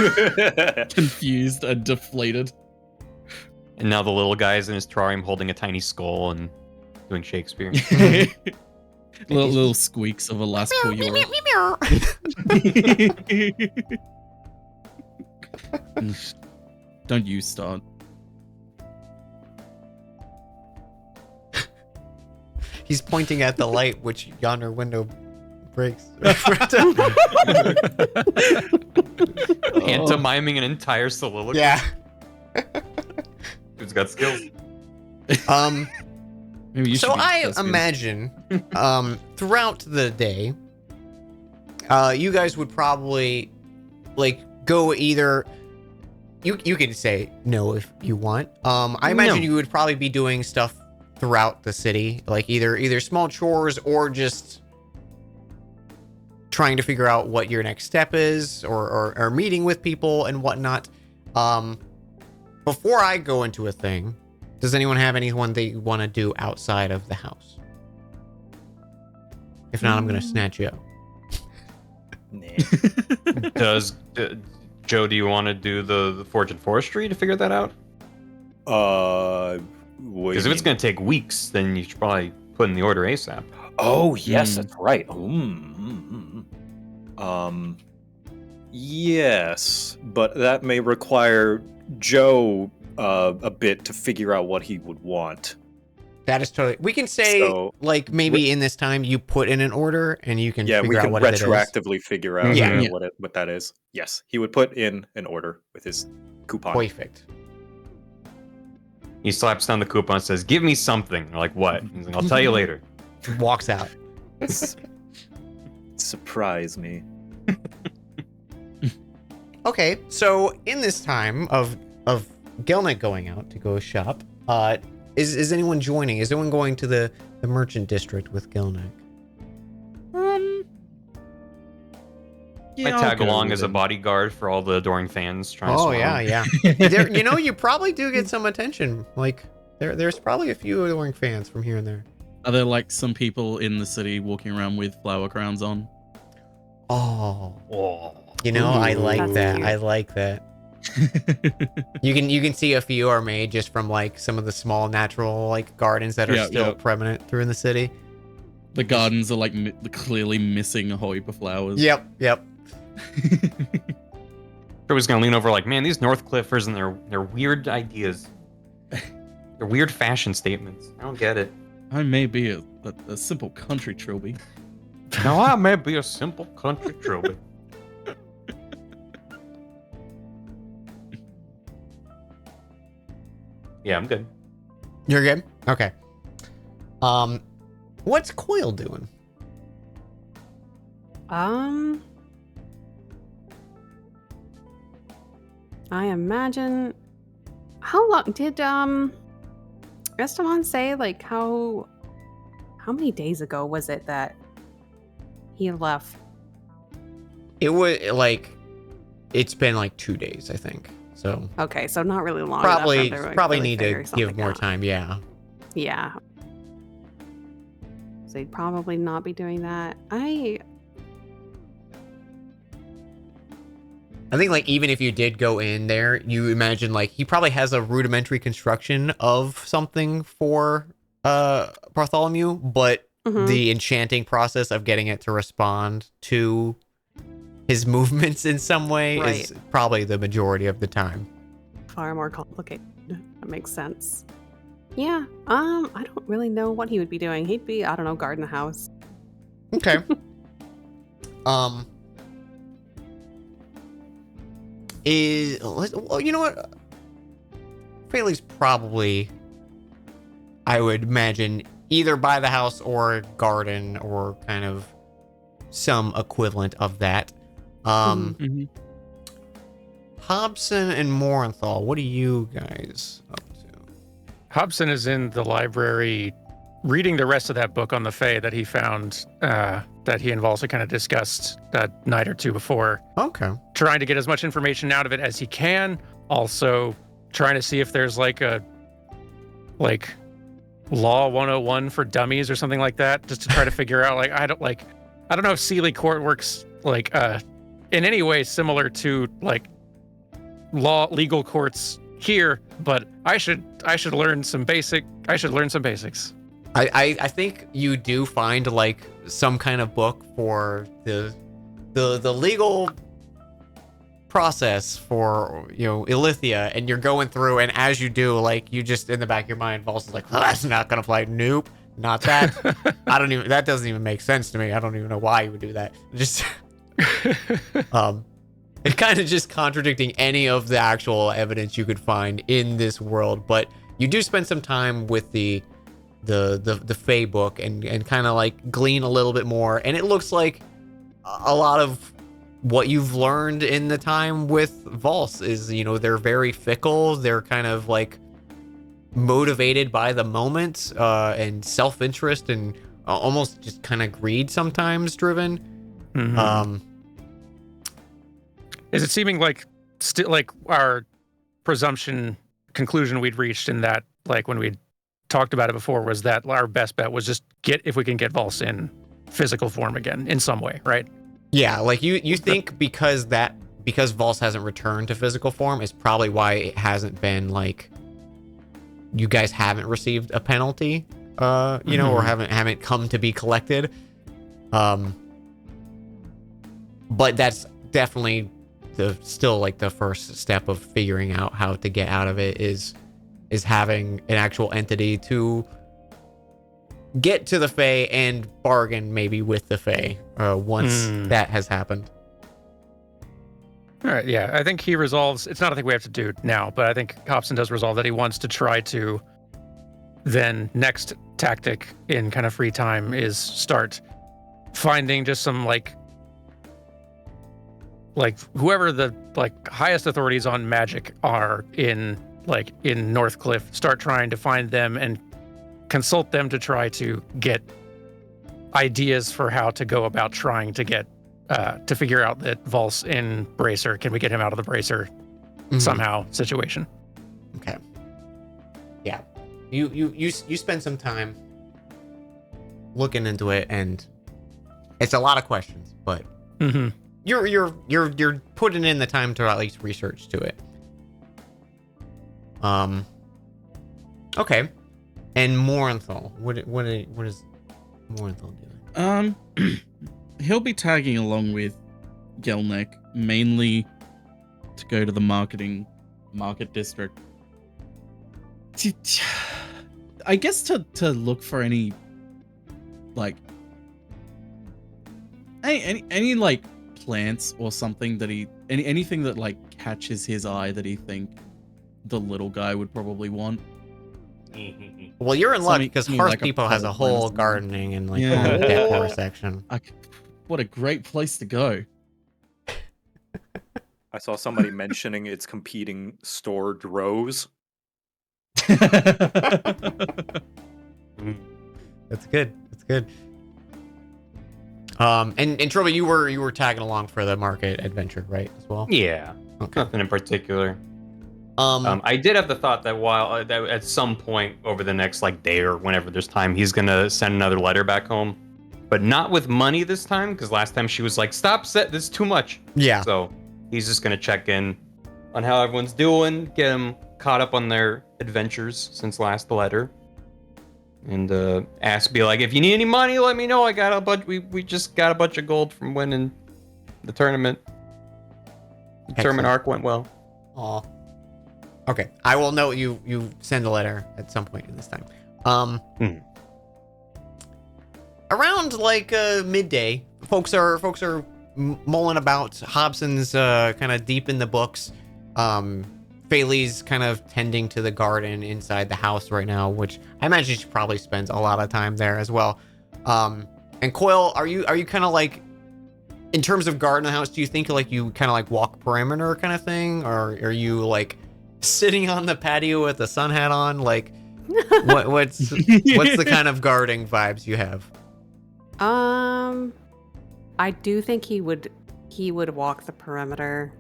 [SPEAKER 4] confused and deflated.
[SPEAKER 3] And now the little guy is in his terrarium holding a tiny skull and doing Shakespeare.
[SPEAKER 4] little squeaks of a last poor Europe. Don't you start.
[SPEAKER 1] He's pointing at the light, which yonder window breaks.
[SPEAKER 3] Pantomiming an entire soliloquy.
[SPEAKER 1] Yeah.
[SPEAKER 3] Dude's got skills.
[SPEAKER 4] Maybe you should
[SPEAKER 1] So
[SPEAKER 4] be
[SPEAKER 1] I
[SPEAKER 4] thespian.
[SPEAKER 1] imagine throughout the day, you guys would probably go either. You can say no if you want. I imagine you would probably be doing stuff throughout the city, like either small chores or just trying to figure out what your next step is, or meeting with people and whatnot. Before I go into a thing, does anyone have anyone they want to do outside of the house? If not, I'm gonna snatch you up.
[SPEAKER 3] Does Joe? Do you want to do the Forge and Forestry to figure that out? Because if it's going to take weeks, then you should probably put in the order ASAP.
[SPEAKER 2] Oh, yes,
[SPEAKER 4] Mm.
[SPEAKER 2] that's right. Yes, but that may require Joe a bit to figure out what he would want.
[SPEAKER 1] That is totally. We can say
[SPEAKER 2] So-
[SPEAKER 1] maybe in this time you put in an order and you can
[SPEAKER 2] Yeah,
[SPEAKER 1] figure
[SPEAKER 2] we
[SPEAKER 1] out
[SPEAKER 2] can
[SPEAKER 1] what it is.
[SPEAKER 2] retroactively figure out
[SPEAKER 1] Yeah.
[SPEAKER 4] Yeah.
[SPEAKER 2] what that is. Yes, he would put in an order with his coupon.
[SPEAKER 1] Perfect.
[SPEAKER 3] He slaps down the coupon and says, "Give me something." You're like, "What?" He's like, "I'll tell you later."
[SPEAKER 1] Walks out.
[SPEAKER 2] Surprise me.
[SPEAKER 1] Okay, so in this time of Gelnick going out to go shop, is anyone joining? Is anyone going to the merchant district with Gelnick?
[SPEAKER 4] Yeah,
[SPEAKER 3] I
[SPEAKER 4] I'll
[SPEAKER 3] tag
[SPEAKER 4] go
[SPEAKER 3] along
[SPEAKER 4] with
[SPEAKER 3] as a
[SPEAKER 4] him.
[SPEAKER 3] bodyguard for all the adoring fans trying to
[SPEAKER 1] Oh
[SPEAKER 3] swim.
[SPEAKER 1] yeah. There, you probably do get some attention. Like there's probably a few adoring fans from here and there.
[SPEAKER 4] Are there like some people in the city walking around with flower crowns on?
[SPEAKER 1] Oh,
[SPEAKER 3] Oh.
[SPEAKER 1] I
[SPEAKER 4] Ooh.
[SPEAKER 1] like
[SPEAKER 6] That's
[SPEAKER 1] that.
[SPEAKER 6] cute.
[SPEAKER 1] I like that. You can see a few are made just from like some of the small natural like gardens that are
[SPEAKER 4] Yeah,
[SPEAKER 1] still
[SPEAKER 4] yeah.
[SPEAKER 1] prevalent through in the city.
[SPEAKER 4] The gardens are like clearly missing Hoipa flowers.
[SPEAKER 1] Yep.
[SPEAKER 3] Everybody's gonna lean over like, "Man, these North Cliffers and their weird ideas, their weird fashion statements. I don't get it."
[SPEAKER 4] I may be a simple country trilby.
[SPEAKER 3] Now I may be a simple country trilby. Yeah, I'm good.
[SPEAKER 1] You're good? Okay. What's Coil doing?
[SPEAKER 6] I imagine. How long did Esteban say? Like how many days ago was it that he left?
[SPEAKER 1] It was it's been like 2 days, I think. So
[SPEAKER 6] Okay, so not really long. enough for
[SPEAKER 1] probably
[SPEAKER 6] them to
[SPEAKER 1] probably
[SPEAKER 6] really
[SPEAKER 1] need to
[SPEAKER 6] figure
[SPEAKER 1] give
[SPEAKER 6] something
[SPEAKER 1] more
[SPEAKER 6] out.
[SPEAKER 1] time. Yeah.
[SPEAKER 6] Yeah. So he'd probably not be doing that. I
[SPEAKER 1] I think like even if you did go in there, you imagine like he probably has a rudimentary construction of something for Bartholomew, but
[SPEAKER 6] Mhm.
[SPEAKER 1] the enchanting process of getting it to respond to his movements in some way is probably the majority of the time.
[SPEAKER 6] Far more complicated. That makes sense. Yeah. I don't really know what he would be doing. He'd be, I don't know, guarding the house.
[SPEAKER 1] Okay. Well, you know what? Fraley's probably, I would imagine, either by the house or garden or kind of some equivalent of that.
[SPEAKER 4] Mhm.
[SPEAKER 1] Hobson and Morenthal, what are you guys up to?
[SPEAKER 5] Hobson is in the library reading the rest of that book on the Fae that he found, that he and Volsa kind of discussed a night or two before.
[SPEAKER 1] Okay.
[SPEAKER 5] Trying to get as much information out of it as he can. Also trying to see if there's like Law 101 for dummies or something like that, just to try to figure out I don't know if Sealy Court works in any way similar to legal courts here, but I should learn some basics.
[SPEAKER 1] I think you do find some kind of book for the legal process for Ilithia, and you're going through, and as you do, you just in the back of your mind, Vol's like, oh, that's not gonna fly. Nope, not that. That doesn't even make sense to me. I don't even know why you would do that. Just it's kind of just contradicting any of the actual evidence you could find in this world. But you do spend some time with the Fae book and kind of glean a little bit more, and it looks like a lot of what you've learned in the time with Vols is, they're very fickle. They're kind of motivated by the moment and self-interest and almost just kind of greed sometimes driven.
[SPEAKER 5] Mm-hmm. Is it seeming still our conclusion we'd reached in that, when we talked about it before, was that our best bet was just if we can get Vols in physical form again in some way, right?
[SPEAKER 1] Yeah, you think because Vols hasn't returned to physical form is probably why it hasn't been you guys haven't received a penalty, or haven't come to be collected. But that's definitely the first step of figuring out how to get out of it is having an actual entity to get to the Fae and bargain maybe with the Fae once that has happened.
[SPEAKER 5] All right, yeah. I think he resolves, it's not a thing we have to do now, but I think Hobson does resolve that he wants to try to then next tactic in kind of free time is start finding just some whoever the highest authorities on magic are in Northcliff, start trying to find them and consult them to try to get ideas for how to go about trying to get to figure out that Vols in Bracer, can we get him out of the Bracer somehow situation.
[SPEAKER 1] Okay. Yeah. You spend some time looking into it, and it's a lot of questions, but you're putting in the time to at least research to it. Okay. And Morenthal, what is Morenthal doing?
[SPEAKER 4] He'll be tagging along with Gelnek, mainly to go to the market district. I guess to look for any any plants or something that anything that catches his eye that he think the little guy would probably want.
[SPEAKER 1] Well, you're in luck because Hearth Depot has a whole gardening and decor section.
[SPEAKER 4] What a great place to go.
[SPEAKER 2] I saw somebody mentioning its competing store Drows.
[SPEAKER 1] That's good. That's good. And Troba, you were tagging along for the market adventure, right, as well?
[SPEAKER 9] Yeah.
[SPEAKER 1] Okay.
[SPEAKER 9] Nothing in particular. I did have the thought that that at some point over the next day or whenever there's time, he's gonna send another letter back home, but not with money this time, because last time she was like, "Stop! This is too much."
[SPEAKER 1] Yeah.
[SPEAKER 9] So he's just gonna check in on how everyone's doing, get them caught up on their adventures since last letter, and be like, if you need any money, let me know. I got a bunch. We just got a bunch of gold from winning the tournament. The tournament arc went well.
[SPEAKER 1] Aw. Okay, I will note you send a letter at some point in this time. Around like midday, folks are mulling about. Hobson's kind of deep in the books. Faley's kind of tending to the garden inside the house right now, which I imagine she probably spends a lot of time there as well. And Coil, are you kind of like, in terms of guarding the house, do you think like you kind of like walk perimeter kind of thing, or are you like sitting on the patio with the sun hat on? Like, what's the kind of guarding vibes you have?
[SPEAKER 6] I do think he would walk the perimeter,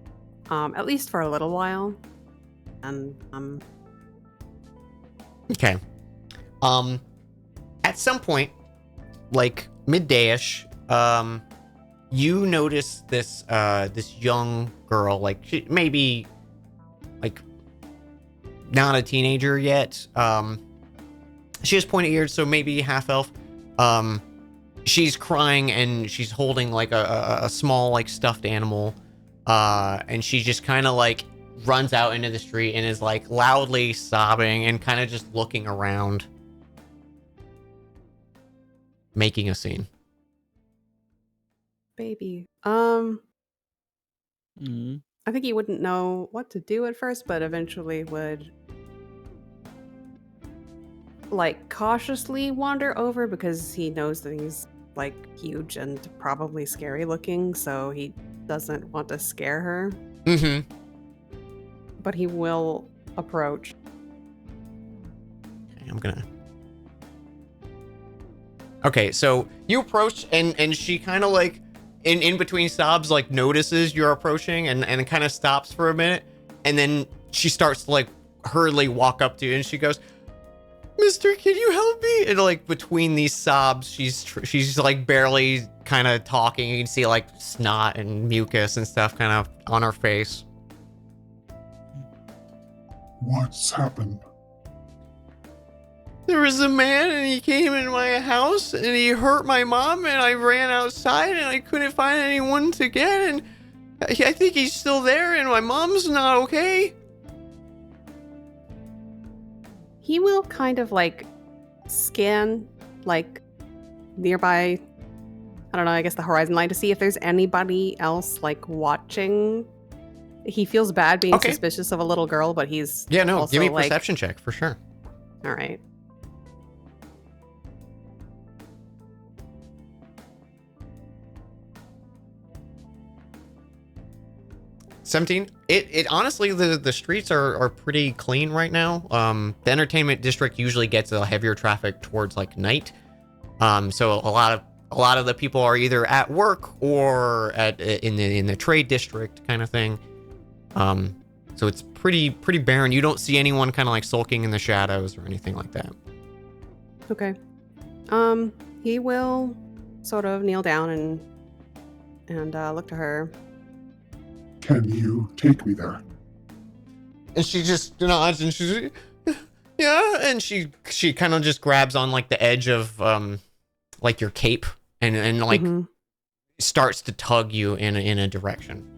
[SPEAKER 6] at least for a little while, and
[SPEAKER 1] Okay. At some point, like midday-ish, you notice this young girl, like she maybe like not a teenager yet. She has pointed ears, so maybe half elf. She's crying and she's holding like a small like stuffed animal, and she just kind of like runs out into the street and is like loudly sobbing and kind of just looking around, making a scene.
[SPEAKER 6] baby.
[SPEAKER 4] Mm.
[SPEAKER 6] I think he wouldn't know what to do at first, but eventually would like cautiously wander over because he knows that he's like huge and probably scary looking, so he doesn't want to scare her.
[SPEAKER 1] Mm-hmm.
[SPEAKER 6] But he will approach.
[SPEAKER 1] Okay, I'm gonna. Okay, so you approach and she kind of like in between sobs like notices you're approaching and kind of stops for a minute, and then she starts to like hurriedly walk up to you and she goes, "Mister, can you help me?" And like between these sobs, she's like barely kind of talking. You can see like snot and mucus and stuff kind of on her face.
[SPEAKER 8] What's happened?
[SPEAKER 1] There was a man and he came in my house and he hurt my mom, and I ran outside and I couldn't find anyone to get, and I think he's still there and my mom's not okay.
[SPEAKER 6] He will kind of like scan like nearby, I don't know, I guess the horizon line to see if there's anybody else like watching. He feels bad being suspicious of a little girl, but he's also,
[SPEAKER 1] give me a
[SPEAKER 6] like,
[SPEAKER 1] perception check for sure.
[SPEAKER 6] All right.
[SPEAKER 1] $17. It honestly, the streets are pretty clean right now. The entertainment district usually gets a heavier traffic towards like night. So a lot of the people are either at work or in the trade district kind of thing. So it's pretty barren. You don't see anyone kind of like sulking in the shadows or anything like that.
[SPEAKER 6] Okay. He will sort of kneel down and look to her.
[SPEAKER 8] Can you take me there?
[SPEAKER 1] And she just nods and she's yeah, and she kind of just grabs on like the edge of like your cape and like starts to tug you in a direction.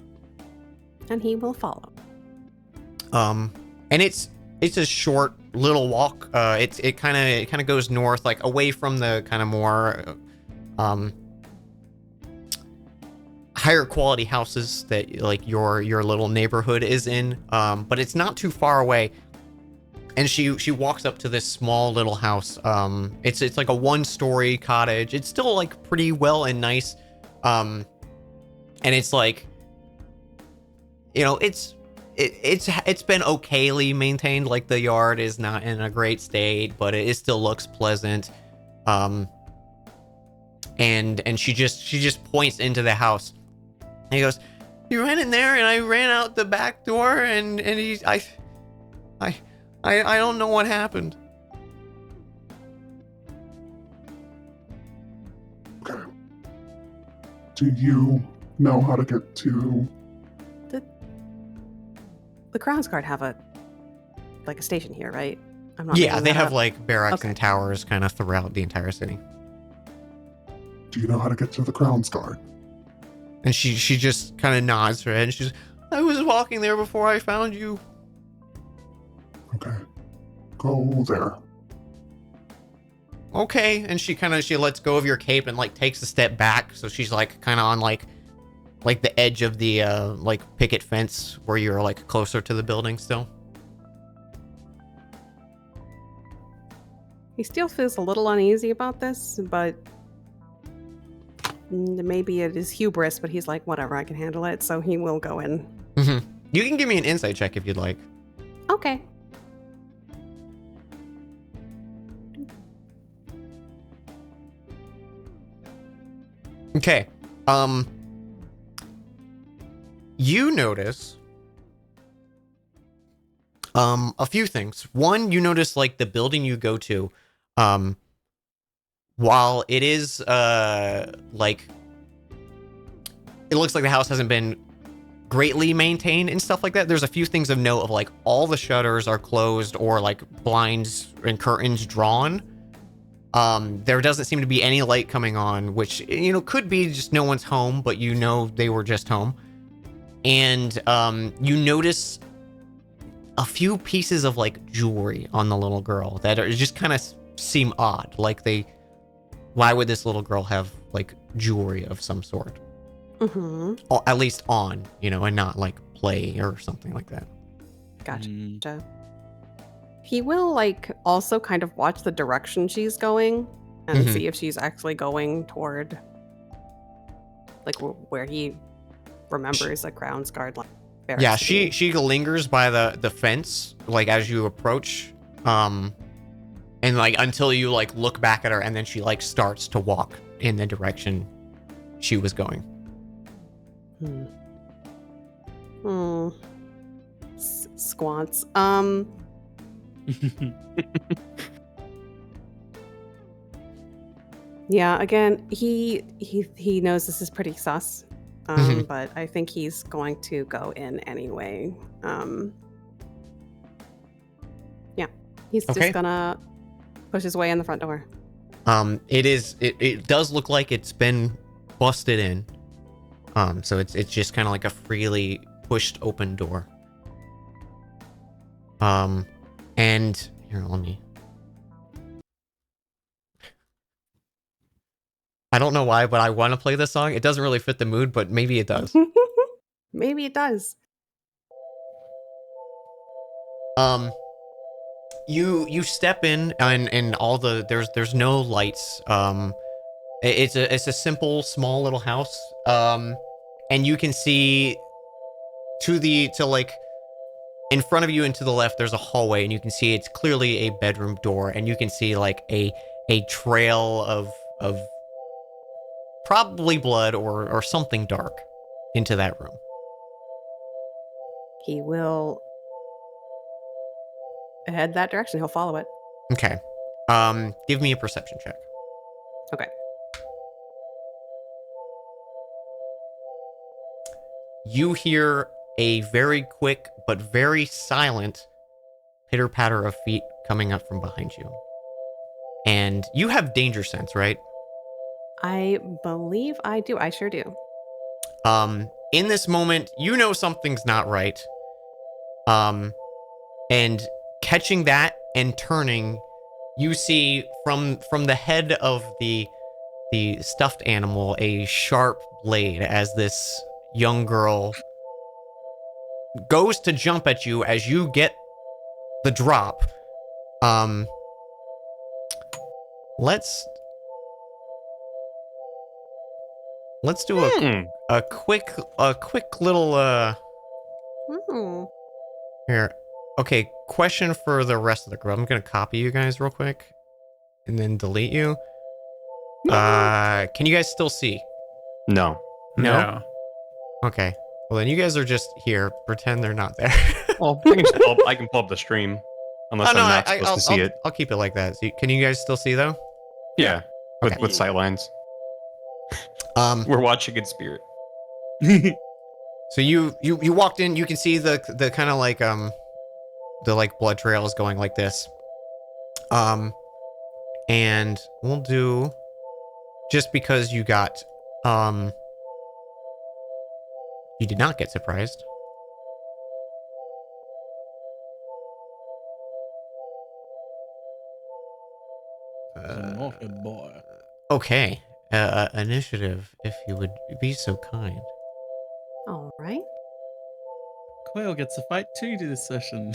[SPEAKER 6] And he will follow.
[SPEAKER 1] And it's a short little walk. It kind of goes north, like away from the kind of more higher quality houses that like your little neighborhood is in. But it's not too far away. And she walks up to this small little house. It's like a 1-story cottage. It's still like pretty well and nice. And it's like, you know, it's been okayly maintained. Like the yard is not in a great state, but it still looks pleasant. And she just points into the house. And he goes, "You ran in there, and I ran out the back door, and I don't know what happened."
[SPEAKER 8] Okay. Do you know how to get to
[SPEAKER 6] the Crown's Guard have a station here, right? I'm not
[SPEAKER 1] Yeah,
[SPEAKER 6] making
[SPEAKER 1] they
[SPEAKER 6] that
[SPEAKER 1] have
[SPEAKER 6] up.
[SPEAKER 1] like barracks
[SPEAKER 6] Okay.
[SPEAKER 1] and towers kind of throughout the entire city.
[SPEAKER 8] Do you know how to get to the Crown's Guard?
[SPEAKER 1] And she just kind of nods her head and she's, I was walking there before I found you.
[SPEAKER 8] Okay. Go there.
[SPEAKER 1] Okay. And she lets go of your cape and like takes a step back. So she's like kind of on like the edge of the like picket fence where you're like closer to the building still.
[SPEAKER 6] He still feels a little uneasy about this, but maybe it is hubris, but he's like, whatever, I can handle it, so he will go in.
[SPEAKER 1] Mm-hmm. You can give me an insight check if you'd like.
[SPEAKER 6] Okay.
[SPEAKER 1] Okay. You notice a few things. One, you notice like the building you go to, while it is like it looks like the house hasn't been greatly maintained and stuff like that. There's a few things of note of like all the shutters are closed or like blinds and curtains drawn. There doesn't seem to be any light coming on, which, you know, could be just no one's home, but you know they were just home. And you notice a few pieces of like jewelry on the little girl that are just kind of seem odd. Like why would this little girl have like jewelry of some sort?
[SPEAKER 6] Mm-hmm.
[SPEAKER 1] Or at least on, you know, and not like play or something like that.
[SPEAKER 6] Gotcha.
[SPEAKER 4] Mm.
[SPEAKER 6] He will like also kind of watch the direction she's going and
[SPEAKER 1] Mhm.
[SPEAKER 6] see if she's actually going toward like where he remembers a Crown's Guard barracks
[SPEAKER 1] Yeah,
[SPEAKER 6] to be.
[SPEAKER 1] she lingers by the fence like as you approach, and like until you like look back at her, and then she like starts to walk in the direction she was going.
[SPEAKER 6] Squants. Yeah, again, he knows this is pretty sus.
[SPEAKER 1] Mhm.
[SPEAKER 6] But I think he's going to go in anyway. Yeah. He's
[SPEAKER 1] Okay.
[SPEAKER 6] just gonna push his way in the front door.
[SPEAKER 1] It does look like it's been busted in. So it's just kind of like a freely pushed open door. And here, let me. I don't know why, but I want to play this song. It doesn't really fit the mood, but maybe it does.
[SPEAKER 6] Maybe it does.
[SPEAKER 1] You step in and all the there's no lights. It's a simple small little house. And you can see to like in front of you and to the left there's a hallway, and you can see it's clearly a bedroom door, and you can see like a trail of probably blood or something dark into that room.
[SPEAKER 6] He will head that direction. He'll follow it.
[SPEAKER 1] Okay. Give me a perception check.
[SPEAKER 6] Okay.
[SPEAKER 1] You hear a very quick but very silent pitter patter of feet coming up from behind you. And you have danger sense, right?
[SPEAKER 6] I believe I do. I sure do.
[SPEAKER 1] In this moment, you know something's not right. And catching that and turning, you see from the head of the stuffed animal a sharp blade as this young girl goes to jump at you as you get the drop. Let's do a quick little
[SPEAKER 6] Hmm.
[SPEAKER 1] here. Okay, question for the rest of the group. I'm gonna copy you guys real quick and then delete you. Can you guys still see?
[SPEAKER 9] No.
[SPEAKER 1] No? Okay. Well, then you guys are just here. Pretend they're not there.
[SPEAKER 9] Well, I can pull up the stream. Unless I'm not supposed to see it.
[SPEAKER 1] I'll keep it like that. So can you guys still see though?
[SPEAKER 9] Yeah.
[SPEAKER 1] Okay.
[SPEAKER 9] With sightlines. We're watching in spirit.
[SPEAKER 1] So you walked in. You can see the kind of like the like blood trails going like this. And we'll do just because you got you did not get surprised.
[SPEAKER 4] Naughty boy.
[SPEAKER 1] Okay. Initiative, if you would be so kind.
[SPEAKER 6] All right.
[SPEAKER 4] Quail gets a fight too this session.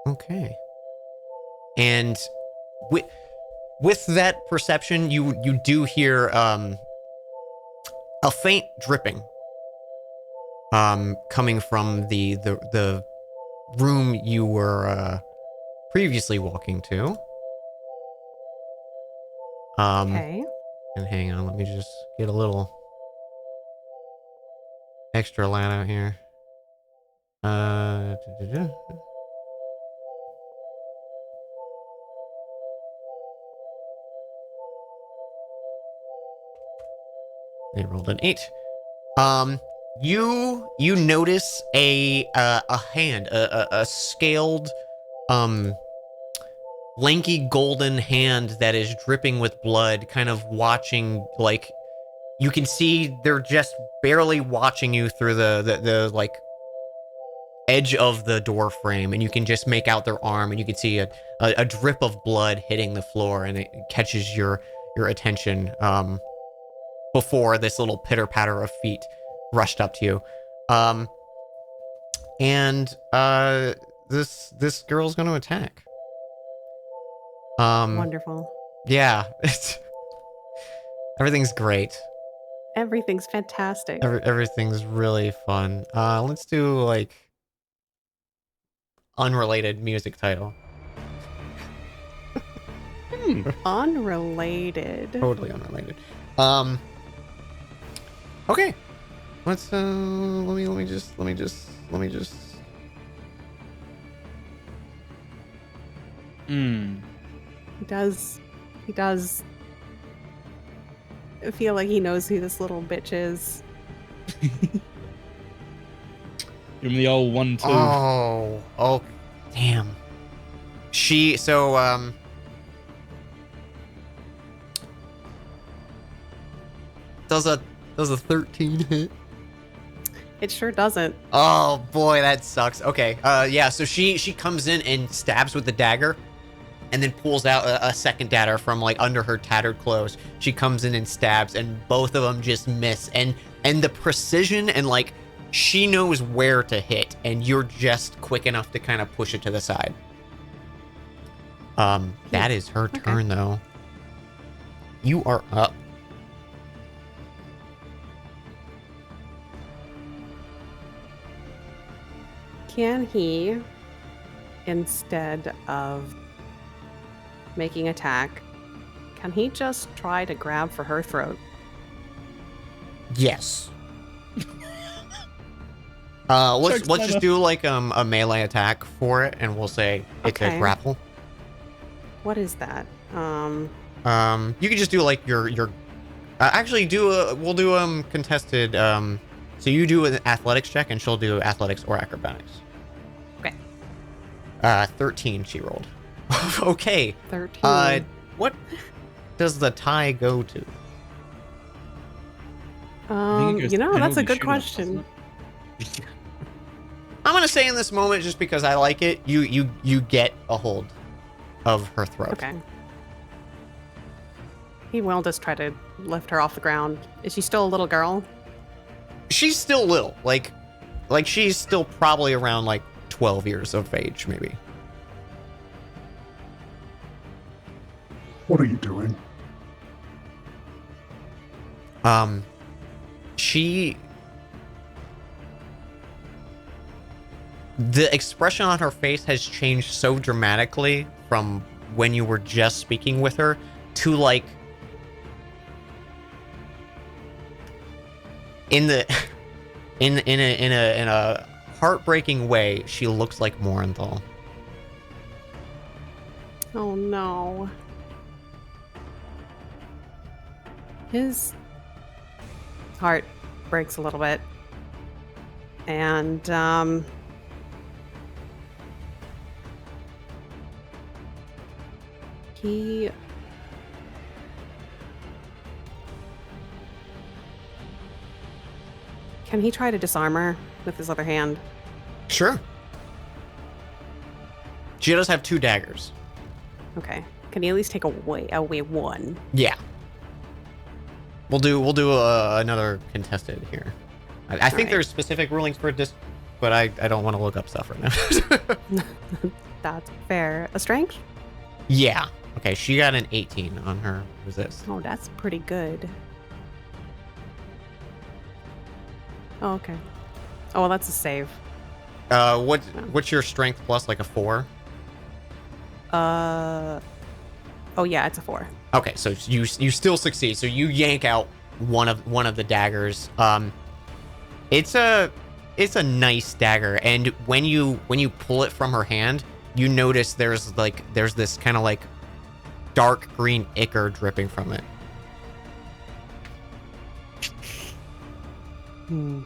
[SPEAKER 1] Okay. And with that perception, you do hear a faint dripping coming from the room you were previously walking to.
[SPEAKER 6] Okay.
[SPEAKER 1] And hang on, let me just get a little extra light out here. They rolled an 8. You notice a hand, a scaled, lanky golden hand that is dripping with blood, kind of watching. Like, you can see they're just barely watching you through the like edge of the door frame, and you can just make out their arm, and you can see a drip of blood hitting the floor, and it catches your attention. Before this little pitter patter of feet rushed up to you, and this girl's going to attack.
[SPEAKER 6] Wonderful.
[SPEAKER 1] Yeah, everything's great.
[SPEAKER 6] Everything's fantastic.
[SPEAKER 1] Everything's really fun. Let's do like unrelated music title.
[SPEAKER 6] Unrelated.
[SPEAKER 1] Totally unrelated. Okay. Let's let me just
[SPEAKER 6] He does feel like he knows who this little bitch is.
[SPEAKER 4] Give him the old 1-2.
[SPEAKER 1] Oh, damn. Does a 13 hit?
[SPEAKER 6] It sure doesn't.
[SPEAKER 1] Oh boy, that sucks. Okay. Yeah, so she comes in and stabs with the dagger and then pulls out a second dagger from like under her tattered clothes. She comes in and stabs, and both of them just miss. And the precision, and like she knows where to hit, and you're just quick enough to kind of push it to the side. That is her turn though. You are up.
[SPEAKER 6] Can he, instead of making attack, can he just try to grab for her throat?
[SPEAKER 1] Yes. Let's just do like a melee attack for it, and we'll say it's a grapple.
[SPEAKER 6] What is that?
[SPEAKER 1] You can just do like your actually we'll do contested. So you do an athletics check, and she'll do athletics or acrobatics.
[SPEAKER 6] Okay.
[SPEAKER 1] 13 she rolled. Okay.
[SPEAKER 6] 13.
[SPEAKER 1] What does the tie go to?
[SPEAKER 6] That's a good question.
[SPEAKER 1] I'm gonna say in this moment, just because I like it, you get a hold of her throat.
[SPEAKER 6] Okay. He will just try to lift her off the ground. Is she still a little girl?
[SPEAKER 1] She's still little, like she's still probably around like 12 years of age, maybe.
[SPEAKER 8] What are you doing?
[SPEAKER 1] The expression on her face has changed so dramatically from when you were just speaking with her to like in a heartbreaking way, she looks like Morinthal.
[SPEAKER 6] Oh no. His heart breaks a little bit. And he can he try to disarm her with his other hand?
[SPEAKER 1] Sure. She does have 2 daggers.
[SPEAKER 6] Okay. Can he at least take away one?
[SPEAKER 1] Yeah. We'll do another contested here. I think
[SPEAKER 6] right.
[SPEAKER 1] there's specific rulings for this, but I don't want to look up stuff right now.
[SPEAKER 6] That's fair. A strength?
[SPEAKER 1] Yeah. Okay, she got an 18 on her resist.
[SPEAKER 6] Oh, that's pretty good. Oh, okay. Oh, well, that's a save.
[SPEAKER 1] What's your strength plus, like a 4?
[SPEAKER 6] Oh yeah, it's a 4.
[SPEAKER 1] Okay, so you still succeed. So you yank out one of the daggers. It's a nice dagger, and when you pull it from her hand, you notice there's this kind of like dark green ichor dripping from it.
[SPEAKER 6] Hmm.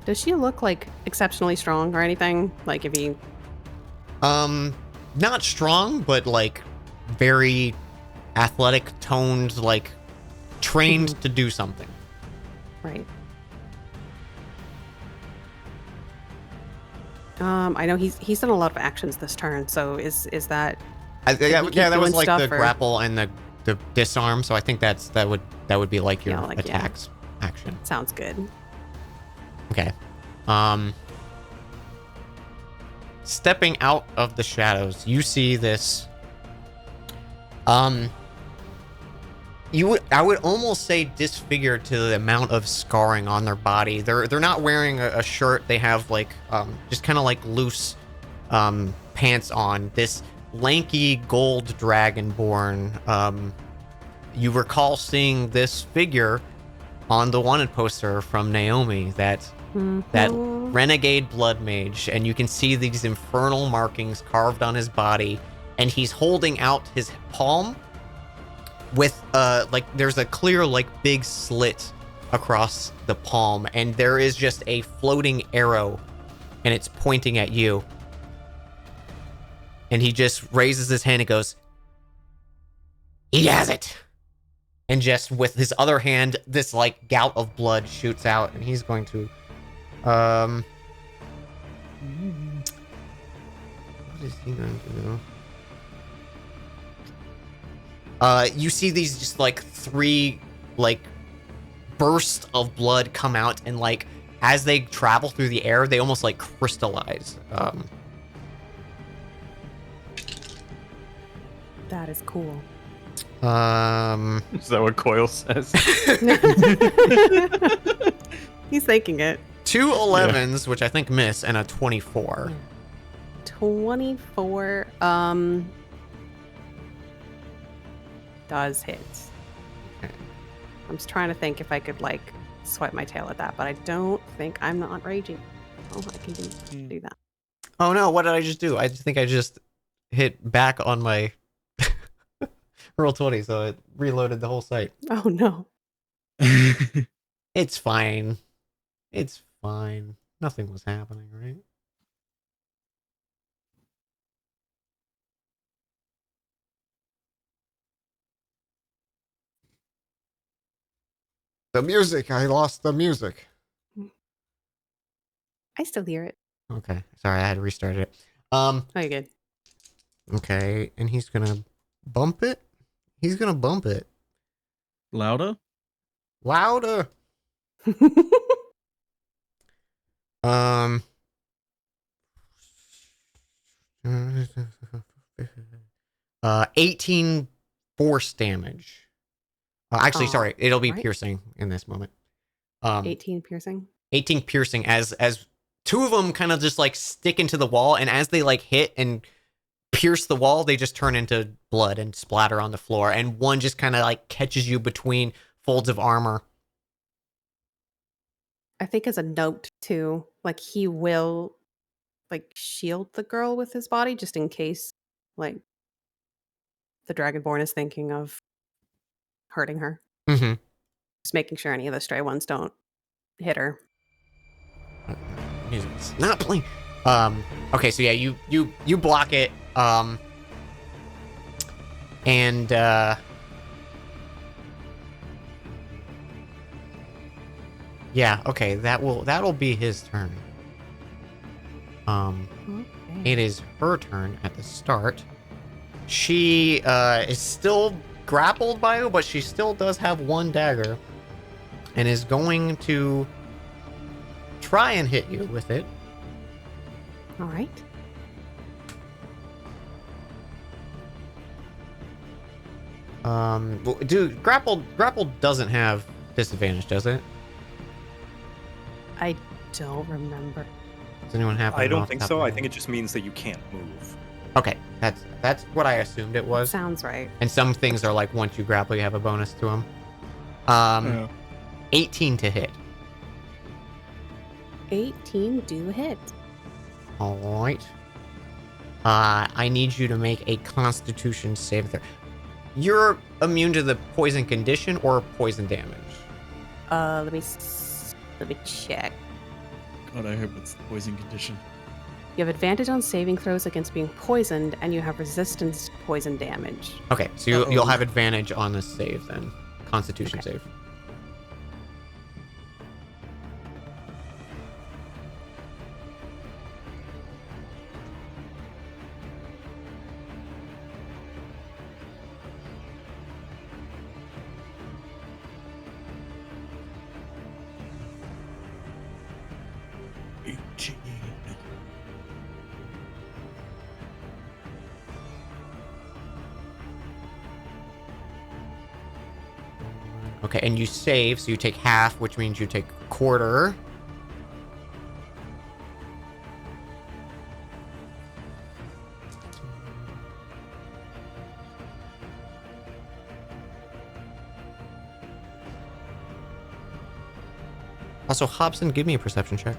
[SPEAKER 6] Does she look like exceptionally strong or anything? Like if he
[SPEAKER 1] Not strong, but like very athletic, toned, like trained to do something.
[SPEAKER 6] right. I know he's done a lot of actions this turn, so is that
[SPEAKER 1] Yeah,
[SPEAKER 6] keep
[SPEAKER 1] that was
[SPEAKER 6] doing
[SPEAKER 1] like the
[SPEAKER 6] stuff, or-
[SPEAKER 1] grapple and the disarm. So I think that would be like your
[SPEAKER 6] Yeah, like, yeah.
[SPEAKER 1] attacks action.
[SPEAKER 6] sounds good?
[SPEAKER 1] Okay. Stepping out of the shadows, you see this. I would almost say disfigured to the amount of scarring on their body. They're not wearing a shirt. They have like just kind of like loose pants on. This lanky gold dragonborn. You recall seeing this figure on the wanted poster from Naomi, that
[SPEAKER 6] Mhm.
[SPEAKER 1] renegade blood mage, and you can see these infernal markings carved on his body, and he's holding out his palm with like there's a clear like big slit across the palm, and there is just a floating arrow, and it's pointing at you. And he just raises his hand and goes, "He has it." And just with his other hand, this like gout of blood shoots out, and he's going to what is he going to do? You see these just like 3 like bursts of blood come out, and like as they travel through the air, they almost like crystallize.
[SPEAKER 6] That is cool.
[SPEAKER 9] Is that what Coil says?
[SPEAKER 6] He's thinking it.
[SPEAKER 1] 2 11s, which I think miss, and a 24.
[SPEAKER 6] 24 does hit.
[SPEAKER 1] Okay.
[SPEAKER 6] I'm just trying to think if I could like swipe my tail at that, but I don't think I'm not raging. Oh, I can do that.
[SPEAKER 1] Oh no, what did I just do? I think I just hit back on my roll 20, so it reloaded the whole site.
[SPEAKER 6] Oh no.
[SPEAKER 1] It's fine. It's fine. Nothing was happening, right? The music. I lost the music.
[SPEAKER 6] I still hear it.
[SPEAKER 1] Okay. Sorry, I had to restart it.
[SPEAKER 6] Oh, you're good.
[SPEAKER 1] Okay, and he's gonna bump it. He's gonna bump it.
[SPEAKER 4] Louder?
[SPEAKER 1] Louder. 18 force damage. Actually,
[SPEAKER 6] Oh,
[SPEAKER 1] sorry, it'll be
[SPEAKER 6] right.
[SPEAKER 1] piercing in this moment.
[SPEAKER 6] 18 piercing.
[SPEAKER 1] 18 piercing as 2 of them kind of just like stick into the wall, and as they like hit and pierce the wall, they just turn into blood and splatter on the floor, and one just kind of like catches you between folds of armor.
[SPEAKER 6] I think as a note too, like he will like shield the girl with his body just in case like the Dragonborn is thinking of hurting her.
[SPEAKER 1] Mm-hmm.
[SPEAKER 6] Just making sure any of the stray ones don't hit her.
[SPEAKER 1] Music's not playing. Okay, so yeah, you block it. And yeah, okay, that'll be his turn. It is her turn at the start. She is still grappled by you, but she still does have one dagger and is going to try and hit you with it.
[SPEAKER 6] All right.
[SPEAKER 1] Dude, grapple doesn't have disadvantage, does it?
[SPEAKER 6] I don't remember.
[SPEAKER 1] Does anyone have?
[SPEAKER 2] I don't think so. I think it just means that you can't move.
[SPEAKER 1] Okay, that's what I assumed it was.
[SPEAKER 6] Sounds right.
[SPEAKER 1] And some things are like once you grapple, you have a bonus to them. 18 to hit.
[SPEAKER 6] 18 do hit.
[SPEAKER 1] All right. I need you to make a Constitution save throw. You're immune to the poison condition or poison damage.
[SPEAKER 6] Let me check.
[SPEAKER 4] God, I hope it's the poison condition.
[SPEAKER 6] You have advantage on saving throws against being poisoned, and you have resistance to poison damage.
[SPEAKER 1] Okay, so you'll have advantage on this save then. Constitution save. Okay, and you save, so you take half, which means you take a quarter. Also, Hobson, give me a perception check.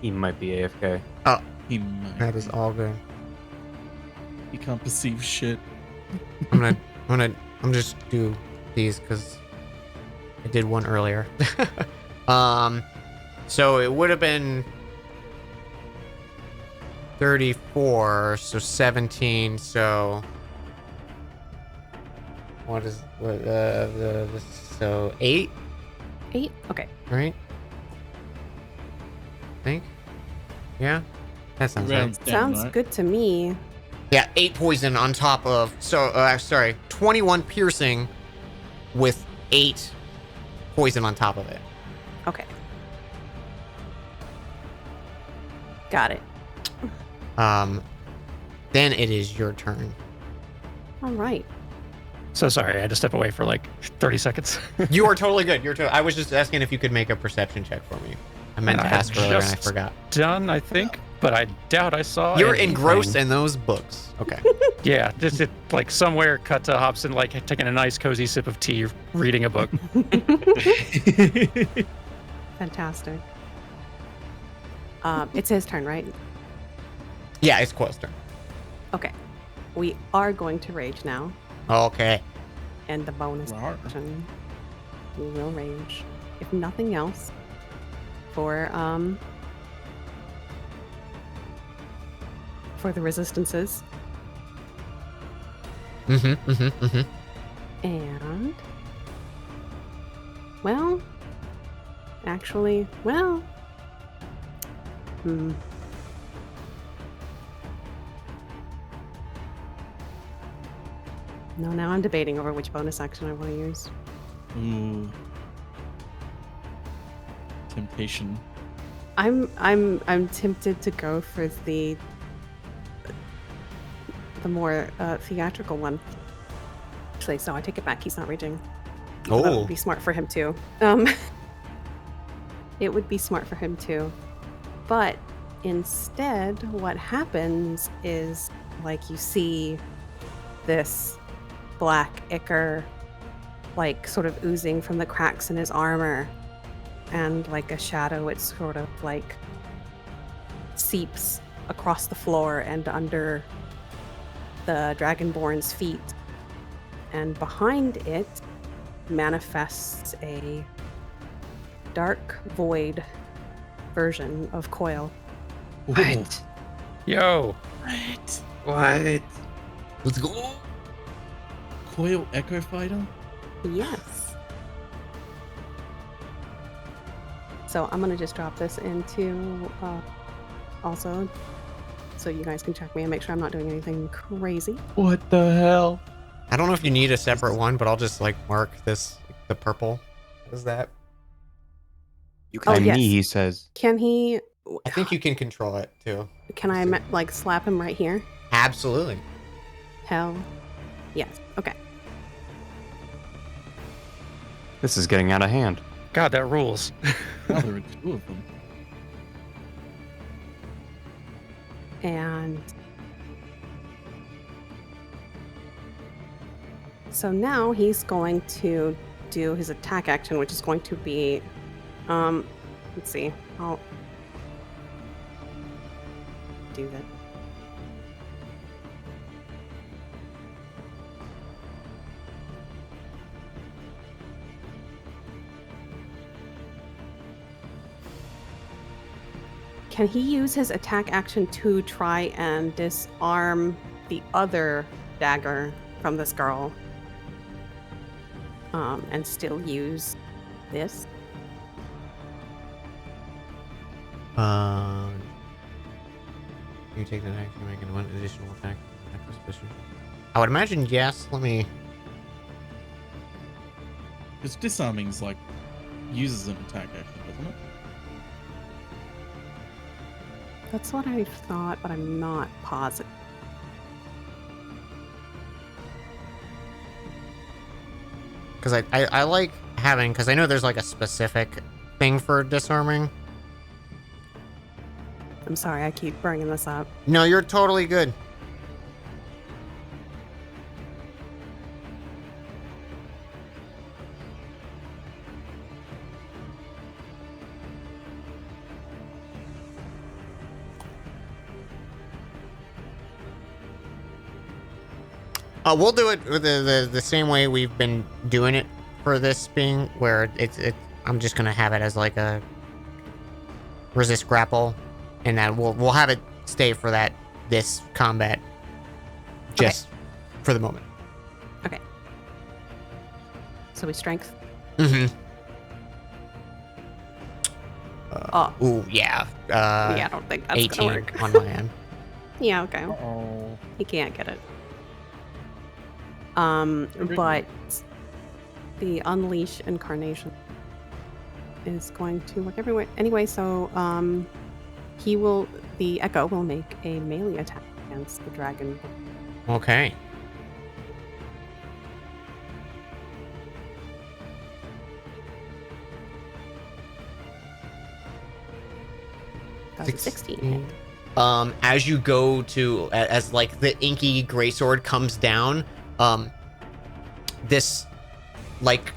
[SPEAKER 9] He might be AFK.
[SPEAKER 1] Oh,
[SPEAKER 4] He might.
[SPEAKER 1] that is all good.
[SPEAKER 4] He can't perceive shit.
[SPEAKER 1] I'm just do these because I did one earlier. So it would have been 34, so 17, so so 8,
[SPEAKER 6] 8? Okay.
[SPEAKER 1] right? I think. Yeah, that sounds right.
[SPEAKER 4] Rounds down,
[SPEAKER 6] Sounds
[SPEAKER 4] right?
[SPEAKER 6] good to me.
[SPEAKER 1] Yeah, 8 poison on top of, so, sorry, 21 piercing with 8 poison on top of it.
[SPEAKER 6] Okay. Got it.
[SPEAKER 1] Then it is your turn.
[SPEAKER 6] All right.
[SPEAKER 5] So sorry, I had to step away for like 30 seconds.
[SPEAKER 1] You are totally good. I was just asking if you could make a perception check for me. I meant to
[SPEAKER 5] I had
[SPEAKER 1] ask earlier and I
[SPEAKER 5] just
[SPEAKER 1] forgot.
[SPEAKER 5] Done, I think, but I doubt I saw.
[SPEAKER 1] You're
[SPEAKER 5] anything.
[SPEAKER 1] engrossed in those books. Okay.
[SPEAKER 5] Yeah, just like somewhere cut to Hobson, like taking a nice cozy sip of tea, reading a book.
[SPEAKER 6] Fantastic. It's his turn, right?
[SPEAKER 1] Yeah, it's Quill's turn.
[SPEAKER 6] Okay. We are going to rage now,
[SPEAKER 1] Okay.
[SPEAKER 6] and the bonus
[SPEAKER 4] Rawr.
[SPEAKER 6] action. We will rage, if nothing else, for the resistances. And well, actually, well, no, now I'm debating over which bonus action I want to use.
[SPEAKER 4] Ooh. Temptation.
[SPEAKER 6] I'm tempted to go for the more theatrical one. Actually, so I take it back. He's not raging. That
[SPEAKER 1] Oh,
[SPEAKER 6] would be smart for him too. It would be smart for him too. But instead, what happens is, like, you see this black ichor, like, sort of oozing from the cracks in his armor, and like a shadow, it sort of like seeps across the floor and under the Dragonborn's feet. And behind it manifests a dark void version of Coil.
[SPEAKER 9] What?
[SPEAKER 5] Yo.
[SPEAKER 9] What?
[SPEAKER 1] let's go.
[SPEAKER 4] Coil Echo Fighter?
[SPEAKER 6] Yes. So I'm gonna just drop this into also, so you guys can check me and make sure I'm not doing anything crazy.
[SPEAKER 9] What the hell?
[SPEAKER 1] I don't know if you need a separate one, but I'll just like mark this, the purple. What is that?
[SPEAKER 2] You
[SPEAKER 6] Oh,
[SPEAKER 2] can
[SPEAKER 6] yes.
[SPEAKER 9] he says.
[SPEAKER 6] Can he?
[SPEAKER 1] I think you can control it too.
[SPEAKER 6] Can I like slap him right here?
[SPEAKER 1] Absolutely.
[SPEAKER 6] Hell, yes. Okay.
[SPEAKER 9] This is getting out of hand.
[SPEAKER 5] God, that rules.
[SPEAKER 4] Now there are two of them.
[SPEAKER 6] And so now he's going to do his attack action, which is going to be, let's see, I'll do that. Can he use his attack action to try and disarm the other dagger from this girl? And still use this?
[SPEAKER 1] You take that action, making one additional attack. I would imagine yes. Let me.
[SPEAKER 4] Because disarming's like uses an attack action, doesn't it?
[SPEAKER 6] That's what I thought, but I'm not positive.
[SPEAKER 1] Because I like having, because I know there's like a specific thing for disarming.
[SPEAKER 6] I'm sorry, I keep bringing this up.
[SPEAKER 1] No, you're totally good. We'll do it the same way we've been doing it for this being, where I'm just gonna have it as like a resist grapple, and that we'll have it stay for this combat, just for the moment.
[SPEAKER 6] Okay. So we strength.
[SPEAKER 1] Mm-hmm.
[SPEAKER 6] Oh.
[SPEAKER 1] Ooh, yeah.
[SPEAKER 6] Yeah, I don't think that's
[SPEAKER 1] 18
[SPEAKER 6] gonna work.
[SPEAKER 1] on my end.
[SPEAKER 6] Yeah, okay.
[SPEAKER 5] Oh.
[SPEAKER 6] He can't get it.
[SPEAKER 4] Very
[SPEAKER 6] But the Unleash Incarnation is going to work everywhere. Anyway, so the Echo will make a melee attack against the dragon.
[SPEAKER 1] Okay.
[SPEAKER 6] That's a 16.
[SPEAKER 1] As you go to, as like the inky greysword comes down, this like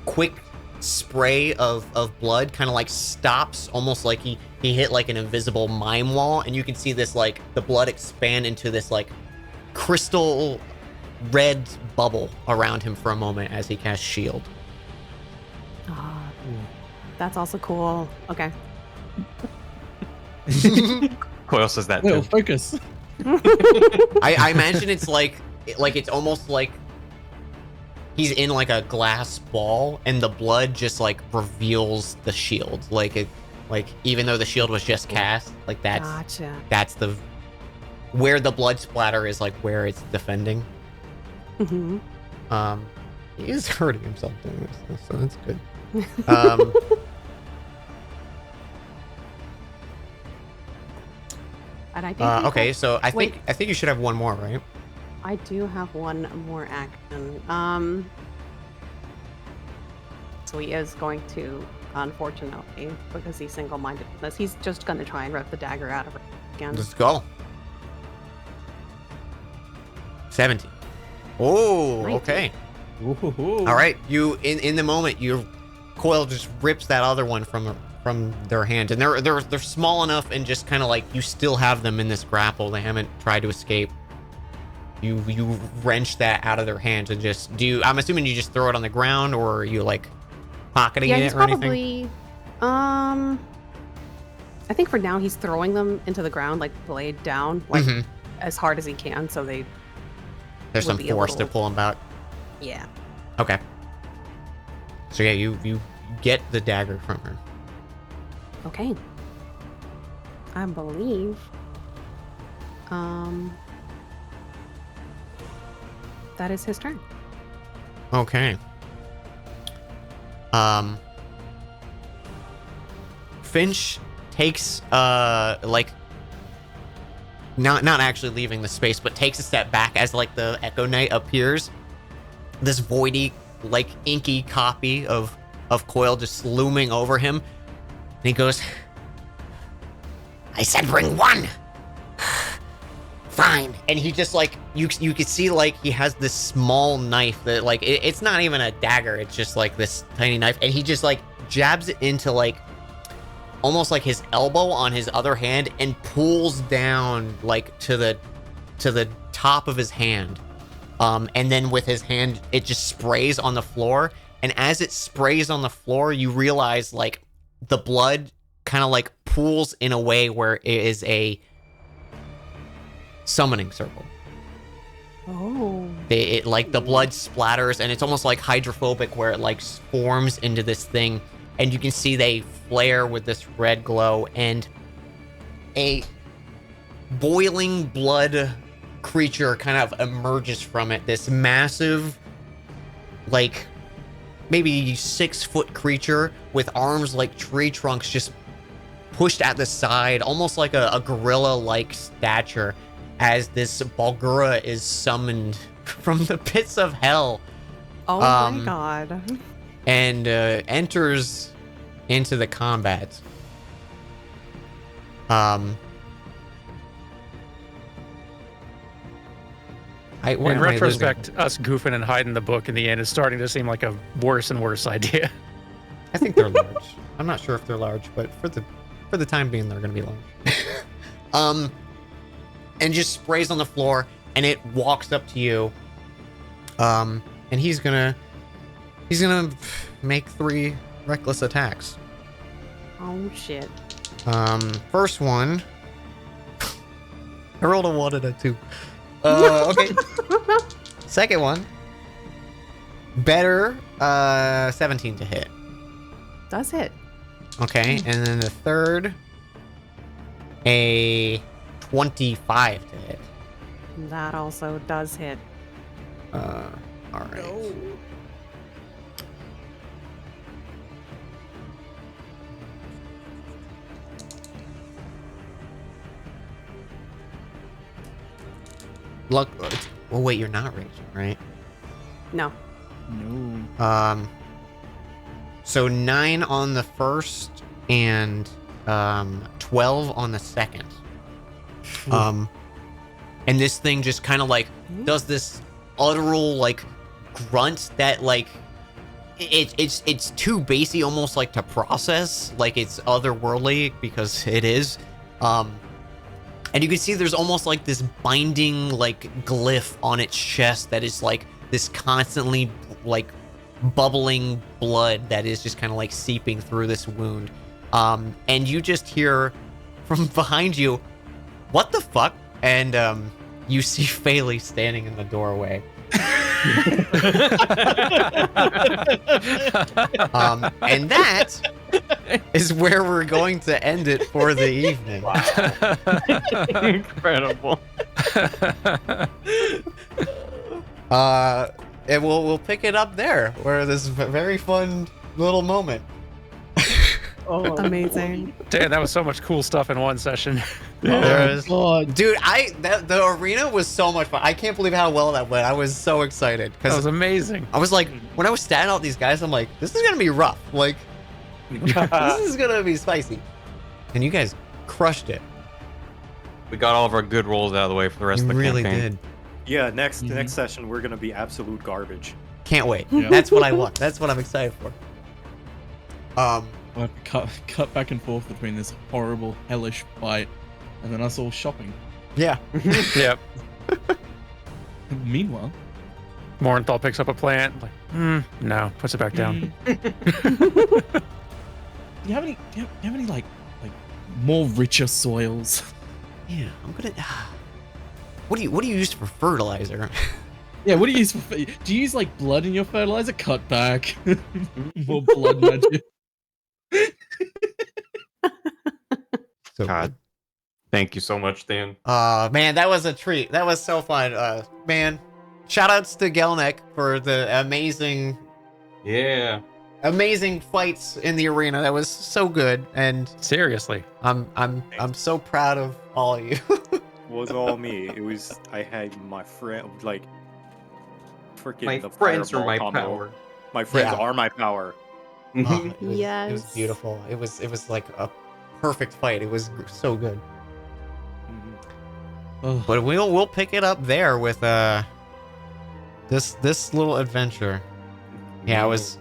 [SPEAKER 1] quick spray of blood kind of like stops, almost like he hit like an invisible mime wall, and you can see this like the blood expand into this like crystal red bubble around him for a moment as he casts shield.
[SPEAKER 6] Ah, that's also cool. Okay.
[SPEAKER 9] Coil says that
[SPEAKER 4] Well,
[SPEAKER 9] too.
[SPEAKER 4] focus.
[SPEAKER 1] I imagine it's like it's almost like he's in like a glass ball, and the blood just like reveals the shield. Like even though the shield was just cast, like
[SPEAKER 6] Gotcha.
[SPEAKER 1] that's the where the blood splatter is, like where it's defending.
[SPEAKER 6] Mm-hmm.
[SPEAKER 1] He is hurting himself doing this, so that's good.
[SPEAKER 6] And I think
[SPEAKER 1] Okay, so I
[SPEAKER 6] Wait.
[SPEAKER 1] think you should have one more, right?
[SPEAKER 6] I do have one more action. So he is going to, unfortunately, because he's single-mindedness, he's just going to try and rip the dagger out of her again.
[SPEAKER 1] Let's go. 17. Oh,
[SPEAKER 6] 19.
[SPEAKER 1] okay.
[SPEAKER 4] Ooh.
[SPEAKER 1] All right. You in the moment, your coil just rips that other one from their hand, and they're small enough, and just kind of like you still have them in this grapple. They haven't tried to escape. You wrench that out of their hands and just I'm assuming you just throw it on the ground, or are you like pocketing
[SPEAKER 6] Yeah,
[SPEAKER 1] it
[SPEAKER 6] he's
[SPEAKER 1] or anything?
[SPEAKER 6] probably. I think for now he's throwing them into the ground, like blade down, like
[SPEAKER 1] Mhm.
[SPEAKER 6] as hard as he can, so they.
[SPEAKER 1] There's
[SPEAKER 6] would
[SPEAKER 1] some
[SPEAKER 6] be a
[SPEAKER 1] force to
[SPEAKER 6] little-
[SPEAKER 1] pull them back.
[SPEAKER 6] Yeah.
[SPEAKER 1] Okay. So yeah, you get the dagger from her.
[SPEAKER 6] Okay. I believe. That is his turn.
[SPEAKER 1] Okay. Finch takes like not actually leaving the space, but takes a step back as like the Echo Knight appears. This voidy, like inky copy of Coil just looming over him. And he goes, I said bring one. Fine. And he just like you can see like he has this small knife that like it's not even a dagger, it's just like this tiny knife, and he just like jabs it into like almost like his elbow on his other hand and pulls down like to the top of his hand. And then with his hand it just sprays on the floor, and as it sprays on the floor you realize like the blood kind of like pools in a way where it is a summoning circle.
[SPEAKER 6] Oh.
[SPEAKER 1] It like the blood splatters, and it's almost like hydrophobic where it like forms into this thing, and you can see they flare with this red glow, and a boiling blood creature kind of emerges from it. This massive, like maybe 6-foot creature with arms like tree trunks just pushed at the side, almost like a gorilla-like stature, as this Balgura is summoned from the pits of hell
[SPEAKER 6] Oh my god.
[SPEAKER 1] and enters into the combat.
[SPEAKER 5] In retrospect, us goofing and hiding the book in the end is starting to seem like a worse and worse idea.
[SPEAKER 1] I think they're large. I'm not sure if they're large, but for the time being, they're gonna be large. And just sprays on the floor, and it walks up to you. And he's gonna make 3 reckless attacks.
[SPEAKER 6] Oh shit.
[SPEAKER 1] First one. I rolled a 1 and a 2. Okay. Second one. Better. 17 to hit.
[SPEAKER 6] Does hit.
[SPEAKER 1] Okay, and then the third, a 25 to hit.
[SPEAKER 6] That also does hit.
[SPEAKER 1] All right. Look. Well, wait. You're not raging, right?
[SPEAKER 6] No.
[SPEAKER 4] No.
[SPEAKER 1] So 9 on the first and 12 on the second. And this thing just kind of like does this utteral like grunt that like it's too bassy almost like to process, like it's otherworldly because it is. And you can see there's almost like this binding like glyph on its chest that is like this constantly like bubbling blood that is just kind of like seeping through this wound. And you just hear from behind you, what the fuck? And you see Phaley standing in the doorway. And that is where we're going to end it for the evening.
[SPEAKER 9] Incredible.
[SPEAKER 1] And we'll pick it up there, where this very fun little moment.
[SPEAKER 6] Amazing.
[SPEAKER 5] Damn, that was so much cool stuff in one session.
[SPEAKER 1] There's-
[SPEAKER 4] God.
[SPEAKER 1] Dude, the arena was so much fun. I can't believe how well that went. I was so excited
[SPEAKER 5] That
[SPEAKER 1] because
[SPEAKER 5] was amazing.
[SPEAKER 1] I was like, when I was standing out these guys, I'm like, this is gonna be rough. Like, this is gonna be spicy. And you guys crushed it.
[SPEAKER 9] We got all of our good rolls out of the way for the rest
[SPEAKER 1] You
[SPEAKER 9] of the
[SPEAKER 1] really
[SPEAKER 9] campaign.
[SPEAKER 1] did.
[SPEAKER 2] Yeah, next
[SPEAKER 4] Mhm.
[SPEAKER 2] next session we're gonna be absolute garbage.
[SPEAKER 1] Can't wait.
[SPEAKER 4] Yeah.
[SPEAKER 1] That's what I want. That's what I'm excited for.
[SPEAKER 4] I have to cut back and forth between this horrible, hellish fight and then us all shopping.
[SPEAKER 1] Yeah.
[SPEAKER 5] Yep.
[SPEAKER 4] Meanwhile,
[SPEAKER 5] Morenthal picks up a plant. Like, no, puts it back down.
[SPEAKER 4] do you have any? Do you have any like more richer soils?
[SPEAKER 1] Yeah. I'm gonna. What do you use for fertilizer?
[SPEAKER 4] Yeah, what do you use for? Do you use like blood in your fertilizer? Cut back. More blood magic.
[SPEAKER 1] So
[SPEAKER 9] God. Thank you so much, Dan.
[SPEAKER 1] man, that was a treat. That was so fun. Man, shout outs to Gelnick for the
[SPEAKER 9] Yeah.
[SPEAKER 1] amazing fights in the arena. That was so good, and
[SPEAKER 5] Seriously.
[SPEAKER 1] I'm so proud of all of you.
[SPEAKER 2] Was all me. It was I had my friend like freaking
[SPEAKER 9] My
[SPEAKER 2] the
[SPEAKER 9] friends are
[SPEAKER 2] fireball
[SPEAKER 9] my
[SPEAKER 2] combo.
[SPEAKER 9] power.
[SPEAKER 2] My friends
[SPEAKER 1] Yeah.
[SPEAKER 2] are my power.
[SPEAKER 9] Mhm.
[SPEAKER 1] Oh, it was
[SPEAKER 6] Yes.
[SPEAKER 1] beautiful. It was like a perfect fight. It was so good.
[SPEAKER 4] Oh,
[SPEAKER 1] But we'll pick it up there with this little adventure. Yeah, I was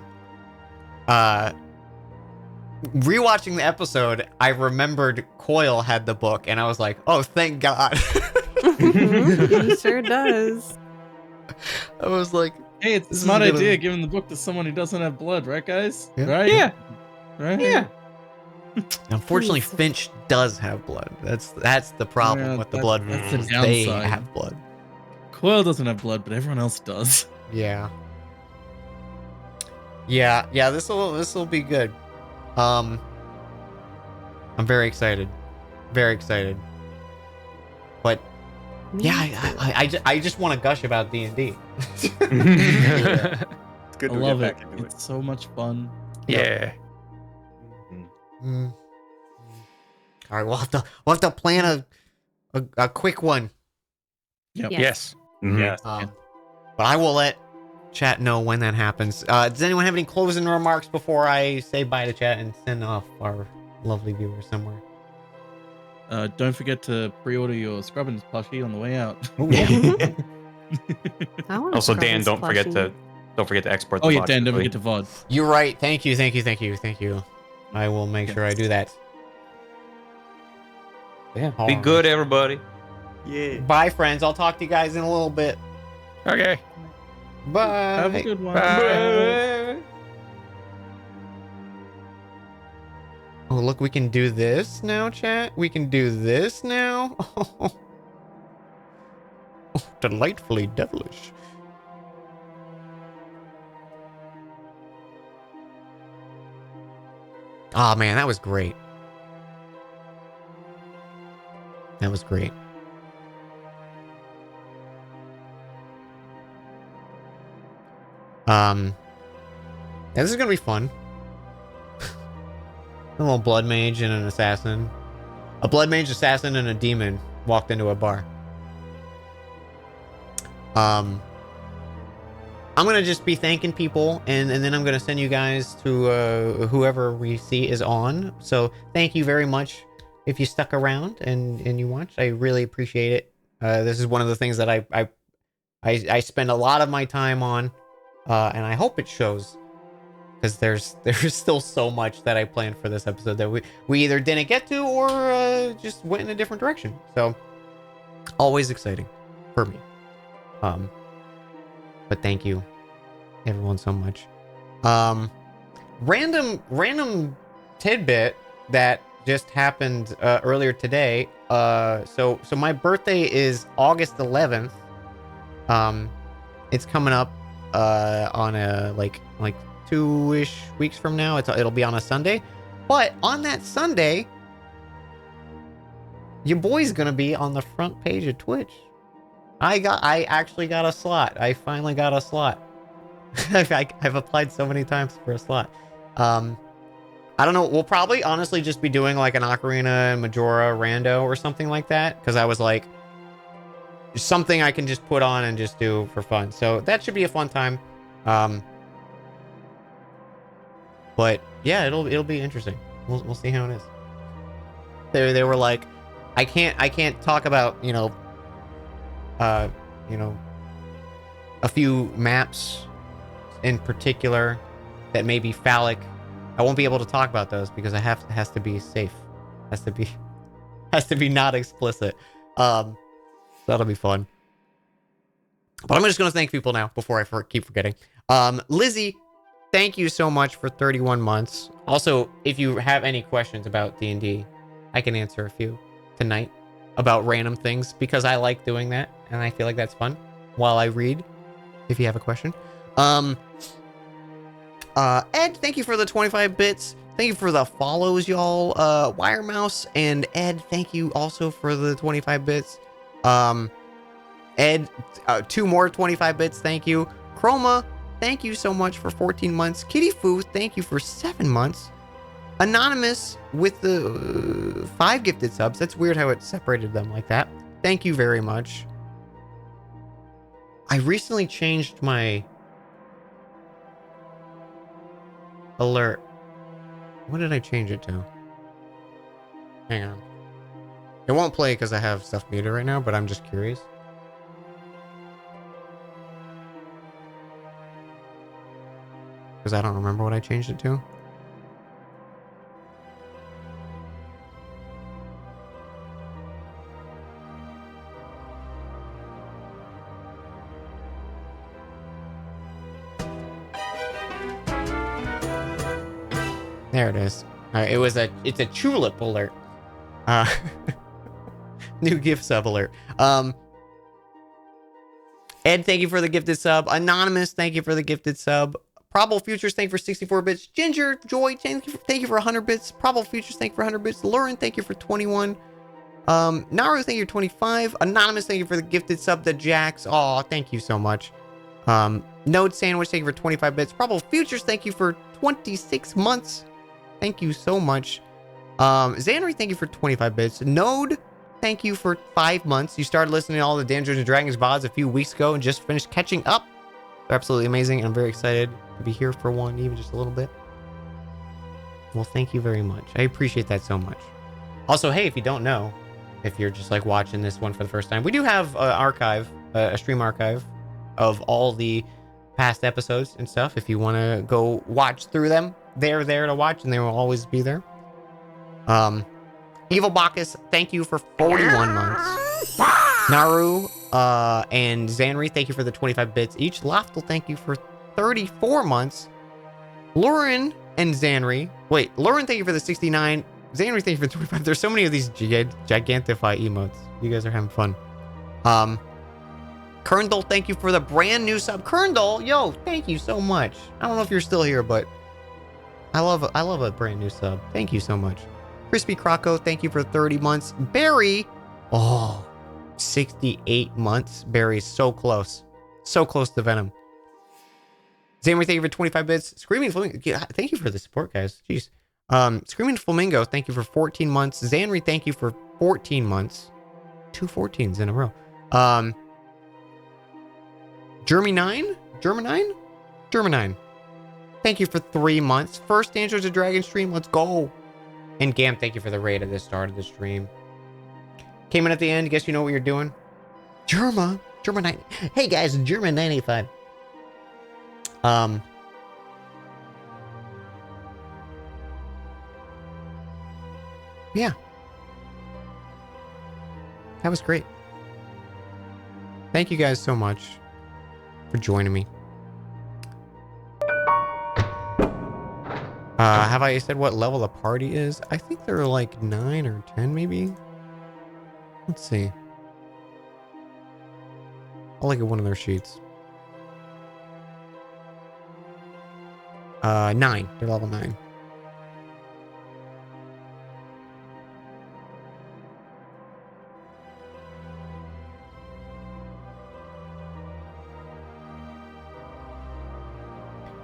[SPEAKER 1] rewatching the episode. I remembered Coil had the book, and I was like, "Oh, thank God!"
[SPEAKER 6] He sure does.
[SPEAKER 1] I was like,
[SPEAKER 4] hey, it's a
[SPEAKER 1] This is
[SPEAKER 4] smart
[SPEAKER 1] gonna-
[SPEAKER 4] idea giving the book to someone who doesn't have blood, right, guys?
[SPEAKER 1] Yeah.
[SPEAKER 4] Right?
[SPEAKER 9] Yeah.
[SPEAKER 4] Right?
[SPEAKER 9] Yeah.
[SPEAKER 1] unfortunately,
[SPEAKER 6] Please.
[SPEAKER 1] Finch does have blood. That's the problem
[SPEAKER 4] Yeah,
[SPEAKER 1] with the
[SPEAKER 4] that-
[SPEAKER 1] blood.
[SPEAKER 4] that's the
[SPEAKER 1] moons. They
[SPEAKER 4] downside.
[SPEAKER 1] have blood.
[SPEAKER 4] Coil doesn't have blood, but everyone else does.
[SPEAKER 1] Yeah. Yeah, this'll be good. I'm very excited. Very excited. But yeah, I just want to gush about D&D.
[SPEAKER 2] It's good
[SPEAKER 4] I
[SPEAKER 2] to
[SPEAKER 4] love
[SPEAKER 2] get
[SPEAKER 4] it.
[SPEAKER 2] back into it.
[SPEAKER 4] It's so much fun.
[SPEAKER 5] Yeah.
[SPEAKER 1] Mm. All right, we'll have to plan a quick one.
[SPEAKER 4] Yep.
[SPEAKER 5] Yes.
[SPEAKER 9] Mhm.
[SPEAKER 2] Yes.
[SPEAKER 1] But I will let chat know when that happens. Does anyone have any closing remarks before I say bye to chat and send off our lovely viewers somewhere?
[SPEAKER 4] Don't forget to pre-order your Scrubbins plushie on the way out.
[SPEAKER 6] I want a
[SPEAKER 9] Also, Dan,
[SPEAKER 6] Scrubbins
[SPEAKER 9] don't forget
[SPEAKER 6] plushie.
[SPEAKER 9] to export the
[SPEAKER 4] Oh yeah,
[SPEAKER 9] VOD
[SPEAKER 4] Dan, don't
[SPEAKER 9] quickly.
[SPEAKER 4] forget to VOD.
[SPEAKER 1] You're right. Thank you. I will make sure I do that.
[SPEAKER 9] Yeah. Be
[SPEAKER 1] Alright.
[SPEAKER 9] good, everybody.
[SPEAKER 2] Yeah.
[SPEAKER 1] Bye, friends. I'll talk to you guys in a little bit.
[SPEAKER 5] Okay.
[SPEAKER 1] Bye.
[SPEAKER 4] Have a good one.
[SPEAKER 5] Bye.
[SPEAKER 1] Oh, look, we can do this now, chat. We can do this now. Oh, delightfully devilish. Oh man, that was great. That was great. Yeah, this is gonna be fun. A little blood mage and an assassin. A blood mage, assassin, and a demon walked into a bar. I'm gonna just be thanking people, and then I'm gonna send you guys to whoever we see is on. So thank you very much if you stuck around and you watched. I really appreciate it. This is one of the things that I spend a lot of my time on, and I hope it shows. Because there's still so much that I planned for this episode that we either didn't get to or just went in a different direction. So always exciting for me. But thank you everyone so much. Random tidbit that just happened earlier today. So my birthday is August 11th. It's coming up on a like 2-ish weeks from now. It'll be on a Sunday, but on that Sunday, your boy's gonna be on the front page of Twitch. I actually got a slot. I finally got a slot. I've applied so many times for a slot. I don't know. We'll probably honestly just be doing like an Ocarina and Majora rando or something like that. Because I was like, something I can just put on and just do for fun. So that should be a fun time. But yeah, it'll be interesting. We'll see how it is. They were like, I can't talk about, you know, a few maps in particular that may be phallic. I won't be able to talk about those because has to be safe. Has to be not explicit. That'll be fun. But I'm just going to thank people now before I keep forgetting. Lizzie, thank you so much for 31 months. Also, if you have any questions about D&D, I can answer a few tonight about random things because I like doing that and I feel like that's fun while I read. If you have a question. Ed, thank you for the 25 bits. Thank you for the follows, y'all. Wiremouse and Ed, thank you also for the 25 bits. Ed, 2 more 25 bits, thank you. Chroma, thank you so much for 14 months. Kitty Foo, thank you for 7 months. Anonymous with the 5 gifted subs. That's weird how it separated them like that. Thank you very much. I recently changed my alert. What did I change it to? Hang on. It won't play because I have stuff muted right now, but I'm just curious. Because I don't remember what I changed it to. There it is. It's a tulip alert. New gift sub alert. Ed, thank you for the gifted sub. Anonymous, thank you for the gifted sub. Probable Futures, thank you for 64 bits. Ginger, Joy, thank you for 100 bits. Probable Futures, thank you for 100 bits. Lauren, thank you for 21. Naru, thank you for 25. Anonymous, thank you for the gifted sub to Jax. Aw, thank you so much. Node Sandwich, thank you for 25 bits. Probable Futures, thank you for 26 months. Thank you so much. Xanry, thank you for 25 bits. Node, thank you for 5 months. You started listening to all the Dungeons & Dragons VODs a few weeks ago and just finished catching up. They're absolutely amazing, and I'm very excited to be here for one, even just a little bit. Well, thank you very much. I appreciate that so much. Also, hey, if you don't know, if you're just like watching this one for the first time, we do have a stream archive of all the past episodes and stuff. If you want to go watch through them, they're there to watch and they will always be there. Evil Bacchus, thank you for 41 months. Naru and Xanry, thank you for the 25 bits each. Loftel, thank you for 34 months. Lauren and Xanry, Lauren, thank you for the 69. Xanry, thank you for 25. There's so many of these Gigantify emotes. You guys are having fun. Kerndal, thank you for the brand new sub. Kerndal, yo, thank you so much. I don't know if you're still here, but I love a brand new sub. Thank you so much. Crispy Croco, thank you for 30 months. Barry, 68 months. Barry's so close. So close to Venom. Xanry, thank you for 25 bits. Screaming Flamingo, yeah, thank you for the support, guys. Jeez. Screaming Flamingo, thank you for 14 months. Xanry, thank you for 14 months. 2 14s in a row. Germany9, thank you for 3 months. First Dungeons & Dragons stream, let's go. And Gam, thank you for the raid at the start of the stream. Came in at the end, guess you know what you're doing? German9. Hey guys, German985. Yeah. That was great. Thank you guys so much for joining me. Have I said what level the party is? I think they're like 9 or 10 maybe. Let's see. I'll look at one of their sheets. 9. They're level 9.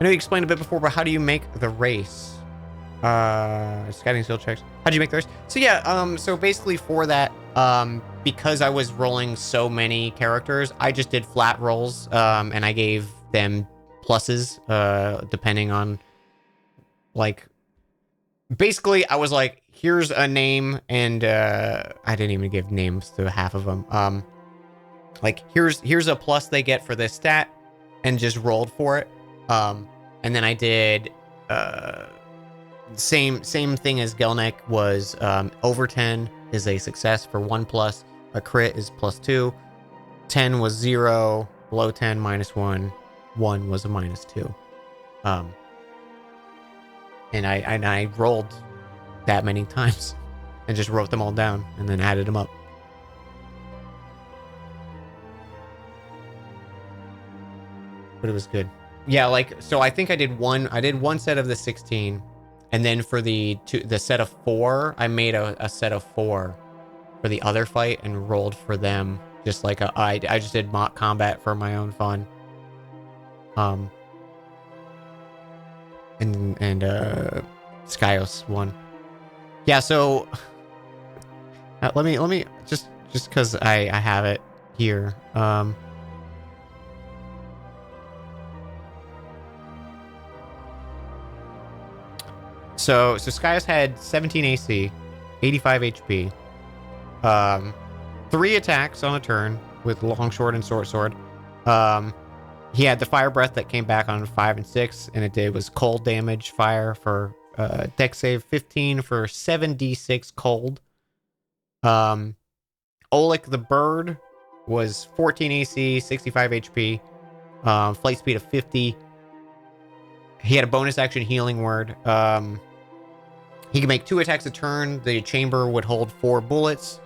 [SPEAKER 1] I know you explained a bit before, but how do you make the race? Scouting skill checks. How'd you make theirs? So yeah, so basically for that, because I was rolling so many characters, I just did flat rolls, and I gave them pluses, depending on, like, basically I was like, here's a name, and I didn't even give names to half of them. Like here's a plus they get for this stat, and just rolled for it. And then I did same thing as Gelnek was, over 10 is a success for 1+, a crit is +2, 10 was 0, below 10 -1, 1 was a -2. And I rolled that many times and just wrote them all down and then added them up. But it was good. Yeah, like, so I think I did one set of the 16, and then for the set of 4, I made a set of 4 for the other fight and rolled for them. Just like I just did mock combat for my own fun. And Skyos won. Yeah, so let me just because I have it here. So Skyos had 17 AC, 85 HP, 3 attacks on a turn with long sword and short sword. He had the fire breath that came back on 5 and 6, and it was cold damage fire for dex save 15 for 7d6 cold. Oleg the bird was 14 AC, 65 HP, flight speed of 50. He had a bonus action healing word. He could make 2 attacks a turn. The chamber would hold 4 bullets.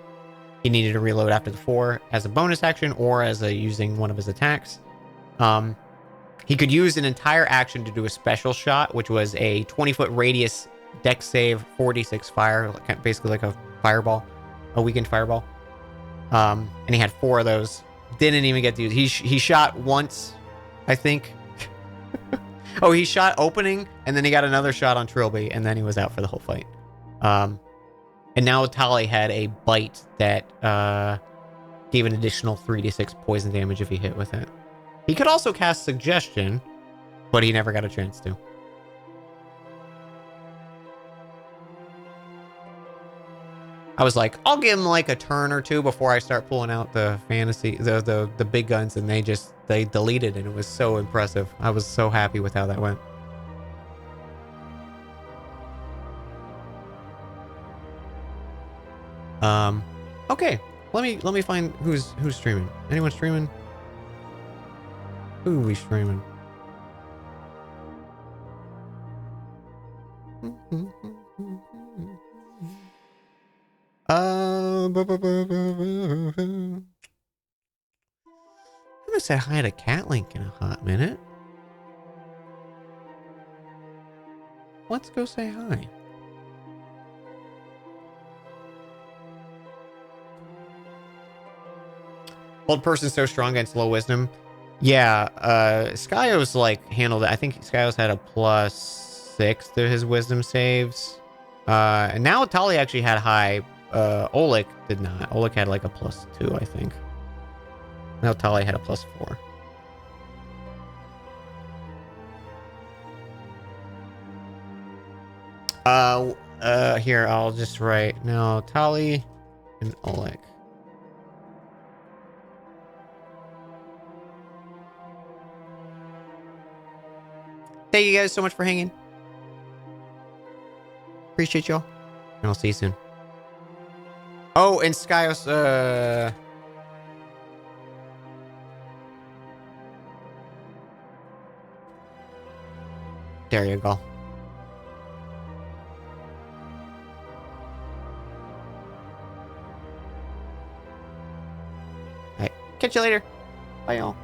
[SPEAKER 1] He needed to reload after the 4 as a bonus action or as using one of his attacks. He could use an entire action to do a special shot, which was a 20-foot radius dex save, 46 fire, basically like a fireball, a weakened fireball. And he had 4 of those. Didn't even get to use. He shot once, I think. Oh, he shot opening, and then he got another shot on Trilby, and then he was out for the whole fight. And now Tali had a bite that gave an additional 3d6 poison damage if he hit with it. He could also cast Suggestion, but he never got a chance to. I was like, I'll give him like a turn or 2 before I start pulling out the fantasy, the big guns, and they deleted, and it was so impressive. I was so happy with how that went. Okay, let me find who's streaming. Anyone streaming? Who are we streaming? I'm gonna say hi to Catlink in a hot minute. Let's go say hi. Old person's so strong against low wisdom. Yeah, Skyos like handled it. I think Skyos had a +6 to his wisdom saves. And now Tali actually had high. Oleg did not. Oleg had like a +2, I think. Now Tali had a +4. Here, I'll just write. No, Tali and Oleg. Thank you guys so much for hanging. Appreciate y'all. And I'll see you soon. Oh, and Skyos, there you go. All right. Catch you later. Bye, y'all.